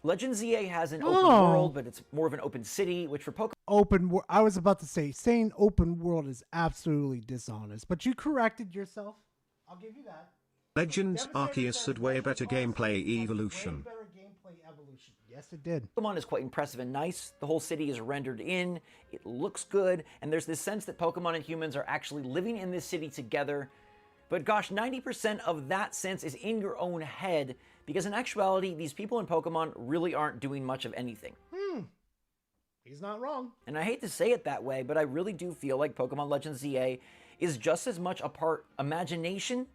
Legends ZA has an open world, but it's more of an open city, which for Pokemon... I was about to say, saying open world is absolutely dishonest, but you corrected yourself. I'll give you that. Legends Arceus had way better gameplay evolution. Yes, it did. Pokemon is quite impressive and nice. The whole city is rendered in, it looks good, and there's this sense that Pokemon and humans are actually living in this city together. But gosh, 90% of that sense is in your own head, because in actuality, these people in Pokemon really aren't doing much of anything. He's not wrong. And I hate to say it that way, but I really do feel like Pokemon Legends ZA is just as much a part imagination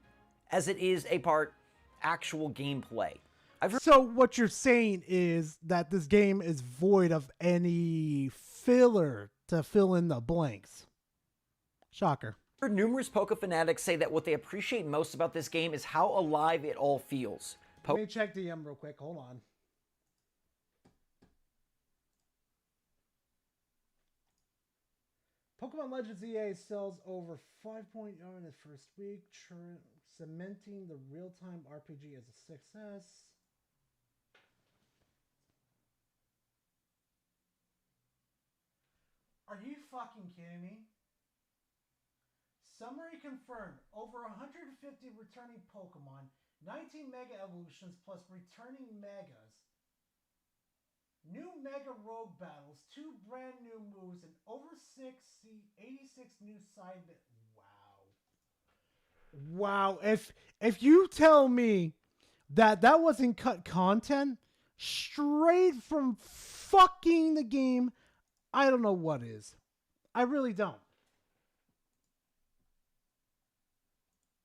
as it is a part actual gameplay. So what you're saying is that this game is void of any filler to fill in the blanks. Shocker. I've heard numerous Poke fanatics say that what they appreciate most about this game is how alive it all feels. Let me check DM real quick. Hold on. Pokemon Legends EA sells over 5.0 in the first week, cementing the real-time RPG as a success. Are you fucking kidding me? Summary confirmed. Over 150 returning Pokemon, 19 Mega Evolutions plus returning Megas, new Mega Rogue battles, 2 brand new moves, and over 86 new side bits. Wow. If you tell me that wasn't cut content straight from fucking the game, I don't know what is. I really don't.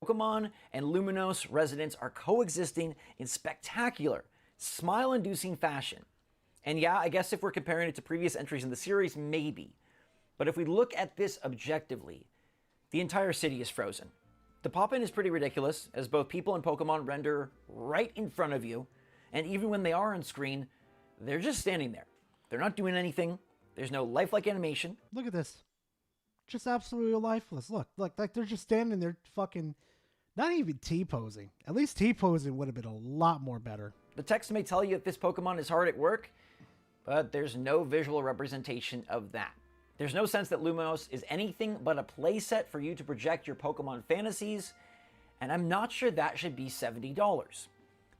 Pokemon and Luminos residents are coexisting in spectacular, smile-inducing fashion. And yeah, I guess if we're comparing it to previous entries in the series, maybe. But if we look at this objectively, the entire city is frozen. The pop-in is pretty ridiculous, as both people and Pokemon render right in front of you, and even when they are on screen, they're just standing there. They're not doing anything. There's no lifelike animation. Look at this. Just absolutely lifeless. Look, like they're just standing there fucking, not even T-posing. At least T-posing would have been a lot more better. The text may tell you that this Pokemon is hard at work, but there's no visual representation of that. There's no sense that Lumos is anything but a playset for you to project your Pokemon fantasies, and I'm not sure that should be $70.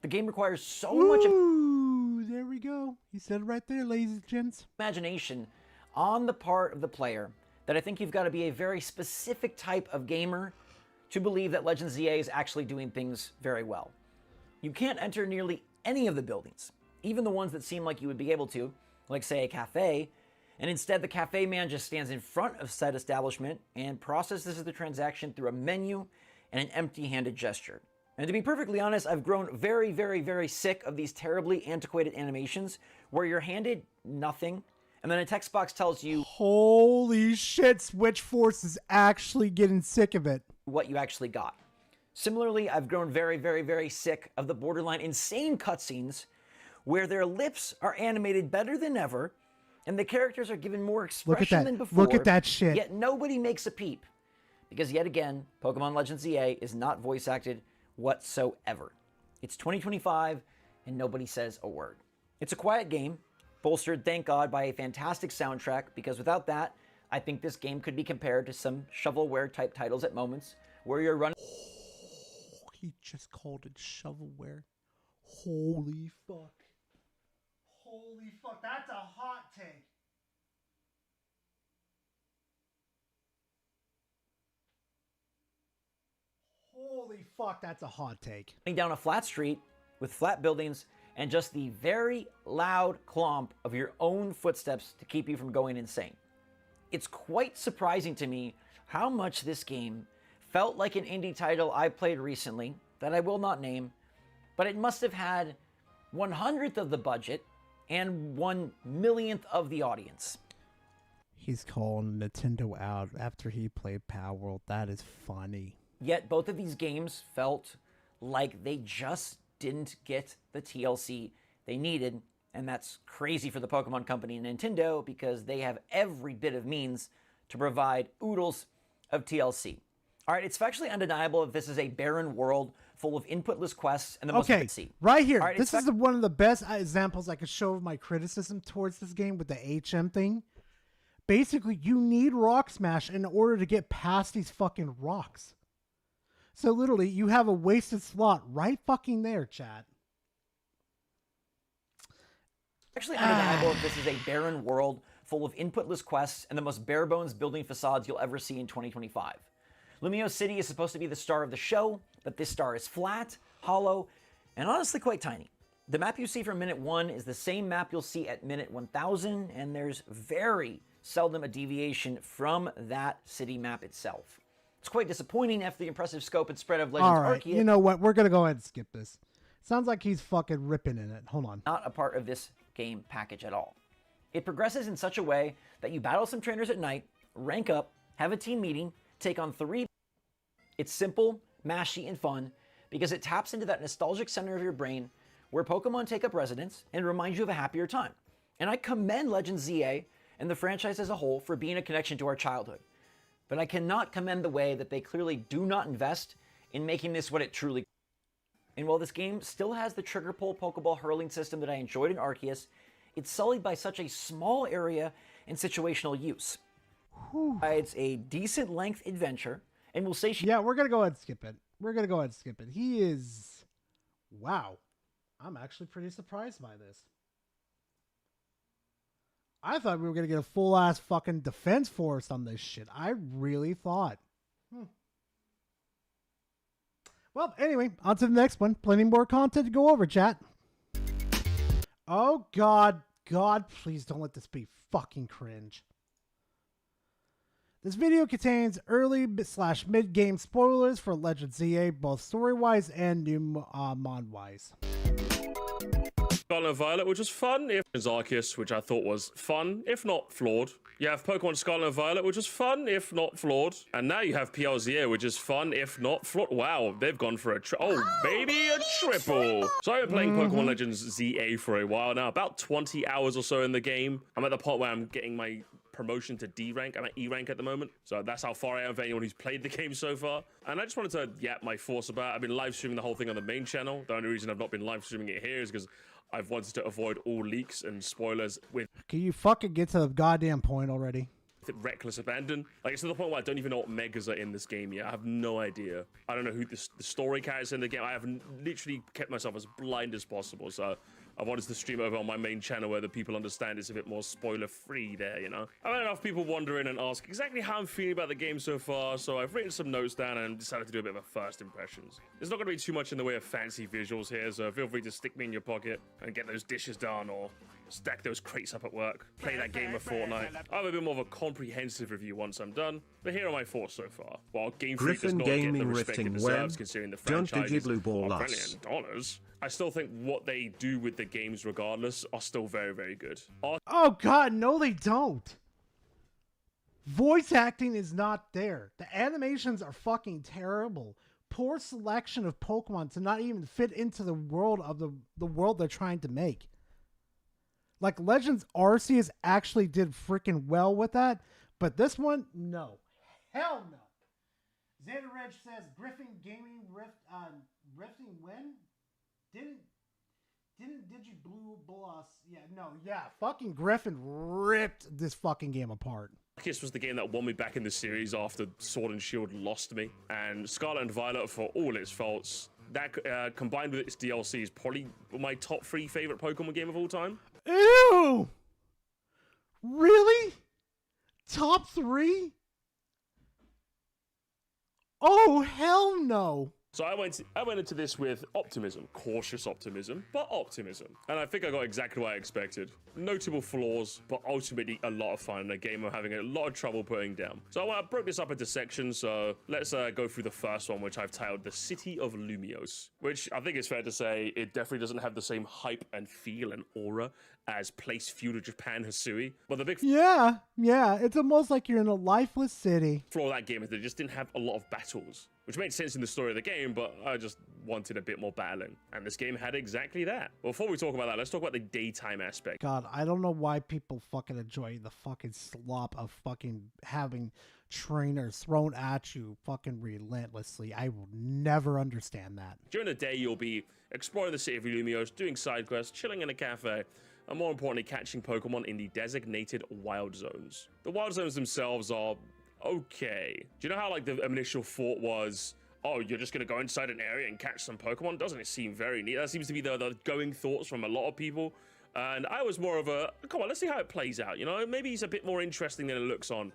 The game requires so much there we go. He said it right there, ladies and gents. Imagination on the part of the player that I think you've got to be a very specific type of gamer to believe that Legends ZA is actually doing things very well. You can't enter nearly any of the buildings, even the ones that seem like you would be able to, like say a cafe, and instead the cafe man just stands in front of said establishment and processes the transaction through a menu and an empty-handed gesture. And to be perfectly honest, I've grown very, very, very sick of these terribly antiquated animations where you're handed nothing and then a text box tells you, holy shit, Switch Force is actually getting sick of it, what you actually got. Similarly, I've grown very, very, very sick of the borderline insane cutscenes where their lips are animated better than ever and the characters are given more expression than before. Look at that shit. Yet nobody makes a peep. Because yet again, Pokemon Legends ZA is not voice acted whatsoever. It's 2025 and nobody says a word. It's a quiet game, bolstered, thank God, by a fantastic soundtrack, because without that, I think this game could be compared to some shovelware type titles at moments where you're running. He just called it shovelware. Holy fuck. Holy fuck, that's a hot take. Holy fuck, that's a hot take. Down a flat street with flat buildings and just the very loud clomp of your own footsteps to keep you from going insane. It's quite surprising to me how much this game felt like an indie title I played recently that I will not name, but it must have had 1/100th of the budget and 1/1,000,000th of the audience. He's calling Nintendo out after he played Power World. That is funny. Yet both of these games felt like they just didn't get the TLC they needed, and that's crazy for the Pokemon Company and Nintendo because they have every bit of means to provide oodles of TLC. All right, it's factually undeniable that this is a barren world full of inputless quests and the most Okay, right here. Right, this is one of the best examples I could show of my criticism towards this game with the HM thing. Basically, you need Rock Smash in order to get past these fucking rocks. So literally, you have a wasted slot right fucking there, chat. Actually undeniable that this is a barren world full of inputless quests and the most bare bones building facades you'll ever see in 2025. Lumiose City is supposed to be the star of the show, but this star is flat, hollow, and honestly quite tiny. The map you see from minute 1 is the same map you'll see at minute 1000, and there's very seldom a deviation from that city map itself. It's quite disappointing after the impressive scope and spread of Legends Arceus. Arceus. You know what? We're going to go ahead and skip this. Sounds like he's fucking ripping in it. Hold on. Not a part of this game package at all. It progresses in such a way that you battle some trainers at night, rank up, have a team meeting, take on 3. It's simple, mashy, and fun because it taps into that nostalgic center of your brain where Pokemon take up residence and remind you of a happier time. And I commend Legends ZA and the franchise as a whole for being a connection to our childhood. But I cannot commend the way that they clearly do not invest in making this what it truly is. And while this game still has the trigger pull Pokeball hurling system that I enjoyed in Arceus, it's sullied by such a small area and situational use. It's a decent length adventure, and we'll say yeah, we're gonna go ahead and skip it. We're gonna go ahead and skip it. He is, wow, I'm actually pretty surprised by this. I thought we were gonna get a full ass fucking defense force on this shit. I really thought. Well, anyway, on to the next one. Plenty more content to go over, chat. Oh God, please don't let this be fucking cringe. This video contains early/ mid-game spoilers for Legends ZA, both story-wise and new mod-wise. Scarlet and Violet, which was fun, if Arceus, which I thought was fun, if not flawed. You have Pokemon Scarlet and Violet, which is fun, if not flawed. And now you have PLZA, which is fun, if not flawed. Wow, they've gone for a baby, a triple. So I've been playing Pokemon Legends ZA for a while now, about 20 hours or so in the game. I'm at the point where I'm getting my promotion to D rank. I'm at E rank at the moment. So that's how far I am for anyone who's played the game so far. And I just wanted to yap my thoughts about it. I've been live streaming the whole thing on the main channel. The only reason I've not been live streaming it here is because I've wanted to avoid all leaks and spoilers with... Can you fucking get to the goddamn point already? Reckless abandon. Like, it's to the point where I don't even know what megas are in this game yet. I have no idea. I don't know who the story characters in the game. I have literally kept myself as blind as possible. So I wanted to stream over on my main channel where the people understand it's a bit more spoiler-free there, you know? I've had enough people wander in and ask exactly how I'm feeling about the game so far, so I've written some notes down and decided to do a bit of a first impressions. There's not going to be too much in the way of fancy visuals here, so feel free to stick me in your pocket and get those dishes done or stack those crates up at work, play that game of Fortnite. I'll have a bit more of a comprehensive review once I'm done, but here are my thoughts so far. While Game Freak does not get the respect it deserves, considering the franchise is $1 billion, I still think what they do with the games regardless are still very, very good. Oh god, no they don't. Voice acting is not there. The animations are fucking terrible. Poor selection of Pokemon to not even fit into the world of the world they're trying to make. Like, Legends Arceus actually did freaking well with that, but this one, no. Hell no. Xander Reg says, Griffin Gaming Rifting win? Did you blue us? Yeah, no, yeah. Fucking Griffin ripped this fucking game apart. Arceus was the game that won me back in the series after Sword and Shield lost me, and Scarlet and Violet, for all its faults, that combined with its DLC is probably my top 3 favorite Pokemon game of all time. Ew! Really? Top 3? Oh, hell no. So I went into this with optimism, cautious optimism, but optimism. And I think I got exactly what I expected. Notable flaws, but ultimately a lot of fun in a game I'm having a lot of trouble putting down. So I broke this up into sections, so let's go through the first one, which I've titled The City of Lumiose, which I think it's fair to say it definitely doesn't have the same hype and feel and aura as Place Feudal Japan Hisui. But the big yeah, it's almost like you're in a lifeless city. Flaw of that game is that it just didn't have a lot of battles, which made sense in the story of the game, but I just wanted a bit more battling. And this game had exactly that. Before we talk about that, let's talk about the daytime aspect. God, I don't know why people fucking enjoy the fucking slop of fucking having trainers thrown at you fucking relentlessly. I will never understand that. During the day, you'll be exploring the city of Lumiose, doing side quests, chilling in a cafe, and more importantly, catching Pokemon in the designated wild zones. The wild zones themselves are okay. Do you know how, like, the initial thought was, oh, you're just gonna go inside an area and catch some Pokemon? Doesn't it seem very neat? That seems to be the going thoughts from a lot of people. And I was more of a, come on, let's see how it plays out. You know, maybe he's a bit more interesting than it looks on.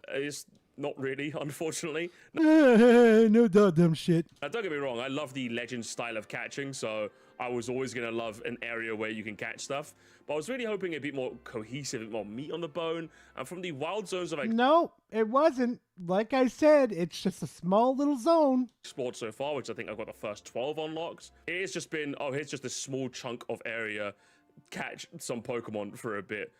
It's not really, unfortunately. No dumb shit. Now, don't get me wrong, I love the Legend style of catching, so I was always going to love an area where you can catch stuff. But I was really hoping a bit more cohesive, a bit more meat on the bone. And from the wild zones of no, it wasn't. Like I said, it's just a small little zone. Explored so far, which I think I've got the first 12 unlocked. It's just been, oh, here's just a small chunk of area. Catch some Pokemon for a bit.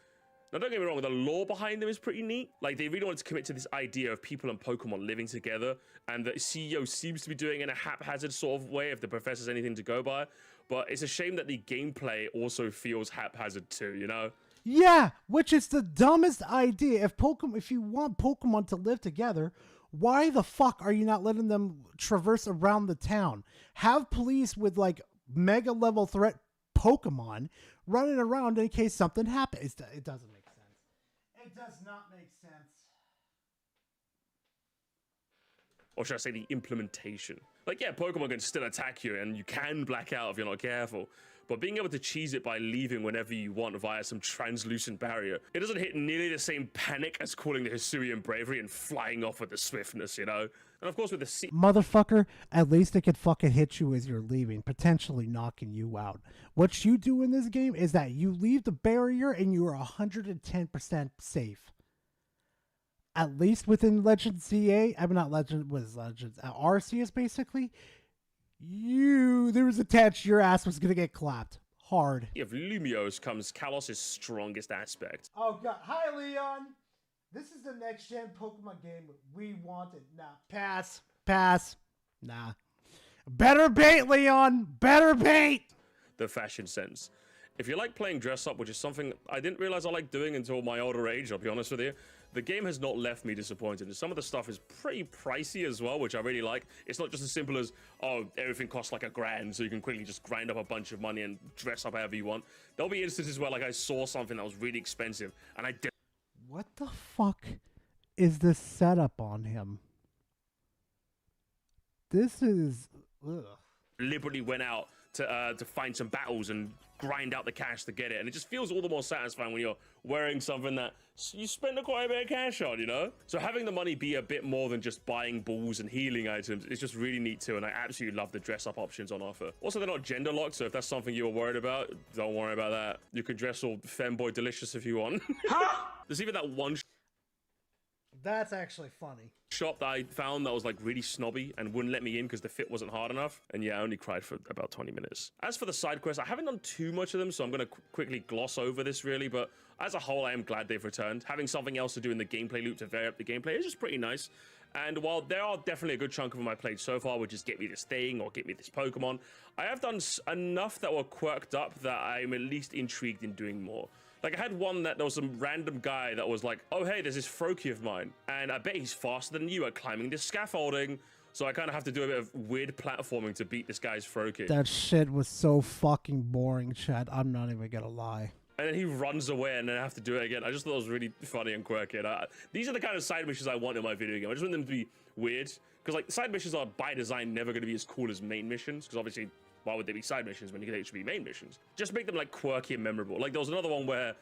Now, don't get me wrong, the lore behind them is pretty neat. Like, they really wanted to commit to this idea of people and Pokemon living together, and the CEO seems to be doing it in a haphazard sort of way, if the professor's anything to go by. But it's a shame that the gameplay also feels haphazard too, you know? Yeah, which is the dumbest idea. If you want Pokemon to live together, why the fuck are you not letting them traverse around the town? Have police with, like, mega level threat Pokemon running around in case something happens. It doesn't make sense. It does not make sense. Or should I say the implementation? Like, yeah, Pokemon can still attack you and you can black out if you're not careful. But being able to cheese it by leaving whenever you want via some translucent barrier, it doesn't hit nearly the same panic as calling the Hisuian bravery and flying off with the swiftness, you know? And of course with the motherfucker, at least it could fucking hit you as you're leaving, potentially knocking you out. What you do in this game is that you leave the barrier and you are 110% safe. At least within Legends ZA, I mean not Legend, what is Legends? Arceus basically. There was a touch your ass was gonna get clapped hard. Of Lumiose comes Kalos' strongest aspect. Oh god, hi Leon. This is the next gen Pokemon game we wanted. Nah, pass, nah. Better bait, Leon, better bait. The fashion sense. If you like playing dress up, which is something I didn't realize I liked doing until my older age, I'll be honest with you, the game has not left me disappointed. And some of the stuff is pretty pricey as well, which I really like. It's not just as simple as, oh, everything costs like $1,000, so you can quickly just grind up a bunch of money and dress up however you want. There'll be instances where like I saw something that was really expensive and I did. What the fuck is this setup on him? This is Deliberately went out to find some battles and grind out the cash to get it, and it just feels all the more satisfying when you're wearing something that you spend quite a bit of cash on, you know? So having the money be a bit more than just buying balls and healing items is just really neat too, and I absolutely love the dress up options on offer. Also, they're not gender locked, so if that's something you were worried about, don't worry about that. You can dress all Fanboy delicious if you want. There's even that one that's actually funny. Shop that I found that was like really snobby and wouldn't let me in because the fit wasn't hard enough. And yeah, I only cried for about 20 minutes. As for the side quests, I haven't done too much of them, so I'm going to quickly gloss over this really. But as a whole, I am glad they've returned. Having something else to do in the gameplay loop to vary up the gameplay is just pretty nice. And while there are definitely a good chunk of them I played so far, which is get me this thing or get me this Pokemon, I have done enough that were quirked up that I'm at least intrigued in doing more. Like, I had one that there was some random guy that was like, oh, hey, there's this Froakie of mine, and I bet he's faster than you at climbing this scaffolding, so I kind of have to do a bit of weird platforming to beat this guy's Froakie. That shit was so fucking boring, Chad. I'm not even gonna lie. And then he runs away, and then I have to do it again. I just thought it was really funny and quirky. And these are the kind of side missions I want in my video game. I just want them to be weird, because like side missions are by design never going to be as cool as main missions, because obviously, why would they be side missions when you could actually be main missions? Just make them like quirky and memorable. Like there was another one where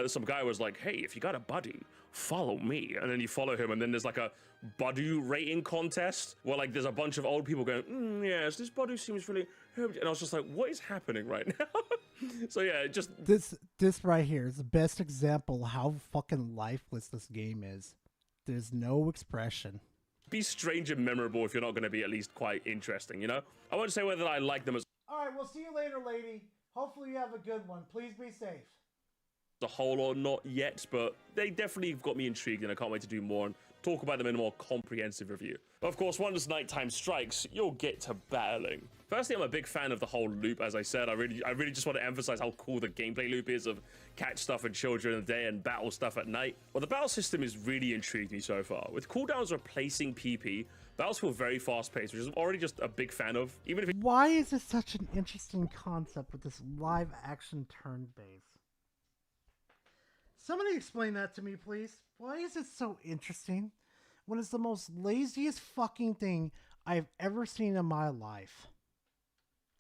some guy was like, hey, if you got a buddy, follow me. And then you follow him, and then there's like a buddy rating contest where like there's a bunch of old people going, yes, this buddy seems really... And I was just like, what is happening right now? So yeah, just... This right here is the best example how fucking lifeless this game is. There's no expression. Be strange and memorable if you're not going to be at least quite interesting, you know? I won't say whether I like them as Alright, we'll see you later, lady. Hopefully you have a good one. Please be safe. a whole or not yet, but they definitely have got me intrigued, and I can't wait to do more and talk about them in a more comprehensive review. Of course, once nighttime strikes, you'll get to battling. Firstly, I'm a big fan of the whole loop, as I said. I really just want to emphasize how cool the gameplay loop is of catch stuff and chill during the day and battle stuff at night. Well, the battle system has really intrigued me so far. With cooldowns replacing PP, battles feel very fast-paced, which I'm already just a big fan of. Even if Why is this such an interesting concept with this live-action turn-based? Somebody explain that to me, please. Why is it so interesting when it's the most laziest fucking thing I've ever seen in my life?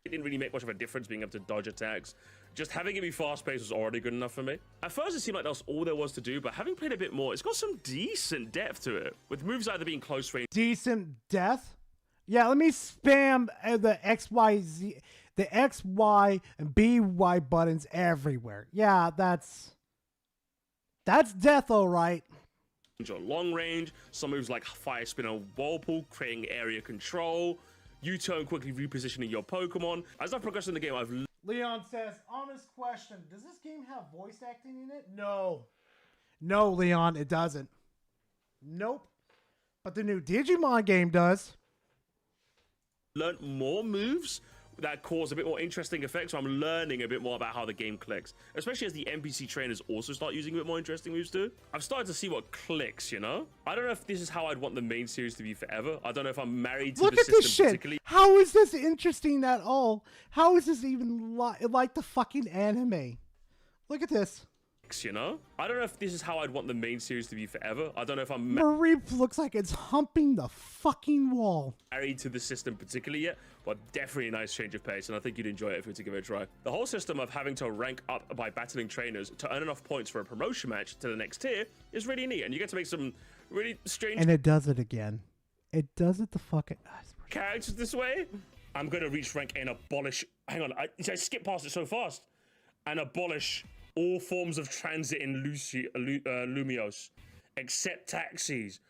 it didn't really make much of a difference being able to dodge attacks. Just having it be fast-paced was already good enough for me. At first, it seemed like that was all there was to do, but having played a bit more, it's got some decent depth to it, with moves either being close range... Decent depth? Yeah, let me spam the XYZ, the XY and BY buttons everywhere. Yeah, that's death, all right. Or long range, some moves like Fire Spin or Whirlpool, creating area control, U-turn, quickly repositioning your Pokemon. As I progress in the game, I've... Leon says, honest question, does this game have voice acting in it? No. No, Leon, it doesn't. Nope. But the new Digimon game does. Learned more moves that cause a bit more interesting effects, so I'm learning a bit more about how the game clicks, especially as the NPC trainers also start using a bit more interesting moves too. I've started to see what clicks, you know? I don't know if this is how I'd want the main series to be forever. I don't know if I'm married to Look the at system this shit. particularly. How is this interesting at all? How is this even like the fucking anime? Look at this. You know? I don't know if this is how I'd want the main series to be forever. I don't know if I'm Marie looks like it's humping the fucking wall. Married to the system particularly yet, but definitely a nice change of pace, and I think you'd enjoy it if you were to give it a try. The whole system of having to rank up by battling trainers to earn enough points for a promotion match to the next tier is really neat, and you get to make some really strange... And it does it again. It does it the fucking... characters this way. I'm gonna reach rank and abolish... Hang on, I skipped past it so fast. And abolish all forms of transit in Lumiose, except taxis.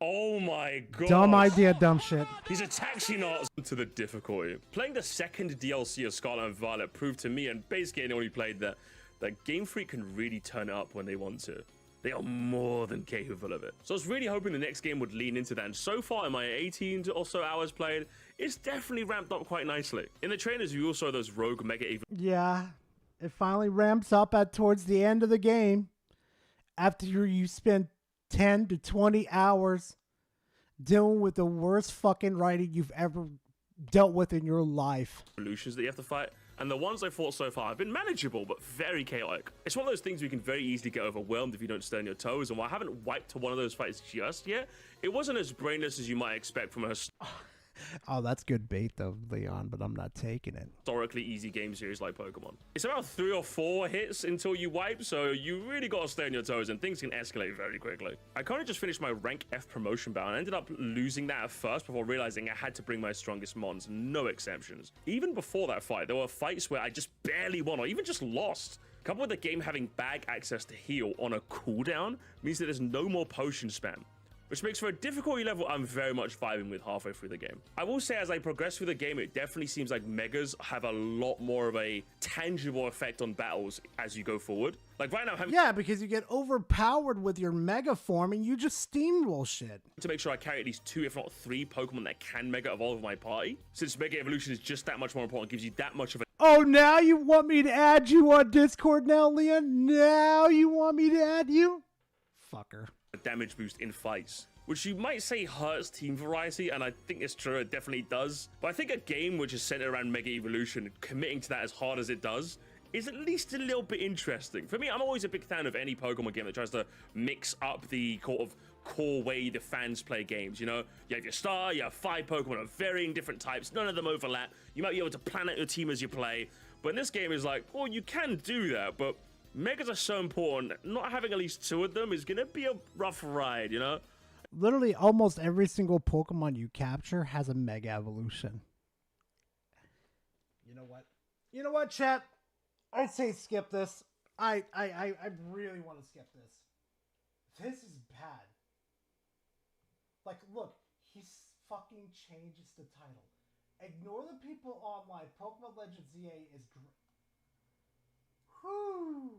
Oh my god. Dumb idea, dumb shit. He's a taxi not to the difficulty. Playing the second DLC of Scarlet and Violet proved to me, and basically anyone who played that Game Freak can really turn it up when they want to. They are more than capable of it. So I was really hoping the next game would lean into that, and so far in my 18 or so hours played, it's definitely ramped up quite nicely. In the trailers, you also saw those rogue mega Yeah, it finally ramps up at towards the end of the game. After you spend 10 to 20 hours dealing with the worst fucking writing you've ever dealt with in your life. evolutions that you have to fight, and the ones I fought so far have been manageable but very chaotic. It's one of those things where you can very easily get overwhelmed if you don't stay on your toes, and while I haven't wiped to one of those fights just yet, it wasn't as brainless as you might expect from a Oh, that's good bait though, Leon, but I'm not taking it. historically easy game series like Pokemon. It's about 3 or 4 hits until you wipe, so you really gotta stay on your toes and things can escalate very quickly. I kinda just finished my rank F promotion bout and ended up losing that at first before realizing I had to bring my strongest mons, no exceptions. Even before that fight, there were fights where I just barely won or even just lost. Coupled with the game having bag access to heal on a cooldown means that there's no more potion spam, which makes for a difficulty level I'm very much vibing with halfway through the game. I will say as I progress through the game, it definitely seems like Megas have a lot more of a tangible effect on battles as you go forward. Like right now, I'm having Yeah, because you get overpowered with your Mega Form and you just steamroll shit. to make sure I carry at least 2, if not 3 Pokemon that can Mega Evolve in my party. Since Mega Evolution is just that much more important, gives you that much of a Oh, now you want me to add you on Discord now, Leon? Now you want me to add you? Fucker. damage boost in fights, which you might say hurts team variety, and I think it's true, it definitely does. But I think a game which is centered around Mega Evolution, committing to that as hard as it does, is at least a little bit interesting. For me, I'm always a big fan of any Pokemon game that tries to mix up the sort of core way the fans play games. You know, you have your star, you have 5 Pokemon of varying different types, none of them overlap. You might be able to plan out your team as you play, but in this game is like, well, you can do that, but Megas are so important, not having at least 2 of them is gonna be a rough ride, you know? Literally almost every single Pokemon you capture has a Mega Evolution. You know what? You know what, chat? I'd say skip this. I really want to skip this. This is bad. Like, look, he fucking changes the title. Ignore the people online. Pokemon Legends ZA is great. Whew.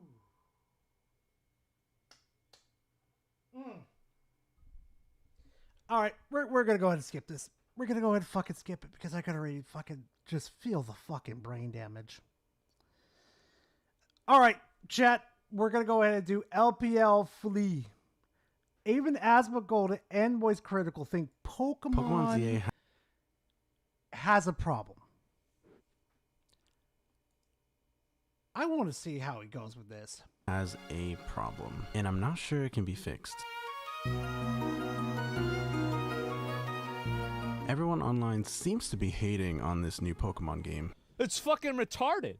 All right, we're gonna go ahead and skip this. We're gonna go ahead and fucking skip it because I gotta really fucking just feel the fucking brain damage. All right, chat. We're gonna go ahead and do LPL Flea. Even Asmongold and Voice Critical think Pokemon ZA has a problem. I want to see how he goes with this. has a problem, and I'm not sure it can be fixed. Everyone online seems to be hating on this new Pokemon game. It's fucking retarded.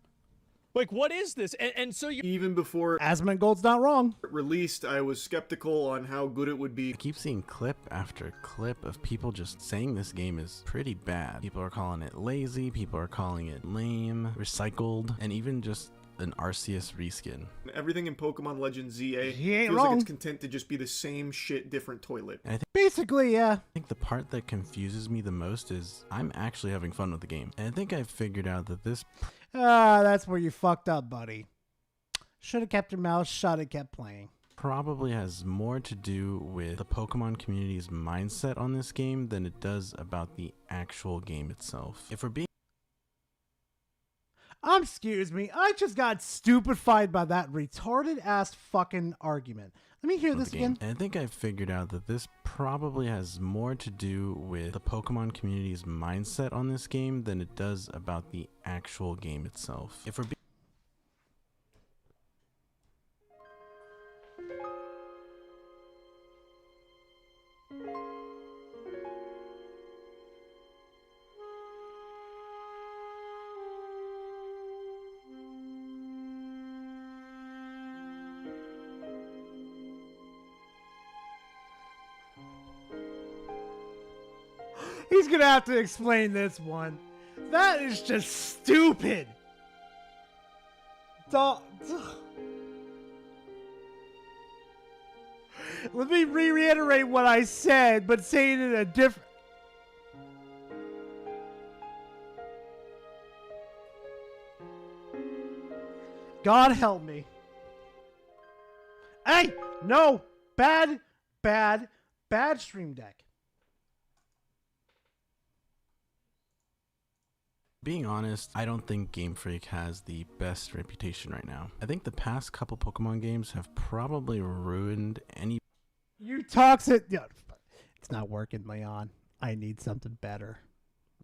Like, what is this? And so you... Even before Asmongold's not wrong. Released, I was skeptical on how good it would be. I keep seeing clip after clip of people just saying this game is pretty bad. People are calling it lazy, people are calling it lame, recycled, and even just an Arceus reskin. Everything in Pokemon Legends ZA He ain't feels wrong. like it's content to just be the same shit, different toilet. And I think basically, yeah. I think the part that confuses me the most is I'm actually having fun with the game. And I think I've figured out that this... That's where you fucked up, buddy. Should have kept your mouth shut and kept playing. probably has more to do with the Pokemon community's mindset on this game than it does about the actual game itself. If we're being Excuse me, I just got stupefied by that retarded ass fucking argument. Let me hear this again. And I think I've figured out that this probably has more to do with the Pokemon community's mindset on this game than it does about the actual game itself. If we're being He's gonna have to explain this one. That is just stupid. Let me reiterate what I said, but say it in a different... God help me. Hey! No! Bad Stream Deck. Being honest, I don't think Game Freak has the best reputation right now. I think the past couple Pokemon games have probably ruined any... You toxic... Yeah, it's not working, Leon. I need something better.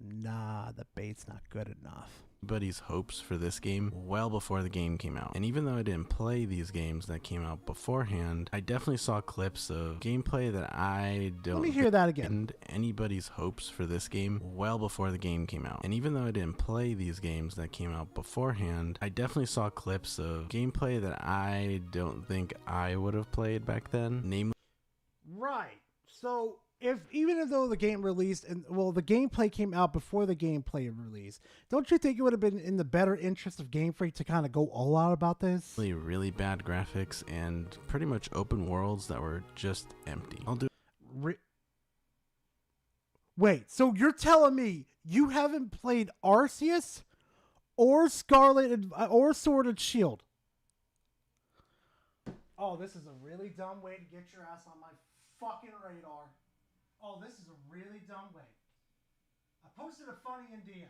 Nah, the bait's not good enough. Anybody's hopes for this game well before the game came out. And even though I didn't play these games that came out beforehand, I definitely saw clips of gameplay that I don't... Let me hear that again. And anybody's hopes for this game well before the game came out. And even though I didn't play these games that came out beforehand, I definitely saw clips of gameplay that I don't think I would have played back then. Namely... Right. So... Even though the game released and the gameplay came out before the gameplay released, don't you think it would have been in the better interest of Game Freak to kind of go all out about this? Really bad graphics and pretty much open worlds that were just empty. Wait, so you're telling me you haven't played Arceus or Scarlet or Sword and Shield? Oh, this is a really dumb way to get your ass on my fucking radar. Oh, this is a really dumb way. I posted a funny in DMs.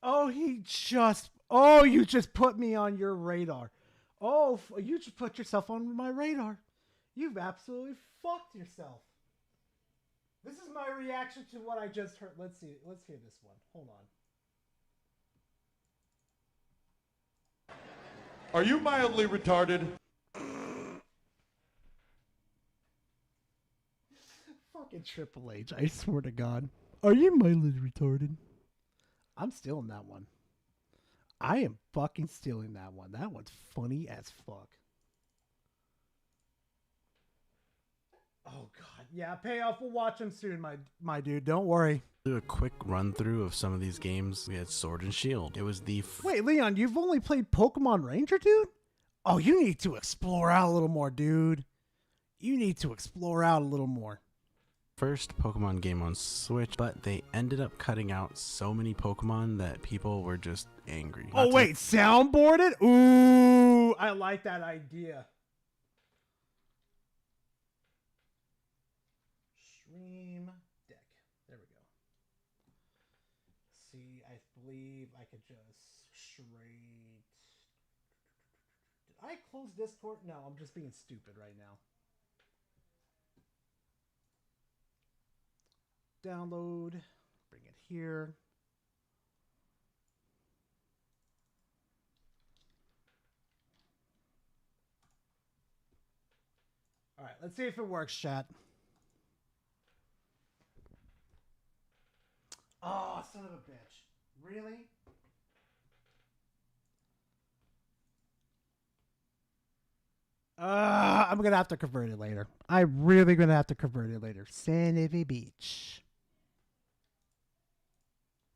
Oh, you just put me on your radar. Oh, you just put yourself on my radar. You've absolutely fucked yourself. This is my reaction to what I just heard. Let's see. Let's hear this one. Hold on. Are you mildly retarded? Fucking Triple H, I swear to God. Are you mildly retarded? I'm stealing that one. I am fucking stealing that one. That one's funny as fuck. Oh, God. Yeah, payoff. We'll watch them soon, my dude. Don't worry. Do a quick run through of some of these games. We had Sword and Shield. It was the... Wait, Leon, you've only played Pokemon Ranger, dude? Oh, you need to explore out a little more, dude. You need to explore out a little more. First Pokemon game on Switch, but they ended up cutting out so many Pokemon that people were just angry. Oh, wait, soundboarded? Ooh, I like that idea. Stream deck. There we go. See, I believe I could just straight... Did I close Discord? No, I'm just being stupid right now. Download. Bring it here. All right, let's see if it works, chat. Oh, son of a bitch. Really? I'm going to have to convert it later. I'm really going to have to convert it later. Son of a bitch.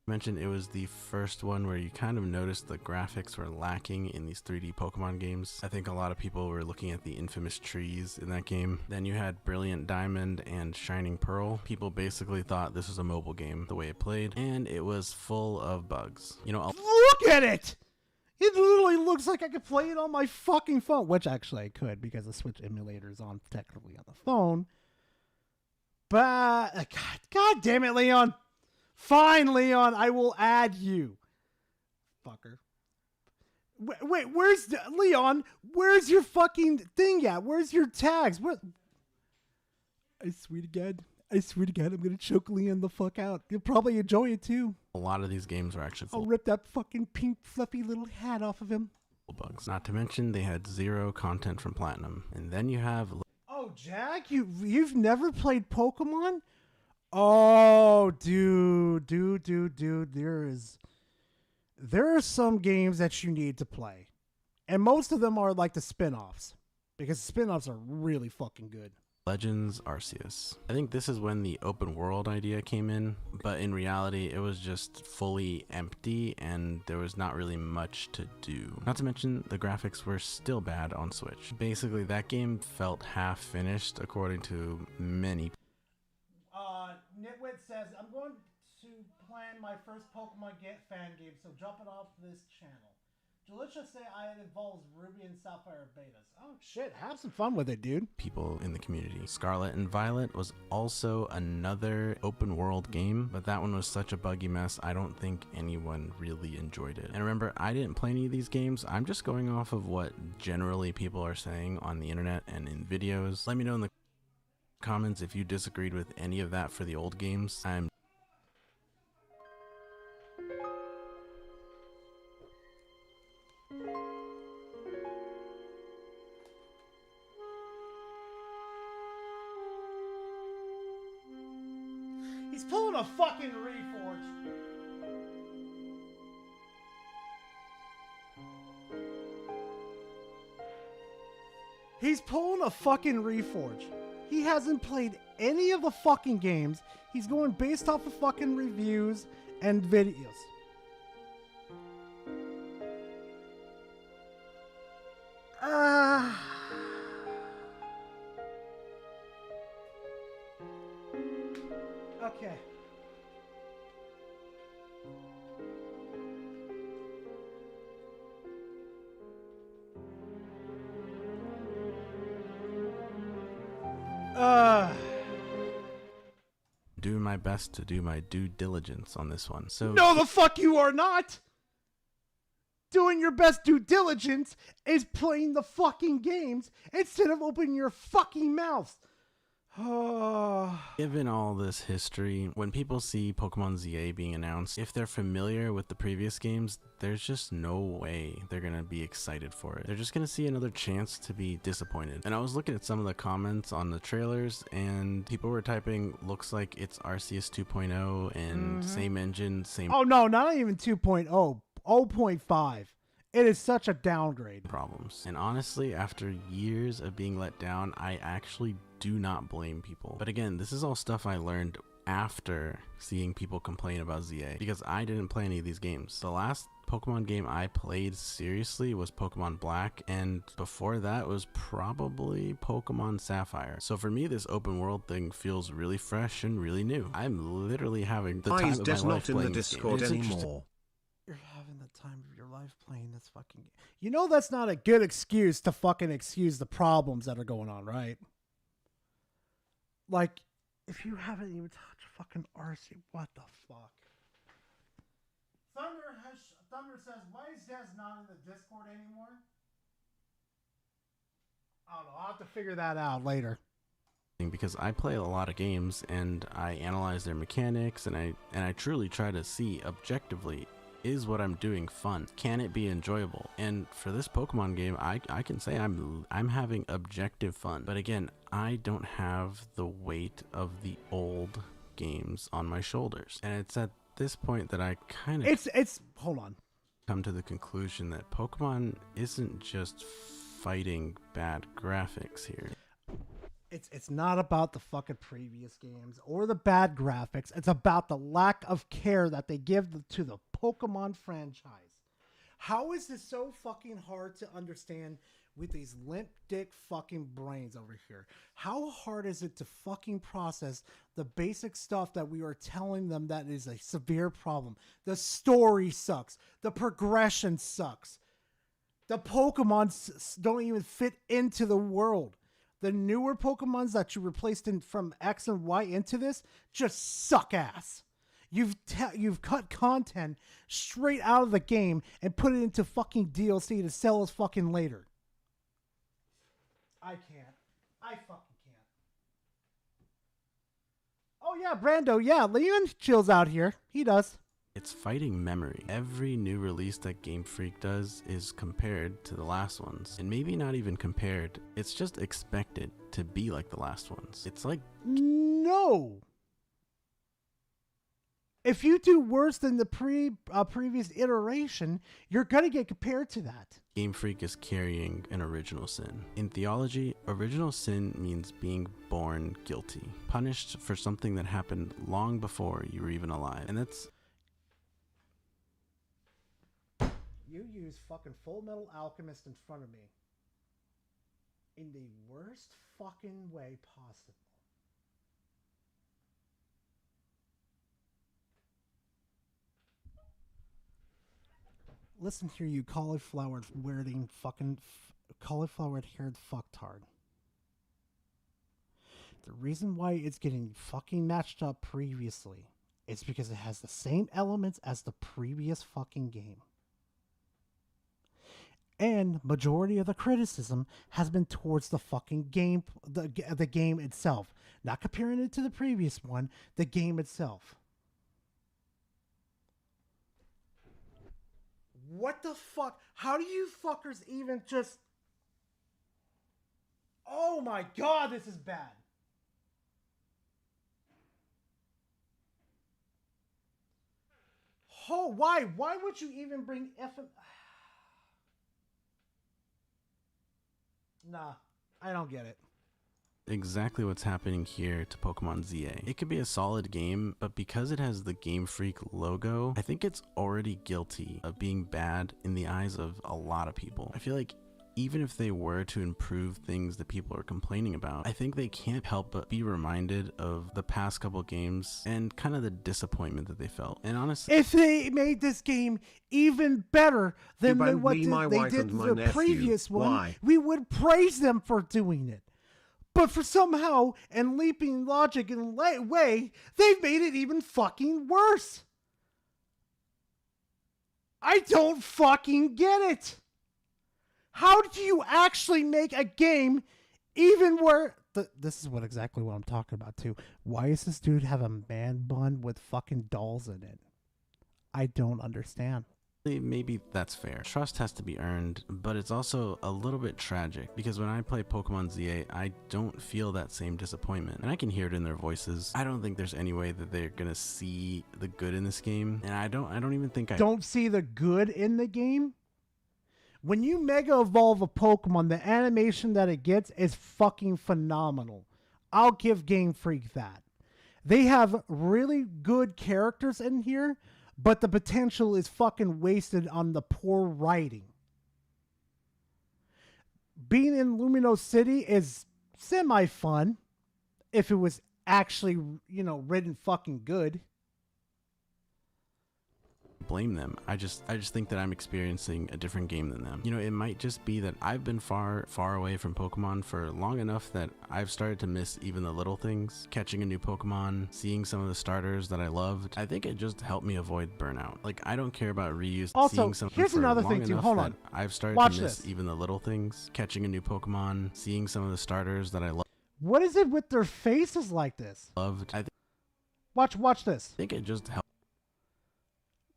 Mentioned it was the first one where you kind of noticed the graphics were lacking in these 3D Pokemon games. I think a lot of people were looking at the infamous trees in that game. Then you had Brilliant Diamond and Shining Pearl. People basically thought this was a mobile game the way it played, and it was full of bugs. You know, look at it! It literally looks like I could play it on my fucking phone, which actually I could because the Switch emulator is on technically on the phone. But God damn it, Leon! Fine, Leon, I will add you. Fucker. Wait, where's... Leon, where's your fucking thing at? Where's your tags? What? I swear to God, I'm going to choke Leon the fuck out. You'll probably enjoy it, too. A lot of these games were actually full. I'll rip that fucking pink fluffy little hat off of him. Bugs. Not to mention, they had zero content from Platinum. And then you have... Oh, Jack, you've never played Pokemon? Oh, dude, there are some games that you need to play. And most of them are like the spin-offs. Because spin-offs are really fucking good. Legends Arceus. I think this is when the open world idea came in, but in reality it was just fully empty and there was not really much to do. Not to mention the graphics were still bad on Switch. Basically that game felt half finished according to many. Nitwit says, I'm going to plan my first Pokemon fan game, so drop it off this channel. Delicious say it involves Ruby and Sapphire betas. Oh shit, have some fun with it, dude. People in the community. Scarlet and Violet was also another open world game, but that one was such a buggy mess, I don't think anyone really enjoyed it. And remember, I didn't play any of these games, I'm just going off of what generally people are saying on the internet and in videos. Let me know in the comments if you disagreed with any of that for the old games. He's pulling a fucking Reforge. He's pulling a fucking Reforge. He hasn't played any of the fucking games. He's going based off of fucking reviews and videos. Okay. Doing my best to do my due diligence on this one. So no, the fuck you are not. Doing your best due diligence is playing the fucking games instead of opening your fucking mouth. Given all this history, when people see Pokemon ZA being announced, if they're familiar with the previous games, there's just no way they're gonna be excited for it. They're just gonna see another chance to be disappointed. And I was looking at some of the comments on the trailers, and people were typing, looks like it's Arceus 2.0 and same engine, same... Oh no, not even 2.0, 0.5. It is such a downgrade. Problems. And honestly, after years of being let down, I actually do not blame people. But again, this is all stuff I learned after seeing people complain about ZA, because I didn't play any of these games. The last Pokemon game I played seriously was Pokemon Black, and before that was probably Pokemon Sapphire. So for me, this open world thing feels really fresh and really new. I'm literally having the time of my life playing this game. Discord anymore. You're having the time of your life playing this fucking game. You know that's not a good excuse to fucking excuse the problems that are going on, right? Like, if you haven't even touched fucking RC, what the fuck? Thunder says, why is Des not in the Discord anymore? I don't know. I'll have to figure that out later. Because I play a lot of games and I analyze their mechanics and I truly try to see objectively, is what I'm doing fun? Can it be enjoyable? And for this Pokemon game, I can say I'm having objective fun. But again, I don't have the weight of the old games on my shoulders. And it's at this point that I kind of hold on, come to the conclusion that Pokemon isn't just fighting bad graphics here. It's not about the fucking previous games or the bad graphics. It's about the lack of care that they give to the Pokemon franchise. How is this so fucking hard to understand with these limp dick fucking brains over here? How hard is it to fucking process the basic stuff that we are telling them that is a severe problem? The story sucks. The progression sucks. The Pokemon don't even fit into the world. The newer Pokemons that you replaced from X and Y into this just suck ass. You've cut content straight out of the game and put it into fucking DLC to sell us fucking later. I can't. I fucking can't. Oh yeah, Brando. Yeah, Leon chills out here. He does. It's fighting memory. Every new release that Game Freak does is compared to the last ones. And maybe not even compared. It's just expected to be like the last ones. It's like... No. If you do worse than the previous iteration, you're gonna get compared to that. Game Freak is carrying an original sin. In theology, original sin means being born guilty, punished for something that happened long before you were even alive. And that's... You use fucking Full Metal Alchemist in front of me. In the worst fucking way possible. Listen here, you cauliflower-wearing fucking cauliflower-haired fucktard. The reason why it's getting fucking matched up previously is because it has the same elements as the previous fucking game. And majority of the criticism has been towards the fucking game, the game itself. Not comparing it to the previous one, the game itself. What the fuck? How do you fuckers even just... Oh my god, this is bad. Oh, why? Why would you even bring effing... Nah, I don't get it. Exactly what's happening here to Pokemon ZA. It could be a solid game, but because it has the Game Freak logo, I think it's already guilty of being bad in the eyes of a lot of people. I feel like even if they were to improve things that people are complaining about, I think they can't help but be reminded of the past couple games and kind of the disappointment that they felt. And honestly, if they made this game even better than what they did the previous one, we would praise them for doing it. But for somehow, and leaping logic and way, they've made it even fucking worse. I don't fucking get it. How do you actually make a game even where... This is exactly what I'm talking about, too. Why does this dude have a man bun with fucking dolls in it? I don't understand. maybe that's fair. Trust has to be earned, but it's also a little bit tragic because when I play Pokemon ZA, I don't feel that same disappointment, and I can hear it in their voices. I don't think there's any way that they're gonna see the good in this game, and I don't even think I don't see the good in the game. When you Mega Evolve a Pokemon, the animation that it gets is fucking phenomenal. I'll give Game Freak that. They have really good characters in here, but the potential is fucking wasted on the poor writing. Being in Lumino City is semi-fun if it was actually, you know, written fucking good. blame them. I just think that I'm experiencing a different game than them. You know, it might just be that I've been far away from Pokemon for long enough that I've started to miss even the little things. Catching a new Pokemon, seeing some of the starters that I loved. I think it just helped me avoid burnout. Like, I don't care about reuse. Also, seeing something here's for another long thing too. enough Hold that on. I've started Watch to miss this. even the little things. Catching a new Pokemon, seeing some of the starters that I What is it with their faces like this? loved. Watch this. I think it just helped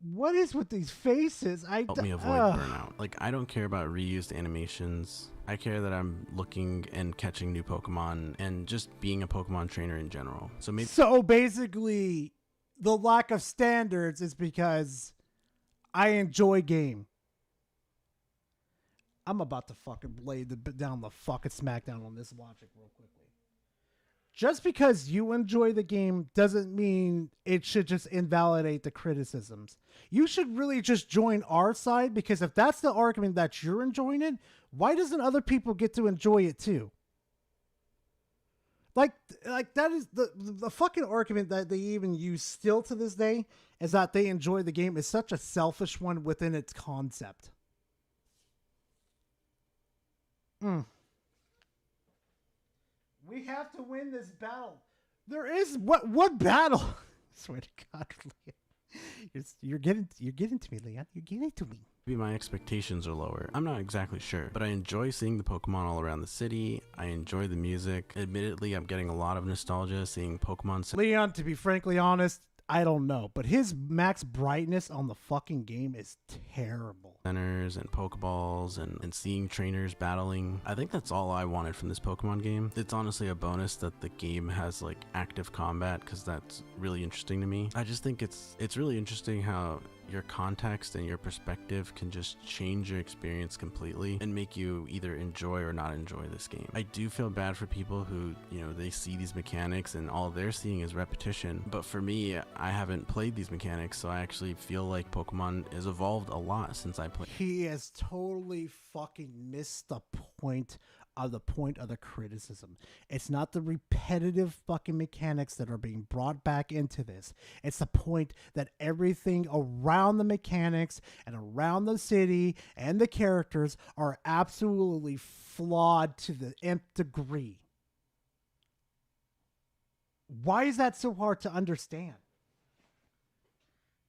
What is with these faces? me avoid burnout. Like, I don't care about reused animations. I care that I'm looking and catching new Pokemon and just being a Pokemon trainer in general. So basically, the lack of standards is because I enjoy game. I'm about to fucking lay down the fucking smackdown on this logic real quickly. Just because you enjoy the game doesn't mean it should just invalidate the criticisms. You should really just join our side, because if that's the argument that you're enjoying it, why doesn't other people get to enjoy it too? Like that is the fucking argument that they even use still to this day, is that they enjoy the game, is such a selfish one within its concept. We have to win this battle. There is what battle? I swear to God, Leon. You're getting to me, Leon. You're getting to me. Maybe my expectations are lower. I'm not exactly sure, but I enjoy seeing the Pokemon all around the city. I enjoy the music. Admittedly, I'm getting a lot of nostalgia seeing Pokemon. Leon, to be frankly honest, I don't know, but his max brightness on the fucking game is terrible. Centers and Pokeballs and seeing trainers battling. I think that's all I wanted from this Pokemon game. It's honestly a bonus that the game has like active combat, because that's really interesting to me. I just think it's really interesting how your context and your perspective can just change your experience completely and make you either enjoy or not enjoy this game. I do feel bad for people who, you know, they see these mechanics and all they're seeing is repetition. But for me, I haven't played these mechanics, so I actually feel like Pokemon has evolved a lot since I played. He has totally fucking missed the point of the criticism. It's not the repetitive fucking mechanics that are being brought back into this. It's the point that everything around the mechanics and around the city and the characters are absolutely flawed to the nth degree. Why is that so hard to understand?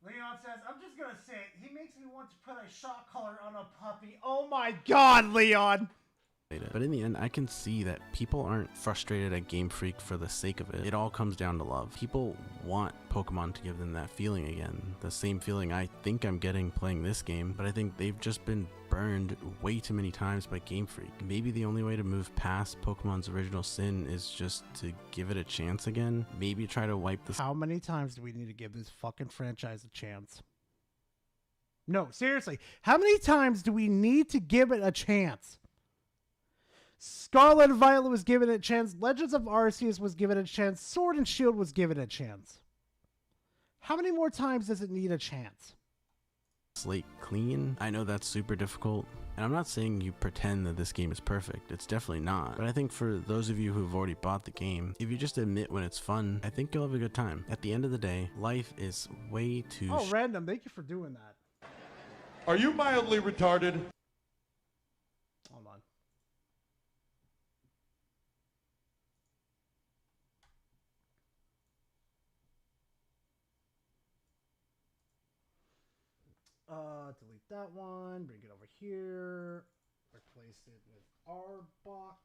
Leon says, I'm just gonna say it. He makes me want to put a shock collar on a puppy. Oh my god, Leon! But in the end, I can see that people aren't frustrated at Game Freak for the sake of it. It all comes down to love. People want Pokemon to give them that feeling again. The same feeling I think I'm getting playing this game, but I think they've just been burned way too many times by Game Freak. Maybe the only way to move past Pokemon's original sin is just to give it a chance again. Maybe try to wipe this. How many times do we need to give this fucking franchise a chance? No, seriously. How many times do we need to give it a chance? Scarlet and Violet was given a chance. Legends of Arceus was given a chance. Sword and Shield was given a chance. How many more times does it need a chance? Slate clean. I know that's super difficult, and I'm not saying you pretend that this game is perfect. It's definitely not. But I think for those of you who've already bought the game, if you just admit when it's fun, I think you'll have a good time. At the end of the day, life is way too random. Thank you for doing that. Are you mildly retarded? Hold on. Delete that one, bring it over here, replace it with Arbok,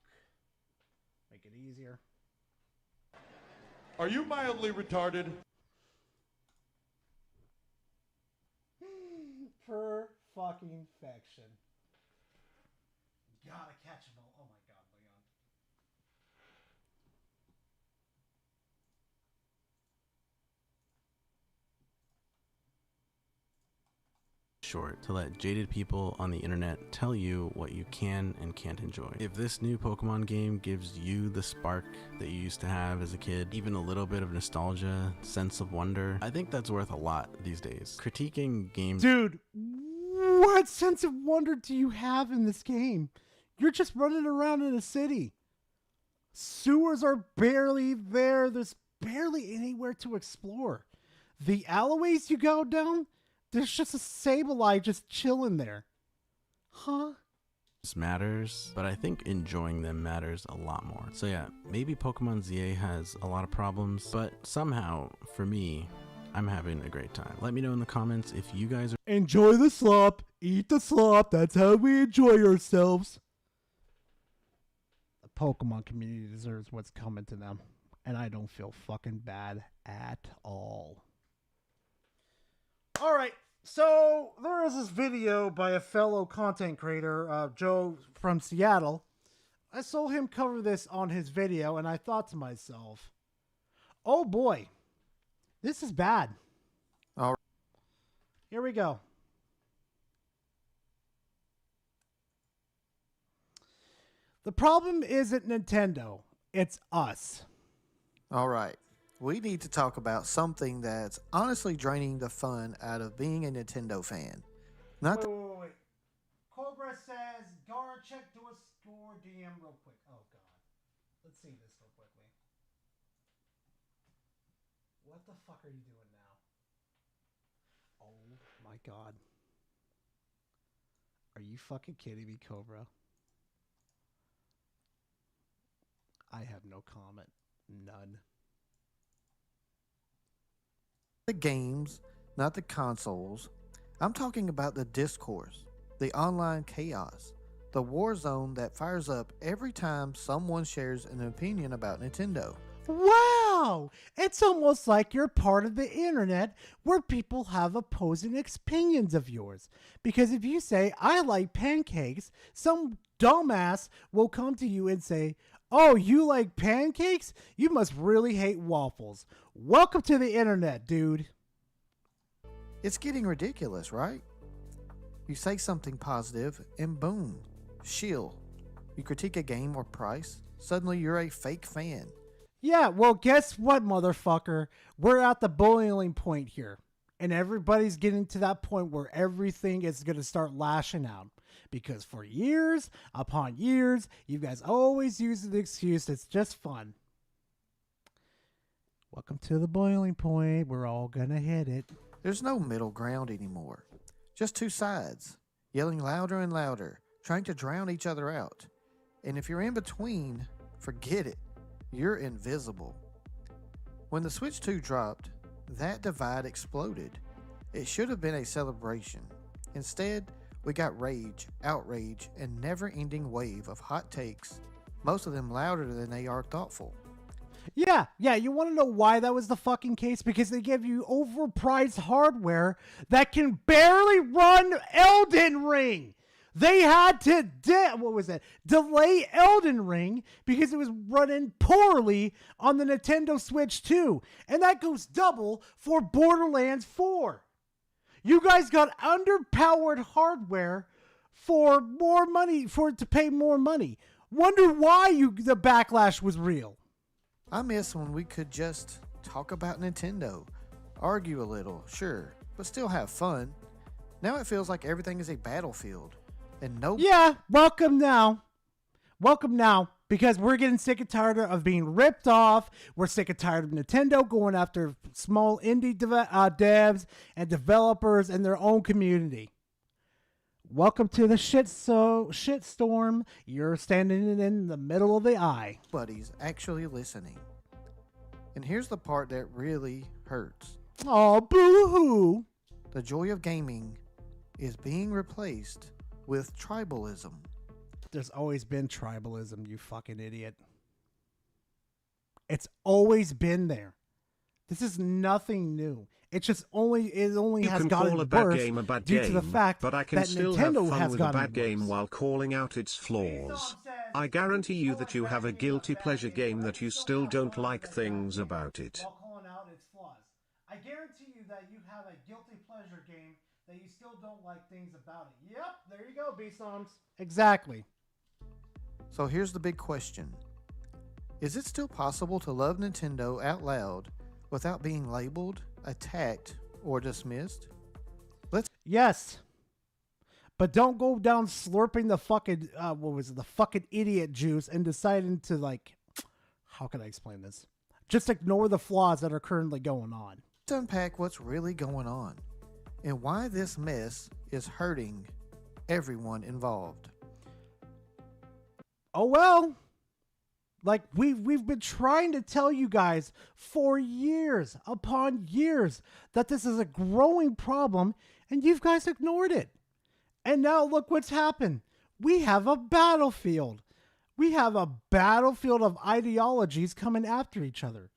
make it easier. Are you mildly retarded? Perfection. Gotta catch them all. Oh my god, Leon. short to let jaded people on the internet tell you what you can and can't enjoy. If this new Pokemon game gives you the spark that you used to have as a kid, even a little bit of nostalgia, sense of wonder, I think that's worth a lot these days. Critiquing games— Dude, what sense of wonder do you have in this game? You're just running around in a city. Sewers are barely there. There's barely anywhere to explore. The alleyways you go down, there's just a Sableye just chilling there. Huh? Matters, but I think enjoying them matters a lot more. So yeah, maybe Pokemon ZA has a lot of problems, but somehow, for me, I'm having a great time. Let me know in the comments if you guys are— Enjoy the slop, eat the slop, that's how we enjoy ourselves. The Pokemon community deserves what's coming to them, and I don't feel fucking bad at all. Alright, so there is this video by a fellow content creator, Joe from Seattle. I saw him cover this on his video, and I thought to myself, oh boy, this is bad. All right. Here we go. The problem isn't Nintendo, it's us. All right. We need to talk about something that's honestly draining the fun out of being a Nintendo fan. Not Wait. Cobra says, Gar, check to a score DM real quick. Oh, God. Let's see this real quickly. What the fuck are you doing now? Oh, my God. Are you fucking kidding me, Cobra? I have no comment. None. the games, not the consoles. I'm talking about the discourse, the online chaos, the war zone that fires up every time someone shares an opinion about Nintendo. Wow! wow, it's almost like you're part of the internet where people have opposing opinions of yours. Because if you say, I like pancakes, some dumbass will come to you and say, oh, you like pancakes? You must really hate waffles. Welcome to the internet, dude. It's getting ridiculous, right? You say something positive and boom, shill. You critique a game or price, suddenly you're a fake fan. Yeah, well, guess what, motherfucker? We're at the boiling point here. And everybody's getting to that point where everything is going to start lashing out. Because for years upon years, you guys always use the excuse, it's just fun. Welcome to the boiling point. We're all going to hit it. There's no middle ground anymore. Just two sides, yelling louder and louder, trying to drown each other out. And if you're in between, forget it. You're invisible. When the Switch 2 dropped, that divide exploded. It should have been a celebration. Instead, we got rage, outrage, and never-ending wave of hot takes, most of them louder than they are thoughtful. Yeah, you want to know why that was the fucking case? Because they give you overpriced hardware that can barely run Elden Ring. They had to, delay Elden Ring because it was running poorly on the Nintendo Switch 2. And that goes double for Borderlands 4. You guys got underpowered hardware for more money, for it to pay more money. Wonder why the backlash was real. I miss when we could just talk about Nintendo, argue a little, sure, but still have fun. Now it feels like everything is a battlefield. And no. Yeah, welcome now, because we're getting sick and tired of being ripped off. We're sick and tired of Nintendo going after small indie devs and developers and their own community. Welcome to the shitstorm. You're standing in the middle of the eye. Buddies actually listening. And here's the part that really hurts. Oh, boo-hoo. The joy of gaming is being replaced with tribalism. There's always been tribalism, you fucking idiot. It's always been there. This is nothing new. It only has gotten worse due to the fact but I can that still Nintendo have fun has with a gotten bad game worse. while calling out its flaws. I guarantee you that you have a guilty pleasure game that you still don't like things about it. While calling out its flaws. I guarantee you that you have a guilty pleasure game that you still don't like things about it. Yep, there you go, B-Songs. Exactly. So here's the big question. Is it still possible to love Nintendo out loud without being labeled, attacked, or dismissed? Yes. But don't go down slurping the fucking, the fucking idiot juice and deciding to, how can I explain this? Just ignore the flaws that are currently going on. Let's unpack what's really going on and why this mess is hurting everyone involved. Oh, well. We've been trying to tell you guys for years upon years that this is a growing problem, and you guys ignored it. And now look what's happened. We have a battlefield. We have a battlefield of ideologies coming after each other.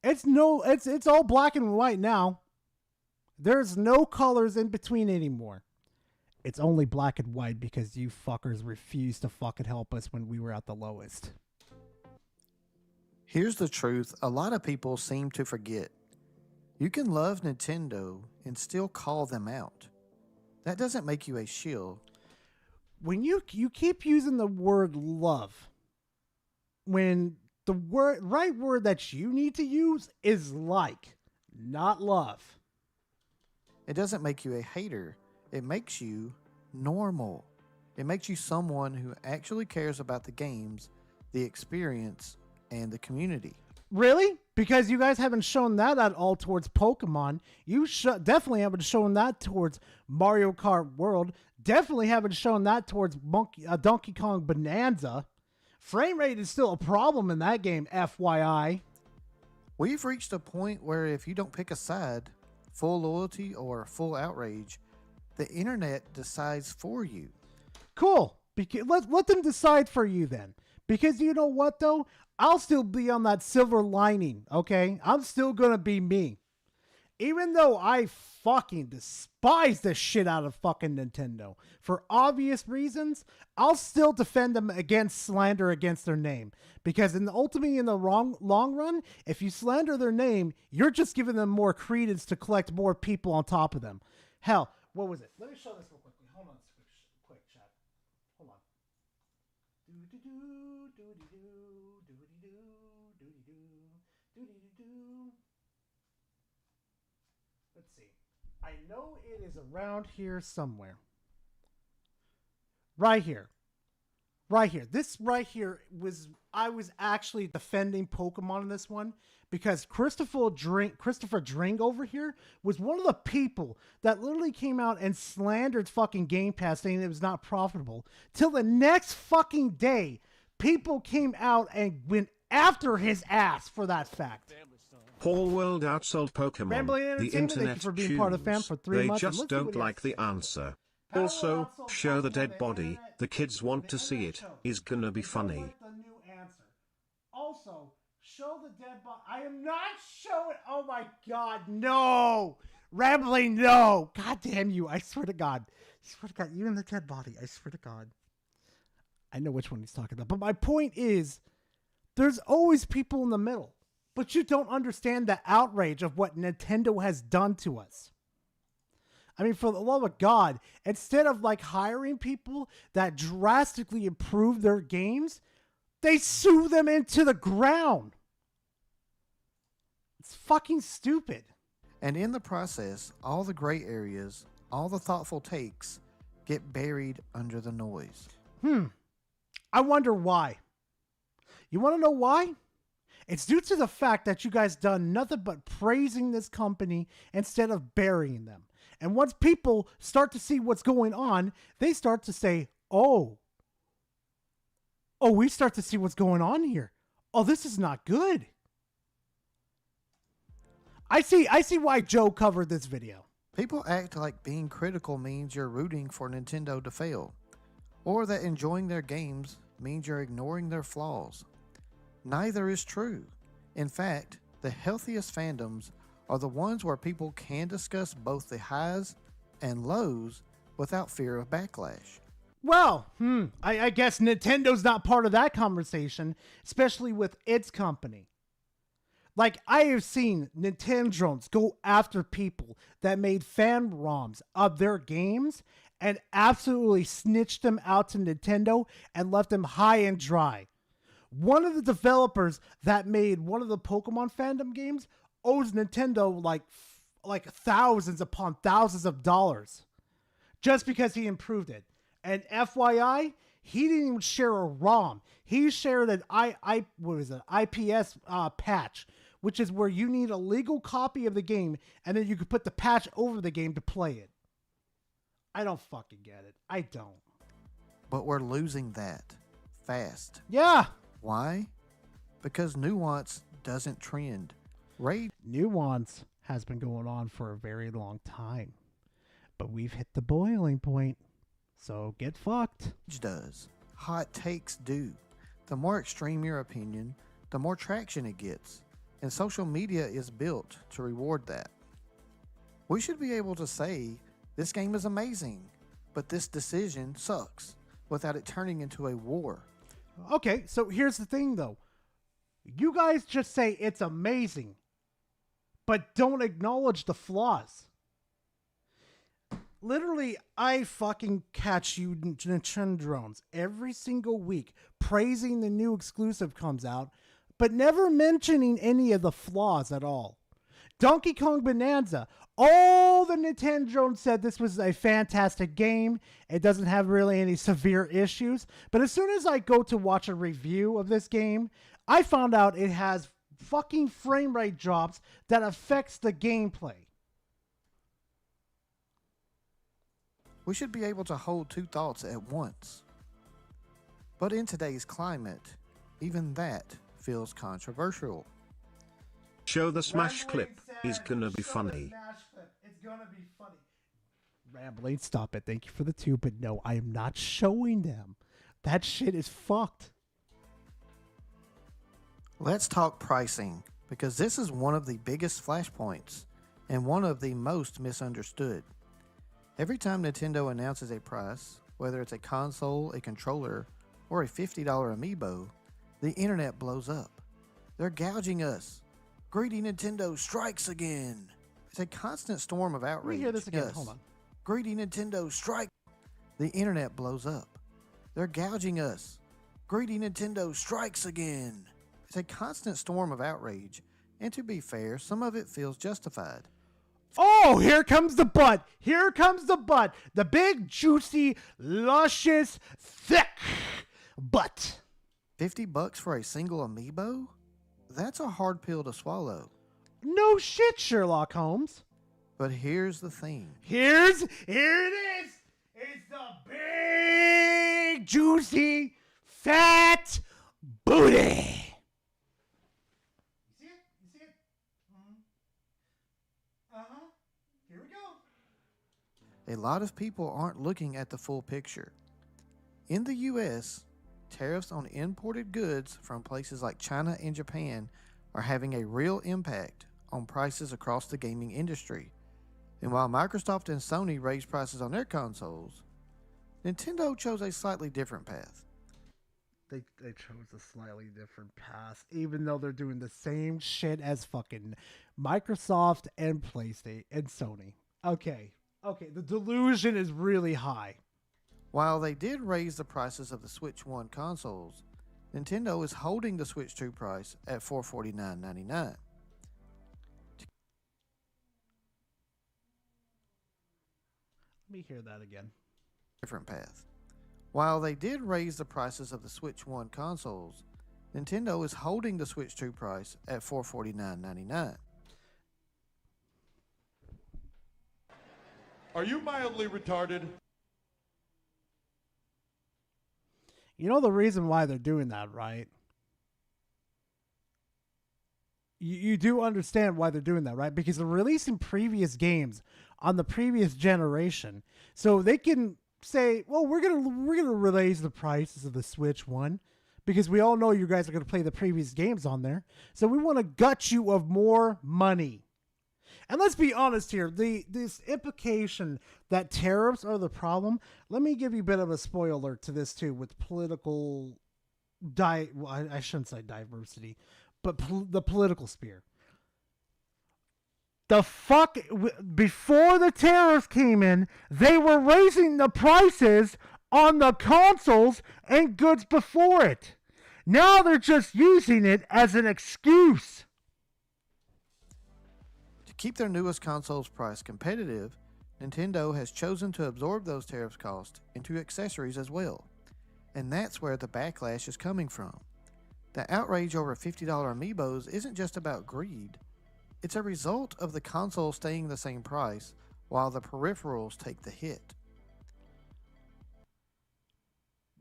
It's all black and white now. There's no colors in between anymore. It's only black and white because you fuckers refused to fucking help us when we were at the lowest. Here's the truth a lot of people seem to forget. You can love Nintendo and still call them out. That doesn't make you a shill. When you keep using the word love, when the right word that you need to use is like, not love. It doesn't make you a hater. It makes you normal. It makes you someone who actually cares about the games, the experience, and the community. Really? Because you guys haven't shown that at all towards Pokemon. You definitely haven't shown that towards Mario Kart World. Definitely haven't shown that towards Donkey Kong Bonanza. Frame rate is still a problem in that game, FYI. We've reached a point where if you don't pick a side, full loyalty or full outrage, the internet decides for you. Cool. Let them decide for you then. Because you know what, though? I'll still be on that silver lining, okay? I'm still going to be me. Even though I fucking despise the shit out of fucking Nintendo for obvious reasons, I'll still defend them against slander against their name. Because ultimately, in the long run, if you slander their name, you're just giving them more credence to collect more people on top of them. Hell, what was it? Let me show this real quickly. Hold on, quick chat. Hold on. Let's see. I know it is around here somewhere. Right here. Right here. This right here I was actually defending Pokemon in this one because Christopher Dring over here was one of the people that literally came out and slandered fucking Game Pass saying it was not profitable. Till the next fucking day, people came out and went after his ass for that fact. Whole world outsold Pokemon. The internet for being part of the fam for 3 They months. just don't like the answer. Also, show the dead body. The kids want to see it. Is gonna be funny. The new answer. Also, show the dead body. I am not showing. Oh my god, no! Rambling, no! God damn you! I swear to God. I swear to God, you and the dead body. I swear to God. I know which one he's talking about. But my point is, there's always people in the middle. But you don't understand the outrage of what Nintendo has done to us. I mean, for the love of God, instead of like hiring people that drastically improve their games, they sue them into the ground. It's fucking stupid. And in the process, all the gray areas, all the thoughtful takes get buried under the noise. I wonder why. You want to know why? It's due to the fact that you guys done nothing but praising this company instead of burying them. And once people start to see what's going on, they start to say, oh, we start to see what's going on here. Oh, this is not good. I see why Joe covered this video. People act like being critical means you're rooting for Nintendo to fail, or that enjoying their games means you're ignoring their flaws. Neither is true. In fact, the healthiest fandoms are the ones where people can discuss both the highs and lows without fear of backlash. Well, I guess Nintendo's not part of that conversation, especially with its company. Like, I have seen Nintendrons go after people that made fan ROMs of their games and absolutely snitched them out to Nintendo and left them high and dry. One of the developers that made one of the Pokemon fandom games owes Nintendo like thousands upon thousands of dollars just because he improved it. And FYI, he didn't even share a ROM. He shared an IPS patch, which is where you need a legal copy of the game, and then you could put the patch over the game to play it. I don't fucking get it. I don't. But we're losing that fast. Yeah. Why? Because nuance doesn't trend. Nuance has been going on for a very long time. But we've hit the boiling point. So get fucked. Does. Hot takes do. The more extreme your opinion, the more traction it gets. And social media is built to reward that. We should be able to say, this game is amazing, but this decision sucks, without it turning into a war. Okay, so here's the thing though. You guys just say it's amazing, but don't acknowledge the flaws. Literally, I fucking catch you Nintendrons every single week praising the new exclusive comes out, but never mentioning any of the flaws at all. Donkey Kong Bonanza, all the Nintendrons said this was a fantastic game. It doesn't have really any severe issues, but as soon as I go to watch a review of this game, I found out it has fucking frame rate drops that affects the gameplay. We should be able to hold two thoughts at once. But in today's climate, even that feels controversial. Show the Smash clip. Is gonna be funny. It's gonna be funny. Rambling, stop it. Thank you for the two, but no, I am not showing them. That shit is fucked. Let's talk pricing, because this is one of the biggest flashpoints and one of the most misunderstood. Every time Nintendo announces a price, whether it's a console, a controller, or a $50 amiibo, the internet blows up. They're gouging us. Greedy Nintendo strikes again. It's a constant storm of outrage. Let me hear this again. Yes. Hold on. Greedy Nintendo strike. The internet blows up. They're gouging us. Greedy Nintendo strikes again. It's a constant storm of outrage, and to be fair, some of it feels justified. Oh, here comes the butt. Here comes the butt. The big, juicy, luscious, thick butt. $50 for a single amiibo? That's a hard pill to swallow. No shit, Sherlock Holmes. But here's the thing. Here it is. It's the big, juicy, fat booty. You see it? You see it? Uh-huh. Here we go. A lot of people aren't looking at the full picture. In the US, tariffs on imported goods from places like China and Japan are having a real impact on prices across the gaming industry. And while Microsoft and Sony raised prices on their consoles, Nintendo chose a slightly different path. They chose a slightly different path, even though they're doing the same shit as fucking Microsoft and PlayStation and Sony. Okay, the delusion is really high. While they did raise the prices of the Switch 1 consoles, Nintendo is holding the Switch 2 price at $449.99. Let me hear that again. Different path. While they did raise the prices of the Switch 1 consoles, Nintendo is holding the Switch 2 price at $449.99. Are you mildly retarded? You know the reason why they're doing that, right? You do understand why they're doing that, right? Because they're releasing previous games on the previous generation, so they can say, "Well, we're gonna raise the prices of the Switch 1 because we all know you guys are gonna play the previous games on there, so we want to gut you of more money." And let's be honest here, this implication that tariffs are the problem, let me give you a bit of a spoiler to this too, with political, I shouldn't say diversity, but the political sphere. Before the tariffs came in, they were raising the prices on the consoles and goods before it. Now they're just using it as an excuse. To keep their newest console's price competitive, Nintendo has chosen to absorb those tariffs costs into accessories as well. And that's where the backlash is coming from. The outrage over $50 amiibos isn't just about greed. It's a result of the console staying the same price while the peripherals take the hit.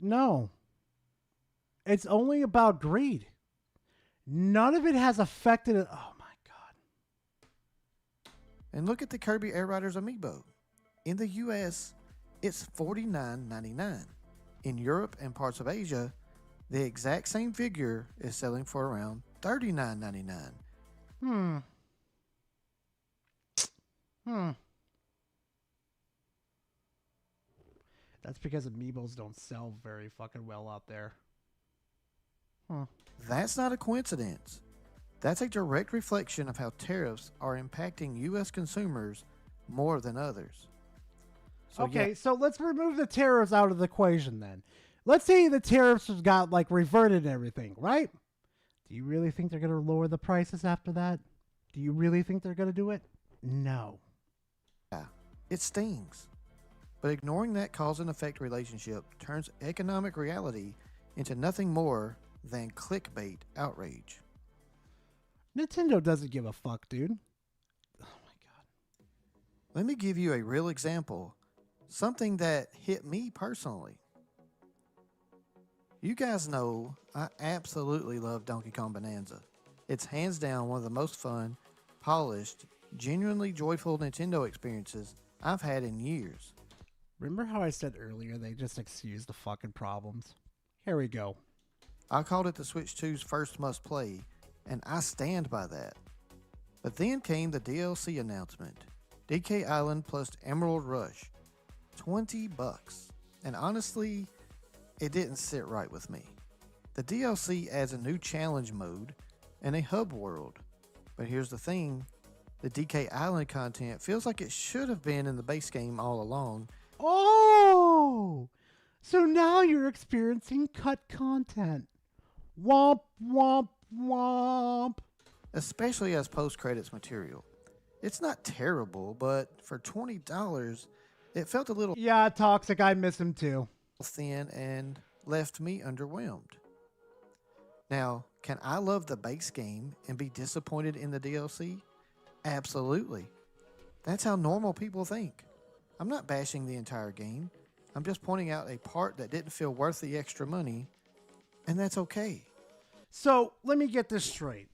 No. It's only about greed. None of it has affected it. Oh my God. And look at the Kirby Air Riders amiibo. In the US, it's $49.99. In Europe and parts of Asia, the exact same figure is selling for around $39.99. That's because amiibos don't sell very fucking well out there. That's not a coincidence. That's a direct reflection of how tariffs are impacting U.S. consumers more than others. So let's remove the tariffs out of the equation then. Let's say the tariffs got like reverted and everything, right? Do you really think they're going to lower the prices after that? Do you really think they're going to do it? No. Yeah, it stings. But ignoring that cause and effect relationship turns economic reality into nothing more than clickbait outrage. Nintendo doesn't give a fuck, dude. Oh my God. Let me give you a real example. Something that hit me personally. You guys know I absolutely love Donkey Kong Bonanza. It's hands down one of the most fun, polished, genuinely joyful Nintendo experiences I've had in years. Remember how I said earlier they just excuse the fucking problems? Here we go. I called it the Switch 2's first must-play and I stand by that. But then came the DLC announcement. DK Island plus Emerald Rush. $20. And honestly, it didn't sit right with me. The DLC adds a new challenge mode and a hub world. But here's the thing, the DK Island content feels like it should have been in the base game all along. Oh! So now you're experiencing cut content. Womp, womp, womp. Especially as post-credits material. It's not terrible, but for $20, it felt a little Yeah, Toxic, I miss him too. thin and left me underwhelmed. Now, can I love the base game and be disappointed in the DLC? Absolutely. That's how normal people think. I'm not bashing the entire game. I'm just pointing out a part that didn't feel worth the extra money, and that's okay. So, let me get this straight.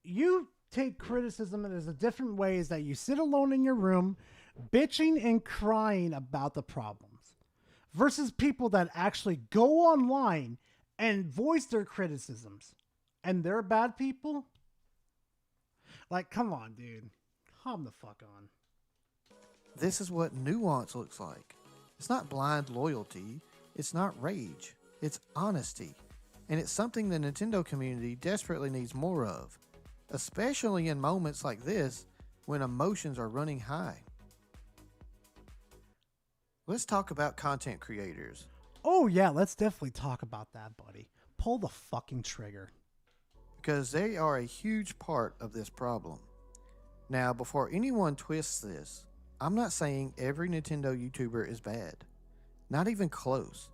You take criticism as a different ways that you sit alone in your room, bitching and crying about the problems, versus people that actually go online and voice their criticisms, and they're bad people? Like, come on, dude. Calm the fuck on. This is what nuance looks like. It's not blind loyalty. It's not rage. It's honesty. And it's something the Nintendo community desperately needs more of, especially in moments like this when emotions are running high. Let's talk about content creators. Oh yeah, let's definitely talk about that, buddy. Pull the fucking trigger. Because they are a huge part of this problem. Now, before anyone twists this, I'm not saying every Nintendo YouTuber is bad. Not even close.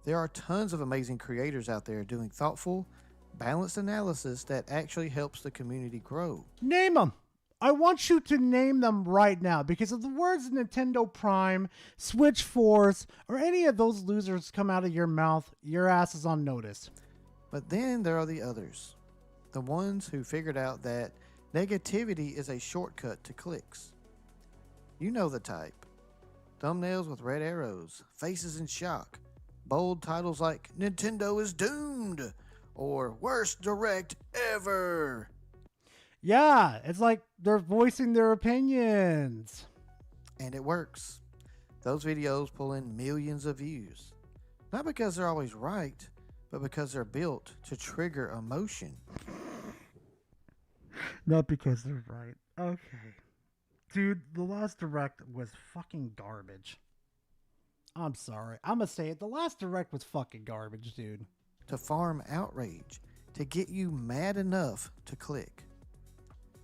There are tons of amazing creators out there doing thoughtful, balanced analysis that actually helps the community grow. Name them. I want you to name them right now, because if the words Nintendo Prime, Switch Force, or any of those losers come out of your mouth, your ass is on notice. But then there are the others. The ones who figured out that negativity is a shortcut to clicks. You know the type. Thumbnails with red arrows, faces in shock, bold titles like Nintendo is doomed or worst direct ever. Yeah, it's like they're voicing their opinions. And it works. Those videos pull in millions of views. Not because they're always right, but because they're built to trigger emotion. Not because they're right. Okay. Dude, the last direct was fucking garbage. I'm sorry. I'm gonna say it. The last direct was fucking garbage, dude. To farm outrage. To get you mad enough to click.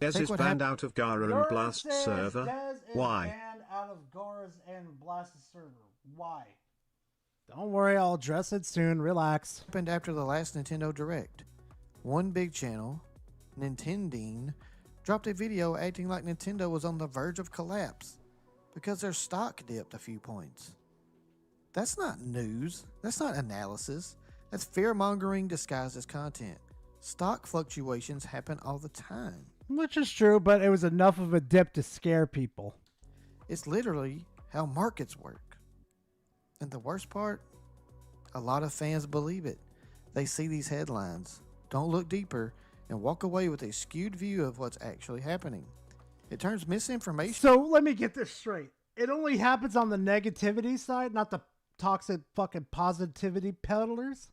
Dez is banned out of Gara and Blast server. Why? Banned out of Gara's and Blast's server. Why? Don't worry, I'll address it soon. Relax. Happened after the last Nintendo Direct. One big channel, Nintendine, dropped a video acting like Nintendo was on the verge of collapse because their stock dipped a few points. That's not news. That's not analysis. That's fear-mongering disguised as content. Stock fluctuations happen all the time. Which is true, but it was enough of a dip to scare people. It's literally how markets work. And the worst part, a lot of fans believe it. They see these headlines, don't look deeper, and walk away with a skewed view of what's actually happening. It turns misinformation. So let me get this straight. It only happens on the negativity side, not the toxic fucking positivity peddlers?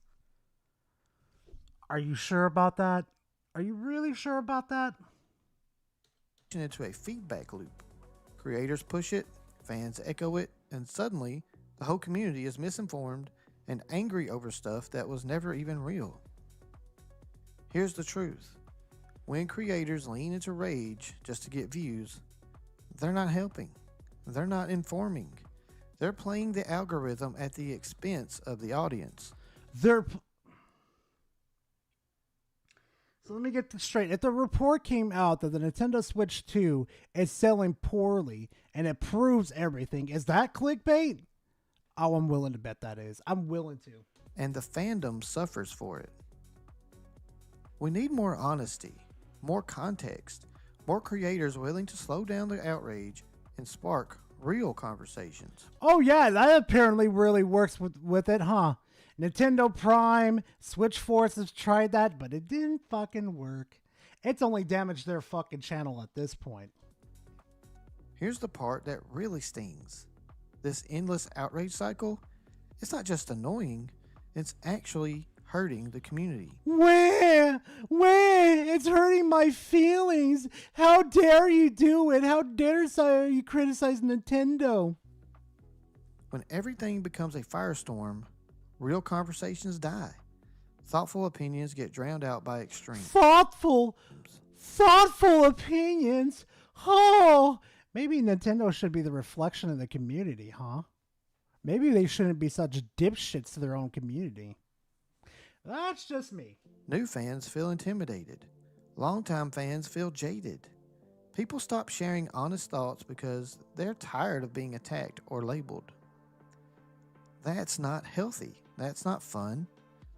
Are you sure about that? Are you really sure about that? Into a feedback loop. Creators push it, fans echo it, and suddenly the whole community is misinformed and angry over stuff that was never even real. Here's the truth. When creators lean into rage just to get views, they're not helping. They're not informing. They're playing the algorithm at the expense of the audience. So let me get this straight. If the report came out that the Nintendo Switch 2 is selling poorly and it proves everything, is that clickbait? Oh, I'm willing to bet that is. I'm willing to. And the fandom suffers for it. We need more honesty, more context, more creators willing to slow down the outrage and spark real conversations. Oh yeah, that apparently really works with it, huh? Nintendo Prime, Switch Force has tried that, but it didn't fucking work. It's only damaged their fucking channel at this point. Here's the part that really stings. This endless outrage cycle, it's not just annoying, it's actually hurting the community. Where? It's hurting my feelings. How dare you do it? How dare you criticize Nintendo? When everything becomes a firestorm, real conversations die. Thoughtful opinions get drowned out by extreme. Thoughtful opinions? Oh, maybe Nintendo should be the reflection of the community, huh? Maybe they shouldn't be such dipshits to their own community. That's just me. New fans feel intimidated. Longtime fans feel jaded. People stop sharing honest thoughts because they're tired of being attacked or labeled. That's not healthy. That's not fun.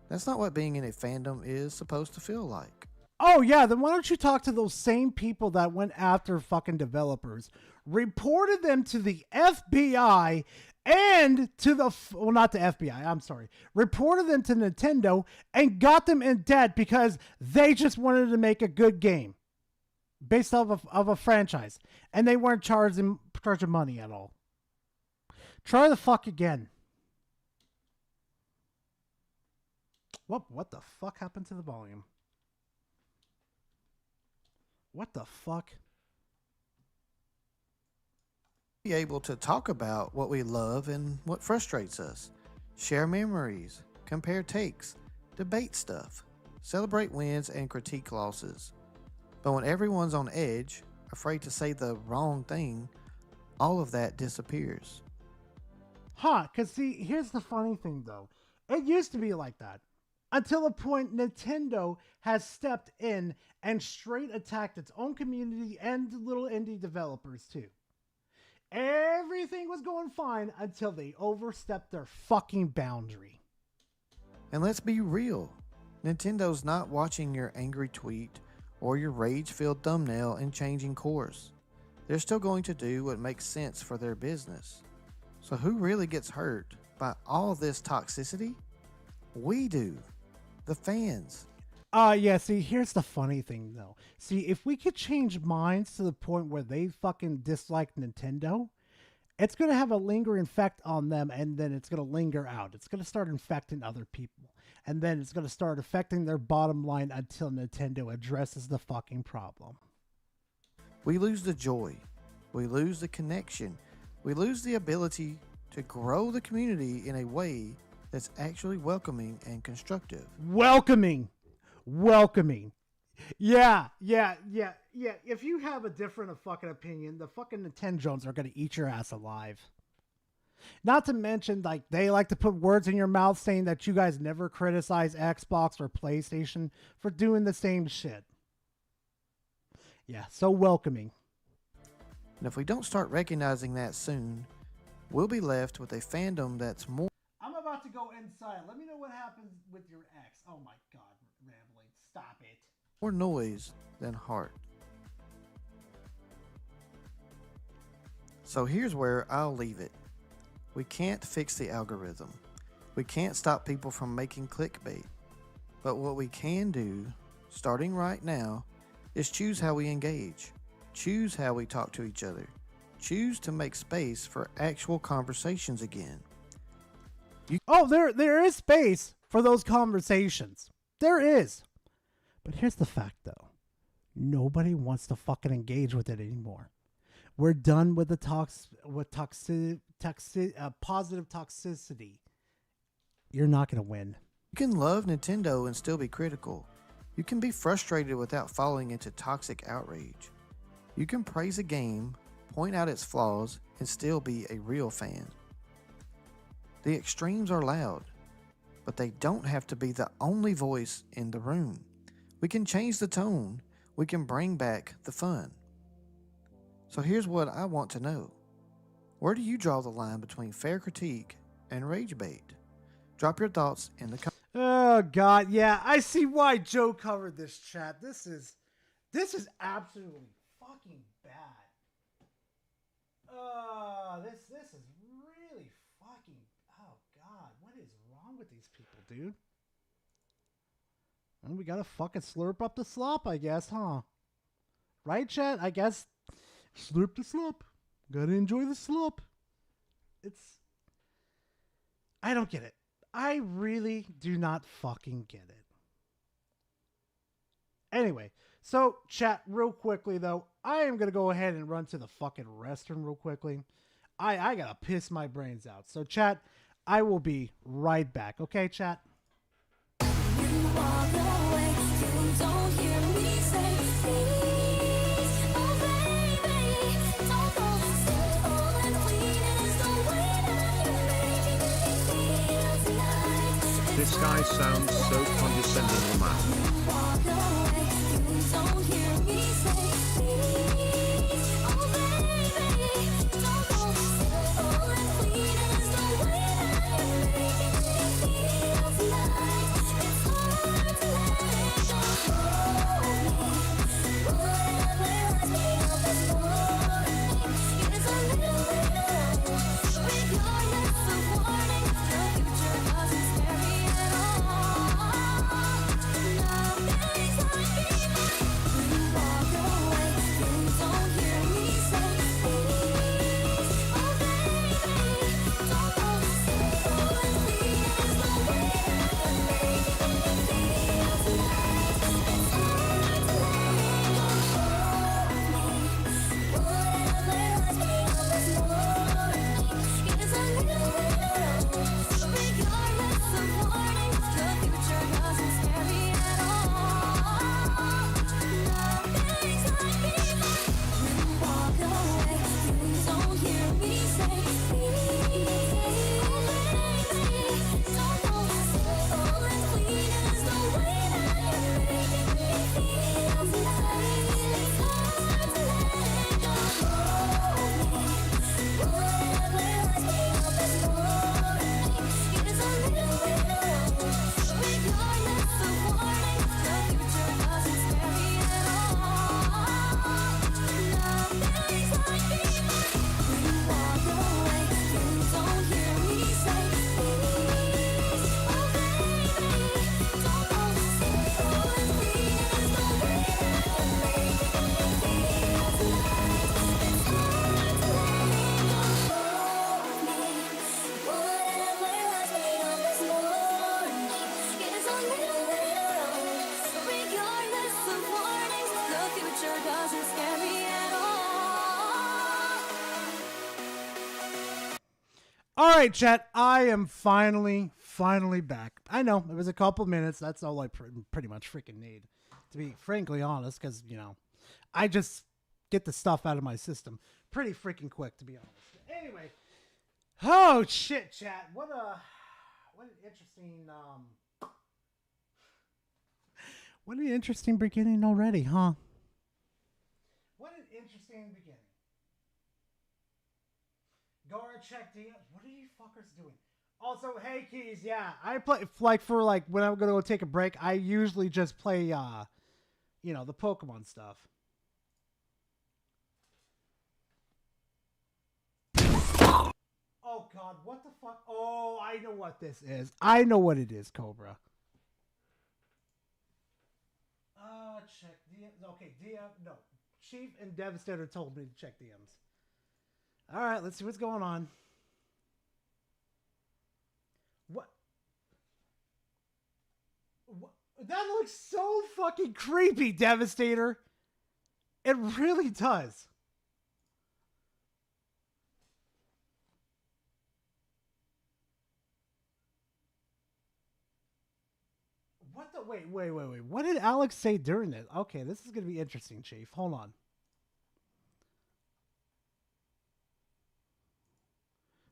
That's not what being in a fandom is supposed to feel like. Oh, yeah, then why don't you talk to those same people that went after fucking developers, reported them to the FBI and to the, well, not the FBI, I'm sorry, reported them to Nintendo and got them in debt because they just wanted to make a good game based off of a franchise, and they weren't charging money at all. Try the fuck again. What the fuck happened to the volume? What the fuck? Be able to talk about what we love and what frustrates us, share memories, compare takes, debate stuff, celebrate wins and critique losses. But when everyone's on edge, afraid to say the wrong thing, all of that disappears. Because see, here's the funny thing though. It used to be like that. Until the point Nintendo has stepped in and straight attacked its own community and little indie developers too. Everything was going fine until they overstepped their fucking boundary. And let's be real. Nintendo's not watching your angry tweet or your rage-filled thumbnail and changing course. They're still going to do what makes sense for their business. So who really gets hurt by all this toxicity? We do. The fans. Yeah, see, here's the funny thing though. See, if we could change minds to the point where they fucking dislike Nintendo, it's going to have a lingering effect on them, and then it's going to linger out. It's going to start infecting other people, and then it's going to start affecting their bottom line until Nintendo addresses the fucking problem. We lose the joy. We lose the connection. We lose the ability to grow the community in a way that's actually welcoming and constructive. Welcoming. Yeah. If you have a different fucking opinion, the fucking Nintendo's are going to eat your ass alive. Not to mention, like, they like to put words in your mouth saying that you guys never criticize Xbox or PlayStation for doing the same shit. Yeah, so welcoming. And if we don't start recognizing that soon, we'll be left with a fandom that's more... I'm about to go inside. Let me know what happens with your ex. Oh my god, rambling. Stop it. more noise than heart. So here's where I'll leave it. We can't fix the algorithm. We can't stop people from making clickbait. But what we can do, starting right now, is choose how we engage. Choose how we talk to each other. Choose to make space for actual conversations again. There is space for those conversations. There is. But here's the fact, though. Nobody wants to fucking engage with it anymore. We're done with the positive toxicity. You're not going to win. You can love Nintendo and still be critical. You can be frustrated without falling into toxic outrage. You can praise a game, point out its flaws, and still be a real fan. The extremes are loud, but they don't have to be the only voice in the room. We can change the tone. We can bring back the fun. So here's what I want to know. Where do you draw the line between fair critique and rage bait? Drop your thoughts in the comments. Oh God, yeah, I see why Joe covered this chat. This is absolutely fucking bad. This is really fucking, oh God, what is wrong with with these people, dude? And we gotta fucking slurp up the slop, I guess, huh? Right, chat? I guess slurp the slop. Gotta enjoy the slop. I don't get it. I really do not fucking get it. Anyway, so chat, real quickly though, I am gonna go ahead and run to the fucking restroom real quickly. I gotta piss my brains out. So chat, I will be right back. Okay, chat? This guy sounds so condescending, man. All right, chat. I am finally back. I know it was a couple minutes. That's all I pretty much freaking need, to be frankly honest, because, you know, I just get the stuff out of my system pretty freaking quick, to be honest. Anyway, oh shit, chat. What an interesting beginning already, huh? What an interesting beginning. Gara, check DMs. What are you fuckers doing? Also, hey Keys, yeah, I play like when I'm gonna go take a break. I usually just play, you know, the Pokemon stuff. Oh God, what the fuck? Oh, I know what this is. I know what it is, Cobra. Check DMs. Okay, DM. No, Chief and Devastator told me to check DMs. All right, let's see what's going on. What? That looks so fucking creepy, Devastator. It really does. What the? Wait. What did Alex say during it? Okay, this is going to be interesting, Chief. Hold on.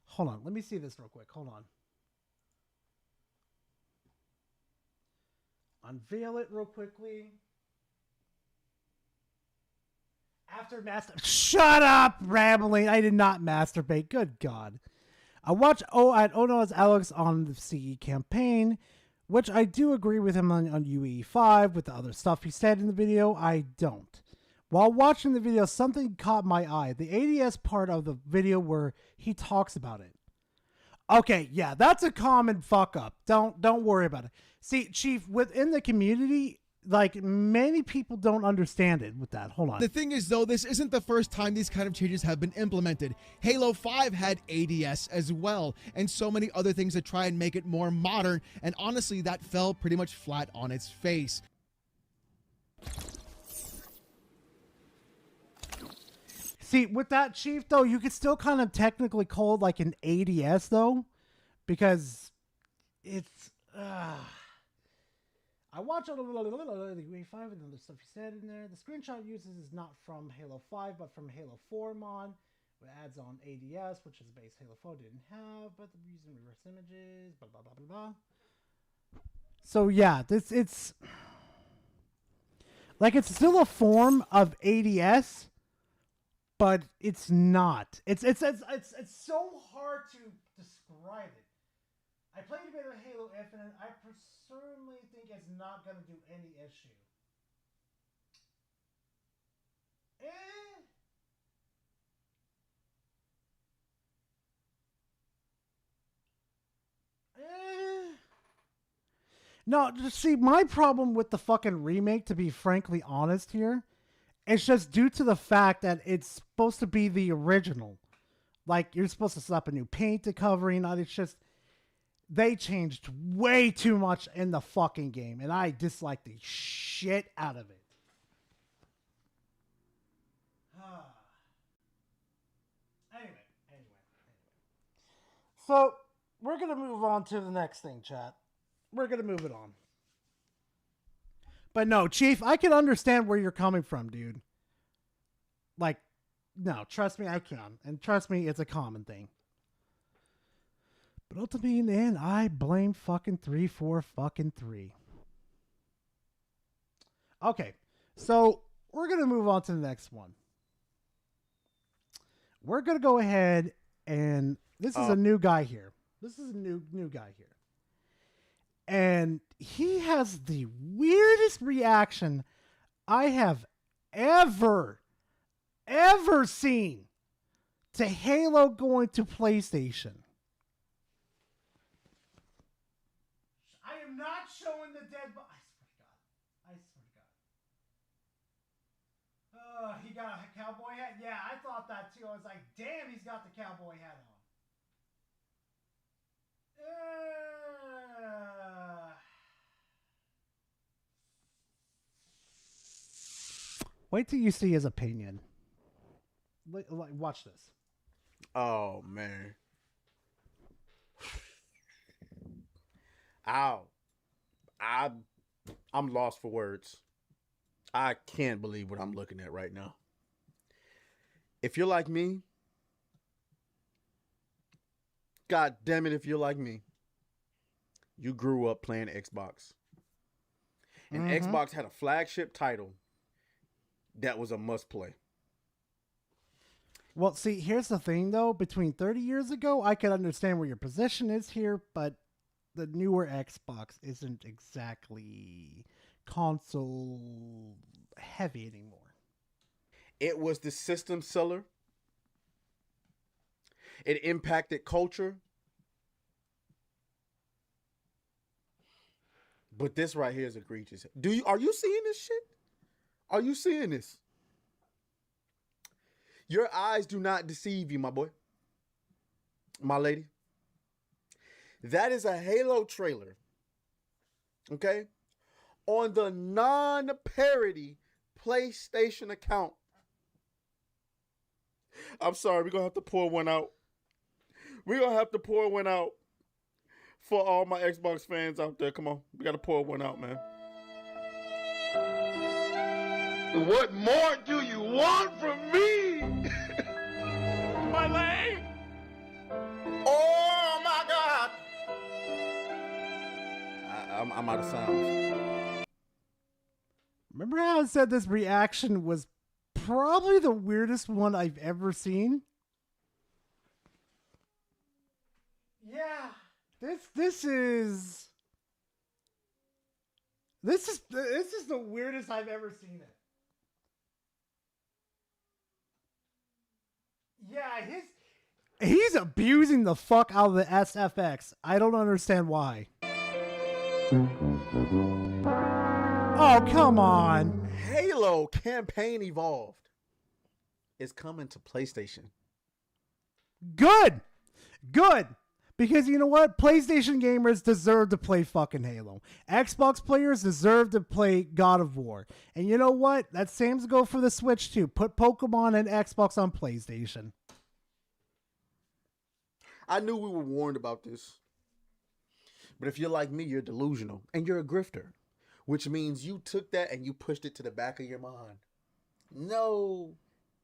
Hold on. Let me see this real quick. Hold on. Unveil it real quickly. After shut up, rambling. I did not masturbate. Good God. I watched Ono's Alex on the CE campaign, which I do agree with him on UE5 with the other stuff he said in the video. I don't. While watching the video, something caught my eye. The ADS part of the video where he talks about it. Okay, yeah, that's a common fuck up. Don't worry about it. See, Chief, within the community, like many people don't understand it with that. Hold on. The thing is, though, this isn't the first time these kind of changes have been implemented. Halo 5 had ADS as well, and so many other things to try and make it more modern, and honestly, that fell pretty much flat on its face. See, with that, Chief, though, you could still kind of technically call it like an ADS, though, because it's... I watched all the Grade 5 and the stuff you said in there. The screenshot uses is not from Halo 5, but from Halo 4 mod. It adds on ADS, which is a base Halo 4 didn't have, but the reason reverse images, blah, blah, blah, blah, blah. So, yeah, it's... Like, it's still a form of ADS, but it's not. It's so hard to describe it. I played a bit of Halo Infinite. I personally think it's not going to do any issue. No, just see, my problem with the fucking remake, to be frankly honest here, it's just due to the fact that it's supposed to be the original. Like, you're supposed to slap a new paint to covering. It's just, they changed way too much in the fucking game, and I dislike the shit out of it. Anyway. So, we're going to move on to the next thing, chat. We're going to move it on. But no, Chief, I can understand where you're coming from, dude. Like, no, trust me, I can. And trust me, it's a common thing. But ultimately, in the end, I blame fucking 343. Okay, so we're going to move on to the next one. We're going to go ahead and this is a new guy here. This is a new guy here. And he has the weirdest reaction I have ever seen to Halo going to PlayStation. I am not showing the dead body. I swear to God. He got a cowboy hat? Yeah, I thought that too. I was like, damn, he's got the cowboy hat on. Wait till you see his opinion. Watch this. Oh man. I'm lost for words. I can't believe what I'm looking at right now. If you're like me, God damn it, if you're like me, you grew up playing Xbox. And Xbox had a flagship title that was a must play. Well, see, here's the thing, though. Between 30 years ago, I can understand where your position is here, but the newer Xbox isn't exactly console heavy anymore. It was the system seller. It impacted culture. But this right here is egregious. Are you seeing this shit? Are you seeing this? Your eyes do not deceive you, my boy. My lady. That is a Halo trailer. Okay? On the non-parody PlayStation account. I'm sorry, we're going to have to pour one out. We're going to have to pour one out for all my Xbox fans out there. Come on, we got to pour one out, man. What more do you want from me? My leg! Oh my God! I'm out of sounds. Remember how I said this reaction was probably the weirdest one I've ever seen? Yeah, this is the weirdest I've ever seen it. Yeah, He's abusing the fuck out of the SFX. I don't understand why. Oh, come on. Halo Campaign Evolved is coming to PlayStation. Good. Good. Because you know what? PlayStation gamers deserve to play fucking Halo. Xbox players deserve to play God of War. And you know what? That same's go for the Switch too. Put Pokemon and Xbox on PlayStation. I knew we were warned about this. But if you're like me, you're delusional. And you're a grifter. Which means you took that and you pushed it to the back of your mind. No,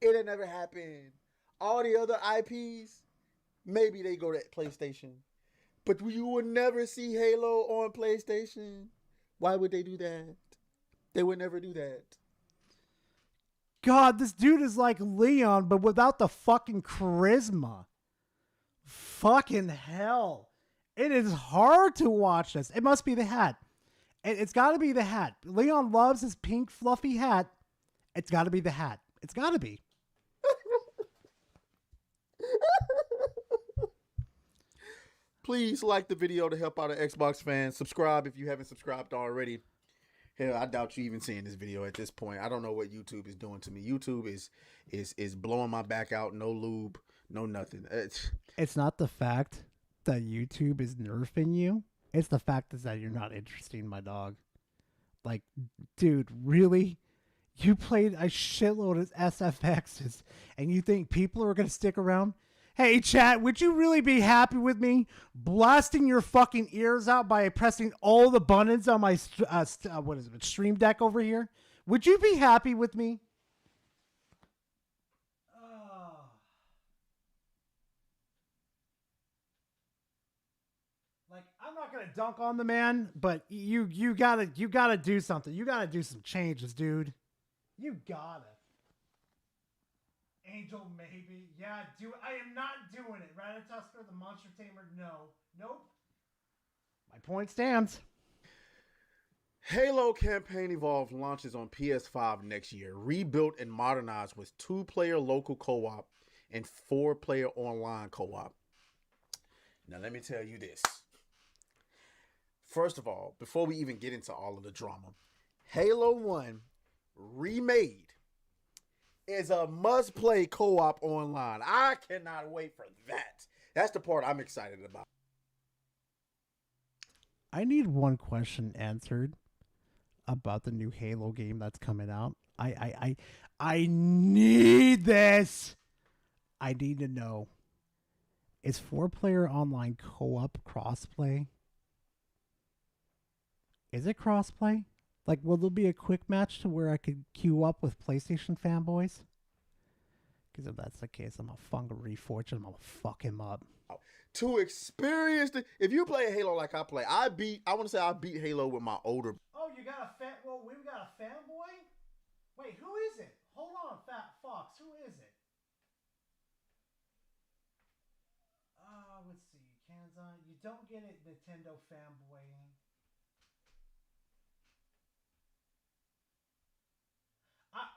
it'll never happen. All the other IPs, maybe they go to PlayStation. But you will never see Halo on PlayStation. Why would they do that? They would never do that. God, this dude is like Leon, but without the fucking charisma. Fucking hell. It is hard to watch this. It must be the hat. It's got to be the hat. Leon loves his pink fluffy hat. It's got to be the hat. It's got to be. Please like the video to help out our Xbox fans. Subscribe if you haven't subscribed already. Hell, I doubt you even seeing this video at this point. I don't know what YouTube is doing to me. YouTube is blowing my back out. No lube, no nothing. It's not the fact that YouTube is nerfing you. It's the fact is that you're not interesting, my dog. Like, dude, really? You played a shitload of SFXs and you think people are going to stick around? Hey, chat, would you really be happy with me blasting your fucking ears out by pressing all the buttons on my, Stream Deck over here? Would you be happy with me? Like, I'm not gonna dunk on the man, but you gotta do something. You gotta do some changes, dude. You gotta. Angel, maybe. Yeah, I am not doing it. Ratatusker, the Monster Tamer, no. Nope. My point stands. Halo Campaign Evolved launches on PS5 next year, rebuilt and modernized with 2-player local co-op and 4-player online co-op. Now, let me tell you this. First of all, before we even get into all of the drama, Halo 1 Remade is a must-play co-op online. I cannot wait for that. That's the part I'm excited about. I need one question answered about the new Halo game that's coming out. I need this. I need to know. Is 4-player online co-op crossplay? Is it crossplay? Like, will there be a quick match to where I could queue up with PlayStation fanboys? Because if that's the case, I'm gonna fucking reforge him. I'm gonna fuck him up. To experience if you play Halo like I play, I want to say I beat Halo with my older. Oh, you got we've got a fanboy? Wait, who is it? Hold on, Fat Fox. Who is it? Let's see. Kanzan, you don't get it, Nintendo fanboy.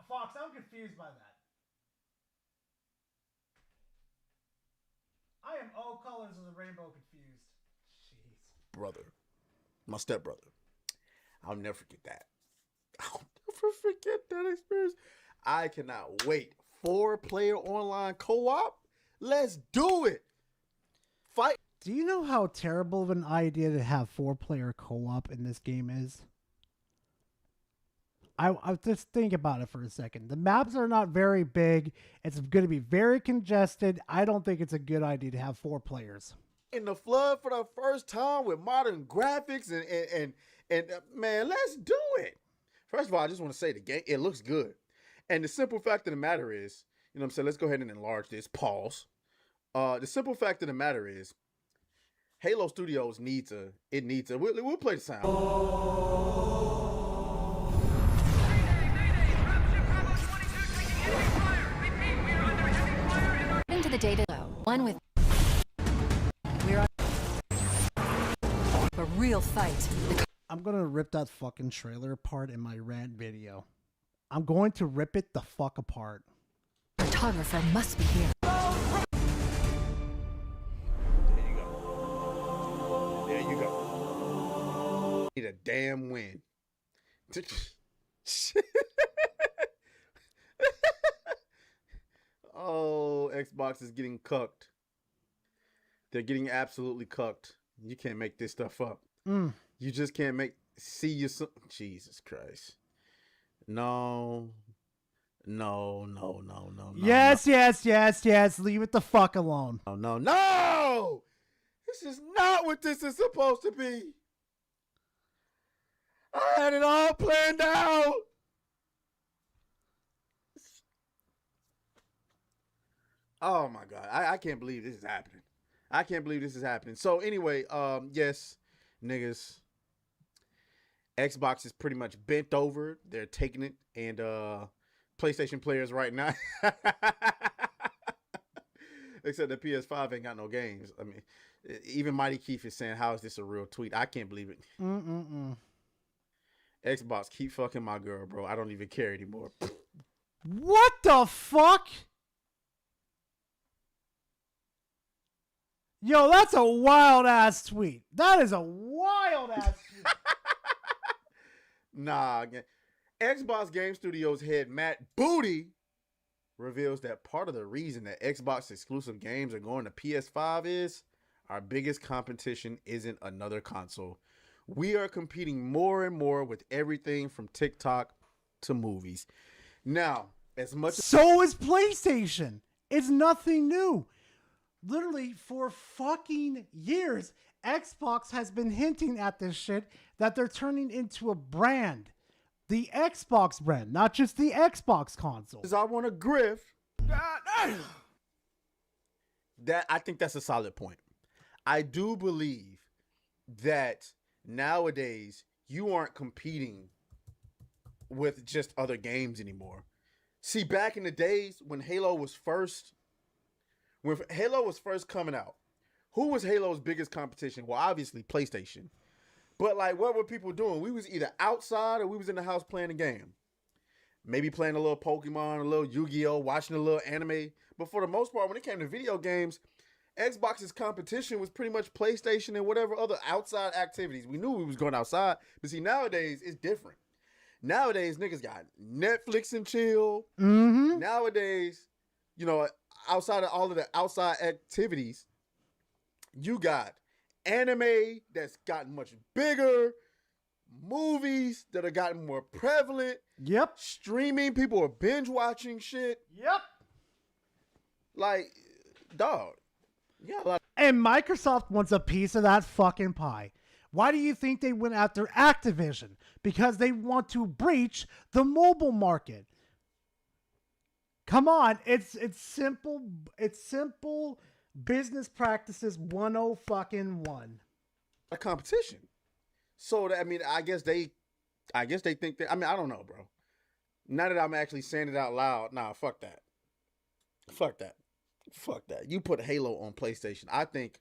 Fox, I'm confused by that. I am all colors of the rainbow confused. Jeez. Brother, my stepbrother. I'll never forget that. I'll never forget that experience. I cannot wait. 4-player online co-op? Let's do it. Fight. Do you know how terrible of an idea to have 4-player co-op in this game is? I just think about it for a second. The maps are not very big. It's going to be very congested. I don't think it's a good idea to have 4 players. In the flood for the first time with modern graphics and man, let's do it. First of all, I just want to say the game, it looks good. And the simple fact of the matter is, you know what I'm saying? Let's go ahead and enlarge this. Pause. The simple fact of the matter is, Halo Studios needs a. We'll play the sound. Into the data low. One with. We're on a real fight. I'm gonna rip that fucking trailer apart in my rant video. I'm going to rip it the fuck apart. Photographer must be here. them win. Oh, Xbox is getting cucked. They're getting absolutely cucked. You can't make this stuff up. Mm. You just can't make. See you. Jesus Christ. No. Yes, yes, yes, yes. Leave it the fuck alone. No. This is not what this is supposed to be. I had it all planned out. Oh my God. I can't believe this is happening. I can't believe this is happening. So anyway, yes, niggas. Xbox is pretty much bent over. They're taking it. And PlayStation players right now. Except the PS5 ain't got no games. I mean, even Mighty Keith is saying, how is this a real tweet? I can't believe it. Xbox, keep fucking my girl, bro. I don't even care anymore. What the fuck? Yo, that's a wild ass tweet. That is a wild ass tweet. Nah, Xbox Game Studios head Matt Booty reveals that part of the reason that Xbox exclusive games are going to PS5 is our biggest competition isn't another console. We are competing more and more with everything from TikTok to movies. Now, as much so is PlayStation. It's nothing new. Literally for fucking years, Xbox has been hinting at this shit that they're turning into a brand. The Xbox brand, not just the Xbox console. I want to griff. That I think that's a solid point. I do believe that nowadays you aren't competing with just other games anymore. See, back in the days when Halo was first coming out, who was Halo's biggest competition? Well, obviously PlayStation. But like, what were people doing? We was either outside or we was in the house playing a game. Maybe playing a little Pokemon, a little Yu-Gi-Oh, watching a little anime. But for the most part, when it came to video games, Xbox's competition was pretty much PlayStation and whatever other outside activities. We knew we was going outside. But see, nowadays, it's different. Nowadays, niggas got Netflix and chill. Mm-hmm. Nowadays, you know, outside of all of the outside activities, you got anime that's gotten much bigger, movies that have gotten more prevalent. Yep. Streaming, people are binge watching shit. Yep. Like, dog. Yeah. And Microsoft wants a piece of that fucking pie. Why do you think they went after Activision? Because they want to breach the mobile market. Come on, it's simple. It's simple business practices 101. A competition. So that, I mean, I guess they think that. I mean, I don't know, bro. Now that I'm actually saying it out loud, nah, fuck that. Fuck that. Fuck that. You put Halo on PlayStation. I think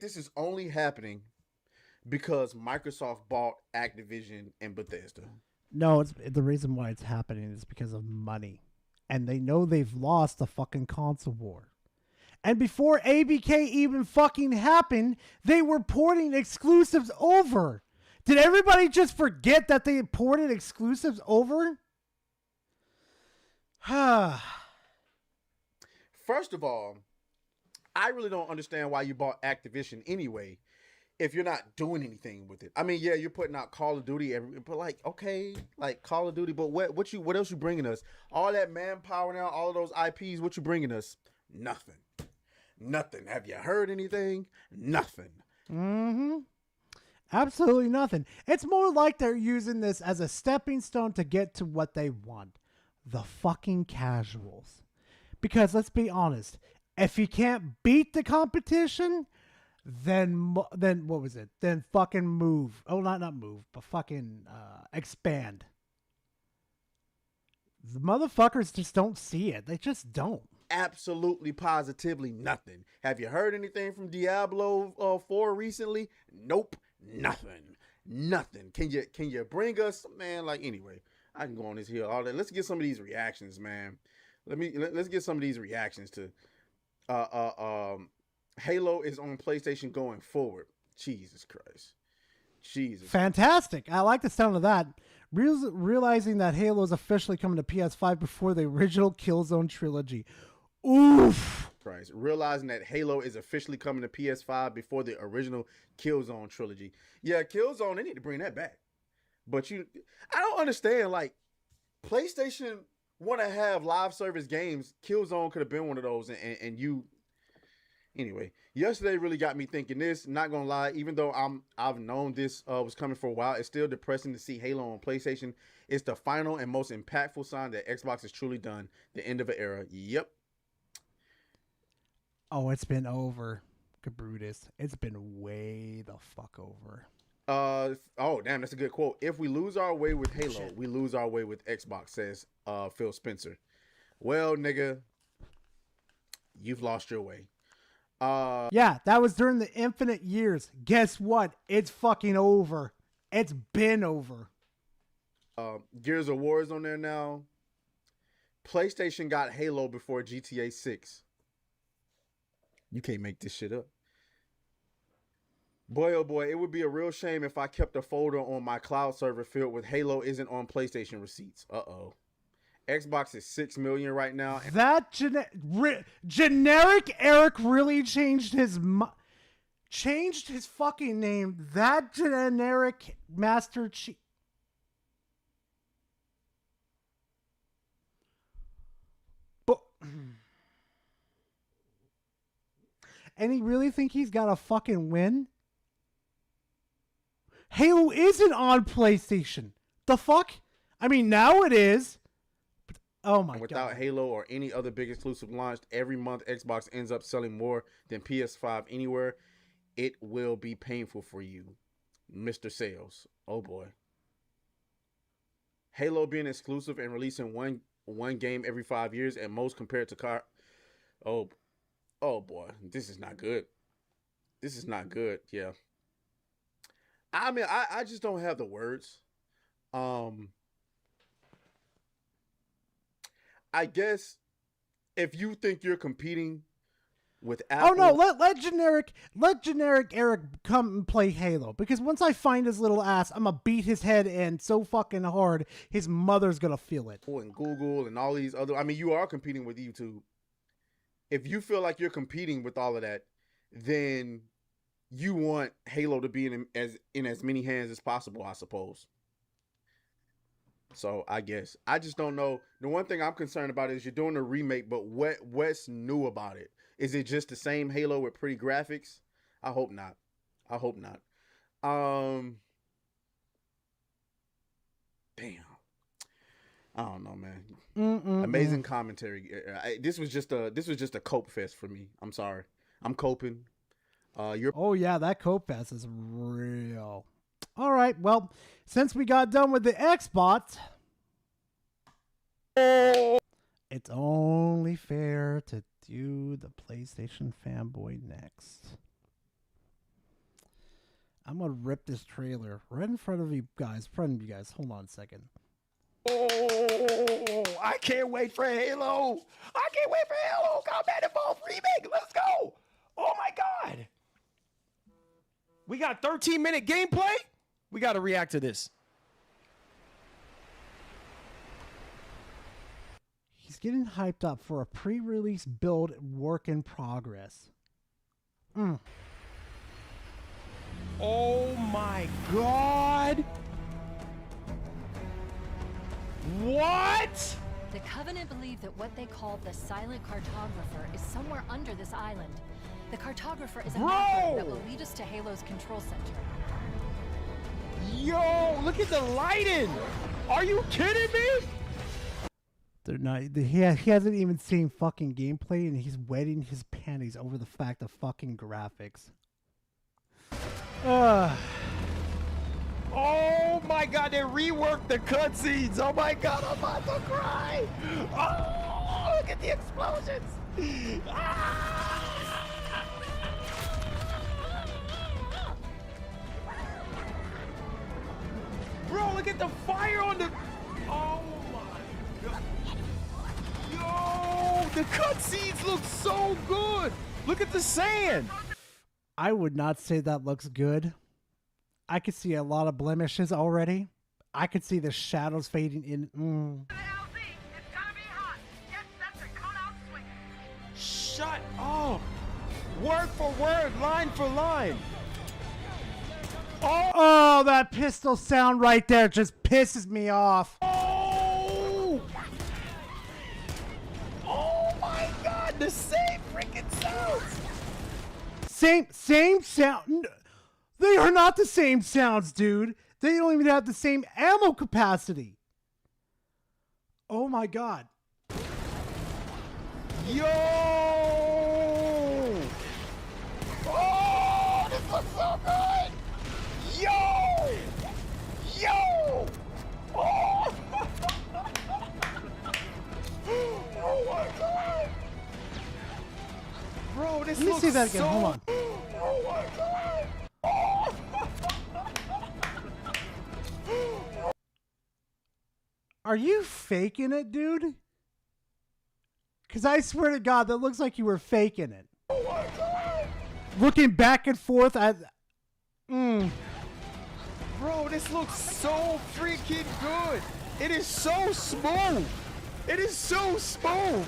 this is only happening because Microsoft bought Activision and Bethesda. No, it's the reason why it's happening is because of money. And they know they've lost the fucking console war. And before ABK even fucking happened, they were porting exclusives over. Did everybody just forget that they ported exclusives over? First of all, I really don't understand why you bought Activision anyway if you're not doing anything with it. I mean, yeah, you're putting out Call of Duty, but like, okay, like Call of Duty, but what else you bringing us? All that manpower now, all of those IPs, what you bringing us? Nothing. Have you heard anything? Nothing. Mm-hmm. Absolutely nothing. It's more like they're using this as a stepping stone to get to what they want. The fucking casuals. Because let's be honest, if you can't beat the competition, then what was it? Then fucking move. Oh, not move, but fucking expand. The motherfuckers just don't see it. They just don't. Absolutely, positively nothing. Have you heard anything from Diablo 4 recently? Nope, nothing. Can you bring us, man? Like, anyway, I can go on this hill all day. Let's get some of these reactions, man. Let's get some of these reactions to Halo is on PlayStation going forward. Jesus Christ. Jesus. Fantastic. I like the sound of that. Realizing that Halo is officially coming to PS5 before the original Killzone trilogy. Oof. Christ. Realizing that Halo is officially coming to PS5 before the original Killzone trilogy. Yeah, Killzone, they need to bring that back. But I don't understand. Like, PlayStation want to have live service games. Killzone could have been one of those, and you. Anyway, yesterday really got me thinking this. Not gonna lie, even though I've known this was coming for a while, it's still depressing to see Halo on PlayStation. It's the final and most impactful sign that Xbox is truly done. The end of an era. Yep. Oh, it's been over, Cabrutus. It's been way the fuck over. Oh, damn, that's a good quote. If we lose our way with Halo, we lose our way with Xbox, says Phil Spencer. Well, nigga, you've lost your way. Yeah, that was during the Infinite Years. Guess what? It's fucking over. It's been over. Gears of War is on there now. PlayStation got Halo before GTA 6. You can't make this shit up. Boy, oh boy, it would be a real shame if I kept a folder on my cloud server filled with Halo isn't on PlayStation receipts. Uh-oh. Xbox is 6 million right now. That generic Eric really changed his fucking name. That generic Master Chief. And he really think he's got a fucking win? Halo isn't on PlayStation. The fuck? I mean, now it is. But, oh my god. Without Halo or any other big exclusive launched, every month Xbox ends up selling more than PS5 anywhere. It will be painful for you, Mr. Sales. Oh boy. Halo being exclusive and releasing one game every 5 years at most compared to Oh boy, this is not good. This is not good. Yeah. I mean, I just don't have the words. I guess if you think you're competing with Apple. Oh no, let generic Eric come and play Halo, because once I find his little ass, I'm gonna beat his head in so fucking hard his mother's gonna feel it. And Google and all these other, I mean, you are competing with YouTube. If you feel like you're competing with all of that, then you want Halo to be in as many hands as possible, I suppose. So I guess I just don't know. The one thing I'm concerned about is you're doing a remake, but what's new about it? Is it just the same Halo with pretty graphics? I hope not. I hope not. Damn. I don't know, man. Amazing commentary. This was just a cope fest for me. I'm sorry. I'm coping. Oh yeah, that cope fest is real. All right, well, since we got done with the Xbox, it's only fair to do the PlayStation fanboy next. I'm gonna rip this trailer right in front of you guys. Hold on a second. Oh, I can't wait for Halo. I can't wait for Halo Combat Evolved Remake. Let's go. Oh my God. We got 13-minute gameplay. We got to react to this. He's getting hyped up for a pre-release build work in progress. Oh my God. What? The Covenant believe that what they call the Silent Cartographer is somewhere under this island. The Cartographer is a mapper that will lead us to Halo's control center. Yo, look at the lighting. Are you kidding me? They're not. He hasn't even seen fucking gameplay, and he's wetting his panties over the fact of fucking graphics. Oh my God, they reworked the cutscenes. Oh my God, I'm about to cry. Oh, look at the explosions. Bro, look at the fire on the... Oh my God. Yo, the cutscenes look so good. Look at the sand. I would not say that looks good. I could see a lot of blemishes already. I could see the shadows fading in. Shut up! Word for word, line for line. Oh, that pistol sound right there just pisses me off. Oh! Oh my God! The same freaking sounds. Same sound. They are not the same sounds, dude. They don't even have the same ammo capacity. Oh my God. Yo! Oh, this looks so good! Yo! Yo! Oh! Oh my God! Bro, this Let me looks see that again. so... Hold on. Oh my God! Oh! Are you faking it, dude? Because I swear to God, that looks like you were faking it. Oh my God! Looking back and forth at... Bro, this looks so freaking good. It is so smooth. It is so smooth.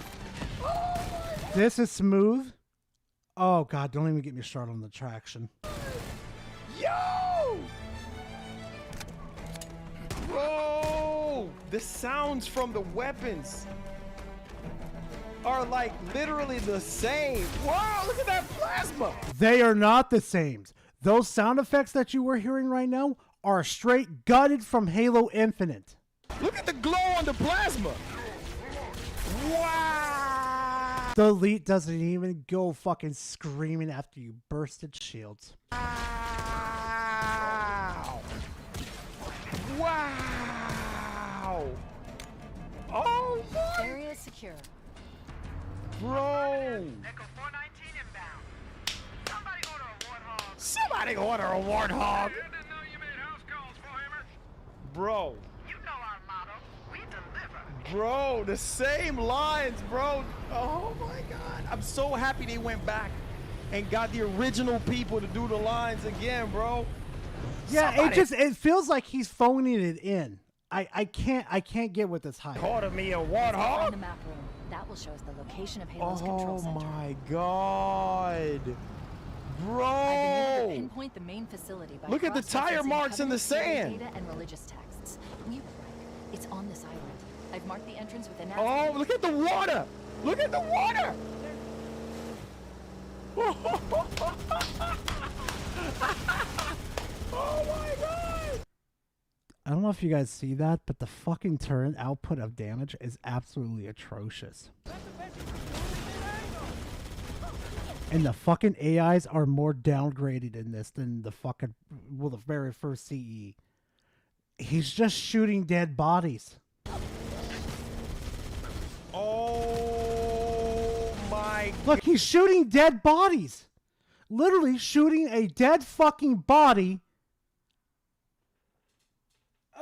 This is smooth. Oh God, don't even get me started on the traction. Yo! Bro, the sounds from the weapons are like literally the same. Wow, look at that plasma. They are not the same. Those sound effects that you were hearing right now are straight gutted from Halo Infinite. Look at the glow on the plasma. Wow. The Elite doesn't even go fucking screaming after you burst its shields. Wow. Wow. Oh my. Area secure. Bro. Somebody order a warthog. Bro. You know our motto. We deliver. Bro, the same lines, bro. Oh my God. I'm so happy they went back and got the original people to do the lines again, bro. Yeah, Somebody it feels like he's phoning it in. I can't get with this hype. order me a Find warthog. the map room. That will show us the location of Halo's control Oh center. my God. I've been able to Bro. pinpoint the main facility by Look at the tire cross-referencing marks in the covenant sand. data and religious texts. We were right. It's on this island. I've marked the entrance with an Oh, look at the water. Look at the water. Oh my God. I don't know if you guys see that, but the fucking turret output of damage is absolutely atrocious. And the fucking AIs are more downgraded in this than the fucking, well, the very first CE. He's just shooting dead bodies. Oh my. Look, he's shooting dead bodies. Literally shooting a dead fucking body.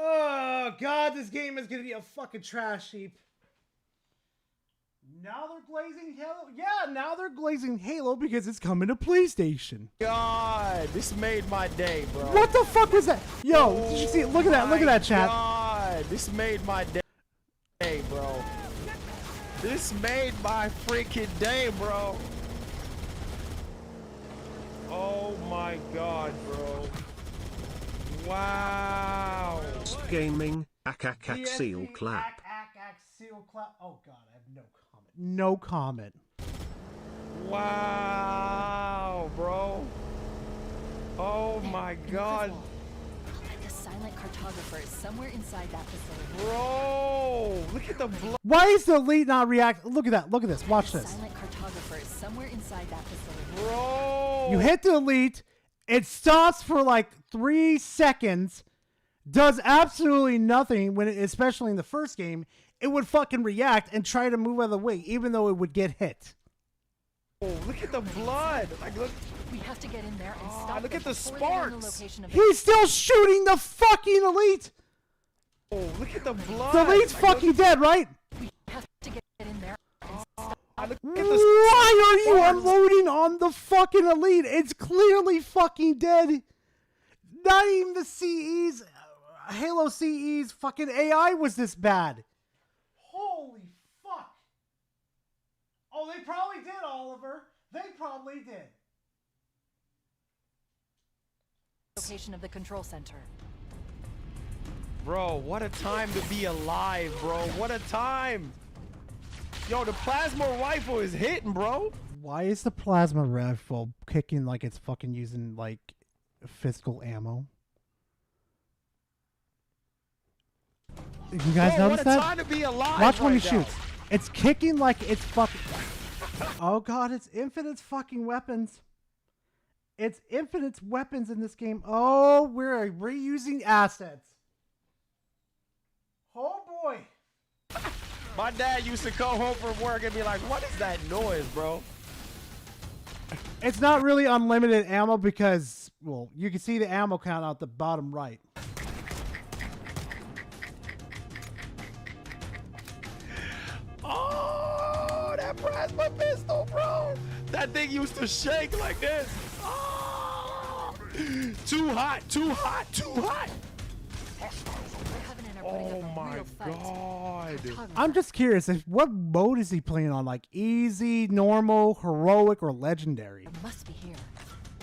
Oh, God, this game is going to be a fucking trash heap. Now they're glazing Halo. Yeah, now they're glazing Halo because it's coming to PlayStation. God, this made my day, bro. What the fuck was that? Yo, did you see it? Look at that. Look at that, chat. God, this made my day, bro. This made my freaking day, bro. Oh my God, bro. Wow. Gaming, akakak seal clap. Seal clap. Oh God, I have no comment. No comment. Wow, bro. Oh my God. The silent cartographer is somewhere inside that facility. Bro, look at the blood. Why is the Elite not react? Look at that. Look at this. Watch this. Silent cartographer is somewhere inside that facility. Bro. You hit the Elite. It stops for like 3 seconds. Does absolutely nothing when, especially in the first game, it would fucking react and try to move out of the way, even though it would get hit. Oh, look at the blood. Like, look. We have to get in there and stop Look them at the before they learn the sparks. location of He's still shooting the fucking Elite. Oh, look at the blood. The Elite's Like, fucking dead, right? We have to get in there and stop. Look at the Why are you sparks. unloading on the fucking Elite? It's clearly fucking dead. Not even the CE's, Halo CE's fucking AI was this bad. Holy fuck. Oh, they probably did, Oliver. They probably did. Location of the control center. Bro, what a time to be alive, bro. What a time. Yo, the plasma rifle is hitting, bro. Why is the plasma rifle kicking like it's fucking using like physical ammo? You guys Bro, notice what a that? time to be alive Watch when he right now. shoots. It's kicking like it's fucking. Oh god, it's infinite fucking weapons. It's infinite weapons in this game. Oh, we're reusing assets. Oh boy. My dad used to come home from work and be like, what is that noise, bro? It's not really unlimited ammo because, well, you can see the ammo count out the bottom right. Oh, that plasma pistol, bro. That thing used to shake like this. Oh, too hot, too hot, too hot. Oh my god. I'm just curious, what mode is he playing on? Like easy, normal, heroic, or legendary? It must be here.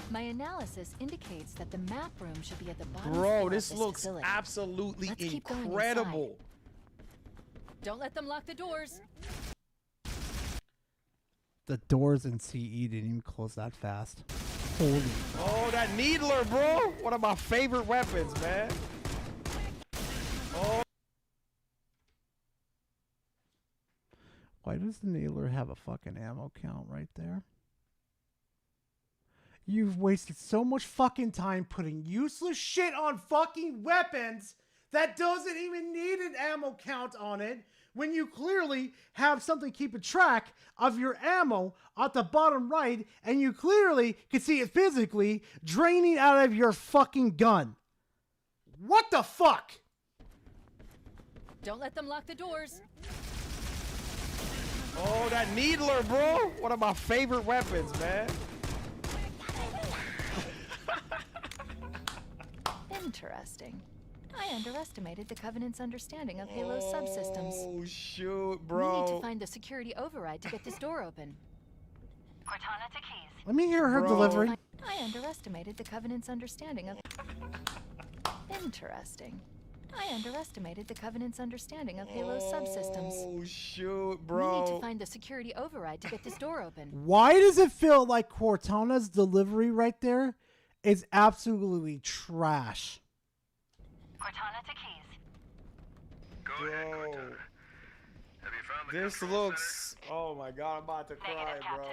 My analysis indicates that the map room should be at the bottom Bro, floor this of looks facility. absolutely Let's keep going incredible. inside. Don't let them lock the doors. The doors in CE didn't even close that fast. Holy. Oh, that needler, bro. One of my favorite weapons, man. Oh. Why does the needler have a fucking ammo count right there? You've wasted so much fucking time putting useless shit on fucking weapons that doesn't even need an ammo count on it when you clearly have something keeping track of your ammo at the bottom right and you clearly can see it physically draining out of your fucking gun. What the fuck? Don't let them lock the doors. Oh, that needler, bro. One of my favorite weapons, man. Interesting. I underestimated the Covenant's understanding of Halo's subsystems. Oh, shoot, We need to bro. find the security override to get this door open. Cortana to keys. Let me hear her delivery. I underestimated the Covenant's understanding of... Interesting. I underestimated the Covenant's understanding of Halo's subsystems. Oh, shoot, We need to bro. find the security override to get this door open. Why does it feel like Cortana's delivery right there is absolutely trash? Cortana to keys. Bro. This looks... Oh, my God. I'm about to cry, bro.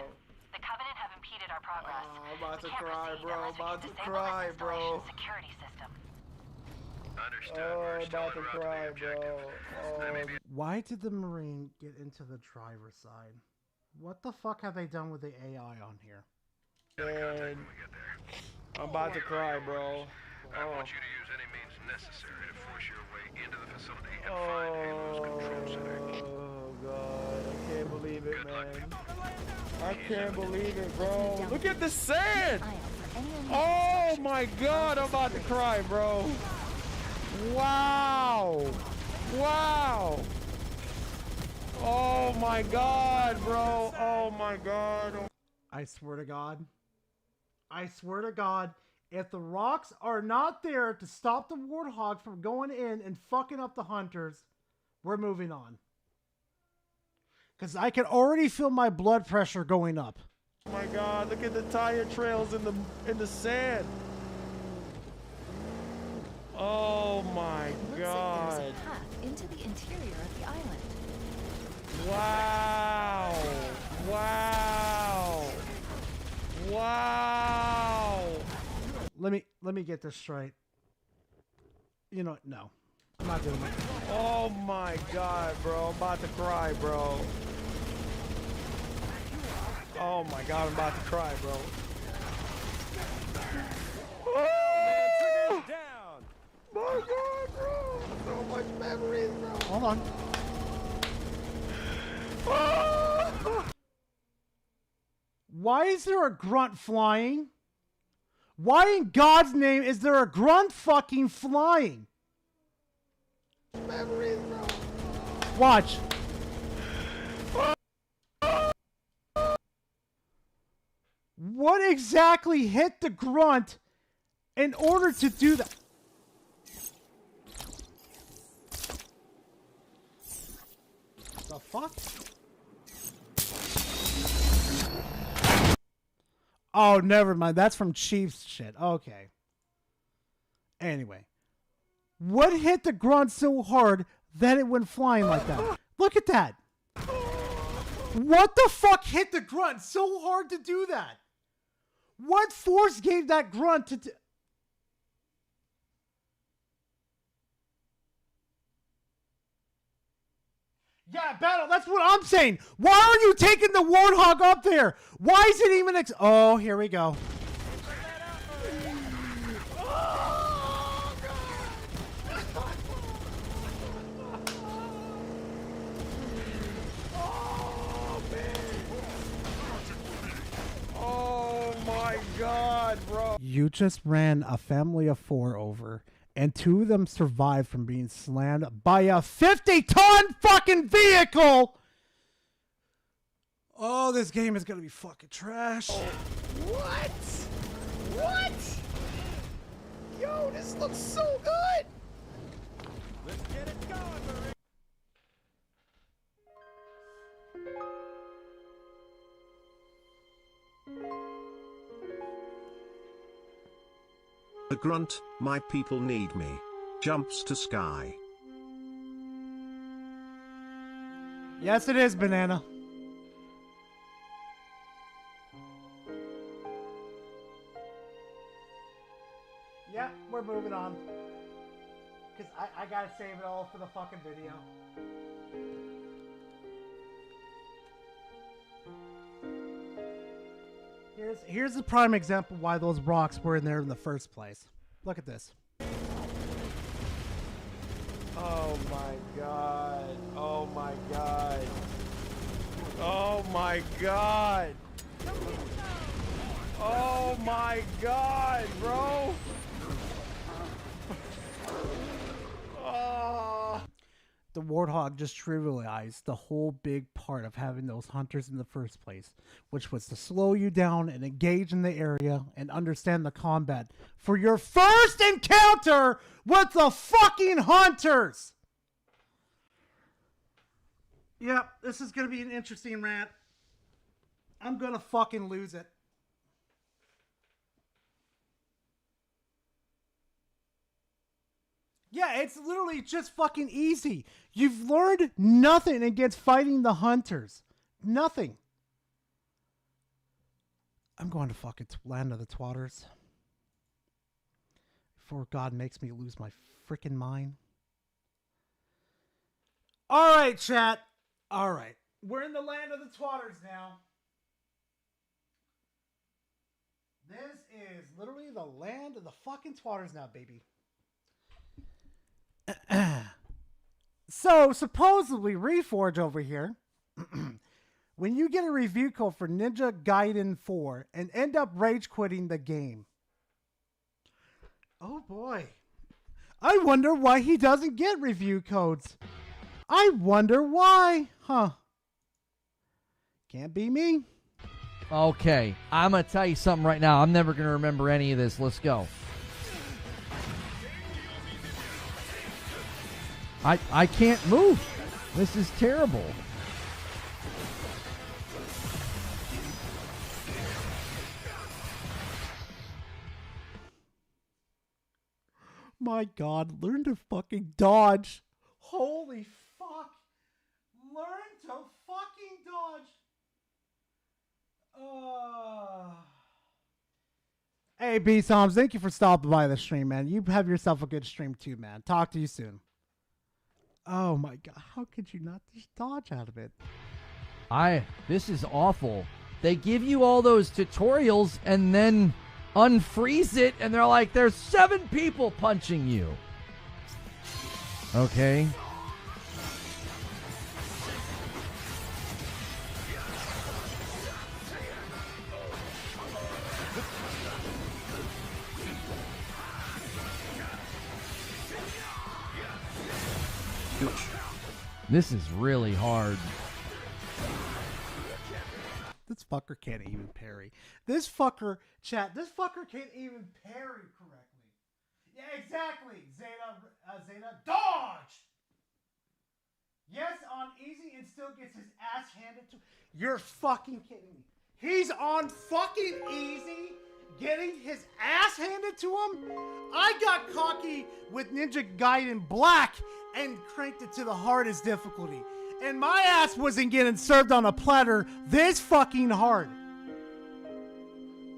The Covenant have impeded our progress. I'm about to cry, bro. I'm about to cry, bro. Security system. Oh, I'm about to cry, bro. Oh. Why did the Marine get into the driver's side? What the fuck have they done with the AI on here? Man. I'm about to cry, bro. I want you to use any means necessary to force your way into the facility and find Halo's control center. Oh, God. I can't believe it, man. I can't believe it, bro. Look at the sand. Oh, my God. I'm about to cry, bro. Wow. Wow. Oh, my God, bro. Oh, my God. I swear to God. I swear to God, if the rocks are not there to stop the Warthog from going in and fucking up the hunters, we're moving on. Because I can already feel my blood pressure going up. Oh, my God. Look at the tire trails in the sand. Oh, my God. There's a path into the interior of the island. Wow. Wow. Wow. Let me get this straight. You know, no. I'm not doing it. Oh my God, bro. I'm about to cry, bro. Oh my God, I'm about to cry, bro. Oh! My God, bro. So much memories, bro. Hold on. Oh! Why is there a grunt flying? Why in God's name is there a grunt fucking flying? Watch. What exactly hit the grunt in order to do that? The fuck? Oh, never mind. That's from Chiefs shit. Okay. Anyway. What hit the grunt so hard that it went flying like that? Look at that. What the fuck hit the grunt so hard to do that? What force gave that grunt to... Yeah, Battle, that's what I'm saying. Why are you taking the Warthog up there? Why is it even... Oh, here we go. Oh my god, bro. You just ran a family of 4 over, and 2 of them survived from being slammed by a 50-ton fucking vehicle! Oh, this game is gonna be fucking trash. What? What? Yo, this looks so good. Let's get it going, Marie. The grunt, my people need me. Jumps to sky. Yes, it is, Banana. Yeah, we're moving on. Because I gotta save it all for the fucking video. Here's a prime example why those rocks were in there in the first place. Look at this. Oh my god. Oh my god. Oh my god. Oh my god, bro. Oh. The Warthog just trivialized the whole big part of having those hunters in the first place, which was to slow you down and engage in the area and understand the combat for your first encounter with the fucking hunters. Yep, this is going to be an interesting rant. I'm going to fucking lose it. Yeah, it's literally just fucking easy. You've learned nothing against fighting the hunters. Nothing. I'm going to fucking land of the twatters. Before God makes me lose my freaking mind. All right, chat. All right. We're in the land of the twatters now. This is literally the land of the fucking twatters now, baby. So, supposedly, Reforge over here, when you get a review code for Ninja Gaiden 4 and end up rage quitting the game. Oh boy. I wonder why he doesn't get review codes. I wonder why. Huh. Can't be me. Okay, I'm going to tell you something right now. I'm never going to remember any of this. Let's go. I can't move. This is terrible. My God, learn to fucking dodge. Holy fuck. Learn to fucking dodge. Hey, B-Soms, thank you for stopping by the stream, man. You have yourself a good stream too, man. Talk to you soon. Oh my God, how could you not just dodge out of it? This is awful. They give you all those tutorials and then unfreeze it, and they're like, there's 7 people punching you. Okay. This is really hard. This fucker can't even parry. This fucker, chat, this fucker can't even parry correctly. Yeah, exactly. Zeta, dodge! Yes, on easy and still gets his ass handed to. You're fucking kidding me. He's on fucking easy, getting his ass handed to him? I got cocky with Ninja Gaiden Black and cranked it to the hardest difficulty. And my ass wasn't getting served on a platter this fucking hard.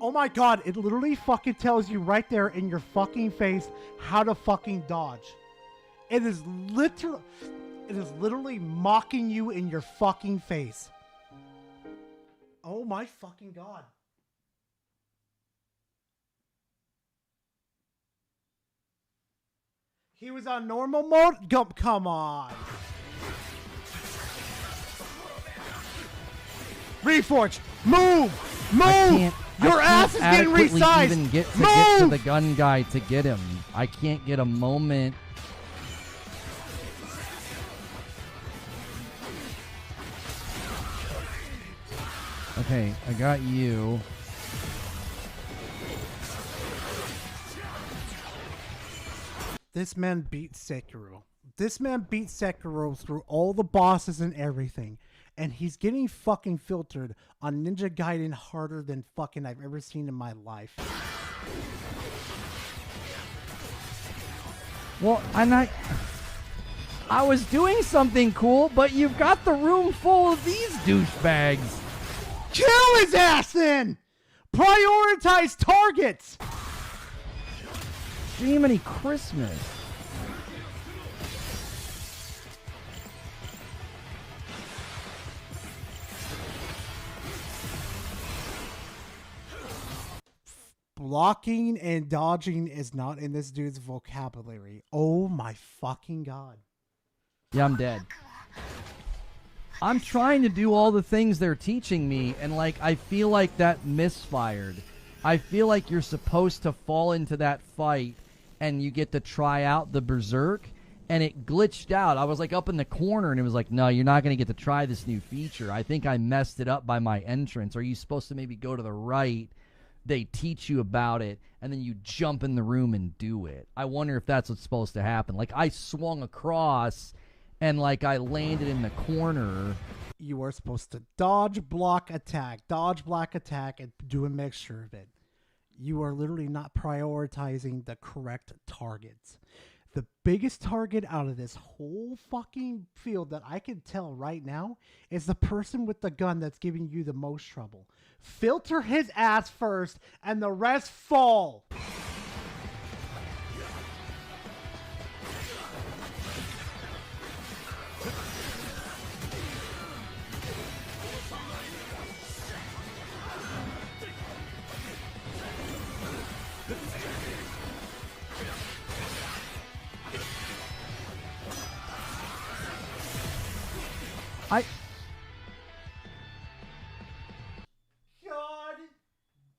Oh my god, it literally fucking tells you right there in your fucking face how to fucking dodge. It is literally mocking you in your fucking face. Oh my fucking god. He was on normal mode? Come on. Reforge, move! Move! Your ass is getting resized! Even get to the gun guy to get him. I can't get a moment. Okay, I got you. This man beat Sekiro. This man beat Sekiro through all the bosses and everything. And he's getting fucking filtered on Ninja Gaiden harder than fucking I've ever seen in my life. Well, and I was doing something cool, but you've got the room full of these douchebags. Kill his ass then! Prioritize targets! Jiminy Christmas. Blocking and dodging is not in this dude's vocabulary. Oh my fucking god. Yeah, I'm dead. I'm trying to do all the things they're teaching me, and like I feel like that misfired. I feel like you're supposed to fall into that fight and you get to try out the berserk, and it glitched out. I was like up in the corner and it was like, no, you're not going to get to try this new feature. I think I messed it up by my entrance. Are you supposed to maybe go to the right? They teach you about it, and then you jump in the room and do it. I wonder if that's what's supposed to happen. Like, I swung across, and, like, I landed in the corner. You are supposed to dodge, block, attack, and do a mixture of it. You are literally not prioritizing the correct targets. The biggest target out of this whole fucking field that I can tell right now is the person with the gun that's giving you the most trouble. Filter his ass first, and the rest fall. God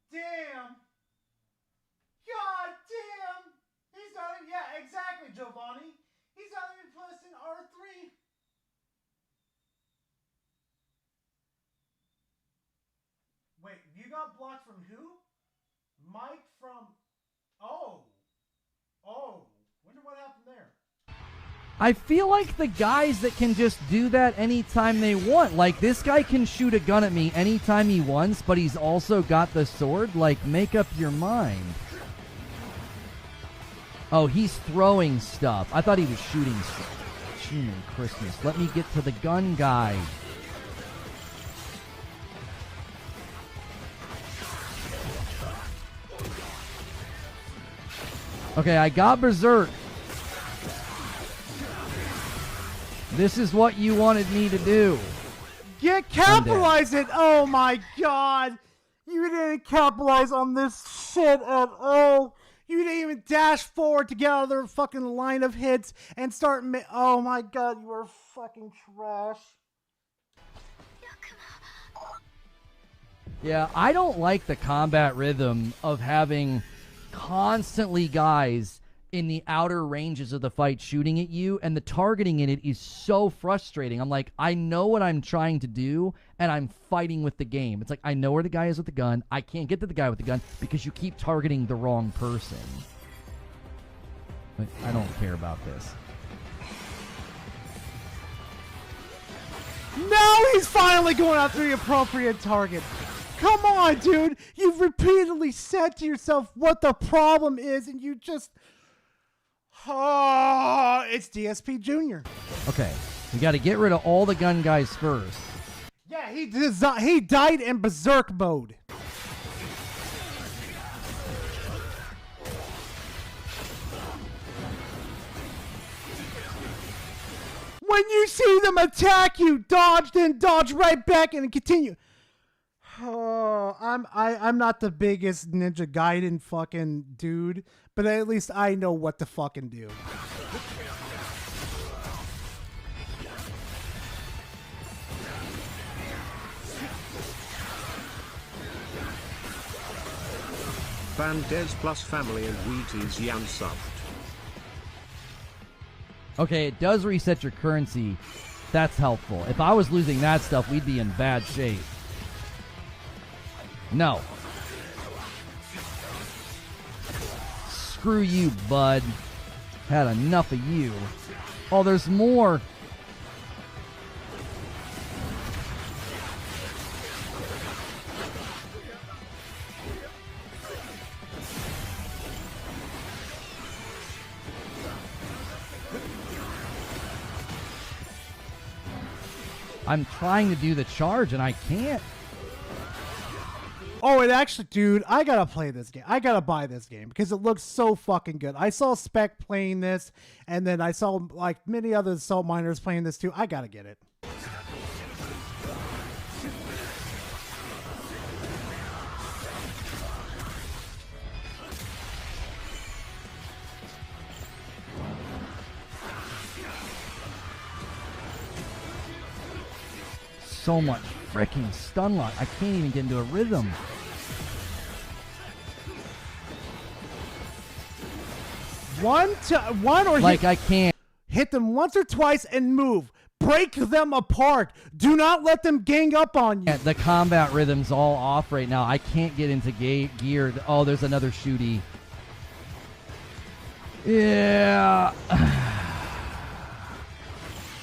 damn! He's not even, yeah, exactly, Giovanni. He's not even pressing R3. Wait, you got blocked from who? Mike from... Oh. Wonder what happened there. I feel like the guys that can just do that anytime they want. Like, this guy can shoot a gun at me anytime he wants, but he's also got the sword. Like, make up your mind. Oh, he's throwing stuff. I thought he was shooting stuff. Jiminy Christmas. Let me get to the gun guy. Okay, I got Berserk. This is what you wanted me to do. Capitalize it! Oh my god! You didn't capitalize on this shit at all! You didn't even dash forward to get out of their fucking line of hits and start oh my god, you are fucking trash. Yeah, I don't like the combat rhythm of having constantly guys in the outer ranges of the fight shooting at you, and the targeting in it is so frustrating. I'm like, I know what I'm trying to do, and I'm fighting with the game. It's like, I know where the guy is with the gun. I can't get to the guy with the gun because you keep targeting the wrong person. But I don't care about this. Now he's finally going after the appropriate target. Come on, dude. You've repeatedly said to yourself what the problem is, and you just... Oh, it's DSP Jr. Okay, we got to get rid of all the gun guys first. Yeah, he died in berserk mode. When you see them attack you, dodge, then dodge right back and continue. Oh, I'm not the biggest Ninja Gaiden fucking dude, but at least I know what to fucking do. Bandes plus family and Wheaties Yan subbed. Okay, it does reset your currency. That's helpful. If I was losing that stuff, we'd be in bad shape. No. Screw you, bud. Had enough of you. Oh, there's more. I'm trying to do the charge and I can't. Oh, and actually, dude, I gotta play this game. I gotta buy this game because it looks so fucking good. I saw Spec playing this, and then I saw like many other Salt Miners playing this too. I gotta get it. So much freaking stun lock. I can't even get into a rhythm. One or like I can't hit them once or twice and move. Break them apart. Do not let them gang up on you. Yeah, the combat rhythm's all off right now. I can't get into gear. Oh, there's another shooty. Yeah.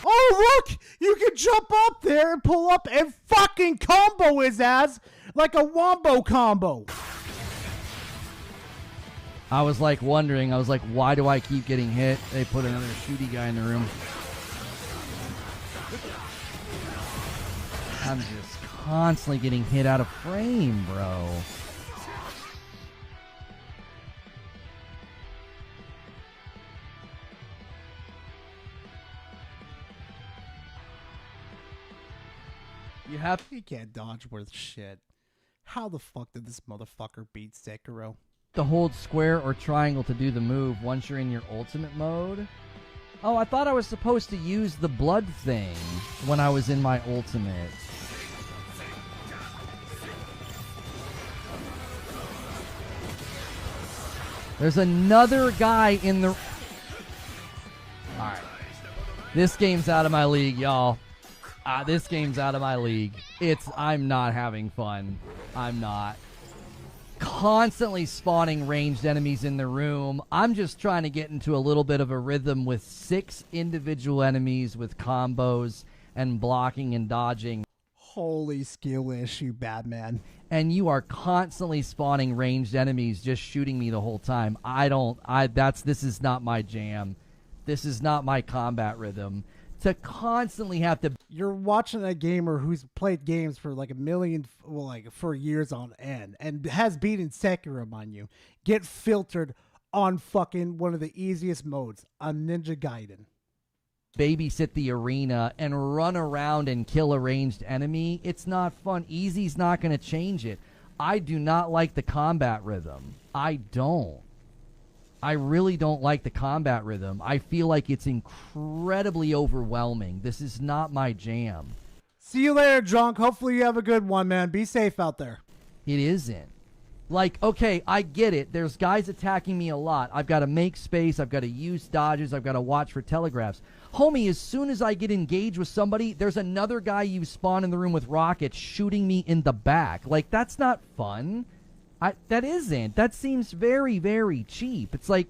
Oh, look! You can jump up there and pull up and fucking combo his ass like a wombo combo. I was like wondering, why do I keep getting hit? They put another shooty guy in the room. I'm just constantly getting hit out of frame, bro. You can't dodge worth shit. How the fuck did this motherfucker beat Sekiro? To hold square or triangle to do the move once you're in your ultimate mode. Oh, I thought I was supposed to use the blood thing when I was in my ultimate. There's another guy in the... Alright. This game's out of my league, y'all. This game's out of my league. I'm not having fun. I'm not. Constantly spawning ranged enemies in the room. I'm just trying to get into a little bit of a rhythm with 6 individual enemies with combos and blocking and dodging. Holy skill issue, Batman. And you are constantly spawning ranged enemies just shooting me the whole time. This is not my jam. This is not my combat rhythm. To constantly have to... You're watching a gamer who's played games for like for years on end and has beaten Sekiro, mind you, get filtered on fucking one of the easiest modes, a Ninja Gaiden. Babysit the arena and run around and kill a ranged enemy. It's not fun. Easy's not going to change it. I do not like the combat rhythm. I don't. I really don't like the combat rhythm. I feel like it's incredibly overwhelming. This is not my jam. See you later, Drunk. Hopefully you have a good one, man. Be safe out there. It isn't. Like, okay, I get it. There's guys attacking me a lot. I've got to make space. I've got to use dodges. I've got to watch for telegraphs. Homie, as soon as I get engaged with somebody, there's another guy you spawn in the room with rockets shooting me in the back. Like, that's not fun. That isn't. That seems very, very cheap. It's like,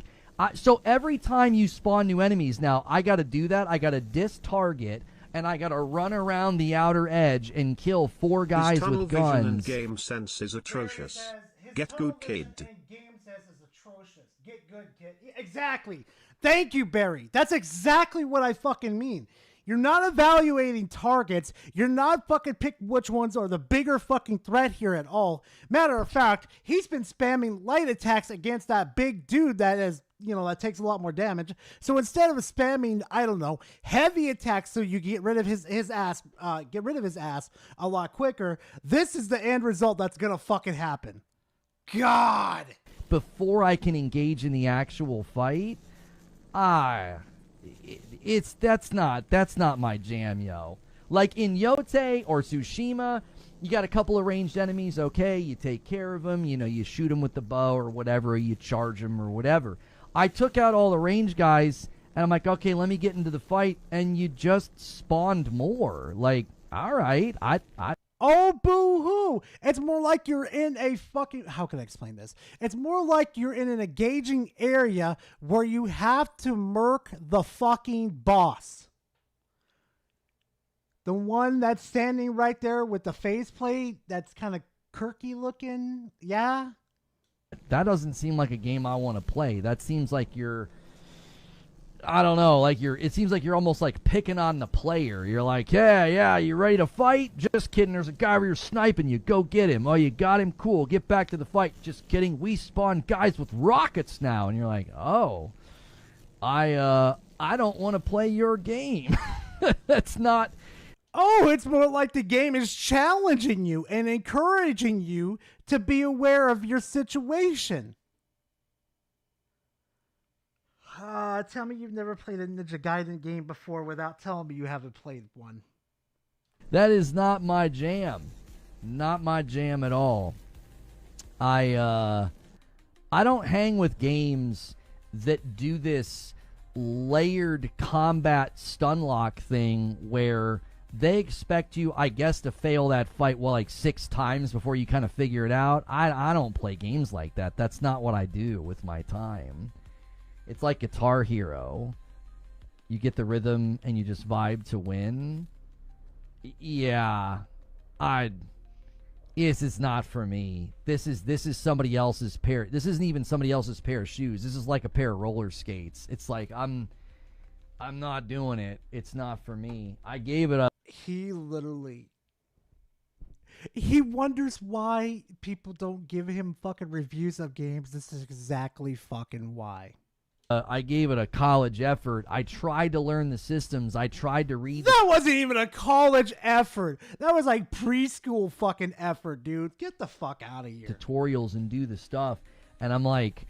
so every time you spawn new enemies now, I got to do that. I got to target, and I got to run around the outer edge and kill 4 guys His tunnel with vision and guns. game sense is atrocious. Get good, kid. Game says is atrocious. Get good, kid. Exactly. Thank you, Barry. That's exactly what I fucking mean. You're not evaluating targets. You're not fucking pick which ones are the bigger fucking threat here at all. Matter of fact, he's been spamming light attacks against that big dude that is, that takes a lot more damage. So instead of spamming, I don't know, heavy attacks so you get rid of his ass, a lot quicker, this is the end result that's gonna fucking happen. God. Before I can engage in the actual fight, that's not my jam, yo. Like in Yote or Tsushima, you got a couple of ranged enemies, okay, you take care of them, you shoot them with the bow or whatever, you charge them or whatever. I took out all the ranged guys, and I'm like, okay, let me get into the fight, and you just spawned more. Like, all right, Oh, boo-hoo! It's more like you're in a fucking... How can I explain this? It's more like you're in an engaging area where you have to murk the fucking boss. The one that's standing right there with the faceplate that's kind of quirky looking. Yeah? that doesn't seem like a game I want to play. That seems like you're... I don't know, it seems like you're almost like picking on the player. You're like, yeah, you ready to fight? Just kidding, there's a guy over here sniping you. Go get him. Oh, you got him? Cool, get back to the fight. Just kidding, we spawn guys with rockets now. And you're like, oh, I don't want to play your game. That's not... Oh, it's more like the game is challenging you and encouraging you to be aware of your situation. Tell me you've never played a Ninja Gaiden game before without telling me you haven't played one. That is not my jam. Not my jam at all. I don't hang with games that do this layered combat stun lock thing where they expect you, I guess, to fail that fight, 6 times before you kind of figure it out. I don't play games like that. That's not what I do with my time. It's like Guitar Hero. You get the rhythm and you just vibe to win. Yeah. This is not for me. This is somebody else's pair. This isn't even somebody else's pair of shoes. This is like a pair of roller skates. It's like I'm not doing it. It's not for me. I gave it up. He wonders why people don't give him fucking reviews of games. This is exactly fucking why. I gave it a college effort. I tried to learn the systems. I tried to read. That wasn't even a college effort. That was like preschool fucking effort, dude. Get the fuck out of here. Tutorials and do the stuff. And I'm like,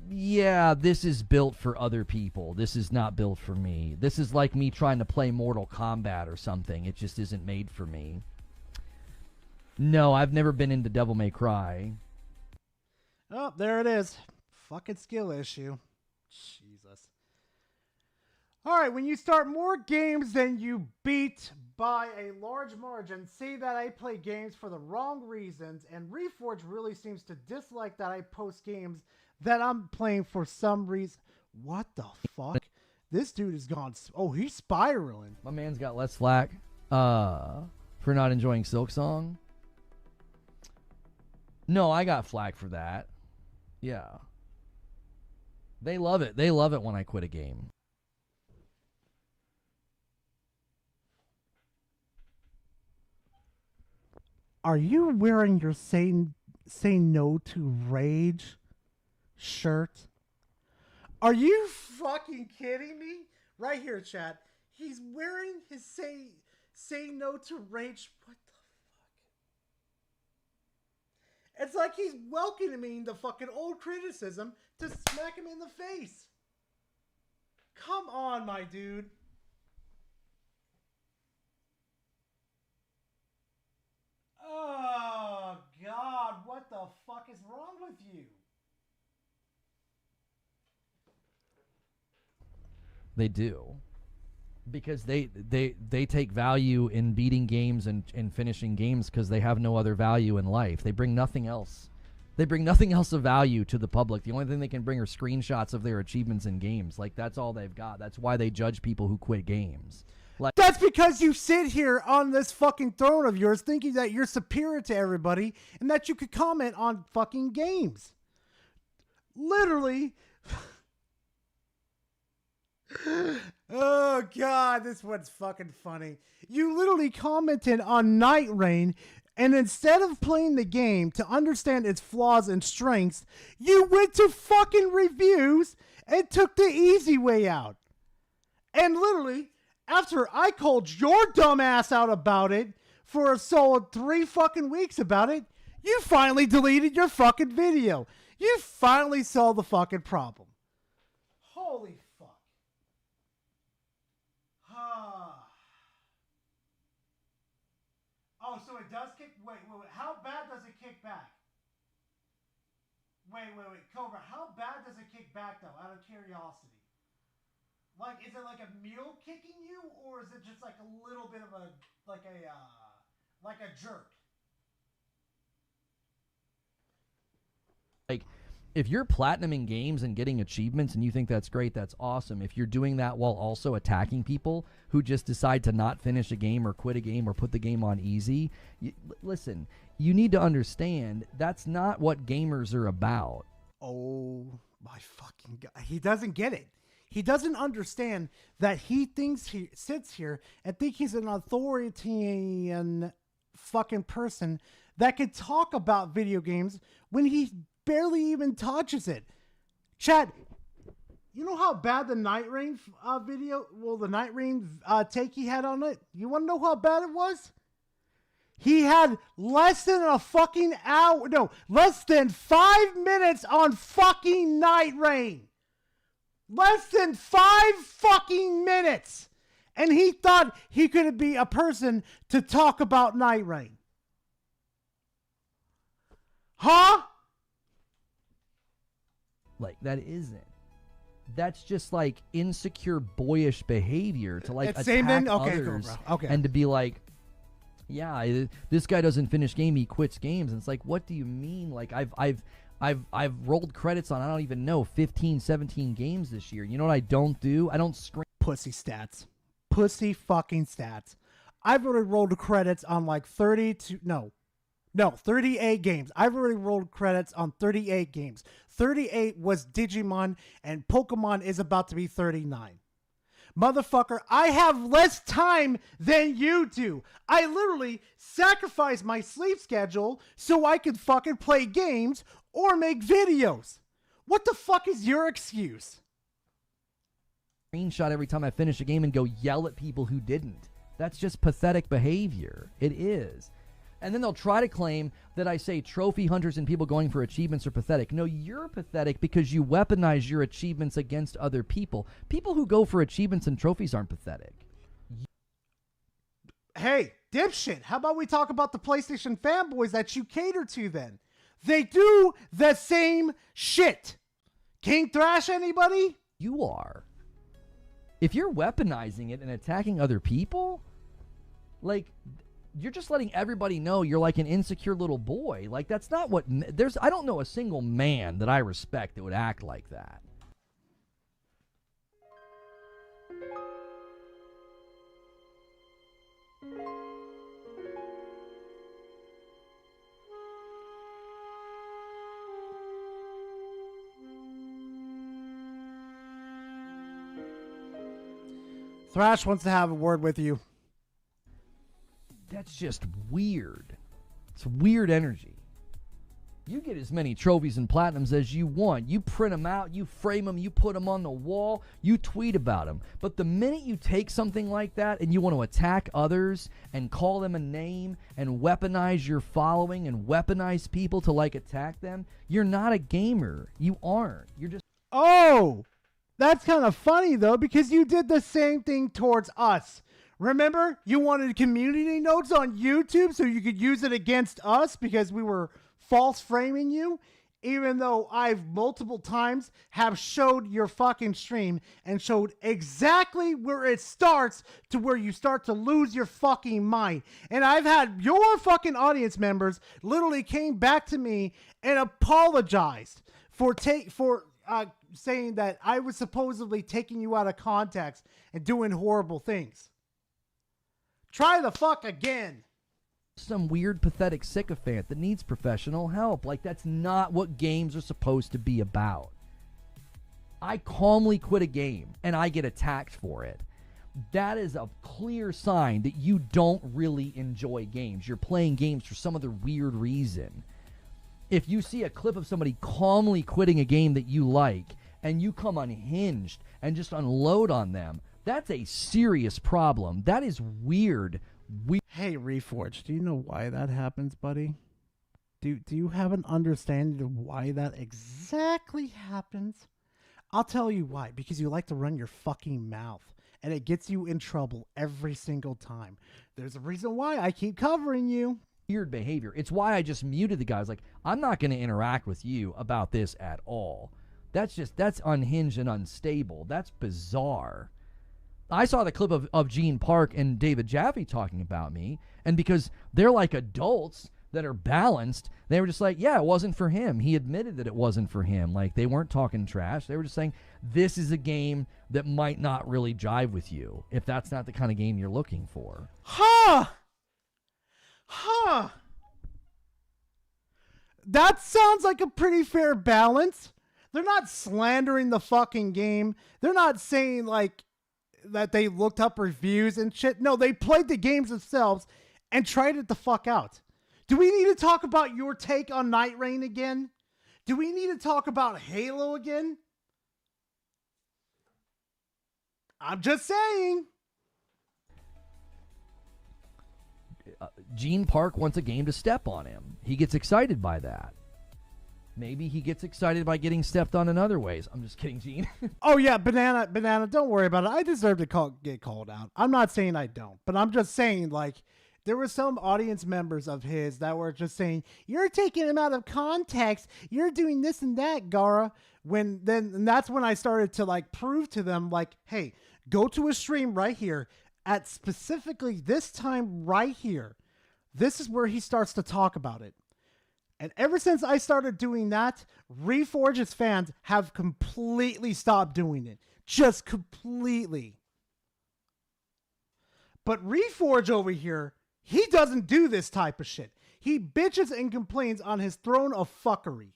yeah, this is built for other people. This is not built for me. This is like me trying to play Mortal Kombat or something. It just isn't made for me. No, I've never been into Devil May Cry. Oh, there it is. Fucking skill issue. Jesus. All right, when you start more games than you beat by a large margin, say that I play games for the wrong reasons, and Reforge really seems to dislike that I post games that I'm playing for some reason. What the fuck? This dude is gone. Oh, he's spiraling. My man's got less flack for not enjoying Silksong. No, I got flack for that. Yeah. They love it. They love it when I quit a game. Are you wearing your say no to rage shirt? Are you fucking kidding me? Right here, chat. He's wearing his say no to rage. What the fuck? It's like he's welcoming the fucking old criticism to smack him in the face. Come on, my dude. Oh, God. What the fuck is wrong with you? They do. Because they take value in beating games and finishing games because they have no other value in life. They bring nothing else. They bring nothing else of value to the public. The only thing they can bring are screenshots of their achievements in games. Like, that's all they've got. That's why they judge people who quit games. Like, That's because you sit here on this fucking throne of yours thinking that you're superior to everybody and that you could comment on fucking games. Literally. Oh, God, this one's fucking funny. You literally commented on Night Rain, and instead of playing the game to understand its flaws and strengths, you went to fucking reviews and took the easy way out. And literally, after I called your dumb ass out about it for a solid 3 fucking weeks about it, you finally deleted your fucking video. You finally saw the fucking problem. Holy fuck. Oh, so it does kick... Wait. How bad does it kick back? Wait. Cobra, how bad does it kick back, though, out of curiosity? Like, is it like a mule kicking you, or is it just like a little bit of a... Like a jerk? Like, if you're platinuming games and getting achievements and you think that's great, that's awesome. If you're doing that while also attacking people who just decide to not finish a game or quit a game or put the game on easy, listen, you need to understand that's not what gamers are about. Oh my fucking God. He doesn't get it. He doesn't understand that he thinks he sits here and think he's an authoritarian fucking person that could talk about video games when he barely even touches it. Chat, you know how bad the Night Rain the Night Rain take he had on it? You want to know how bad it was? He had less than a fucking hour, no, less than 5 minutes on fucking Night Rain. Less than 5 fucking minutes. And he thought he could be a person to talk about Night Rain. Huh? Like, that isn't. That's just like insecure, boyish behavior to like It's attack same thing? Okay, cool, others bro. Okay. and to be like, yeah, this guy doesn't finish game, he quits games. And it's like, what do you mean? Like, I've rolled credits on, I don't even know, 15, 17 games this year. You know what I don't do? I don't scream. Pussy stats. Pussy fucking stats. I've already rolled credits on like 38 games. I've already rolled credits on 38 games. 38 was Digimon, and Pokemon is about to be 39. Motherfucker, I have less time than you do. I literally sacrifice my sleep schedule so I could fucking play games or make videos. What the fuck is your excuse? Screenshot every time I finish a game and go yell at people who didn't. That's just pathetic behavior. It is. And then they'll try to claim that I say trophy hunters and people going for achievements are pathetic. No, you're pathetic because you weaponize your achievements against other people. People who go for achievements and trophies aren't pathetic. Hey, dipshit, how about we talk about the PlayStation fanboys that you cater to then? They do the same shit. King Thrash, anybody? You are. If you're weaponizing it and attacking other people, like, you're just letting everybody know you're like an insecure little boy. Like, that's not what I don't know a single man that I respect that would act like that. Thrash wants to have a word with you. That's just weird. It's weird energy. You get as many trophies and platinums as you want. You print them out, you frame them, you put them on the wall, you tweet about them. But the minute you take something like that and you want to attack others and call them a name and weaponize your following and weaponize people to like attack them, you're not a gamer. You aren't. You're just... Oh, that's kind of funny though, because you did the same thing towards us. Remember, you wanted community notes on YouTube so you could use it against us because we were false framing you, even though I've multiple times have showed your fucking stream and showed exactly where it starts to where you start to lose your fucking mind. And I've had your fucking audience members literally came back to me and apologized for saying that I was supposedly taking you out of context and doing horrible things. Try the fuck again. Some weird, pathetic sycophant that needs professional help. Like, that's not what games are supposed to be about. I calmly quit a game, and I get attacked for it. That is a clear sign that you don't really enjoy games. You're playing games for some other weird reason. If you see a clip of somebody calmly quitting a game that you like, and you come unhinged and just unload on them, that's a serious problem. That is weird. Hey, Reforged, do you know why that happens, buddy? Do you have an understanding of why that exactly happens? I'll tell you why. Because you like to run your fucking mouth, and it gets you in trouble every single time. There's a reason why I keep covering you. Weird behavior. It's why I just muted the guys. Like, I'm not going to interact with you about this at all. That's unhinged and unstable. That's bizarre. I saw the clip of Gene Park and David Jaffe talking about me, and because they're like adults that are balanced, they were just like, yeah, it wasn't for him. He admitted that it wasn't for him. Like, they weren't talking trash. They were just saying, this is a game that might not really jive with you if that's not the kind of game you're looking for. Huh! That sounds like a pretty fair balance. They're not slandering the fucking game. They're not saying, like, that they looked up reviews and shit. No, they played the games themselves and tried it the fuck out. Do we need to talk about your take on Night Rain again? Do we need to talk about Halo again? I'm just saying. Gene Park wants a game to step on him. He gets excited by that. Maybe he gets excited by getting stepped on in other ways. I'm just kidding, Gene. Oh, yeah, Banana, don't worry about it. I deserve to get called out. I'm not saying I don't, but I'm just saying, like, there were some audience members of his that were just saying, you're taking him out of context. You're doing this and that, Gara. And that's when I started to, like, prove to them, like, hey, go to a stream right here at specifically this time right here. This is where he starts to talk about it. And ever since I started doing that, Reforge's fans have completely stopped doing it. Just completely. But Reforge over here, he doesn't do this type of shit. He bitches and complains on his throne of fuckery.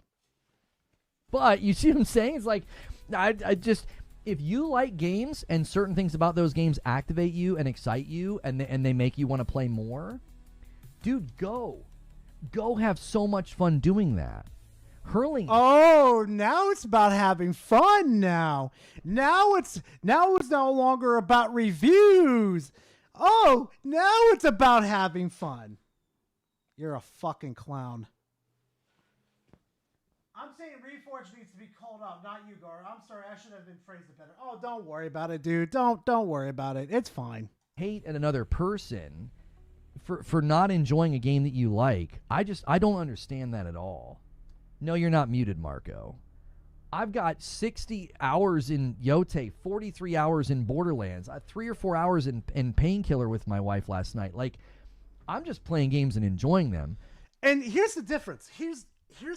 But you see what I'm saying? It's like, I just, if you like games and certain things about those games activate you and excite you and they make you want to play more, dude, go have so much fun doing that. Hurling. Oh, now it's about having fun now. Now it's no longer about reviews. Oh, now it's about having fun. You're a fucking clown. I'm saying Reforge needs to be called out, not you, Gar. I'm sorry, I should have been phrased it better. Oh, don't worry about it, dude. Don't worry about it. It's fine. Hate at another person for not enjoying a game that you like. I don't understand that at all. No, you're not muted, Marco. I've got 60 hours in Yote, 43 hours in Borderlands, 3 or 4 hours in Painkiller with my wife last night. Like, I'm just playing games and enjoying them. And here's the difference. Here's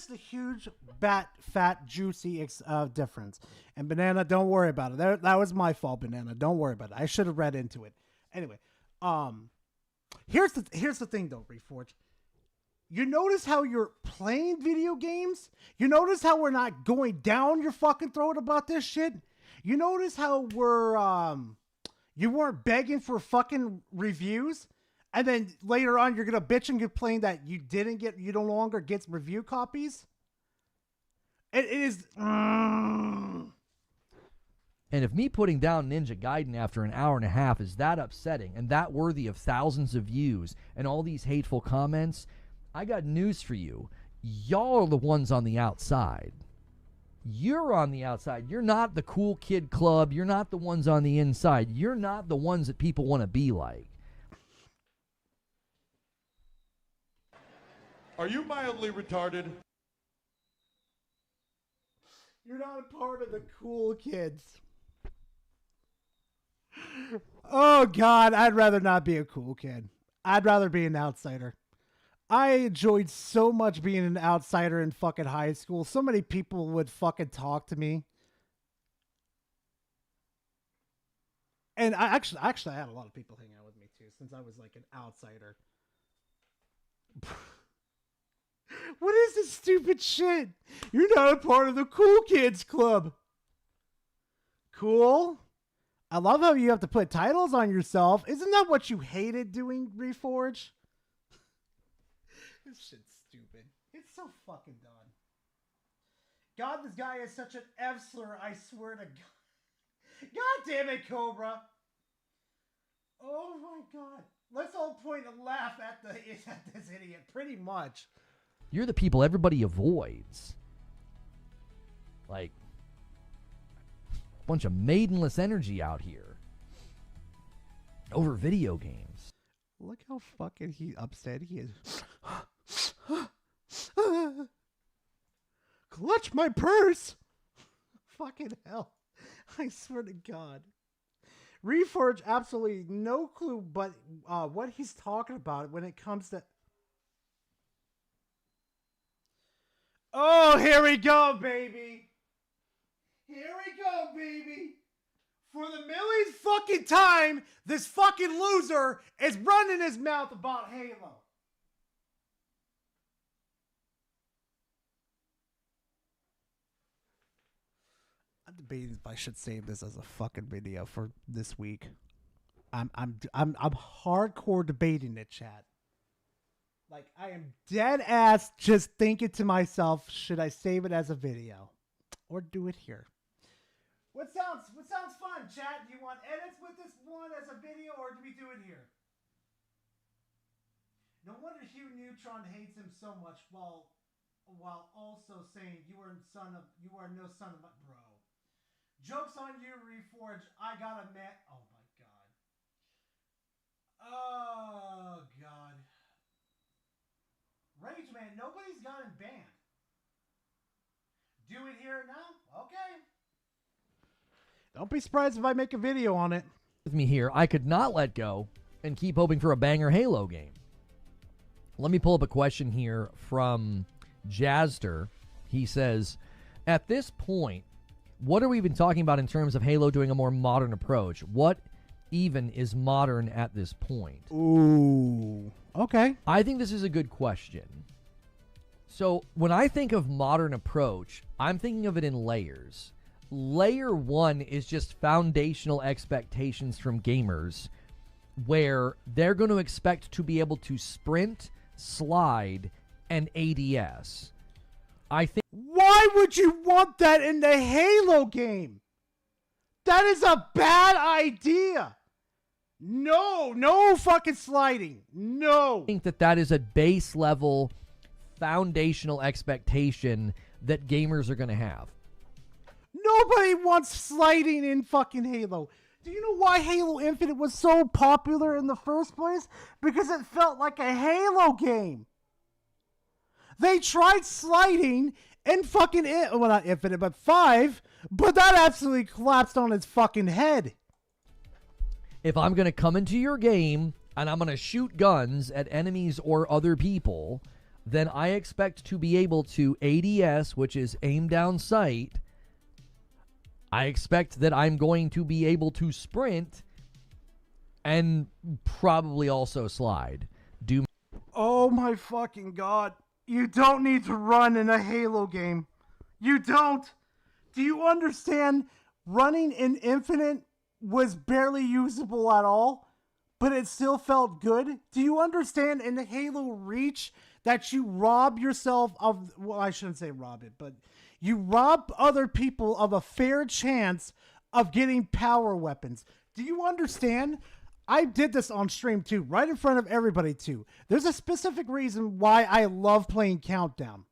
the huge, fat, juicy difference. And Banana, don't worry about it. That was my fault, Banana. Don't worry about it. I should have read into it. Anyway, here's the thing, though, Reforge. You notice how you're playing video games? You notice how we're not going down your fucking throat about this shit? You notice how you weren't begging for fucking reviews? And then later on, you're going to bitch and complain that you no longer get review copies? It is... And if me putting down Ninja Gaiden after an hour and a half is that upsetting and that worthy of thousands of views and all these hateful comments, I got news for you. Y'all are the ones on the outside. You're on the outside. You're not the cool kid club. You're not the ones on the inside. You're not the ones that people want to be like. Are you mildly retarded? You're not a part of the cool kids. Oh, God, I'd rather not be a cool kid. I'd rather be an outsider. I enjoyed so much being an outsider in fucking high school. So many people would fucking talk to me. And I actually had a lot of people hang out with me too, since I was like an outsider. What is this stupid shit? You're not a part of the cool kids club. Cool. I love how you have to put titles on yourself. Isn't that what you hated doing, Reforge? This shit's stupid. It's so fucking done. God, this guy is such an F-slur, I swear to God. God damn it, Cobra. Oh my God. Let's all point and laugh at this idiot, pretty much. You're the people everybody avoids. Like, a bunch of maidenless energy out here. Over video games. Look how fucking upset he is. Clutch my purse. Fucking hell. I swear to God. Reforge absolutely no clue but what he's talking about when it comes to... Oh, here we go, baby. Here we go, baby. For the millionth fucking time, this fucking loser is running his mouth about Halo. I'm debating if I should save this as a fucking video for this week. I'm hardcore debating it, chat. Like, I am dead ass just thinking to myself, should I save it as a video or do it here? What sounds fun, chat? Do you want edits with this one as a video, or do we do it here? No wonder Hugh Neutron hates him so much, while also saying you are no son of my bro. Jokes on you, Reforge. I got a man. Oh my God. Oh God. Rage Man, nobody's got him banned. Do it here now? Okay. Don't be surprised if I make a video on it. With me here, I could not let go and keep hoping for a banger Halo game. Let me pull up a question here from Jazster. He says, at this point, what are we even talking about in terms of Halo doing a more modern approach? What even is modern at this point? Ooh, okay. I think this is a good question. So when I think of modern approach, I'm thinking of it in layers. Layer 1 is just foundational expectations from gamers, where they're going to expect to be able to sprint, slide, and ADS. I think. Why would you want that in the Halo game? That is a bad idea. No fucking sliding. No. I think that is a base level foundational expectation that gamers are going to have. Nobody wants sliding in fucking Halo. Do you know why Halo Infinite was so popular in the first place? Because it felt like a Halo game. They tried sliding in fucking, well, not Infinite, but 5, but that absolutely collapsed on its fucking head. If I'm going to come into your game and I'm going to shoot guns at enemies or other people, then I expect to be able to ADS, which is aim down sight. I expect that I'm going to be able to sprint and probably also slide. Oh my fucking God. You don't need to run in a Halo game. You don't. Do you understand? Running in Infinite was barely usable at all, but it still felt good. Do you understand in the Halo Reach that you rob yourself of, well, I shouldn't say rob it, but you rob other people of a fair chance of getting power weapons. Do you understand? I did this on stream too, right in front of everybody too. There's a specific reason why I love playing Countdown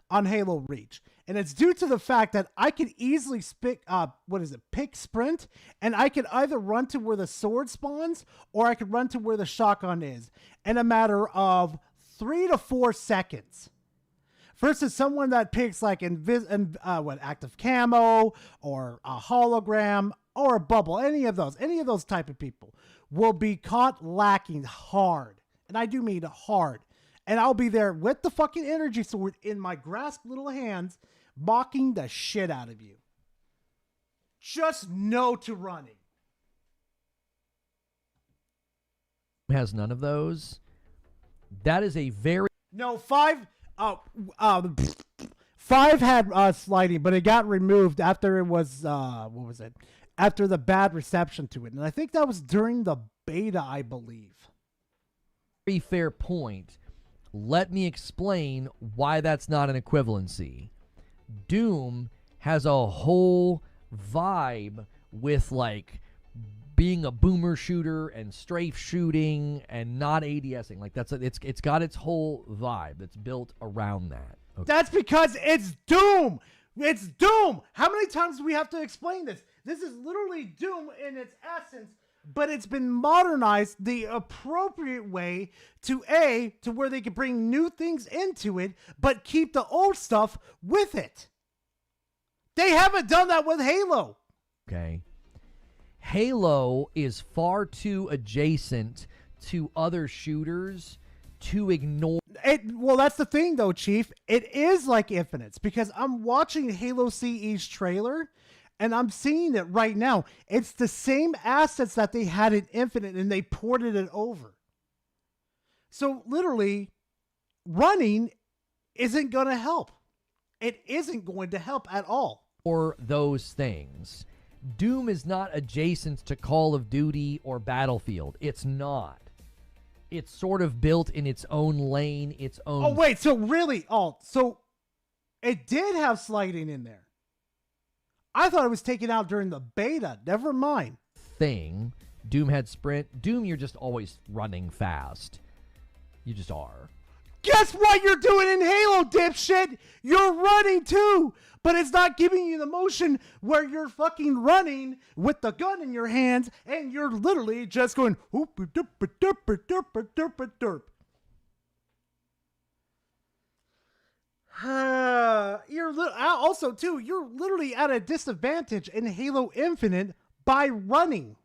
on Halo Reach. And it's due to the fact that I could easily pick sprint, and I could either run to where the sword spawns, or I could run to where the shotgun is in a matter of 3 to 4 seconds. Versus someone that picks like active camo or a hologram or a bubble, any of those type of people will be caught lacking hard. And I do mean hard. And I'll be there with the fucking energy sword in my grasped little hands, mocking the shit out of you. Just no to running. Has none of those. That is a very... No, 5... 5 had sliding, but it got removed after it was what was it? After the bad reception to it, and I think that was during the beta, I believe. Very fair point. Let me explain why that's not an equivalency. Doom has a whole vibe with like being a boomer shooter and strafe shooting and not ADSing. Like it's got its whole vibe that's built around that. Okay. That's because it's Doom. It's Doom. How many times do we have to explain this? This is literally Doom in its essence, but it's been modernized the appropriate way to where they can bring new things into it, but keep the old stuff with it. They haven't done that with Halo. Okay. Halo is far too adjacent to other shooters to ignore it. Well, that's the thing though, Chief. It is like Infinite's because I'm watching Halo CE's trailer and I'm seeing it right now. It's the same assets that they had in Infinite and they ported it over. So literally, running isn't going to help. It isn't going to help at all. Or those things. Doom is not adjacent to Call of Duty or Battlefield. It's not. It's sort of built in its own lane, its own... Oh, wait, so really... Oh, so it did have sliding in there. I thought it was taken out during the beta. Never mind. Thing. Doom had sprint. Doom, you're just always running fast. You just are. Guess what you're doing in Halo, dipshit? You're running too, but it's not giving you the motion where you're fucking running with the gun in your hands and you're literally just going whoop derp derp derp derp derp. Also too, you're literally at a disadvantage in Halo Infinite by running.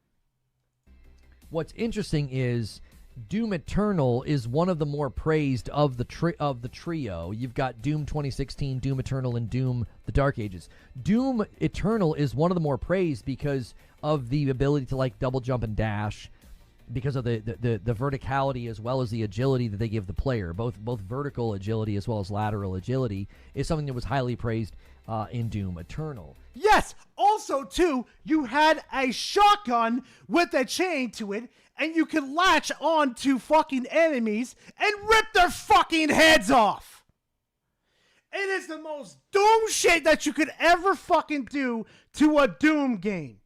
What's interesting is Doom Eternal is one of the more praised of the trio. You've got Doom 2016, Doom Eternal, and Doom The Dark Ages. Doom Eternal is one of the more praised because of the ability to like double jump and dash, because of the verticality as well as the agility that they give the player. Both vertical agility as well as lateral agility is something that was highly praised in Doom Eternal. Yes! Also, too, you had a shotgun with a chain to it, and you could latch on to fucking enemies and rip their fucking heads off. It is the most Doom shit that you could ever fucking do to a Doom game.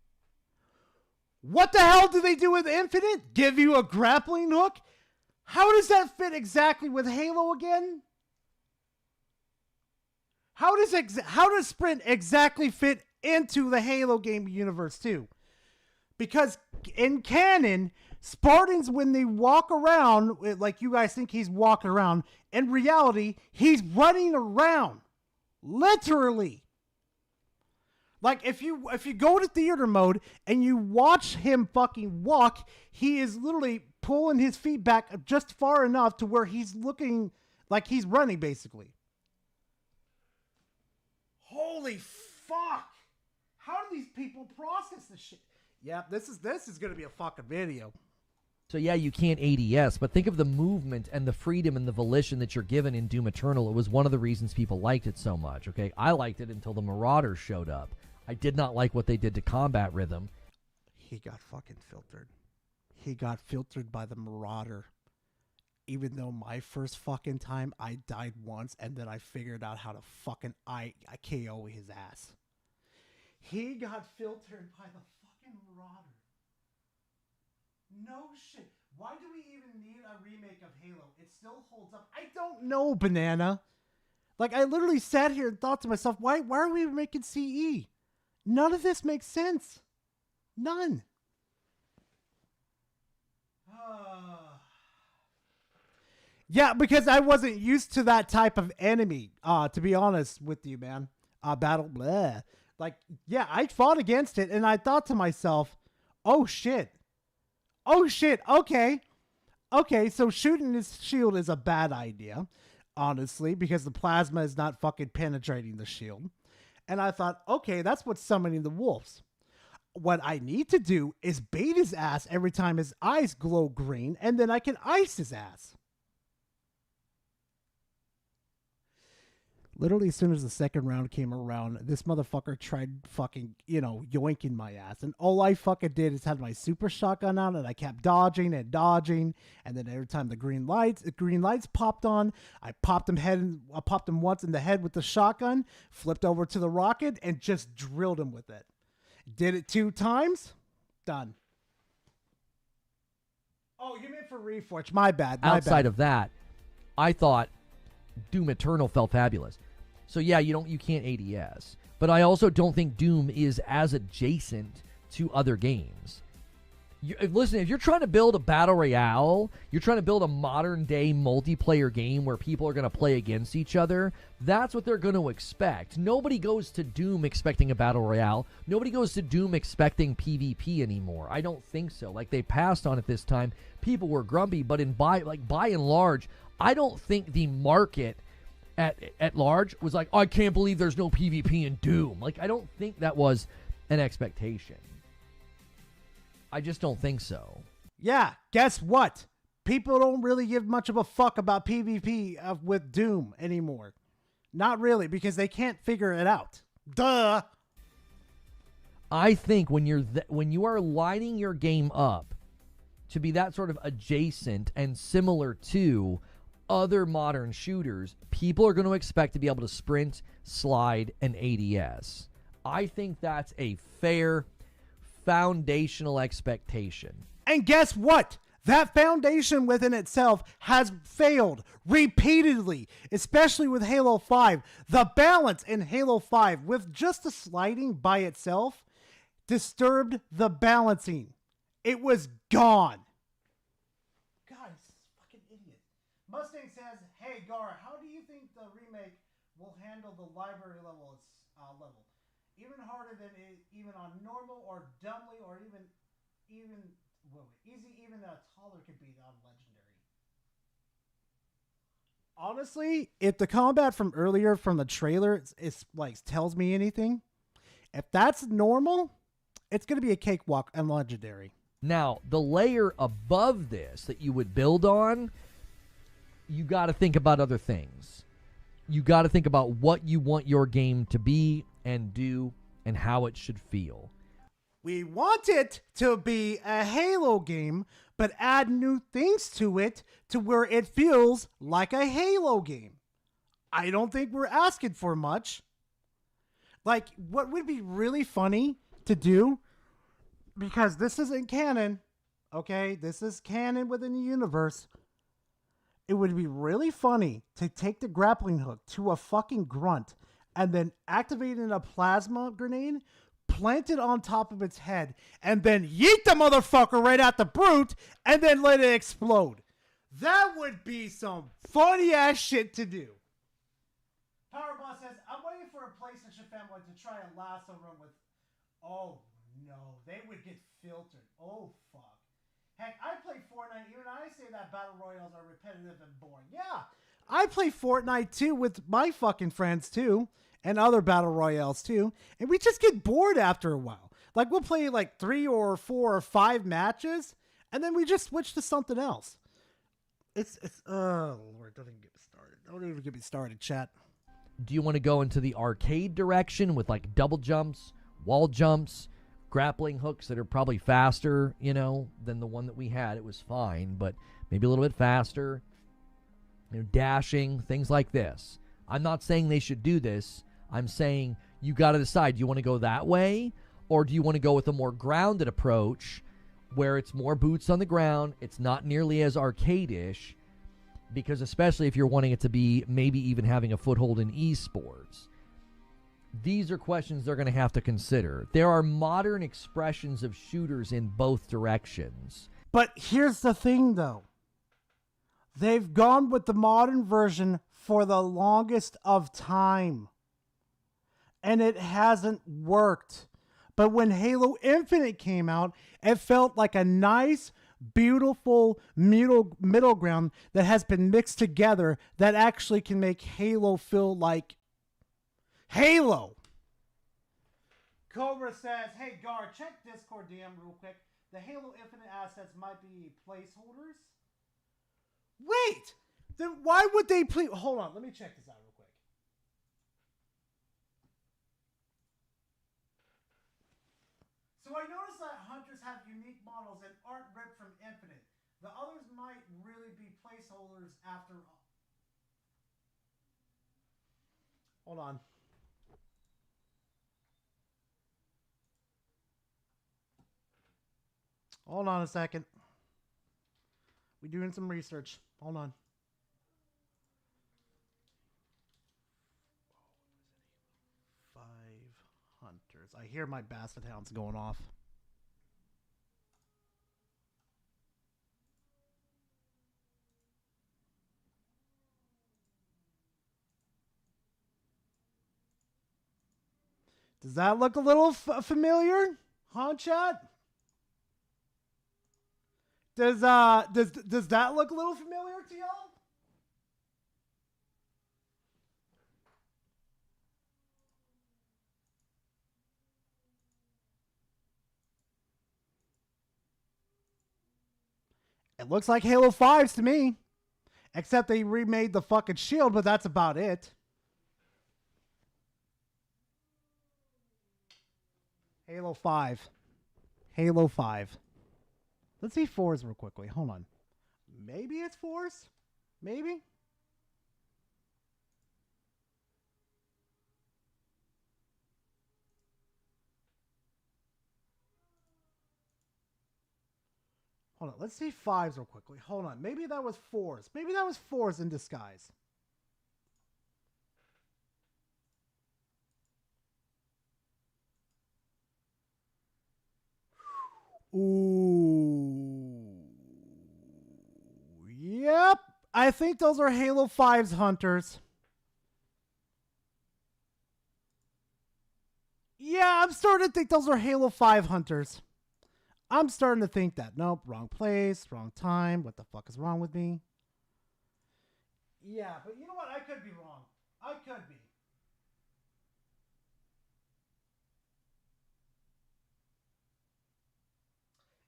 What the hell do they do with Infinite? Give you a grappling hook? How does that fit exactly with Halo again? How does Sprint exactly fit into the Halo game universe too? Because in canon, Spartans, when they walk around, like you guys think he's walking around, in reality, he's running around. Literally. Like, if you go to theater mode and you watch him fucking walk, he is literally pulling his feet back just far enough to where he's looking like he's running, basically. Holy fuck! How do these people process this shit? Yeah, this is going to be a fucking video. So yeah, you can't ADS, but think of the movement and the freedom and the volition that you're given in Doom Eternal. It was one of the reasons people liked it so much, okay? I liked it until the Marauders showed up. I did not like what they did to combat rhythm. He got fucking filtered. He got filtered by the Marauder. Even though my first fucking time, I died once, and then I figured out how to fucking I KO his ass. He got filtered by the fucking Marauder. No shit. Why do we even need a remake of Halo? It still holds up. I don't know, Banana. Like, I literally sat here and thought to myself, why are we making CE? None of this makes sense. None. Yeah, because I wasn't used to that type of enemy. To be honest with you, man. Battle, bleh. Like, yeah, I fought against it, and I thought to myself, "Oh shit, okay, so shooting his shield is a bad idea, honestly, because the plasma is not fucking penetrating the shield." And I thought, okay, that's what's summoning the wolves. What I need to do is bait his ass every time his eyes glow green, and then I can ice his ass. Literally, as soon as the second round came around, this motherfucker tried fucking, yoinking my ass. And all I fucking did is had my super shotgun out, and I kept dodging and dodging. And then every time the green lights popped on, I popped him once in the head with the shotgun, flipped over to the rocket, and just drilled him with it. Did it 2 times, done. Oh, you meant for Reforge. My bad. Outside of that, I thought Doom Eternal felt fabulous. So yeah, you can't ADS, but I also don't think Doom is as adjacent to other games. Listen, if you're trying to build a battle royale, you're trying to build a modern day multiplayer game where people are going to play against each other, that's what they're going to expect. Nobody goes to Doom expecting a battle royale. Nobody goes to Doom expecting PvP anymore. I don't think so. Like, they passed on it this time. People were grumpy, but by and large, I don't think the market at large was like, oh, I can't believe there's no PvP in Doom. Like, I don't think that was an expectation. I just don't think so. Yeah, guess what? People don't really give much of a fuck about PvP with Doom anymore. Not really, because they can't figure it out. Duh. I think when you are lining your game up to be that sort of adjacent and similar to other modern shooters, people are going to expect to be able to sprint, slide, and ADS. I think that's a fair foundational expectation. And guess what? That foundation within itself has failed repeatedly, especially with Halo 5. The balance in Halo 5 with just the sliding by itself disturbed the balancing. It was gone. Guys, fucking idiot. Mustang says, "Hey Gar, how do you think the remake will handle the library level? Even harder than even on normal or dumbly or even easy, even a taller could be on legendary." Honestly, if the combat from earlier from the trailer is like tells me anything, if that's normal, it's going to be a cakewalk on legendary. Now, the layer above this that you would build on, you got to think about other things. You got to think about what you want your game to be and do and how it should feel. We want it to be a Halo game, but add new things to it to where it feels like a Halo game. I don't think we're asking for much. Like, what would be really funny to do, because this isn't canon, okay? This is canon within the universe. It would be really funny to take the grappling hook to a fucking grunt and then activate in a plasma grenade, plant it on top of its head, and then yeet the motherfucker right at the brute, and then let it explode. That would be some funny ass shit to do. Powerboss says, "I'm waiting for a PlayStation fanboy to try a lasso run with..." Oh no, they would get filtered. Oh fuck. Heck, I play Fortnite. Even I say that battle royales are repetitive and boring. Yeah, I play Fortnite too with my fucking friends too, and other battle royales too, and we just get bored after a while. Like, we'll play like 3 or 4 or 5 matches, and then we just switch to something else. It's oh Lord, don't even get me started. Don't even get me started, chat. Do you want to go into the arcade direction with like double jumps, wall jumps, grappling hooks that are probably faster, than the one that we had? It was fine, but maybe a little bit faster. Dashing, things like this. I'm not saying they should do this. I'm saying you got to decide, do you want to go that way, or do you want to go with a more grounded approach where it's more boots on the ground, it's not nearly as arcade-ish, because especially if you're wanting it to be maybe even having a foothold in esports. These are questions they're going to have to consider. There are modern expressions of shooters in both directions. But here's the thing, though. They've gone with the modern version for the longest of time. And it hasn't worked. But when Halo Infinite came out, it felt like a nice, beautiful middle ground that has been mixed together that actually can make Halo feel like Halo. Cobra says, hey, Gar, check Discord DM real quick. The Halo Infinite assets might be placeholders. Wait! Then why would they please... Hold on, let me check this out real quick. So I noticed that Hunters have unique models and aren't ripped from Infinite. The others might really be placeholders after all. Hold on. Hold on a second. We're doing some research. Hold on. Hunters. I hear my basset hounds going off. Does that look a little familiar? Huh, chat? Does that look a little familiar to y'all? It looks like Halo 5s to me. Except they remade the fucking shield, but that's about it. Halo 5. Halo 5. Let's see 4s real quickly. Hold on. Maybe it's 4s? Maybe? Hold on, let's see 5s real quickly. Hold on, maybe that was 4s. Maybe that was 4s in disguise. Ooh. Yep, I think those are Halo 5's Hunters. Yeah, I'm starting to think those are Halo 5 Hunters. I'm starting to think that. Nope, wrong place, wrong time. What the fuck is wrong with me? Yeah, but you know what? I could be wrong. I could be.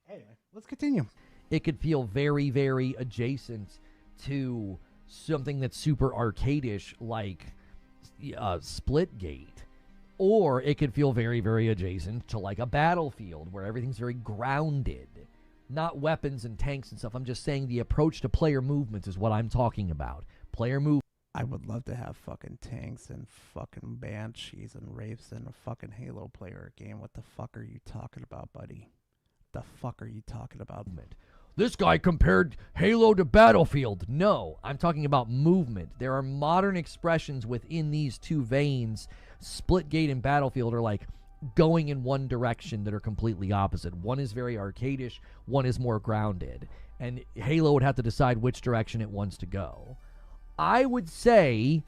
Anyway, let's continue. It could feel very, very adjacent to something that's super arcadish like Splitgate. Or it could feel very, very adjacent to like a Battlefield where everything's very grounded. Not weapons and tanks and stuff. I'm just saying the approach to player movements is what I'm talking about. Player move. I would love to have fucking tanks and fucking banshees and wraiths in a fucking Halo player game. What the fuck are you talking about, buddy? The fuck are you talking about? This guy compared Halo to Battlefield. No, I'm talking about movement. There are modern expressions within these two veins. Splitgate and Battlefield are like going in one direction that are completely opposite. One is very arcadish, one is more grounded. And Halo would have to decide which direction it wants to go. I would say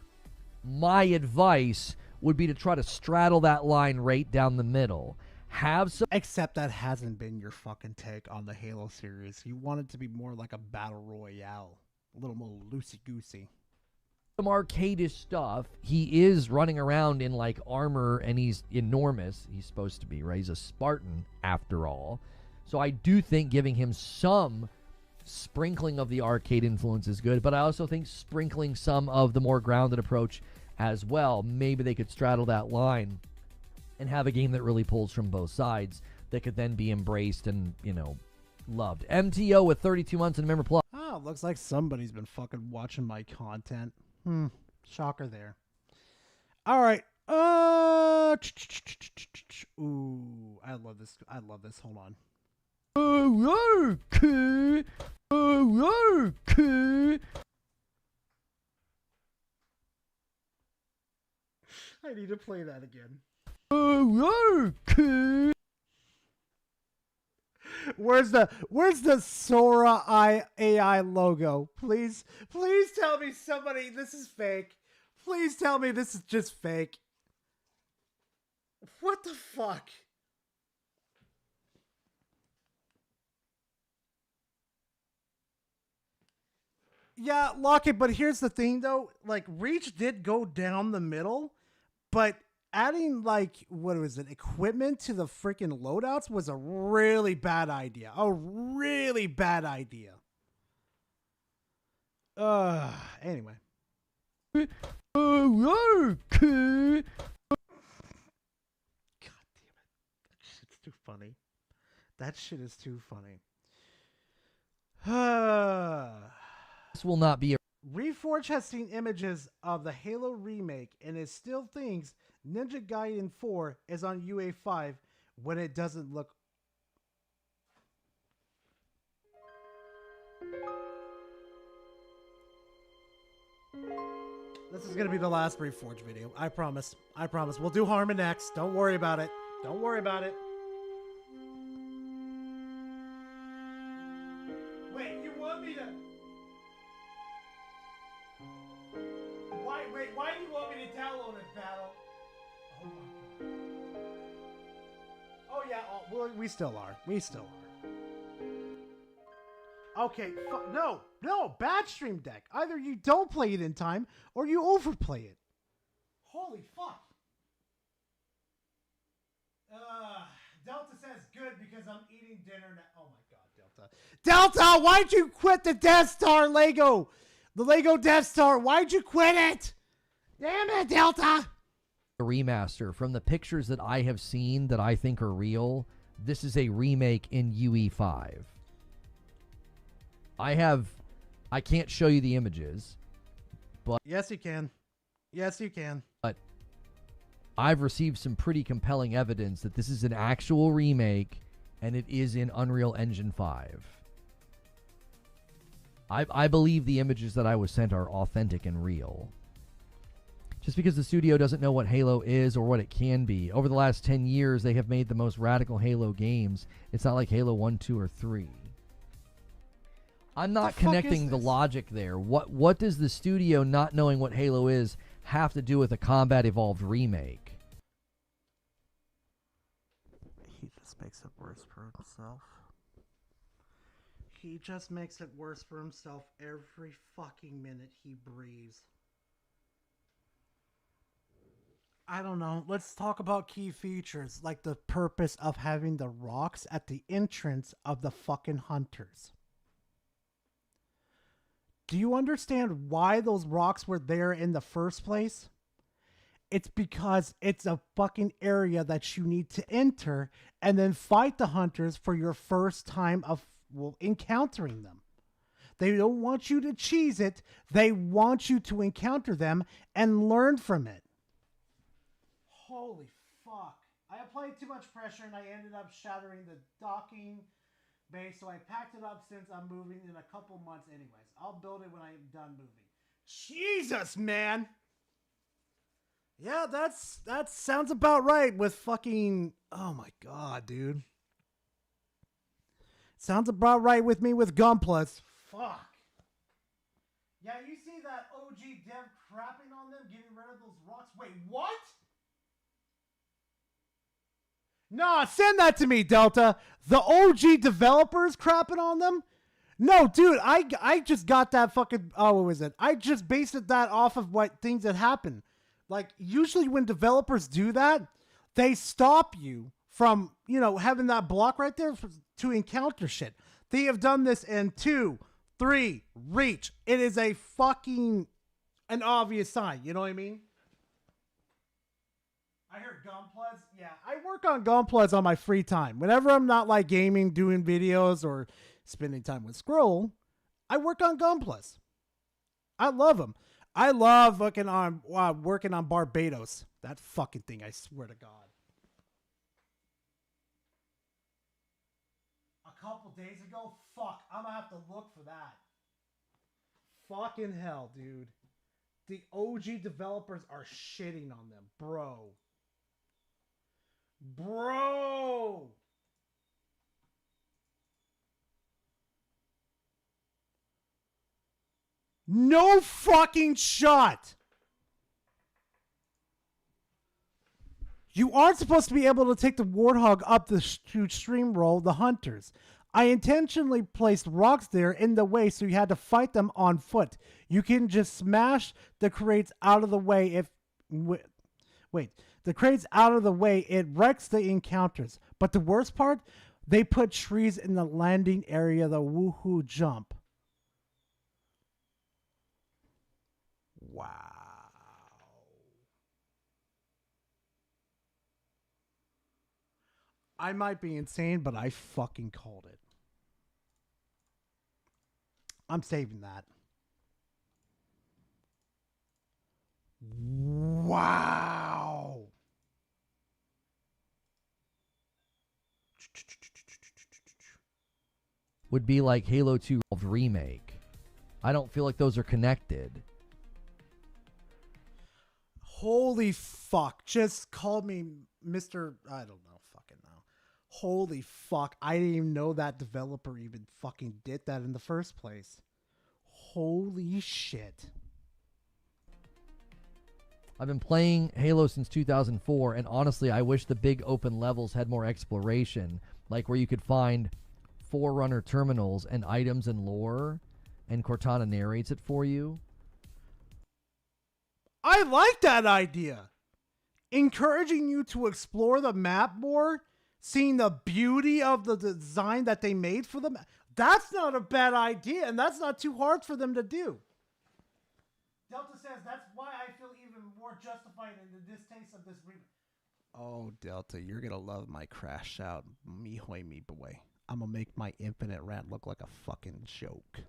my advice would be to try to straddle that line right down the middle. Have some... Except that hasn't been your fucking take on the Halo series. You want it to be more like a battle royale. A little more loosey-goosey. Some arcadish stuff. He is running around in like armor and he's enormous. He's supposed to be, right? He's a Spartan after all. So I do think giving him some sprinkling of the arcade influence is good, but I also think sprinkling some of the more grounded approach as well. Maybe they could straddle that line and have a game that really pulls from both sides that could then be embraced and, you know, loved. MTO with 32 months and member plus. Oh, looks like somebody's been fucking watching my content. Shocker there. All right. Ooh, I love this. I love this. Hold on. I need to play that again. Where's the Sora AI logo? Please tell me somebody this is fake. Please tell me this is just fake. What the fuck? Yeah, lock it, but here's the thing though, like Reach did go down the middle, but adding like what was it, equipment to the freaking loadouts was a really bad idea. A really bad idea. Anyway. God damn it. That shit's too funny. That shit is too funny. This will not be a Reforge has seen images of the Halo remake and it still thinks Ninja Gaiden 4 is on UA5 when it doesn't look. This is going to be the last Reforge video. I promise. I promise. We'll do Harmon next. Don't worry about it. Don't worry about it. Wait, you want me to... Why do you want me to download it, Battle? Oh my god. Oh yeah, well, we still are. We still are. Okay, no, bad stream deck. Either you don't play it in time, or you overplay it. Holy fuck. Delta says good because I'm eating dinner now. Oh my god, Delta. Delta, why'd you quit the Death Star Lego? The Lego Death Star, why'd you quit it? Damn it, Delta! remaster. From the pictures that I have seen that I think are real, this is a remake in UE5. I can't show you the images, but yes, you can. Yes, you can. But I've received some pretty compelling evidence that this is an actual remake and it is in Unreal Engine 5. I believe the images that I was sent are authentic and real. Just because the studio doesn't know what Halo is or what it can be, over the last 10 years they have made the most radical Halo games. It's not like Halo 1, 2, or 3. I'm not connecting the logic there. What does the studio not knowing what Halo is have to do with a Combat Evolved remake? He just makes it worse for himself. He just makes it worse for himself every fucking minute he breathes. I don't know. Let's talk about key features, like the purpose of having the rocks at the entrance of the fucking hunters. Do you understand why those rocks were there in the first place? It's because it's a fucking area that you need to enter and then fight the hunters for your first time of encountering them. They don't want you to cheese it. They want you to encounter them and learn from it. Holy fuck. I applied too much pressure and I ended up shattering the docking base, so I packed it up since I'm moving in a couple months anyways. I'll build it when I'm done moving. Jesus, man! Yeah, that sounds about right with fucking... Oh my god, dude. Sounds about right with me with Gunplas. Fuck. Yeah, you see that OG dev crapping on them, getting rid of those rocks? Wait, what? Nah, send that to me, Delta. The OG developers crapping on them? No, dude, I just got that fucking... Oh, what was it? I just based that off of what things that happen. Like, usually when developers do that, they stop you from, having that block right there to encounter shit. They have done this in 2, 3, Reach. It is a fucking... an obvious sign, you know what I mean? I heard Gunplas. Yeah, I work on Gunplas on my free time. Whenever I'm not like gaming, doing videos, or spending time with Scroll, I work on Gunplas. I love them. I love working on Barbados. That fucking thing, I swear to God. A couple days ago, fuck, I'm gonna have to look for that. Fucking hell, dude. The OG developers are shitting on them, bro. Bro! No fucking shot. You aren't supposed to be able to take the warthog up to stream roll the hunters. I intentionally placed rocks there in the way so you had to fight them on foot. You can just smash the crates out of the way if... Wait. The crates out of the way, it wrecks the encounters. But the worst part, they put trees in the landing area, the woohoo jump. Wow. I might be insane, but I fucking called it. I'm saving that. Wow. Would be like Halo 2 remake. I don't feel like those are connected. Holy fuck. Just call me Mr. I don't know. Fucking know. Holy fuck. I didn't even know that developer even fucking did that in the first place. Holy shit. I've been playing Halo since 2004, and honestly, I wish the big open levels had more exploration, like where you could find Forerunner terminals and items and lore, and Cortana narrates it for you. I like that idea. Encouraging you to explore the map more, seeing the beauty of the design that they made for them. That's not a bad idea, and that's not too hard for them to do. Delta says that's why I feel even more justified in the distaste of this remake. Oh, Delta, you're going to love my crash out. Me hoy me boy. I'm going to make my infinite rant look like a fucking joke.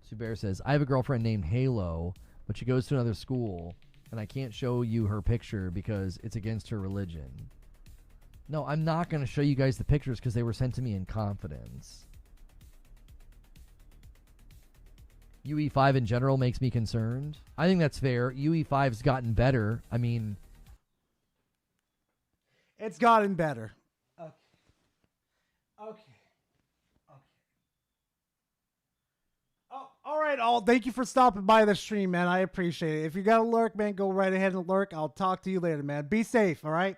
Subair says, I have a girlfriend named Halo, but she goes to another school, and I can't show you her picture because it's against her religion. No, I'm not going to show you guys the pictures because they were sent to me in confidence. UE5 in general makes me concerned. I think that's fair. UE5's gotten better. I mean... It's gotten better. Okay. Oh, all right, all. Thank you for stopping by the stream, man. I appreciate it. If you got to lurk, man, go right ahead and lurk. I'll talk to you later, man. Be safe, all right?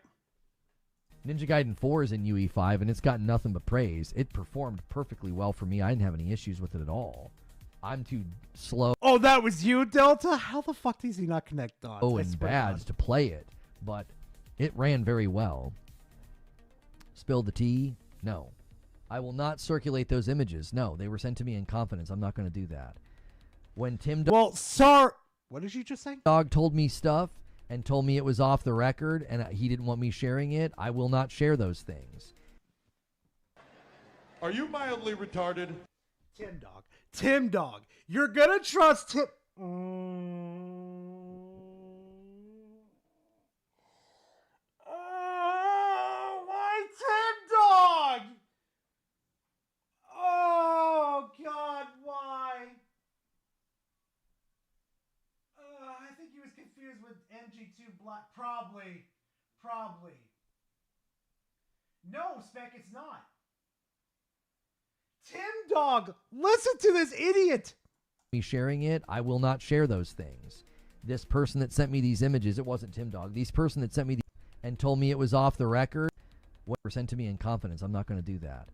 Ninja Gaiden 4 is in UE5, and it's gotten nothing but praise. It performed perfectly well for me. I didn't have any issues with it at all. I'm too slow. Oh, that was you, Delta? How the fuck does he not connect dots? Oh, and bad to play it, but it ran very well. Spilled the tea? No. I will not circulate those images. No, they were sent to me in confidence. I'm not going to do that. When Tim Well, sorry. What did you just say? Dog told me stuff and told me it was off the record and he didn't want me sharing it, I will not share those things. Are you mildly retarded? Tim Dog. You're going to trust Tim. Oh, why Tim Dog? Oh, God, why? I think he was confused with MG2 Black. Probably. No, Spec, it's not. Tim Dog, listen to this idiot. Me sharing it, I will not share those things. This person that sent me these images, it wasn't Tim Dog. This person that sent me and told me it was off the record, what were sent to me in confidence. I'm not going to do that.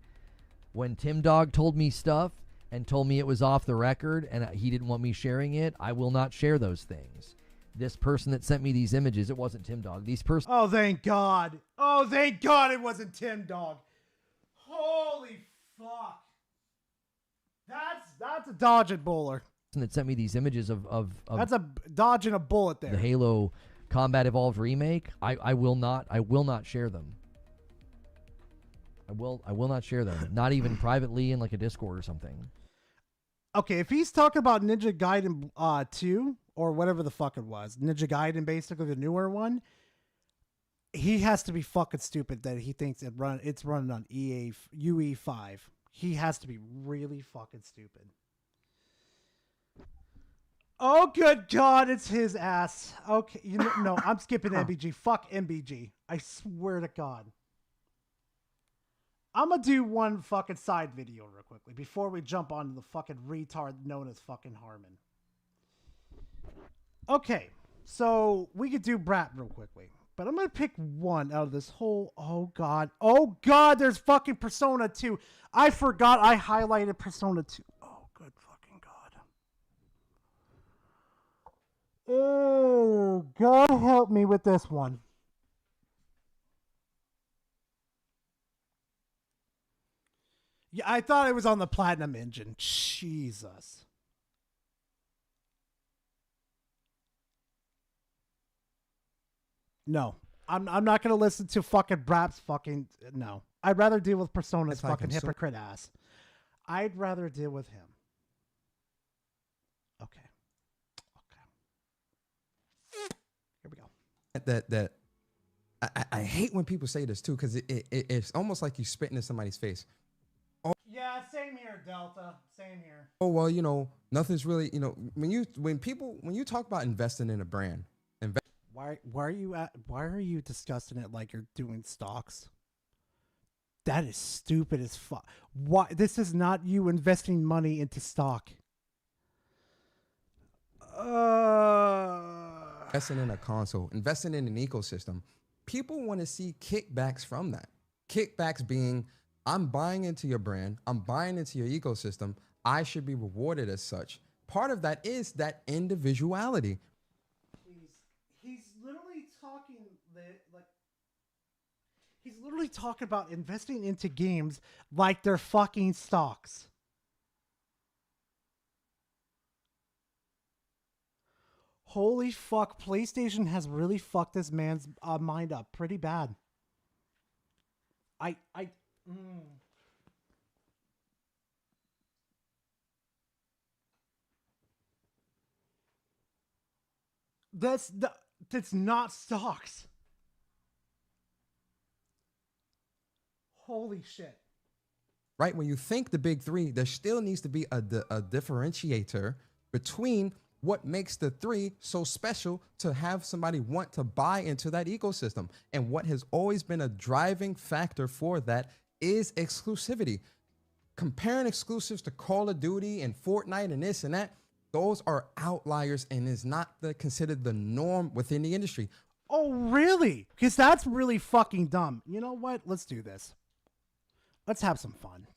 When Tim Dog told me stuff and told me it was off the record and he didn't want me sharing it, I will not share those things. This person that sent me these images, it wasn't Tim Dog. Oh, thank God. Oh, thank God it wasn't Tim Dog. Holy fuck. That's a dodge and bowler. That sent me these images of that's a dodge and a bullet there. The Halo Combat Evolved remake. I will not share them. I will not share them. Not even privately in like a Discord or something. Okay, if he's talking about Ninja Gaiden 2 or whatever the fuck it was, Ninja Gaiden, basically the newer one, he has to be fucking stupid that he thinks it's running on UE5. He has to be really fucking stupid. Oh, good God, it's his ass. Okay, no, I'm skipping MBG. Fuck MBG. I swear to God. I'm gonna do one fucking side video real quickly before we jump onto the fucking retard known as fucking Harmon. Okay, so we could do Brat real quickly, but I'm gonna pick one out of this whole. Oh god, there's fucking Persona 2. I forgot I highlighted Persona 2. Oh good fucking god. Oh God, help me with this one. Yeah, I thought it was on the Platinum Engine. Jesus. No, I'm not gonna listen to fucking Brap's fucking no. I'd rather deal with Persona's fucking hypocrite ass. I'd rather deal with him. Okay. Here we go. That I hate when people say this too, because it's almost like you spitting in somebody's face. Yeah, same here, Delta. Same here. Oh well, you know, nothing's really, you know, when you talk about investing in a brand, Why are you discussing it like you're doing stocks? That is stupid as fuck. Why this is not you investing money into stock. investing in a console, investing in an ecosystem, people want to see kickbacks from that. Kickbacks being, I'm buying into your brand, I'm buying into your ecosystem, I should be rewarded as such. Part of that is that individuality. He's literally talking like he's literally talking about investing into games like they're fucking stocks. Holy fuck, PlayStation has really fucked this man's mind up pretty bad. That's not stocks. Holy shit. Right? When you think the big three, there still needs to be a differentiator between what makes the three so special to have somebody want to buy into that ecosystem. And what has always been a driving factor for that is exclusivity. Comparing exclusives to Call of Duty and Fortnite and this and that, those are outliers and is not considered the norm within the industry. Oh, really? Because that's really fucking dumb. You know what? Let's do this. Let's have some fun.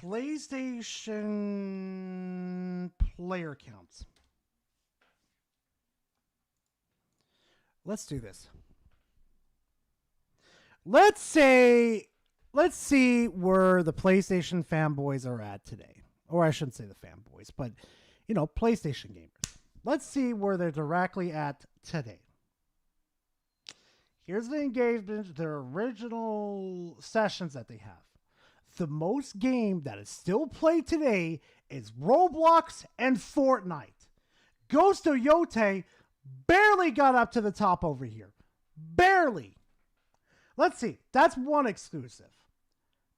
PlayStation player counts. Let's do this. Let's see where the PlayStation fanboys are at today. Or I shouldn't say the fanboys, but, you know, PlayStation gamers. Let's see where they're directly at today. Here's the engagement, their original sessions that they have. The most game that is still played today is Roblox and Fortnite. Ghost of Yote barely got up to the top over here. Barely. Let's see. That's one exclusive.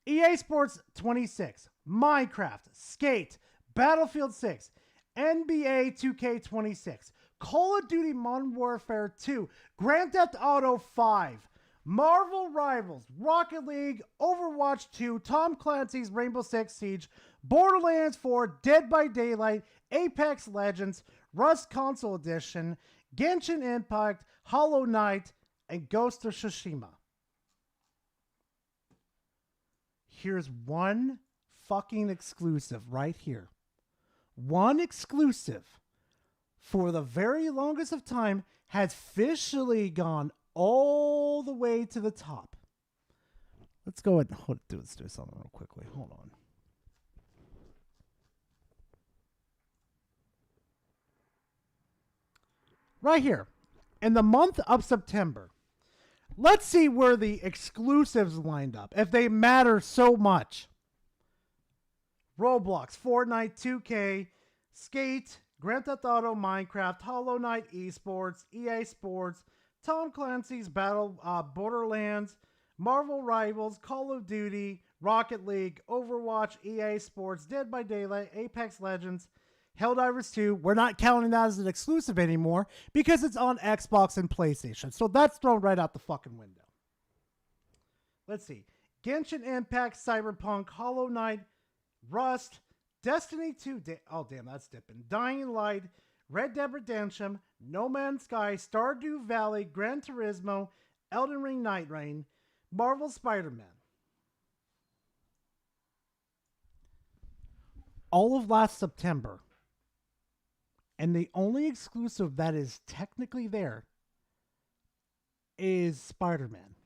EA Sports 26, Minecraft, Skate, Battlefield 6, NBA 2K26, Call of Duty Modern Warfare 2, Grand Theft Auto 5, Marvel Rivals, Rocket League, Overwatch 2, Tom Clancy's Rainbow Six Siege, Borderlands 4, Dead by Daylight, Apex Legends, Rust Console Edition, Genshin Impact, Hollow Knight, and Ghost of Tsushima. Here's one fucking exclusive right here. One exclusive for the very longest of time has officially gone all the way to the top. Let's go ahead and let's do something real quickly. Hold on. Right here. In the month of September. Let's see where the exclusives lined up, if they matter so much. Roblox, Fortnite, 2K, Skate, Grand Theft Auto, Minecraft, Hollow Knight Esports, EA Sports, Tom Clancy's Borderlands, Marvel Rivals, Call of Duty, Rocket League, Overwatch, EA Sports, Dead by Daylight, Apex Legends, Helldivers 2. We're not counting that as an exclusive anymore because it's on Xbox and PlayStation. So that's thrown right out the fucking window. Let's see. Genshin Impact, Cyberpunk, Hollow Knight, Rust, Destiny 2. Oh, damn, that's dipping. Dying Light, Red Dead Redemption, No Man's Sky, Stardew Valley, Gran Turismo, Elden Ring Night Rain, Marvel Spider-Man. All of last September. And the only exclusive that is technically there is Spider-Man.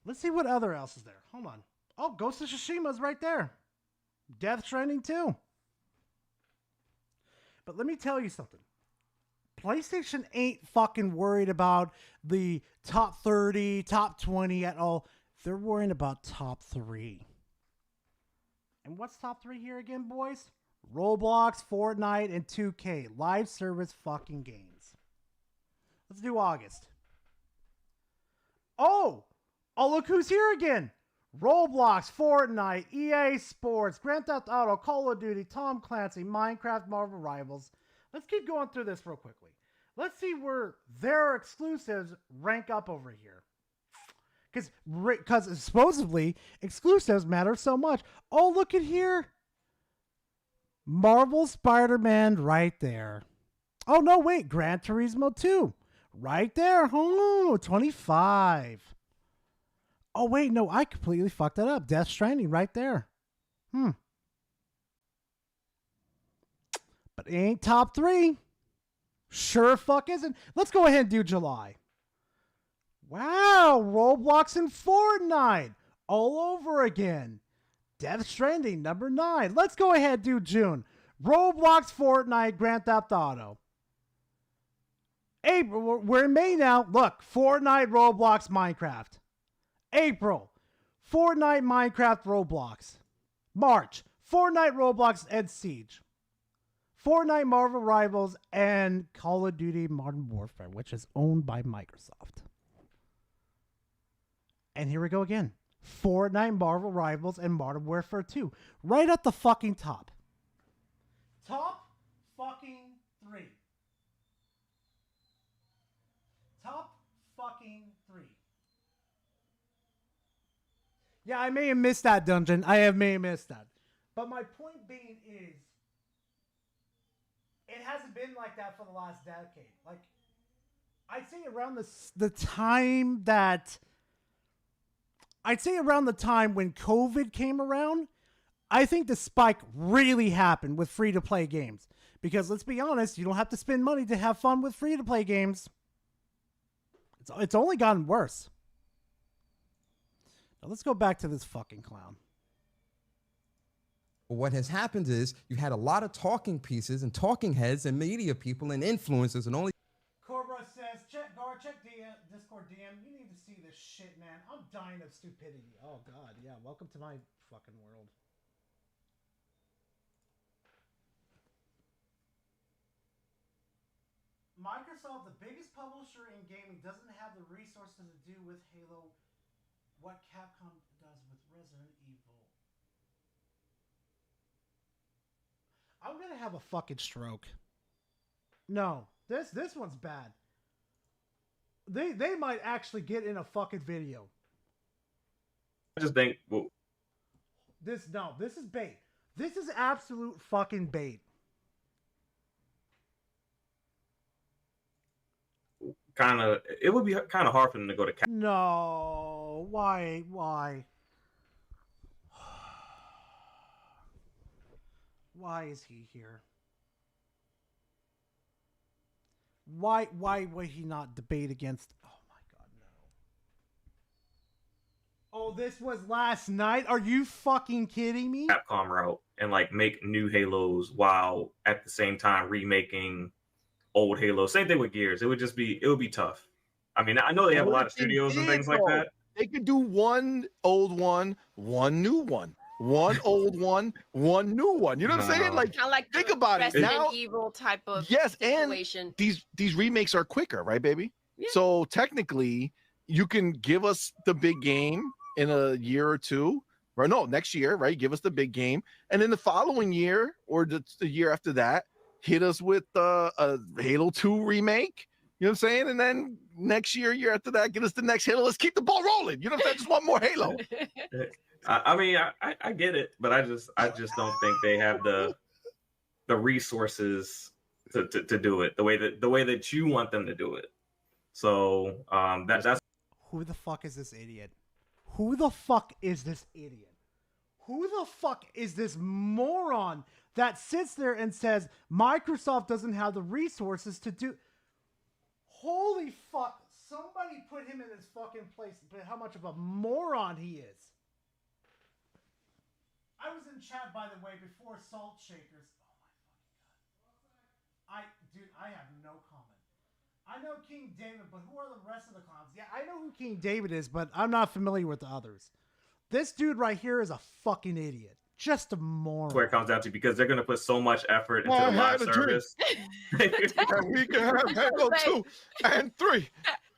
Let's see what other else is there. Hold on. Oh, Ghost of Tsushima's right there. Death Stranding 2. But let me tell you something. PlayStation ain't fucking worried about the top 30, top 20 at all. They're worrying about top 3. And what's top 3 here again, boys? Roblox, Fortnite, and 2K. Live service fucking games. Let's do August. Oh, look who's here again. Roblox, Fortnite, EA Sports, Grand Theft Auto, Call of Duty, Tom Clancy, Minecraft, Marvel Rivals. Let's keep going through this real quickly. Let's see where their exclusives rank up over here. Because supposedly exclusives matter so much. Oh, look at here. Marvel Spider-Man right there. Oh, no, wait. Gran Turismo 2. Right there. Oh, 25. Oh, wait, no, I completely fucked that up. Death Stranding right there. But it ain't top 3. Sure fuck isn't. Let's go ahead and do July. Wow, Roblox and Fortnite all over again. Death Stranding, number 9. Let's go ahead and do June. Roblox, Fortnite, Grand Theft Auto. April, we're in May now. Look, Fortnite, Roblox, Minecraft. April, Fortnite, Minecraft, Roblox. March, Fortnite, Roblox, and Siege. Fortnite, Marvel Rivals, and Call of Duty Modern Warfare, which is owned by Microsoft. And here we go again. Fortnite, Marvel Rivals, and Modern Warfare 2. Right at the fucking top. Top fucking 3. Top fucking 3. Yeah, I may have missed that, Dungeon. I may have missed that. But my point being is, it hasn't been like that for the last decade. Like, I'd say around the time when COVID came around, I think the spike really happened with free-to-play games. Because let's be honest, you don't have to spend money to have fun with free-to-play games. It's only gotten worse. Now let's go back to this fucking clown. Well, what has happened is you had a lot of talking pieces and talking heads and media people and influencers and only. Cobra says, check Discord DM. You need to see this shit, man. I'm dying of stupidity. Oh, God. Yeah, welcome to my fucking world. Microsoft, the biggest publisher in gaming, doesn't have the resources to do with Halo what Capcom does with Resident Evil. I'm gonna have a fucking stroke. No, this one's bad. They might actually get in a fucking video. I just think This is bait. This is absolute fucking bait. it would be kind of hard for them to go to. No, why? Why is he here? Why would he not debate against? Oh my God, no. Oh, this was last night? Are you fucking kidding me? Capcom route and like make new Halos while at the same time remaking old Halos. Same thing with Gears. It would be tough. I mean, I know they have a lot of studios and things like that. They could do one old one, one new one. One old one, one new one. You know what I'm saying? Like, kind of like think about it. Resident Now, Evil type of and situation. these remakes are quicker, right, baby? Yeah. So technically, you can give us the big game in a year or two, or no, next year, right? Give us the big game, and then the following year or the year after that, hit us with a Halo 2 remake. You know what I'm saying? And then next year after that, get us the next Halo. Let's keep the ball rolling. You know what I'm saying? I just want more Halo. I mean, I get it, but I just don't think they have the resources to do it the way that you want them to do it. So that's Who the fuck is this idiot? Who the fuck is this idiot? Who the fuck is this moron that sits there and says Microsoft doesn't have the resources to do? Holy fuck! Somebody put him in his fucking place. But how much of a moron he is. I was in chat, by the way, before Salt Shakers. Oh my fucking god! Dude, I have no comment. I know King David, but who are the rest of the clowns? Yeah, I know who King David is, but I'm not familiar with the others. This dude right here is a fucking idiot. Just a moron. where it comes down to, because they're going to put so much effort into the live service. And we can have Halo 2 and 3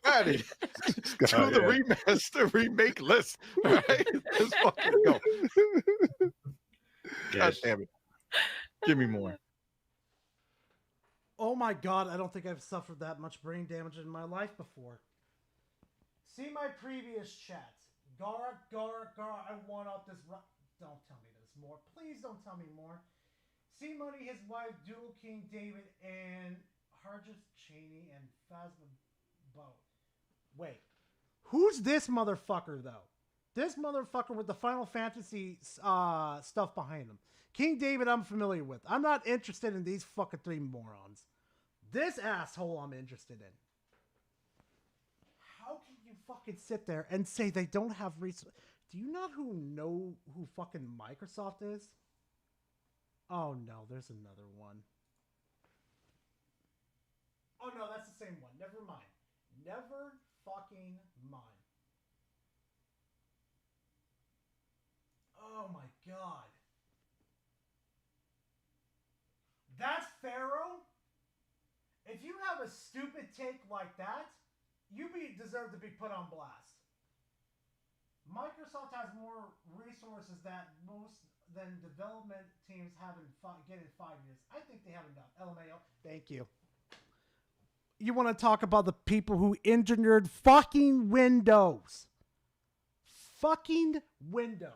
added to the remaster remake list. Right? Let's fucking go. God damn it. Give me more. Oh my god, I don't think I've suffered that much brain damage in my life before. See my previous chats. Gara, I want up this... Don't tell me there's more. Please don't tell me more. See Money, his wife, Dual King David, and Harjus Cheney, and Phasma Bo. Wait. Who's this motherfucker, though? This motherfucker with the Final Fantasy stuff behind him. King David I'm familiar with. I'm not interested in these fucking three morons. This asshole I'm interested in. How can you fucking sit there and say they don't have resources? Do you not know who fucking Microsoft is? Oh no, there's another one. Oh no, that's the same one. Never mind. Never fucking mind. Oh my god. That's Pharaoh? If you have a stupid take like that, you deserve to be put on blast. Microsoft has more resources than development teams have get in 5 years. I think they have enough. LMAO. Thank you. You want to talk about the people who engineered fucking Windows? Fucking Windows.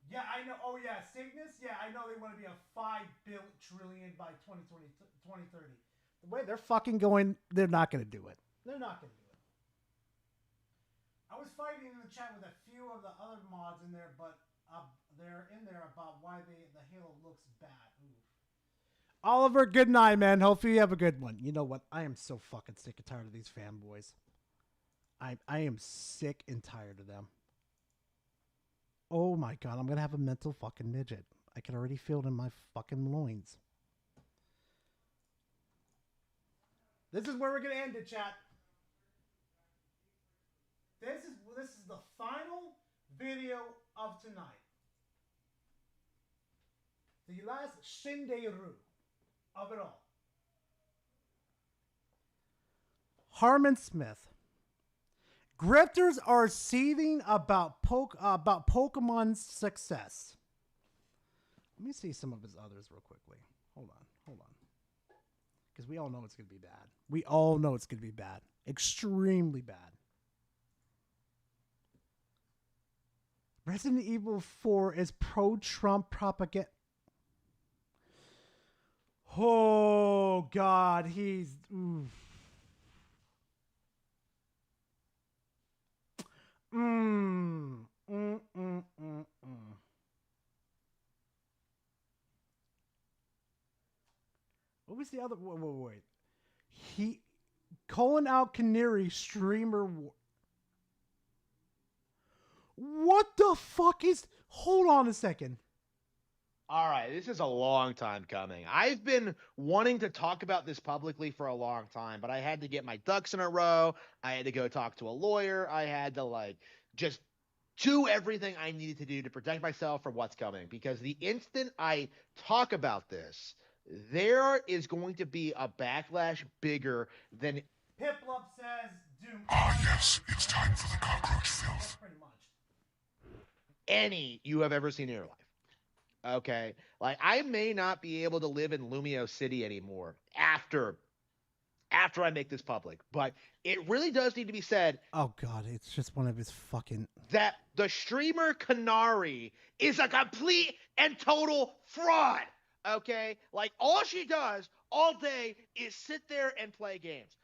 Yeah, I know. Oh yeah, Cygnus. Yeah, I know they want to be a $5 trillion by 2030. The way they're fucking going, they're not going to do it. They're not going to do it. I was fighting in the chat with a few of the other mods in there, but they're in there about why the Halo looks bad. Ooh. Oliver, good night, man. Hopefully you have a good one. You know what? I am so fucking sick and tired of these fanboys. I am sick and tired of them. Oh my god, I'm gonna have a mental fucking midget. I can already feel it in my fucking loins. This is where we're gonna end it, chat. This is the final video of tonight. The last Shinderu of it all. Harmon Smith. Grifters are seething about Pokemon's success. Let me see some of his others real quickly. Hold on. Because we all know it's going to be bad. We all know it's going to be bad. Extremely bad. Resident Evil 4 is pro-Trump propaganda. Oh, God. He's... Oof. What was the other? Wait. He calling out Canary streamer. What the fuck is? Hold on a second. All right, this is a long time coming. I've been wanting to talk about this publicly for a long time, but I had to get my ducks in a row. I had to go talk to a lawyer. I had to just do everything I needed to do to protect myself from what's coming. Because the instant I talk about this, there is going to be a backlash bigger than... Piplup says Doom. Ah, yes, it's time for the cockroach filth. Pretty much. Any you have ever seen in your life. Okay. Like I may not be able to live in Lumio City anymore after I make this public, but it really does need to be said Oh god, it's just one of his fucking. that the streamer Canary is a complete and total fraud. Okay? Like all she does all day is sit there and play games.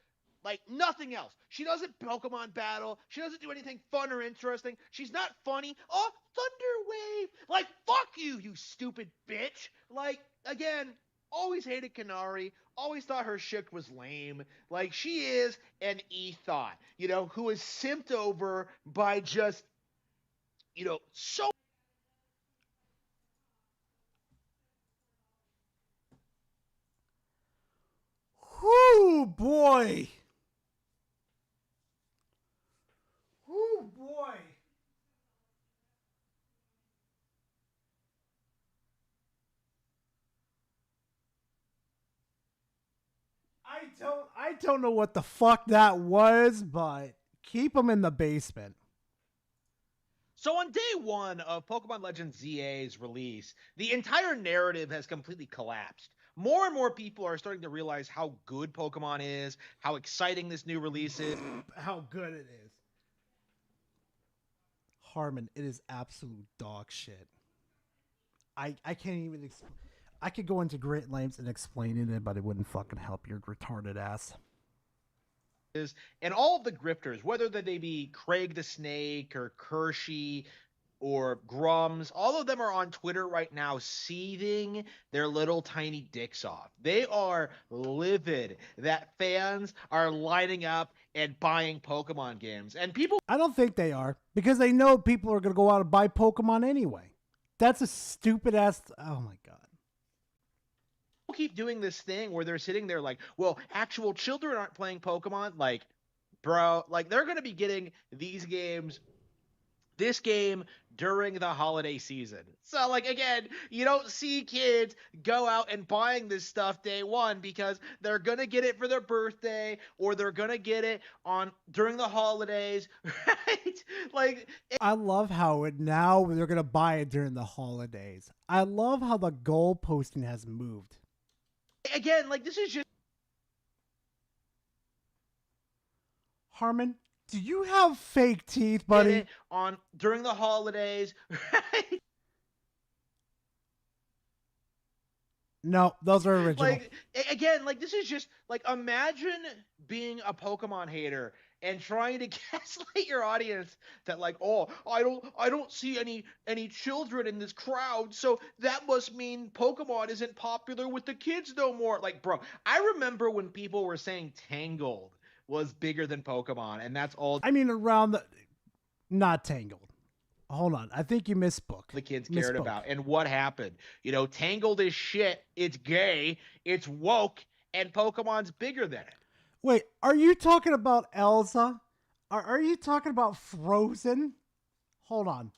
Like nothing else. She doesn't Pokemon battle. She doesn't do anything fun or interesting. She's not funny. Oh, Thunder Wave. Like, fuck you, you stupid bitch. Like, again, always hated Canary. Always thought her shit was lame. Like, she is an e-thought, who is simped over by just, so. Whoo boy. Whoo boy. I don't know what the fuck that was, but keep him in the basement. So on day one of Pokemon Legends ZA's release, the entire narrative has completely collapsed. More and more people are starting to realize how good Pokemon is, how exciting this new release is. How good it is. Harmon, it is absolute dog shit. I can't even I could go into great lengths and explaining it, but it wouldn't fucking help your retarded ass. And all of the grifters, whether they be Craig the Snake or Kershey or Grums, all of them are on Twitter right now seething their little tiny dicks off. They are livid that fans are lining up and buying Pokemon games. And people... I don't think they are, because they know people are going to go out and buy Pokemon anyway. That's a stupid ass... Oh my god. Keep doing this thing where they're sitting there like, well, actual children aren't playing Pokemon. Like, bro, like they're going to be getting this game during the holiday season. So like, again, you don't see kids go out and buying this stuff day one because they're going to get it for their birthday or they're going to get it during the holidays, right? Like, I love how now they're going to buy it during the holidays. I love how the goal posting has moved. Again, like this is just... Harmon, do you have fake teeth, buddy? During the holidays, right? No, those are original. Like, again, like this is just like, imagine being a Pokemon hater and trying to gaslight your audience that like, oh, I don't see any children in this crowd, so that must mean Pokemon isn't popular with the kids no more. Like, bro, I remember when people were saying Tangled was bigger than Pokemon, and that's all. I mean, not Tangled. Hold on, I think you misspoke. The kids cared about. And what happened? Tangled is shit. It's gay. It's woke. And Pokemon's bigger than it. Wait, are you talking about Elsa? Are you talking about Frozen? Hold on.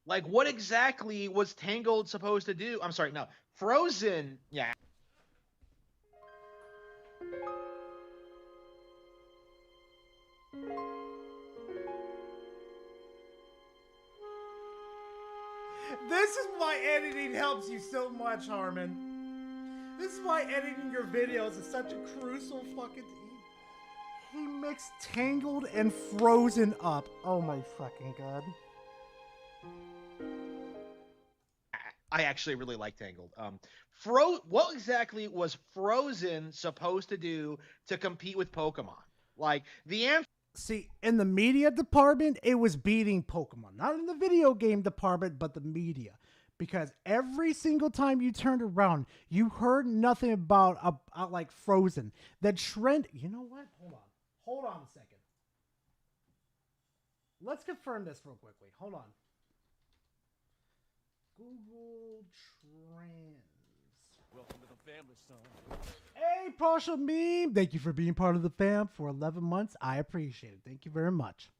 Like, what exactly was Tangled supposed to do? I'm sorry, no. Frozen, yeah. This is why editing helps you so much, Harmon. This is why editing your videos is such a crucial fucking thing. He mixed Tangled and Frozen up. Oh my fucking god. I actually really like Tangled. What exactly was Frozen supposed to do to compete with Pokemon? Like, the answer... See, in the media department, it was beating Pokemon. Not in the video game department, but the media. Because every single time you turned around, you heard nothing about like Frozen. The trend... You know what? Hold on a second. Let's confirm this real quickly. Hold on. Google Trends. Welcome to the family, son. Hey, partial meme. Thank you for being part of the fam for 11 months. I appreciate it. Thank you very much.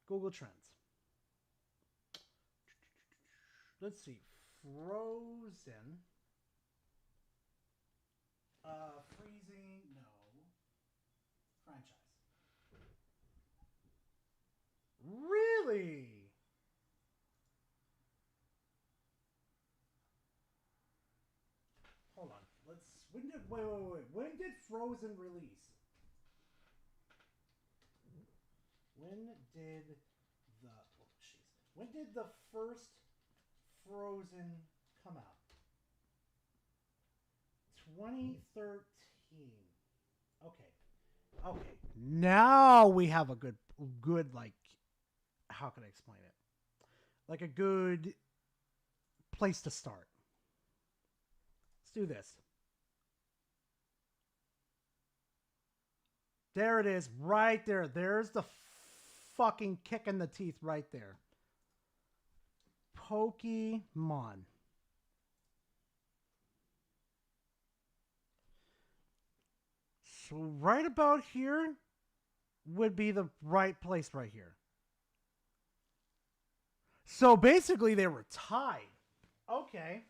Google Trends. Let's see. Frozen. Freezing. No. Franchise. Really? Wait. When did Frozen release? When did the first Frozen come out? 2013. Okay. Now we have a good like, how can I explain it? Like a good place to start. Let's do this. There it is, right there. There's the fucking kick in the teeth right there. Pokemon. So right about here would be the right place right here. So basically they were tied. Okay.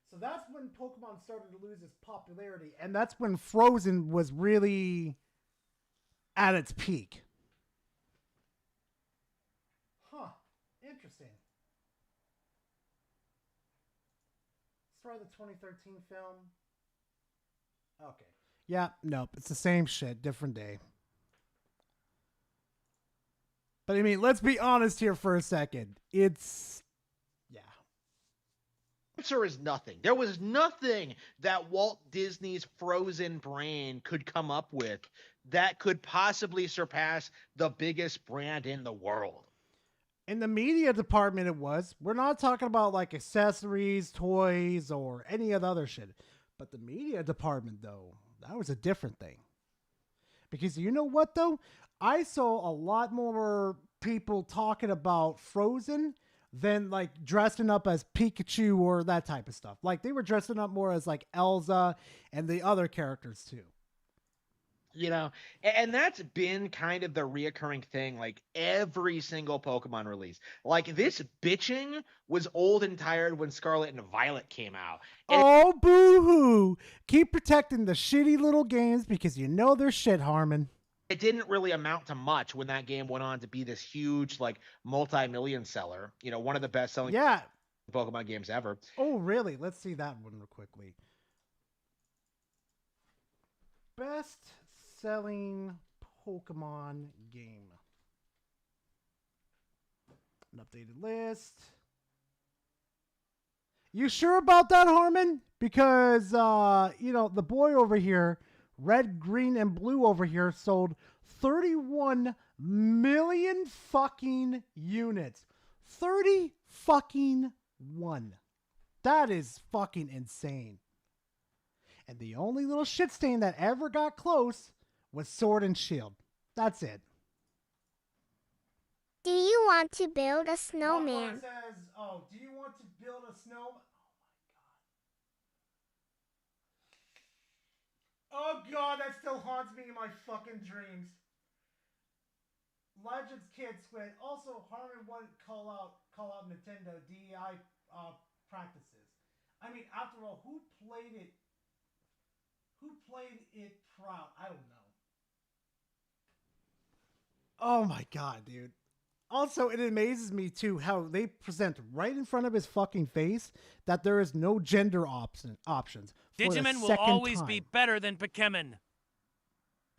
So that's when Pokemon started to lose its popularity, and that's when Frozen was really at its peak. Huh. Interesting. Let's try the 2013 film. Okay. Yeah, nope. It's the same shit, different day. But I mean, let's be honest here for a second. It's, yeah. Answer is nothing. There was nothing that Walt Disney's Frozen brain could come up with that could possibly surpass the biggest brand in the world. In the media department, it was. We're not talking about like accessories, toys, or any of the other shit. But the media department, though, that was a different thing. Because you know what, though? I saw a lot more people talking about Frozen than like dressing up as Pikachu or that type of stuff. Like they were dressing up more as like Elsa and the other characters too. You know, and that's been kind of the reoccurring thing, like every single Pokemon release. Like this bitching was old and tired when Scarlet and Violet came out. And oh, boo-hoo. Keep protecting the shitty little games because you know they're shit, Harmon. It didn't really amount to much when that game went on to be this huge, like, multi-million seller. You know, one of the best-selling Pokemon games ever. Oh, really? Let's see that one real quickly. Best-selling Pokemon game. An updated list. You sure about that, Harmon? Because, you know, the boy over here, Red, Green, and Blue over here sold 31 million fucking units. 30 fucking 1. That is fucking insane. And the only little shit stain that ever got close was Sword and Shield. That's it. Do you want to build a snowman? It says, oh, do you want to build a snowman? Oh god, that still haunts me in my fucking dreams. Legends Kid Squid. Also, Harmon wouldn't call out Nintendo DEI practices. I mean, after all, who played it? Who played it proud? I don't know. Oh my god, dude. Also, it amazes me too how they present right in front of his fucking face that there is no gender options. Digimon will always be better than Pokemon.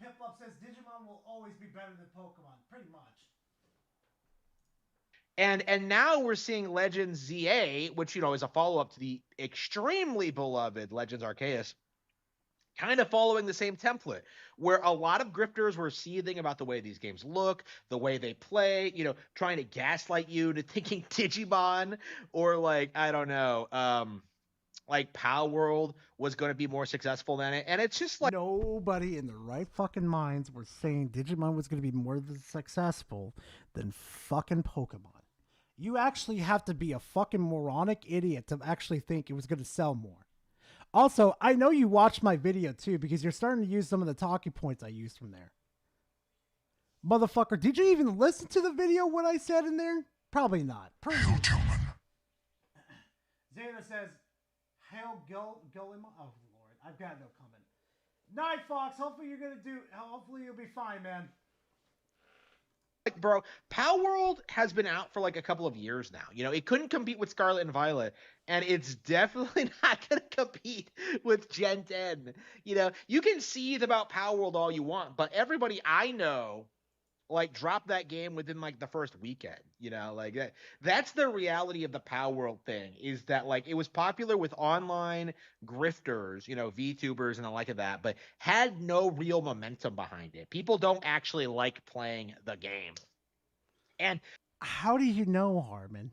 Piplup says Digimon will always be better than Pokemon, pretty much. And now we're seeing Legends ZA, which, you know, is a follow-up to the extremely beloved Legends Arceus, kind of following the same template, where a lot of grifters were seething about the way these games look, the way they play, you know, trying to gaslight you to thinking Digimon or, like, I don't know, like Pow World was going to be more successful than it. And it's just like, nobody in their right fucking minds were saying Digimon was going to be more successful than fucking Pokemon. You actually have to be a fucking moronic idiot to actually think it was going to sell more. Also, I know you watched my video too because you're starting to use some of the talking points I used from there. Motherfucker, did you even listen to the video what I said in there? Probably not. Zeta says, Hail Golem. Oh, Lord. I've got no comment. Night Fox, hopefully you'll be fine, man. Like, bro, Power World has been out for like a couple of years now. You know, it couldn't compete with Scarlet and Violet, and it's definitely not going to compete with Gen 10. You know, you can seethe about Power World all you want, but everybody I know like dropped that game within like the first weekend. You know, like that's the reality of the Power World thing, is that like it was popular with online grifters, you know, VTubers and the like of that, but had no real momentum behind it. People don't actually like playing the game. And how do you know, Harmon?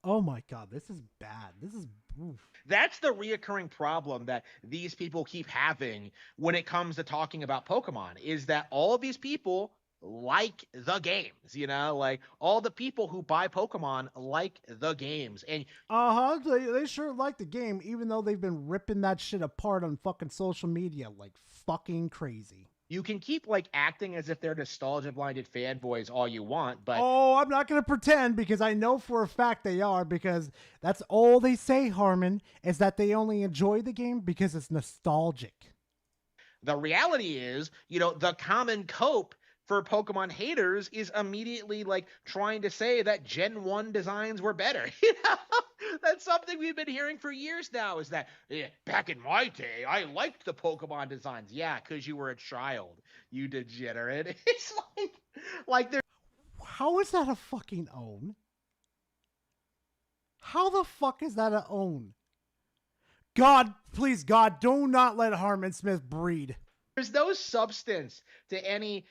Oh my god, this is bad. This is oof. That's the reoccurring problem that these people keep having when it comes to talking about Pokemon, is that all of these people like the games, you know, like all the people who buy Pokemon like the games. And they sure like the game, even though they've been ripping that shit apart on fucking social media like fucking crazy. You can keep like acting as if they're nostalgia blinded fanboys all you want, but I'm not gonna pretend, because I know for a fact they are, because that's all they say, Harmon, is that they only enjoy the game because it's nostalgic. The reality is, you know, the common cope for Pokemon haters is immediately like trying to say that Gen 1 designs were better. You know, that's something we've been hearing for years now, is that back in my day, I liked the Pokemon designs. Yeah, because you were a child, you degenerate. It's like they're. How is that a fucking own? How the fuck is that a own? God, please, God, do not let Harmon Smith breed. There's no substance to any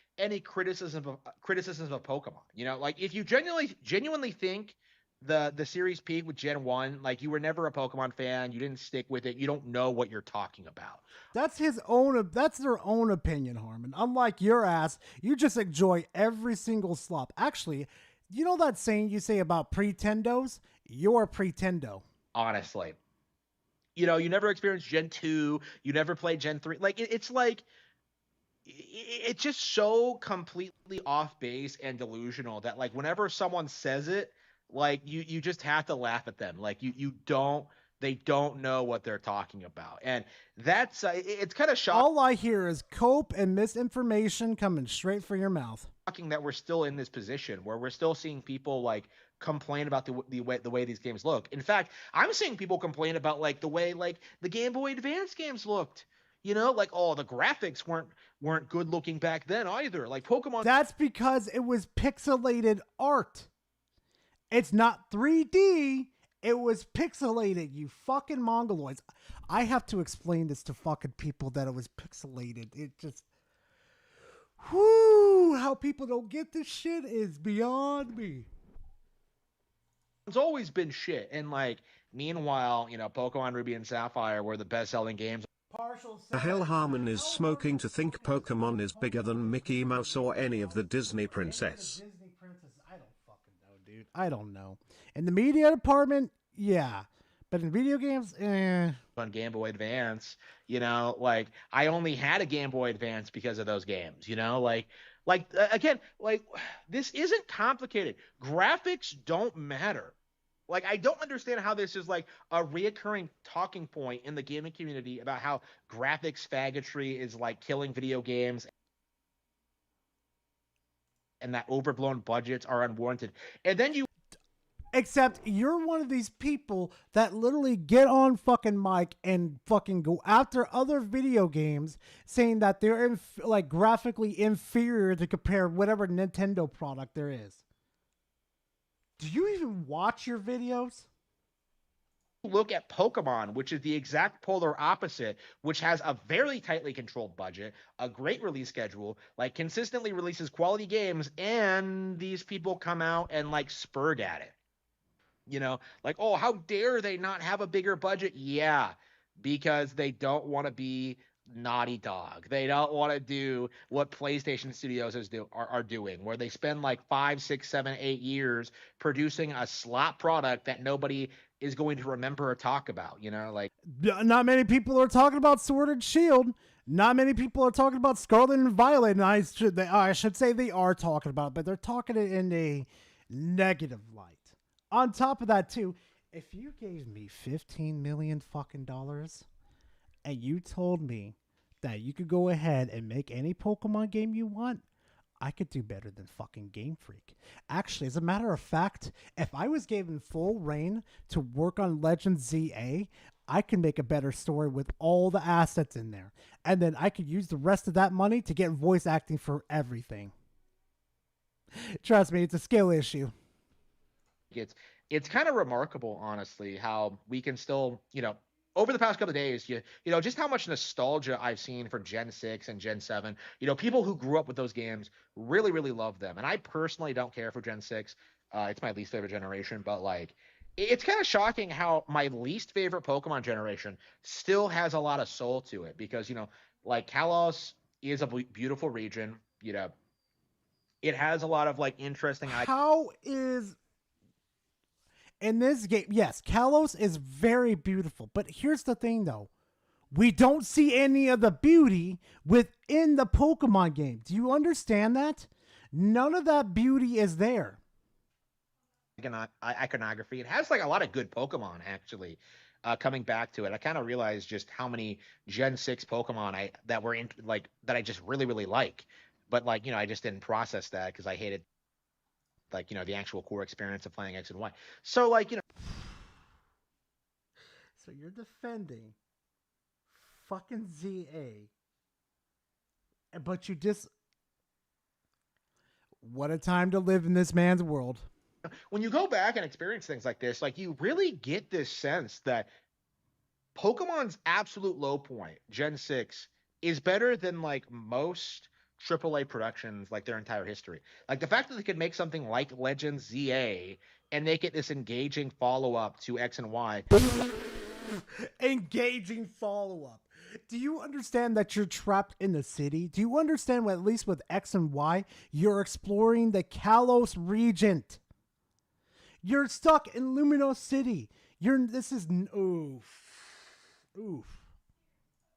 criticism of Pokemon. You know, like if you genuinely think the series peaked with Gen 1, like you were never a Pokemon fan, you didn't stick with it, you don't know what you're talking about. That's their own opinion, Harmon. Unlike your ass, you just enjoy every single slop. Actually, you know that saying you say about pretendos? You're a pretendo. Honestly. You know, you never experienced Gen 2, you never played Gen 3. Like it's like it's just so completely off base and delusional that like whenever someone says it, like you just have to laugh at them. Like they don't know what they're talking about. And that's it's kind of shocking. All I hear is cope and misinformation coming straight from your mouth. That we're still in this position where we're still seeing people like complain about the way these games look. In fact, I'm seeing people complain about like the way like the Game Boy Advance games looked. You know, like the graphics weren't good looking back then either. Like Pokemon. That's because it was pixelated art. It's not 3D. It was pixelated, you fucking mongoloids. I have to explain this to fucking people that it was pixelated. It just... Whoo! How people don't get this shit is beyond me. It's always been shit. And like, meanwhile, you know, Pokemon Ruby and Sapphire were the best-selling games. The hell Harmon is smoking to think Pokemon is bigger than Mickey Mouse or any of the Disney princess. I don't know. In the media department, yeah. But in video games, On Game Boy Advance, you know, like I only had a Game Boy Advance because of those games, you know, like again, like this isn't complicated. Graphics don't matter. Like I don't understand how this is like a reoccurring talking point in the gaming community about how graphics faggotry is like killing video games and that overblown budgets are unwarranted. And then except you're one of these people that literally get on fucking mic and fucking go after other video games saying that they're like graphically inferior to compare whatever Nintendo product there is. Do you even watch your videos? Look at Pokemon, which is the exact polar opposite, which has a very tightly controlled budget, a great release schedule, like consistently releases quality games, and these people come out and like spurred at it. You know, like, oh, how dare they not have a bigger budget? Yeah, because they don't want to be Naughty Dog. They don't want to do what PlayStation Studios are doing, where they spend like 5, 6, 7, 8 years producing a slop product that nobody is going to remember or talk about. You know, like not many people are talking about Sword and Shield. Not many people are talking about Scarlet and Violet. And I should say they are talking about it, but they're talking it in a negative light. On top of that, too, if you gave me $15 million fucking dollars and you told me that you could go ahead and make any Pokemon game you want, I could do better than fucking Game Freak. Actually, as a matter of fact, if I was given full reign to work on Legends ZA, I could make a better story with all the assets in there. And then I could use the rest of that money to get voice acting for everything. Trust me, it's a skill issue. It's kind of remarkable, honestly, how we can still, over the past couple of days, just how much nostalgia I've seen for Gen 6 and Gen 7. People who grew up with those games really, really love them. And I personally don't care for Gen 6. It's my least favorite generation, but it's kind of shocking how my least favorite Pokemon generation still has a lot of soul to it because, Kalos is a beautiful region, it has a lot of interesting. How is in this game? Yes, Kalos is very beautiful, but here's the thing, though: we don't see any of the beauty within the Pokemon game. Do you understand that? None of that beauty is there. Iconography. It has a lot of good Pokemon actually. Coming back to it, I kind of realized just how many Gen 6 Pokemon that I just really, really like. But I just didn't process that because I hated the actual core experience of playing X and Y. So So you're defending fucking ZA, but you just what a time to live in this man's world. When you go back and experience things like this, you really get this sense that Pokemon's absolute low point, Gen 6, is better than most AAA productions their entire history. The fact that they could make something like Legends ZA and make it this engaging follow-up to X and Y. Engaging follow-up. Do you understand that you're trapped in the city? Do you understand at least with X and Y, you're exploring the Kalos region? You're stuck in Luminos City. Oof.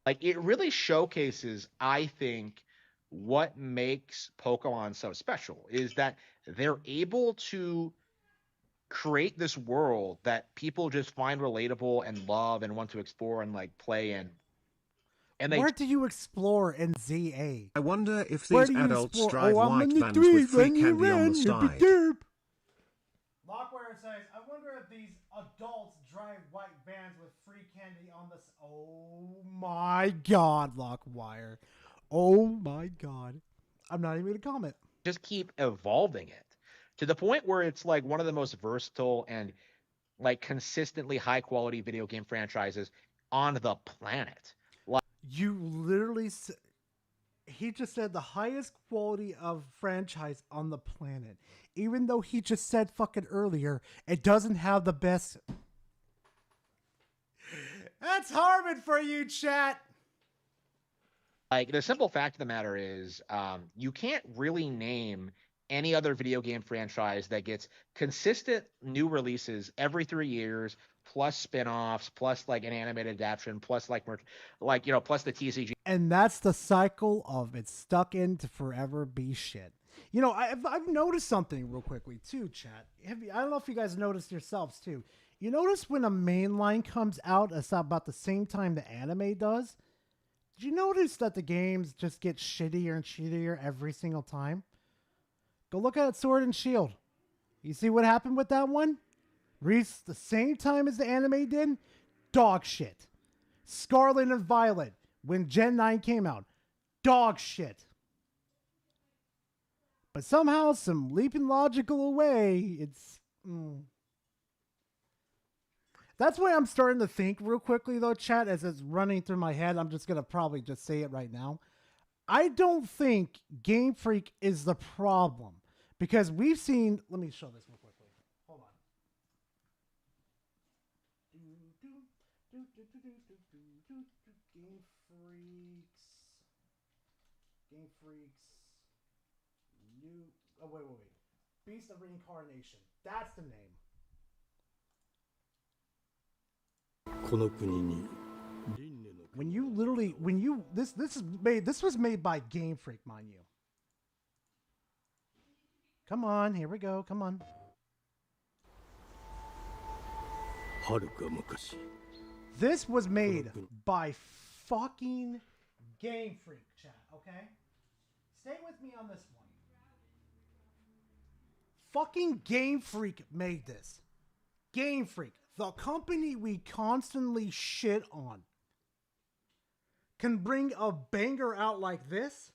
It really showcases, I think, what makes Pokemon so special is that they're able to create this world that people just find relatable and love and want to explore and play in. And where do you explore in ZA? I wonder if these adults drive white vans with with free candy on the side. Lockware says, I wonder if these adults drive white vans with free candy on the... Oh my God, Lockwire. Oh my God. I'm not even going to comment. Just keep evolving it to the point where it's one of the most versatile and consistently high quality video game franchises on the planet. You literally... He just said the highest quality of franchise on the planet. Even though he just said fucking earlier, it doesn't have the best... That's Harmon for you, chat! The simple fact of the matter is, you can't really name any other video game franchise that gets consistent new releases every 3 years, plus spin-offs, plus an animated adaptation, plus plus the TCG. And that's the cycle of it's stuck in to forever be shit. I've noticed something real quickly too, chat. I don't know if you guys noticed yourselves too. You notice when a main line comes out, it's about the same time the anime does. Did you notice that the games just get shittier and shittier every single time? Go look at Sword and Shield. You see what happened with that one? Reached the same time as the anime did? Dog shit. Scarlet and Violet, when Gen 9 came out. Dog shit. But somehow, some leaping logical way, it's... That's why I'm starting to think real quickly, though, chat, as it's running through my head. I'm just going to probably just say it right now. I don't think Game Freak is the problem. Because we've seen... Let me show this real quickly. Hold on. Game Freaks. New... Oh, wait. Beast of Reincarnation. That's the name. This was made by Game Freak, mind you. Come on, here we go. Come on. This was made by fucking Game Freak, chat, okay? Stay with me on this one. Fucking Game Freak made this. Game Freak, the company we constantly shit on, can bring a banger out like this?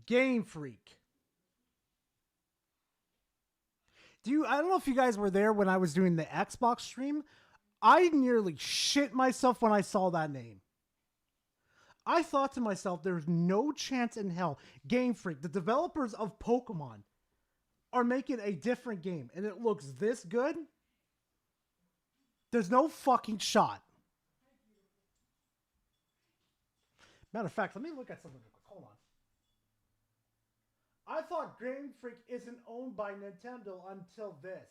Game Freak. I don't know if you guys were there when I was doing the Xbox stream. I nearly shit myself when I saw that name. I thought to myself, there's no chance in hell Game Freak, the developers of Pokemon, are making a different game and it looks this good. There's no fucking shot. Matter of fact, let me look at something real quick. Hold on. I thought Game Freak isn't owned by Nintendo until this.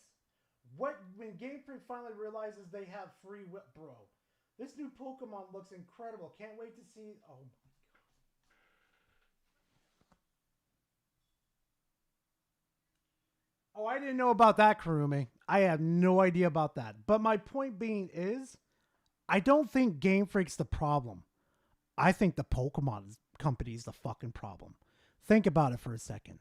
When Game Freak finally realizes they have free will, bro. This new Pokemon looks incredible. Can't wait to see. Oh my god. Oh, I didn't know about that, Karumi. I have no idea about that. But my point being is, I don't think Game Freak's the problem. I think the Pokemon company is the fucking problem. Think about it for a second.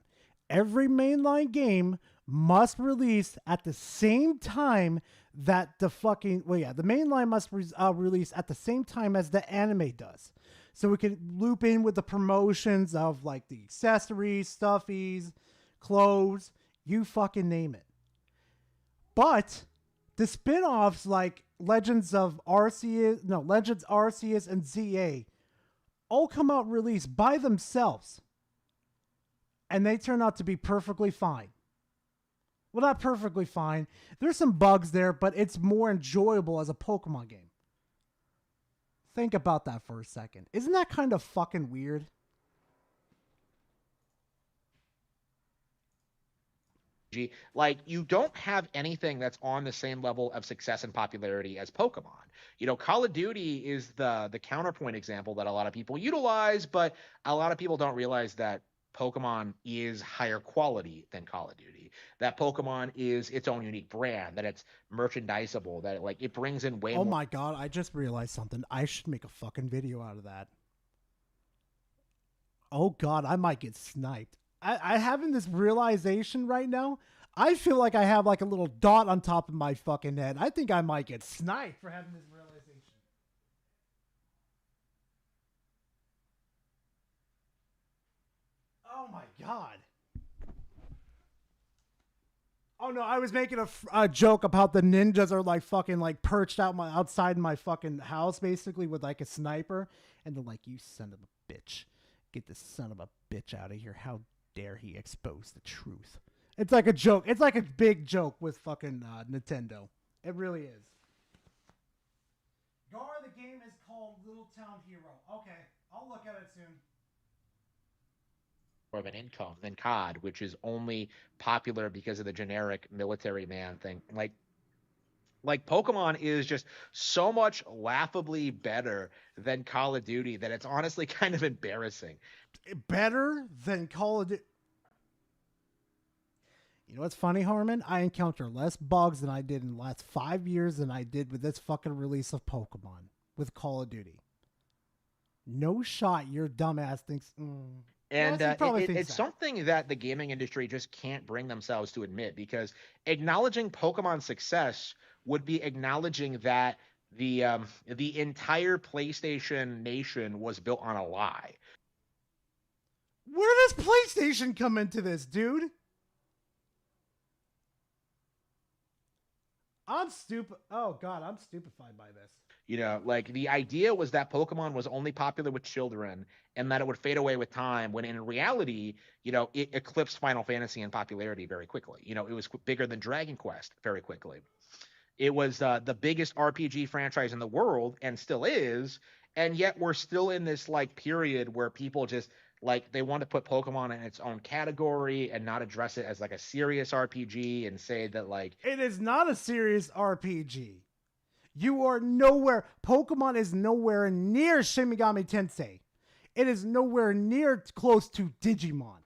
Every mainline game must release at the same time that the mainline must release at the same time as the anime does. So we can loop in with the promotions of like the accessories, stuffies, clothes, you fucking name it. But the spin-offs like Legends Arceus and ZA all come out released by themselves. And they turn out to be perfectly fine. Well, not perfectly fine. There's some bugs there, but it's more enjoyable as a Pokemon game. Think about that for a second. Isn't that kind of fucking weird? Like, you don't have anything that's on the same level of success and popularity as Pokemon. You know, Call of Duty is the counterpoint example that a lot of people utilize, but a lot of people don't realize that Pokemon is higher quality than Call of Duty. That Pokemon is its own unique brand, that it's merchandisable, that it brings in way more. Oh my god, I just realized something. I should make a fucking video out of that. Oh god, I might get sniped. I having this realization right now. I feel like I have like a little dot on top of my fucking head. I think I might get sniped for having this realization. Oh my god. Oh no, I was making a joke about the ninjas are like fucking like perched outside my fucking house basically with like a sniper, and they're like, "You son of a bitch, get this son of a bitch out of here! How dare he expose the truth?" It's like a joke. It's like a big joke with fucking Nintendo. It really is. Gar, the game is called Little Town Hero. Okay, I'll look at it soon. Of an income than COD, which is only popular because of the generic military man thing. Like Pokemon is just so much laughably better than Call of Duty that it's honestly kind of embarrassing. Better than Call of Duty. You know what's funny, Harmon? I encounter less bugs than I did in the last 5 years than I did with this fucking release of Pokemon with Call of Duty. No shot, your dumbass thinks. And yes, it's something that the gaming industry just can't bring themselves to admit, because acknowledging Pokemon's success would be acknowledging that the entire PlayStation nation was built on a lie. Where does PlayStation come into this, dude? I'm stupid. Oh god, I'm stupefied by this. You know, like the idea was that Pokemon was only popular with children and that it would fade away with time, when in reality, you know, it eclipsed Final Fantasy in popularity very quickly. You know, it was bigger than Dragon Quest very quickly. It was the biggest RPG franchise in the world and still is. And yet we're still in this like period where people just like they want to put Pokemon in its own category and not address it as like a serious RPG and say that like it is not a serious RPG. You are nowhere. Pokemon is nowhere near Shin Megami Tensei. It is nowhere near close to Digimon.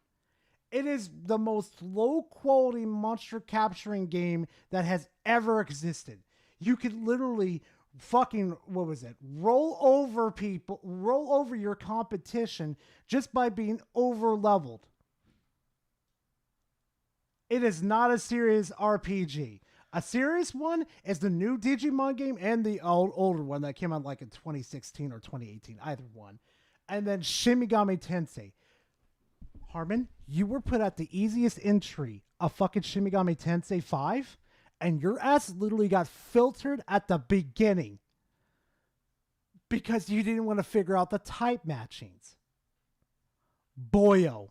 It is the most low quality monster capturing game that has ever existed. You could literally fucking, what was it? Roll over people, roll over your competition just by being over leveled. It is not a serious RPG. A serious one is the new Digimon game and the older one that came out like in 2016 or 2018, either one. And then Shin Megami Tensei. Harmon, you were put at the easiest entry of fucking Shin Megami Tensei 5, and your ass literally got filtered at the beginning because you didn't want to figure out the type matchings. Boyo.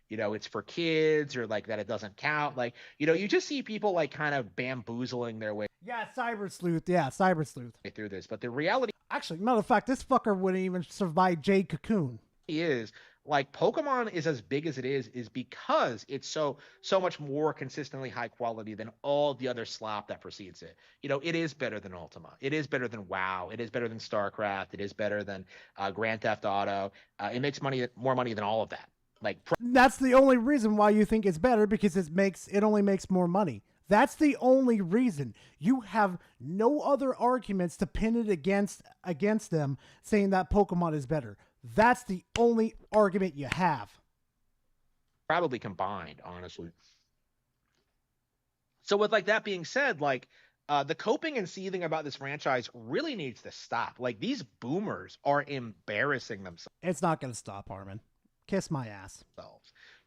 You know, it's for kids, or like that it doesn't count. Like, you know, you just see people like kind of bamboozling their way Yeah, Cyber Sleuth. Yeah, Cyber Sleuth. through this. But the reality Actually, matter of fact, this fucker wouldn't even survive Jade Cocoon. is, like, Pokemon is as big as it is because it's so much more consistently high quality than all the other slop that precedes it. You know, it is better than Ultima. It is better than WoW. It is better than StarCraft. It is better than Grand Theft Auto. It makes more money than all of that. Like, That's the only reason why you think it's better, because it only makes more money. That's the only reason. You have no other arguments to pin it against them saying that Pokemon is better. That's the only argument you have. probably combined, honestly. So with like that being said, like the coping and seething about this franchise really needs to stop. Like, these boomers are embarrassing themselves. It's not going to stop, Harmon. Kiss my ass.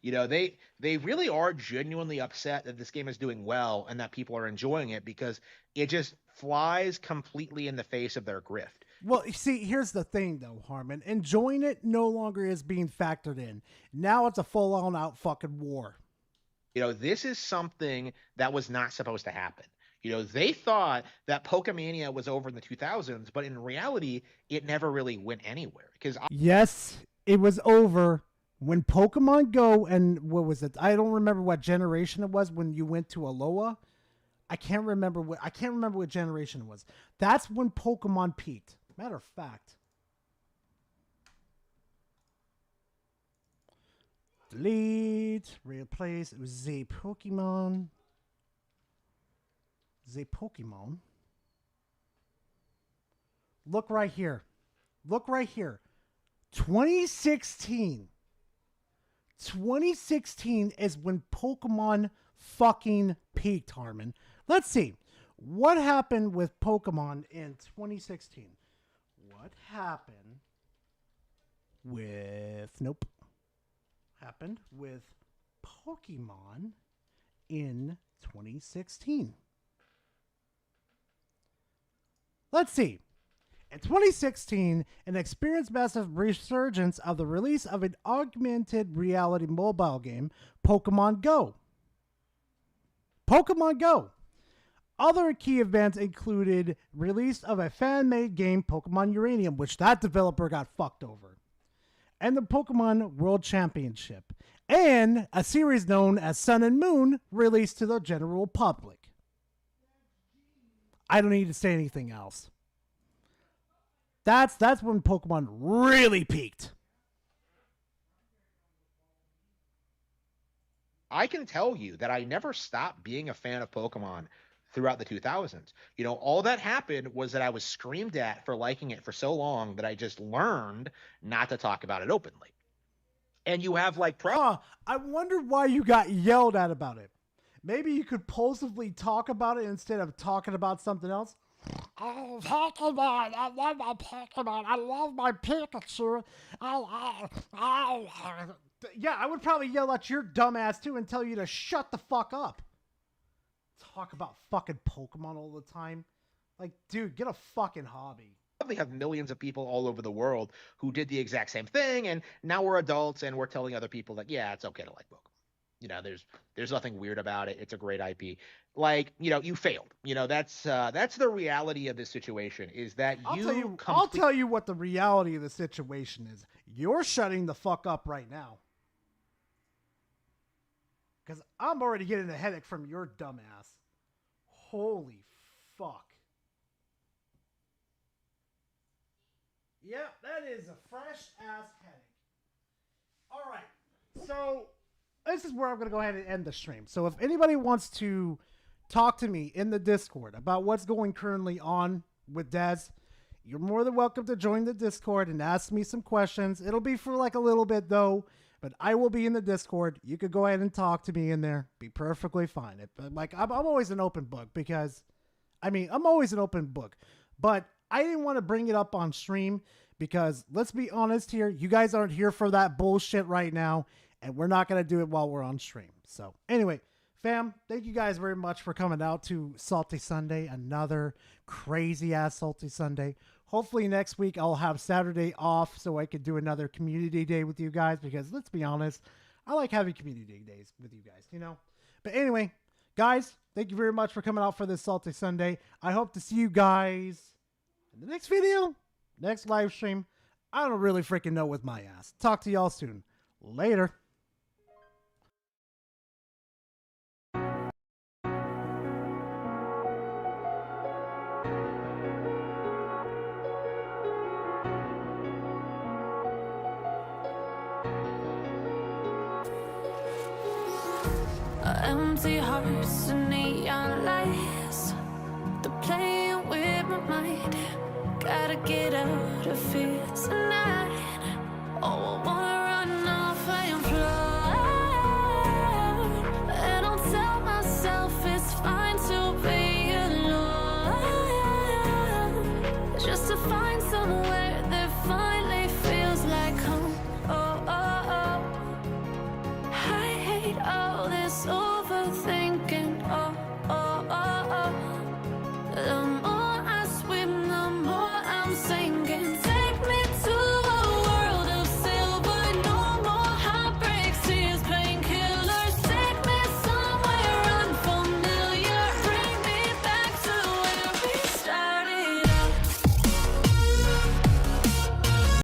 You know, they really are genuinely upset that this game is doing well and that people are enjoying it, because it just flies completely in the face of their grift. Well, you see, here's the thing, though, Harmon. Enjoying it no longer is being factored in. Now it's a full-on out fucking war. You know, this is something that was not supposed to happen. You know, they thought that Pokemania was over in the 2000s, but in reality, it never really went anywhere. Because Yes, it was over when Pokemon Go, and what was it? I don't remember what generation it was when you went to Alola. I can't remember what generation it was. That's when Pokemon peaked. Matter of fact. Delete, replace, it was the Pokemon. The Pokemon. Look right here. Look right here. 2016. 2016 is when Pokemon fucking peaked, Harmon. Let's see. What happened with Pokemon in 2016? What happened with... Nope. Happened with Pokemon in 2016? Let's see. In 2016, an experienced massive resurgence of the release of an augmented reality mobile game, Pokemon Go. Pokemon Go. Other key events included release of a fan-made game, Pokemon Uranium, which that developer got fucked over, and the Pokemon World Championship, and a series known as Sun and Moon released to the general public. I don't need to say anything else. That's when Pokemon really peaked. I can tell you that I never stopped being a fan of Pokemon throughout the 2000s. You know, all that happened was that I was screamed at for liking it for so long that I just learned not to talk about it openly. And you have like I wonder why you got yelled at about it. Maybe you could positively talk about it instead of talking about something else. Oh, Pokemon! I love my Pokemon! I love my Pikachu! Yeah, I would probably yell at your dumbass too and tell you to shut the fuck up. Talk about fucking Pokemon all the time. Like, dude, get a fucking hobby. We have millions of people all over the world who did the exact same thing, and now we're adults and we're telling other people that, yeah, it's okay to like Pokemon. You know, there's nothing weird about it. It's a great IP. Like, you know, you failed. You know, that's the reality of this situation, is that I'll tell you what the reality of the situation is. You're shutting the fuck up right now. Because I'm already getting a headache from your dumbass. Holy fuck. Yep, that is a fresh ass headache. All right. So this is where I'm going to go ahead and end the stream. So if anybody wants to talk to me in the Discord about what's going currently on with Dez, you're more than welcome to join the Discord and ask me some questions. It'll be for like a little bit though, but I will be in the Discord. You could go ahead and talk to me in there. Be perfectly fine. I'm always an open book because, I'm always an open book, but I didn't want to bring it up on stream because let's be honest here. You guys aren't here for that bullshit right now, and we're not going to do it while we're on stream. So anyway, fam, thank you guys very much for coming out to Salty Sunday, another crazy ass Salty Sunday. Hopefully next week I'll have Saturday off so I could do another community day with you guys because let's be honest, I like having community days with you guys, you know? But anyway, guys, thank you very much for coming out for this Salty Sunday. I hope to see you guys in the next video, next live stream. I don't really freaking know with my ass. Talk to y'all soon. Later. Empty hearts and neon lights. They're playing with my mind. Gotta get out of here tonight. Oh, I want